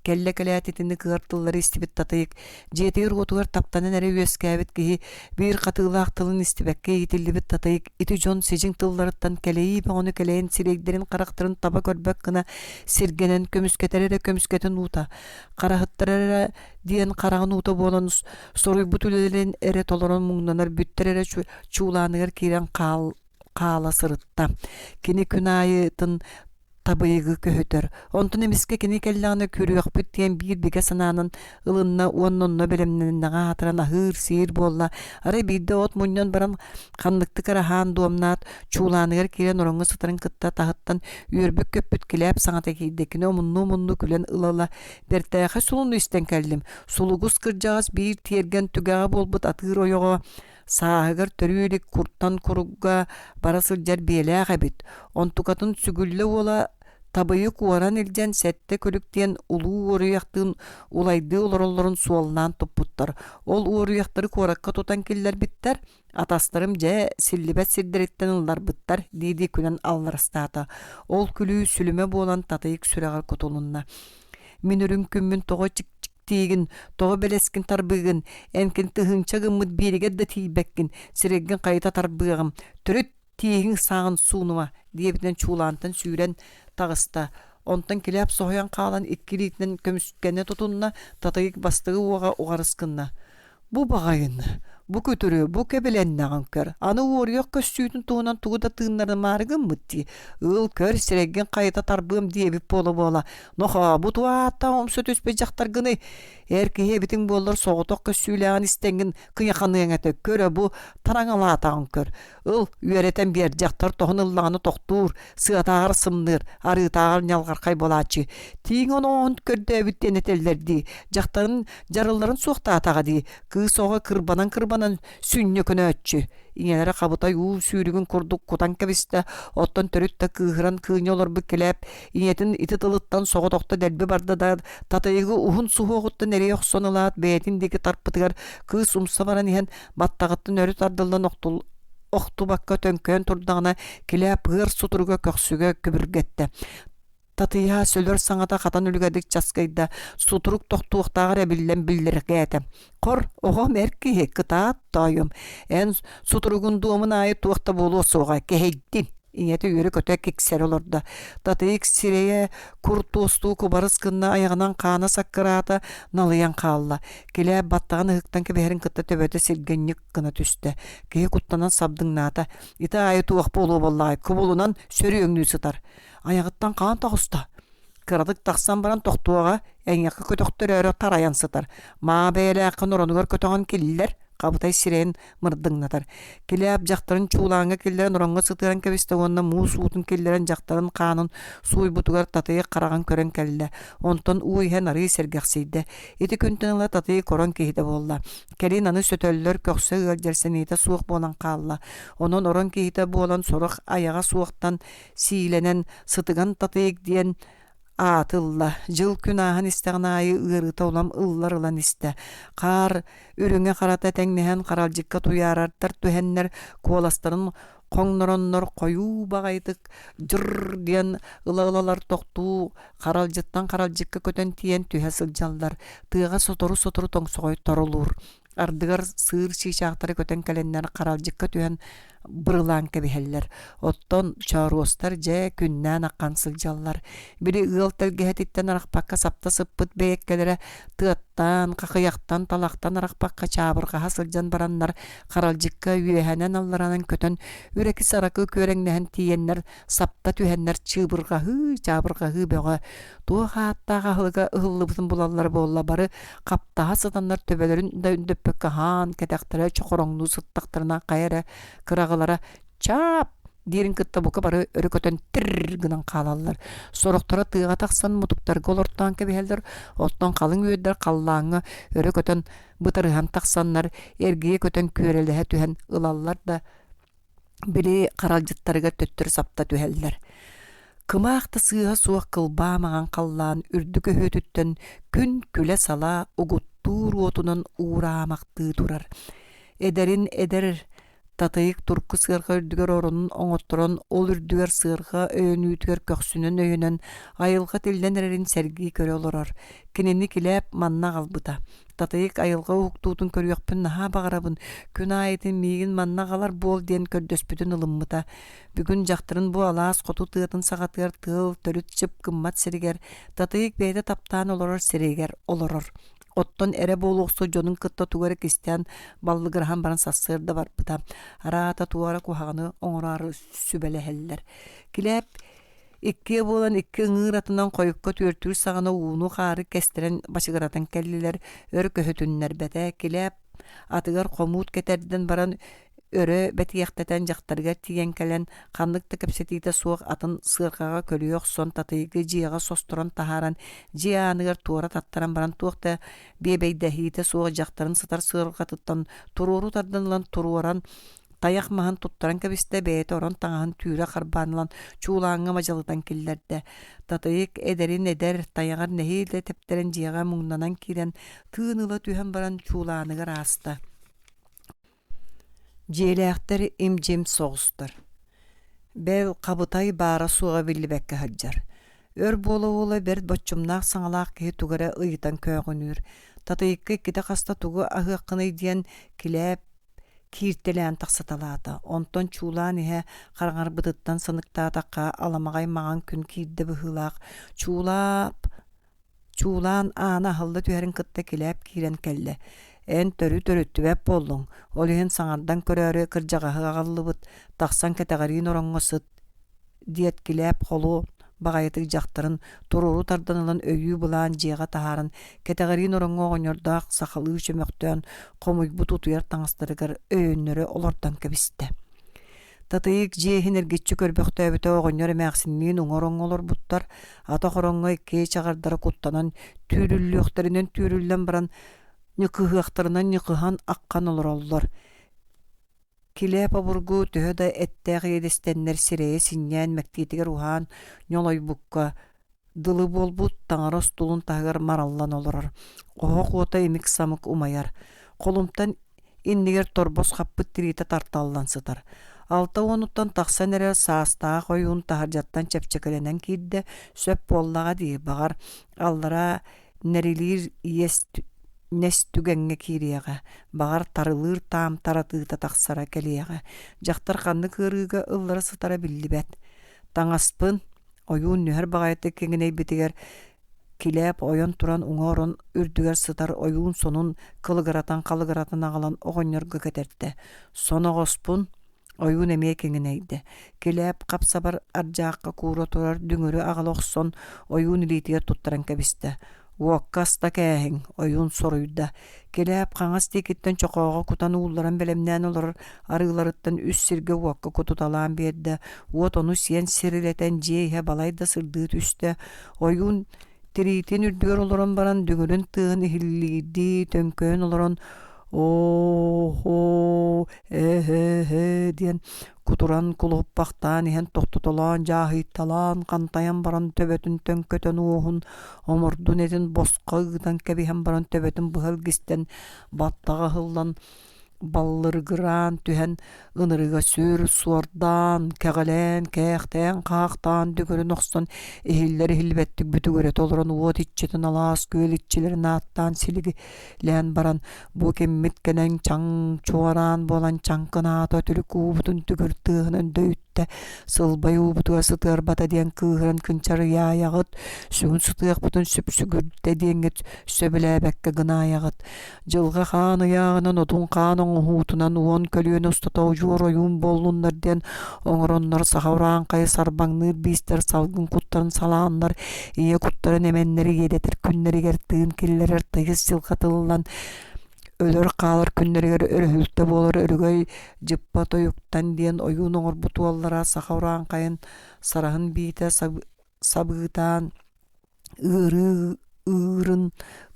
Кelle кэлээтитини кыартыллары истибит татыйык, жетиир готугар таптанын эре үөскääбит киһи бир катыылаах тылын истибэкке итиллибит татыйык, ити жон сежиң тылларыттан келеии боҕону келэйин сирейдерин карактырын таба көрбөк кына сиргенен көмүскетерере көмүскетин уута. Карахыттарара диэн карагын уута буолан соруйбут үлелерин эре толорон муңнанар бүттерере чуулааныгар киирен каала сырытта. Кини күнайытын табыйгы көһөтөр. Онтун эмиске кини келланы көрүөх бүттен бир биге сананын ылынна уоннонно белемненнага атыран ахыр сиир болла. Ары бирде от муньон баран канлыкты карахан дуомнаат чуулааныгар кирен ороңго сытарын кытта тахыттан үөрбүк көппүт килеп саңата кийдекине мунну күлен ылала бертээхэ сулуну истен келдим. Сулугус кыржагас бир тиерген түгäҕэ болбут атыыр ойого сааһыгар төрүөлик курттан куругга бара сылдьар биэлээх эбит. Онтукатын сүгүллэ уола табыйы куаран илден сәтте көрүктен улуу уорuyактын улайды олороллорун суолнан туппуттар. Ол уорuyактары куаракка тутан киллер биттер, атастарым же силлибет сирдериттен ыллар биттар, диди күнен алларыстаата. Ол күлүү сүлүмө болан татыйык сүрәгар котулунна. Минүрүн күммүн тоҕо тиигин, тоҕо белескин тарбыгын, энкин тыһынча гыммыт бириге да тиибеккин, сирегген кайта тарбыгым, төрүт тиигин саагын суунума, диэбитен чуулаантан сүүрен тагыста. Онтан килеп соһуян каалан иккилиитинен көмүскене тутунна татыйык бастыгы уога угарыскынна. Бу багайын, бу көтөрү, бу кебеленнаган көр. Аны уорuyok көссүүтүн туунан тугуда тыыннарын маарыгын мытти. Ыл көр сирегген кайта тарбыым диэбип бола. Ноха, бу туаатта омсу төспе жактаргыны эркие битин боллар соғуток көссүүлээн истенген кыйаханыяң эте көрө бу тараңалаатаган көр. Ыл үөретен бер жактар тохун ыллааны тохтуур, сыатаагар сымныр, арыытаагар нялгаркай болаачы. Тииң оноон көрдөбүттен этеллерди, жактарын жарылларын суохтаатага ди, кыысоға кырбанан сүннө көнөөччү. Иңелere кабытай уу сүүрүгүн курдук кутан кебисте, оттон төрүтте кыыхыран кыыньолор бүккелеп, иңетин ити тылыттан соҕотокто дэлби барда да татайыгы ухун суһуогутта нере охсонылаат бээтин диги тарпытыгар кыыс умса баран иһэн баттагыттын өрү тардылдан охтубакка төңкөн турдагына килеп ыар сутурга көксүгө күбүргетте. Татыйа сөлөр саңата катан үлгәдик часкайда сутурук тохтуктагыр билен билдергәте. Кор ого мерки кытаат тайым. Эн сутуругун дуомун айы туакта болу соға кехейдин. Иңете үйрі көтө кексер олорда. Татыйық сирeye куртуостуу кубарыс кынна аяғынан қаны саккырата налыян қалла. Келе баттаған ыхыктан кеберин кытта төбөтө сиргенник кына түсті. Кеге куттанан сабдыңната. Ита айы туақ болу боллай. Кубулунан сөрі өңнүй сытар. Аяғыттан қаан тағыста. Кырадык тақсан баран тоқтуаға әңеқі көтөқтөр өрі тараян сытар. Ма бәйлі ақын оранығар көтөған келілер. Қабытай сирен мырдыңнатар. Келеп жақтарын чуулаңа келлерін оранға сытыран кебесте онна муус уутун келлерін жақтарын қанын суй бутугар татыйы қараған көрен келді. Онтон уйхен арый сергақсейді. Еті күнтінілі татыйы корон кейді болла. Келин аны сөтөллөр көксі ғырдерсенейті суық болан қалла. Онын орон кейді болан сорақ аяға суықтан сейленен сытыған татыйық дейін атылла. Жыл күн аһын истәғін айы ырыта олам ыллар ылан истә. Қар үріңе қарата тәңнеһен қаралжыққа туярартар түхеннер куаластарын қоңнороннор қою бағайдық жыр диен ылалалар тоқту қаралжыттан қаралжыққа көтен тиен түхе сылжалдар. Тыға сотору тоңсоғой торулур. Ардыгар сыр шишақтары көтен кәленнер қаралжыққа түхен бұрылан кәбихеллер. Оттон чаруостар жә күннән аққан сылжаллар. Бири ығыл тәлгеһетиттен арақпаққа сапта сыппыт бәйеккелері тыаттан, қақияқтан, талақтан арақпаққа чабырға сылжан бараннар қаралжыққа үйәһәнен алларанан көтен үрекі сарақы көреңнәһен тиеннер сапта түхеннер чабырғағы бөға. Туы хаттаға ығылыбытын бұлалар болла бары қаптаға сытаннар төбелерін дөппөкке хан кәтәқтірі чоқороңну сыттақтарына қайыры кырағылара чап дирин кытта бука бары өрі көтен тір гынан қалалар. Сорықтара тыға тақсан мұтуктар голортан кәбихелдер, оттан қалың өйдер қаллаңы өрі көтен бұтарыған тақсаннар, әргейе көтен көрелігі түхен ылалар да білі қаралжыттарыға төттір сапта түхелдер. Кымақты сыға суақ қылба маған қаллан үрдігі өтіттен күн күлі сала ұғыттур отынан урамақты тұрар. Эдерин эдер татайык турку сырға үрдігер орынын оңоттырын ол үрдігер сырға өйінүйтігер көксүнін өйінен айылға тілден әрін сәргі көрі олырар. Кенені келеп манна қалбыта. Татайык айылға уқтуутун көріөкпін наха бағарабын. Күн айытын мейгін манна қалар бол ден көрдөспүтін ылыммыта. Бүгін жақтырын бұ алаас қоту тыытын сағатығар тыл төрүт чып кыммат сірігер. Татайык бейді таптан олырар сірігер олырар. Оттон эре болуқсу жонун кытта тугары кистен баллыгырхан баран сассырда барбыта. Арата туара кухағаны оңырары сүбелехеллер. Килеп икке болан икке ыңыратынан қойыққа түртүр сағаны уыну қары кестерен башыгыратын кәлілер өр көһөтүннер бәті. Килеп атыгар қомут кетерден баран өрі бәті яқтатан жақтарға тиген кәлен қандықты кәпсетейді суық атын сырқаға көліоқ сон татыйғы жияға состыран тахаран жиянығыр туара таттаран баран туақты бебейдәхейді суық жақтарын сытар сырға тұттан туруру тарданылан туруаран таяқ махан туттаран кәбісті бәйті оран таңағын түйірі қарбанылан чулаңы мажалыдан келлерді. Татыйық әдерін әдер таяғар нәхейлді тәптерін жияға мұңнанан керен тыынылы түйен баран чуланығыр асты. Желяқтар имжем соғыстар. Бәл қабытай бара суға білі бәкке хаджар. Өр болы бір бөтчімнақ саңалақ кей туғара ұйытан көғінір. Татыйыққа кеті қаста туғы ағыққыны дейін келеп киртелән тақсаталады. Онтон чулан еhe қарғар бұдыттан сынықтатаққа аламағай маған күн кирді бұхылақ. Чулан ана халды түйерін кытта келеп кирен кәлі. Эн төрү-төрүттүбәп болдуң. Ол ен саңардан көрөрі кыржағағы ағаллыбыт, тақсан кәтәғарин ораңғысыт, диеткіләп қолу бағайытық жақтарын туруру тарданылан өйі бұлан жеға тахарын, кәтәғарин ораңғы оңырдақ сақалы үшемөқтен қомуй бұт ұтуяр таңыстырығыр өйіннері олардан кәбісті. Татыйық жейхін әргетші көрбөқті өбіті оғынер мәқсінмен оңыр олар бұттар, ата қораңғы кей чағардары құттанан түйрілліқтарынан түйрілден баран Нюкыхтарынан нюкыхан аққан олар олар. Келеп абургу төһөдө эттәғи едестеннер сирeye синьян мәктетігер ухан ньолой букка дылы болбут таңарос тулун тағыр мараллан оларар. Оғық ота емік самык умаяр. Қолымтан иннигер торбос қаппыт тирита тарталлан сытар. Алта онуттан тақсан әрі саастаға қойуын тағыржаттан чәпчекеленен кейді сөп боллаға дей бағар. Аллара нәрилер ес Нестүгәңгә кириэҕэ, баҕар тарылыыр таам таратыыта тахсара кэлиэҕэ, дьахтар ханны кыырыыга ыллара сытара биллибэт. Таҥаспын, ойуун нүһэр баҕайытык киҥинэйбитигэр килээп ойон туран уҥоорон үрдүгэр сытар ойуун сонун кылыгыратан халыгыратын аҕалан оҕонньорго кэтэртэ. Соноҕоспун, ойуун эмиэ киҥинэйдэ. Килээп хапсабар ардьаахха куура турар дүҥүрү аҕала охсон ойуун илиитигэр туттаран кэбистэ. Уоккаста кээһиҥ, ойуун соруйда. Килээп хаҥас тиикиттэн чокооҕо кутан уулларан бэлэмнээн олорор арыыларыттан үс сиргэ уокка кутуталаан биэрдэ. Уот ону сиэн сирилэтэн дьиэйэ балай да сырдыыт үстэ. Ойуун тириитин үрдүгэр олорон баран дүҥүрүн тыын ихиллиирдии төҥкөөн олорон оо диэн кутуран кулууппахтаан иһэн тохтутолоон жааһыйтталаан хантайан баран төбөтүн төҥкөтөн уоһун омордун этин босхо ыытан кэбиһэн баран төбөтүн быһалгистэн баттаҕа хыллан баллыргыраан түһэн ынырыга сүөр суордаан кэҕэлээн кээхтээн хаахтаан дүгөрүн охсон иһиллэр иһилбэттик бүтүгөрөт олорон уот иччитин алаас күөл иччилэрин ааттаан силигилээн баран бу киммит кэнэн чаң чуараан буолан чаҥкынаата түлүк уубутун түгөр тыаһынан дөйүттэ сылбай уубутуга сытыарбата диэн кыыһыран кынчары яаяҕыт сүгүн сытыахпытын сүпсүгүрдэ диэҥҥит сөбүлээбэккэ гынааyaҕыт дьылга хааны яаҕынан отун хаан оҥуһуутунан уон көлүөн устутау жуор ойуун боллуннар диэн оҥороннор саха кайы сарбаҥныыр биистэр салгын куттарын салааннар ийэ куттарын эмэннери иэдэтэр күннэригэр тыын киллэрэр тыйыс сылхатыллан өлөр хаалар күннэригэр өрөһүлтэ буолар өрүгөй жыппа тойуктан диэн ойуун оҥорбутуаллара саха кайын сараһын биитэ сабыытаан ыырын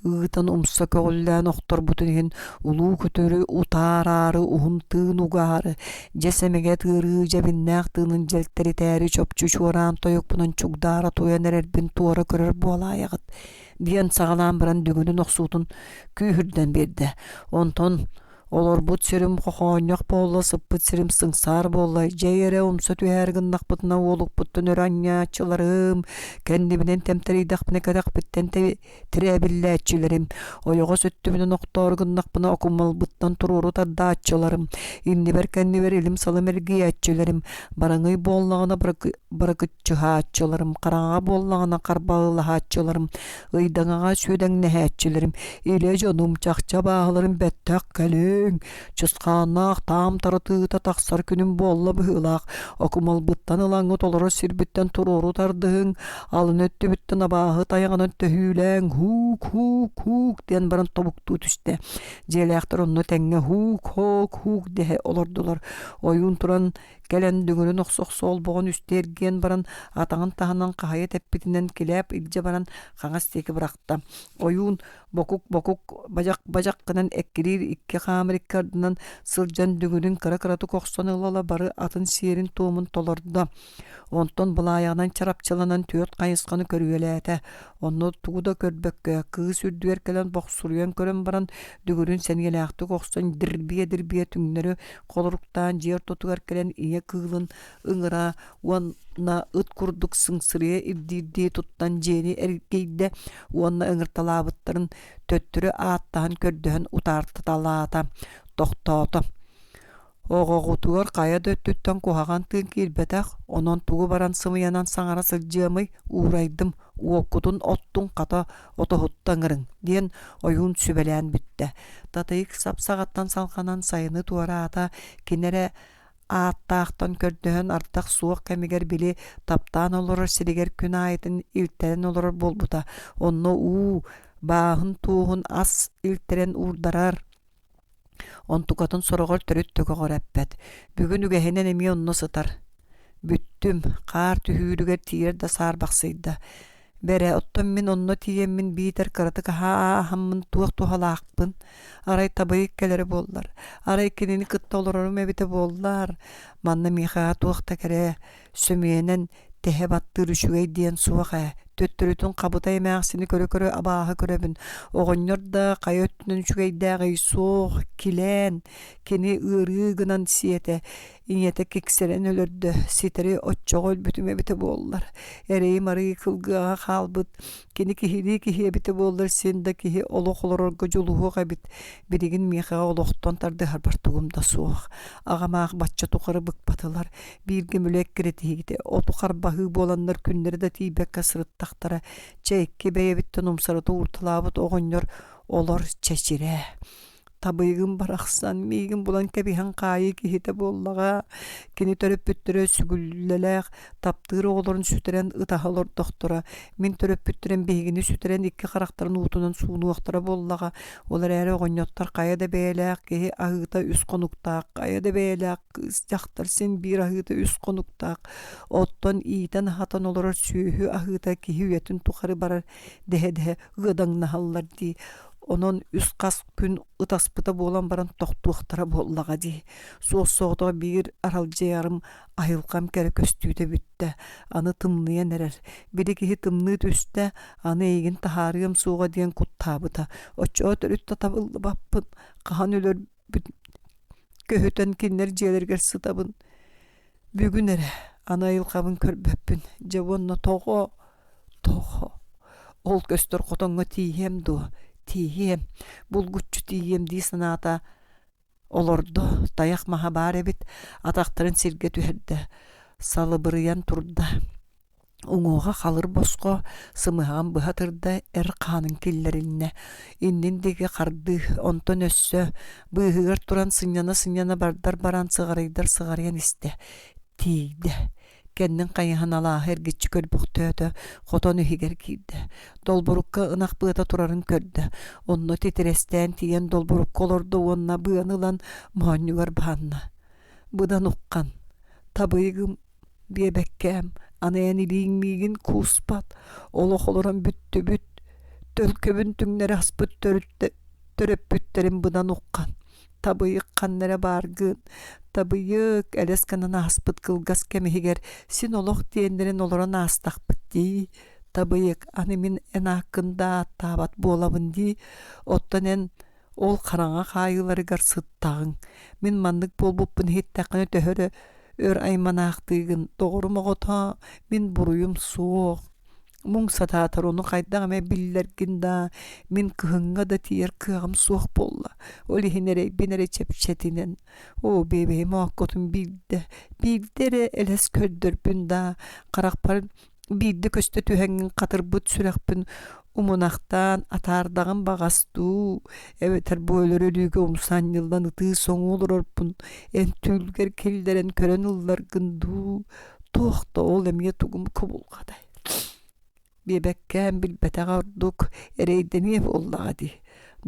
ыытан умса көҕүллээн охторбутун иһин улуу көтөрү утаараары уһун тыын угаары дьэсэмэгэ тыырыы дьэбиннээх тыынын дьэлтэритээри чопчу чуораан тойукпунан чугдаара туйан эрэрбин туора көрөр буолааyaҕыт диэн саҕалаан баран дүҥүнүн охсуутун күүһүрдэн биэрдэ. Онтон олорбут сирим хохоонньох буолла сыппыт сирим сыңсаар буолла дьэй эрэ умса түһээр гыннахпытына уолукпуттун ыраанньааччыларым кэннибинэн темтерийдахпына кэтэхпиттэн тирээбиллээччилэрим ойоҕо сөттүбүнэн охтоор гыннахпына окумалбыттан турууру тардааччыларым иннибэр кэннибэр илим салым эргиэччилэрим бараҥый буоллаҕына баракытчыһааччыларым хараҥаҕа буоллаҕына харбаылаһааччыларым ыйдаҥаҕа сүөдэҥнэһээччилэрим илэ дьонум чахча бааһыларым бэттэх кэлээ чусхааннаах таам таратыыта тахсар күнүм буолла быһыылаах окумалбыттан ылаҥҥы толоро сирбиттэн турууру тардыһыҥ алын өттүбүттэн абааһы тайаҕынан төһүүлээҥ хуук диэн баран тобуктуу түстэ дьиэлээхтэр онно тэҥҥэ хуук дэһэ олордулар ойуун туран кэлэн дүҥүрүн охсохсоол боҕон үстээргиэн баран атаҕын таһынан хаһайа тэппитинэн килээп илдьэ баран хаҥас тиэки бырахта ойуун бокук бажаккынан эккирир икки хаамырикка ардынан сылдьан дүҥүрүн кыра-кыраты кохсон ылала бары атын сиэрин туумун толордо. Онтон былааягынан чарапчыланан түөт кайысканы көрүөлээте. Онно тугуда көрбөккө кыыс үрдүгер келен бохсуруян көрөн баран дүгүрүн сенгелээхти кохсон дирбие түңнөрү колоруктаан жер тотугар келен ие кыылын ыңыра уанна ыт курдук сыңсырые ирдирдии туттан жени эргейде уанна ыңырталаабыттарын төттүрү ааттаан көрдөһөн утаартыталаата тохтоото. Оҕоҕутугар кая дөттүттэн куһаҕан тыын киирбэтэх, онон тугу баран сымыянан саҥара сылдьыамый уурайдым, уоккутун оттун хата отоһуттаҥырыҥ диэн ойуун сүбэлээн бүттэ. Татыйык сапсаҕаттан салханан сайыны туараата кинэрэ ааттаахтан көрдөһөн артах суох кэмигэр били таптаан олорор сиригэр күн аайытын илтерен олорор болбута. Онно бааһын туухун ас илтерен уурдарар. Онтукатын сороҕор төрүт төгөҕөр эппэт. Бүгүн үгэһинэн эми онно сытар. Бүттүм, хаар түһүүрүгэр тиер да саарбахсыйда. Бэрэ оттон мин онно тиеммин биитер кыраты хаммын туох тухалаакпын. Арай табайык келери боллар. Арай кинини кытта олорорум эбите боллар. Манна михаа туохта кере сөмүенен тэһэ баттыр үшүгэй диэн суаха төттөрүтүн кабытай эмээхсини көрө абааһы көрөбүн оҕонньор да кайа өттүнөн үчүгэйдээҕи суох килэн кини ыырыы гынан сиэтэ иñете киксерен өлөрдө ситери оччоҕо өлбүтүмэбите буоллар эрейи марыы кылгыаҕа хаалбыт кини киһилии киһиэбите буоллар син да киһи олох олорорго жулуһуох эбит биригин миэхэҕэ олохтон тардыһар бартугумда суох аҕамаах бачча тухары быкпатылар биирге мүлэк киретиһигите оту харбаһыы буоланнар күннери да тиибэкке сырыттахтара чэйикки бэйэбиттен умсарыты уурталаабыт оҕонньор олор чэчирэ табыйгын барахсан миигин булан кэбиһэн хаайы киһитэ буоллаҕа кини төрөппүттөрө сүгүллэлээх таптыыр оҕолорун сүтэрэн ытаһалор доктора мин төрөппүттөрэн биһигини сүтэрэн икки харахтарын уутунан суунуохтара буоллаҕа олар эри оҕонньоттор кайа да бэйэлээх киһи аһыыта үс конуктаах кайа да бэйэлээх кыыс дьахтар син биир аһыыта үс конуктаах оттон иитэн хатан олорор сүөһү аһыыта киһи үөтүн тухары барар дэһэ ыадаҥнаһаллар дии онон үс кас күн ытаспыта буолан баран тохтуохтара буоллаҕа дии суос-соҕотоҕо биир аралдьыйарым айылхам кэрэ көстүүтэ бүттэ аны тымныйан эрэр били киһи тымныы түстэ аны эйигин таһаарыам суоҕа диэн куттаабыта оччоо төрүттэ табыллыбаппын хаһан өлөрбүт көһүтэн киннер дьиэлэригэр сытабын бүгүн эрэ аны айылхабын көрбөппүн дьабуонна тоҕо ол көстөр хотоҥҥо тииһэм дуо тииһиэм булгуччу тииһиэм дии санаата олордо таях маһа баар эбит атахтарын сиргэ түһэрдэ салыбырыйан турда уҥуоҕа халыр босхо сымыһаҕан быһа тырда эр хаанын киллэриннэ иннин диги хардыах онтон өссө быыһыгар туран сынньана бардар баран сыгарыйан истэ тиигдэ кэннин кайыһан алааһы эргиччи көлбөхтөөтө хотон үһигэр киирдэ долборукка ынах быата турарын көрдө онно титирэстээн тиийэн долборукка олордо уонна быанылан моонньугар баанна быдан уккан табыйгым биэбэккээм аныйан илииҥ миигин кууспат олох олорон бүттүбүт төлкөбүн түҥнэри аспыт төрөппүттерин быдан уккан табыйык каннара бааргыын табыйык элес канана аспыт кылгас кемиһигер син олох диэннерин олорон аастахпыт дии табыйык аны мин энааккында аттаабат буолабын дии оттон эн ол хараҥа хаайыларыгар сыттаҕыҥ мин маннык буолбуппун иһиттэххини төһөрө өр айманаахтыыгын тоҕорум оҕото мин буруйум суох муҥ сатаатар ону хайдаҕа биллэргин да мин кыһыҥҥа да тиийэр кыаҕым суох буолла ол иһинэрэй бинэрэ чэпчэтинэн оо биэбэйим ооккотун биирдэрэ элэс көрдөрбүн да харахпар биирдэ көстө түһэҥҥин хатырбыт сүрэхпин умунахтаан атаардагын багастуу эбэтэр буолөр өлүүгө умсаанньыллан ытыы соҥуулорорбун эн түүлгэр киллэрэн көрөн ылларгындуу туохта ол эмиэ тугум кубулгадай биэбэккээн билбэтэҕэ ордук эрэйдэниэ буоллаҕа ди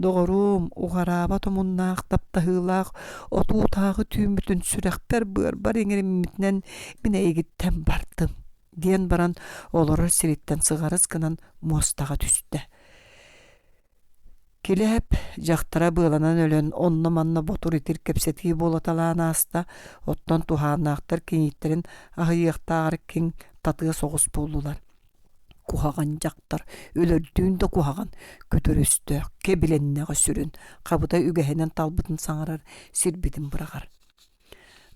доҕорум уҕарааба томуннаах таптаһыылаах отуутааҕы түүмүтүн сүрэхпэр быарбар иҥириммитинэн мин эйигиттэн бардым диэн баран олорор сириттэн сыҕарыс гынан муостаҕа түстэ килэп дьахтара быаланан өлөн онно манна ботур итир кэпсэтии буолаталаан ааста оттон тухаанаахтар кинииттерин аһыйыахтааҕар киң татыа соҕус буоллулар куһаҕан дьахтар өлөрдүүн да куһаҕан көтөрөстөөх кэбиленнэҕэ сүрүн хабыта үгэһинэн талбытын саҥарар сирбитин быраҕар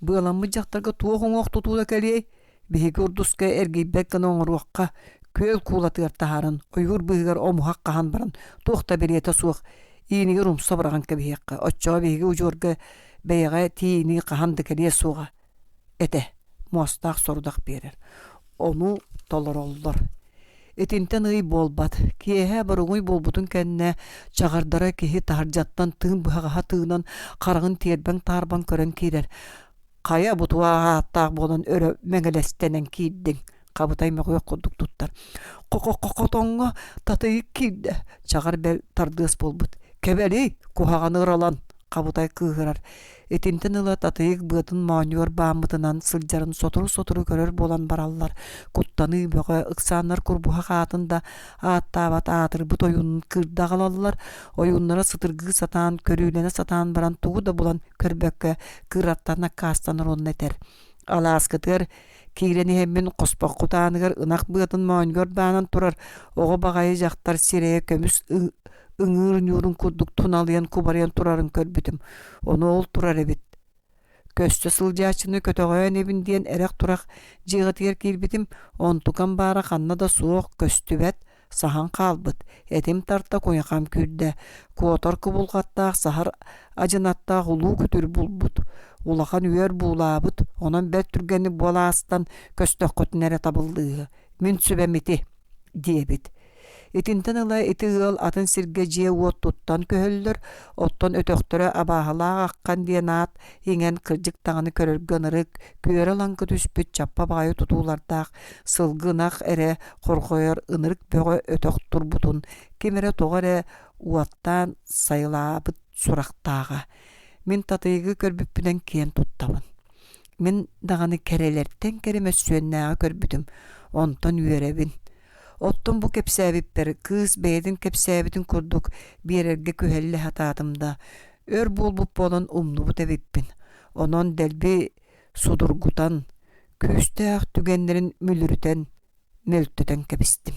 быаламмы дьахтарга туох уҥуох тутуула кэлиэй биһиги урдуска эргийбэк гына оҥоруохха көөл куулатыар таһааран ойгур быыгар омуһак хаһан баран туохта бириэте суох иинигэр умса быраҕан кэбиһиэххэ оччоҕо биһиги ужуорга бэйэҕэ тиини хаһан да кэлиэ суоҕа эте муостаах сорудах биэрэр ону толороллор этинтен ый буолбат киэһэ баруҥуй буолбутун кэннэ чаҕардара киһи таһырдьаттан тыын быһаҕаһа тыынан хараҕын тиэрбэҥ таарбан көрөн киирэр кая бутуа аттаах болон өрө мэҥэлэстэнэн киирдиҥ кабытай möҕүө курдук туттар кокотоҥҥо татыйык киирдэ чаҕар бэл тардыас болбут кэбэли куһаҕаны ыралан кабытай кыыһырар этинтен ыла татыйык быатын моонньуор бааммытынан сылдьарын сотору көрөр болан бараллар куттаны бөҕө ыксааннар курбуһа хаатын ааттаабат аатырбыт ойуунун кырдааҕалаллар ойууннара сытыргыы сатаан көрүүлэне сатаан баран тугу да булан көрбөккө кыыраттан аккаастан оронун этер Аласкытыр кирени хеммен коспак кутааныгар ынак быатын мооньгор баанан турар ого багайы жактар сирее көмүс ыңыр нюрун курдук туналыян кубарыян турарын көрбүтүм. Ону ол турар эбит. Көстө сылжаачыны көтөгөйөн эбин диен эрек турак жыгытыгер кирбитим, онтукан баара ханна да суох көстүбет сахан калбыт. Этим тарта куякам күрдө. Куотор кубулгаттаах сахар ажынаттаах улуу күтүр булбут. Улахан үөр буулаабыт, онон бер түргени болаастан көстөккөтүнере табылдыгы. Мин сүбемити диэбит. Итинтен ыла ити ыал атын сирге жие уот туттан көһөллөр, оттон өтөктөрө абаахалаах аккан диэн аат иңен кырдьык таңаны көрөргөн ырык, күөрө лаңкы түспүт чаппа баайы тутуулардаах, сылгынах эре коргойор ынырык бөгө өтөк турбутун, кимере тоҕо уаттан сайылаабыт сурактаага. Мин татыйгы көрбүппүнен киен туттабын. Мин даганы керелерден кереме сүөннээҕэ көрбүтүм, онтон үөребин. Оттон бу кепсээбиппер, кыыс бэйдин кепсээбитин курдук биэрерге күһэллэ хатаатымда. Өр булбуп болон умнубут эбиппин. Онон дэлби судургутан, күүстээх түгеннерин мүлүрүтен, мөлтөтөн кэбистим.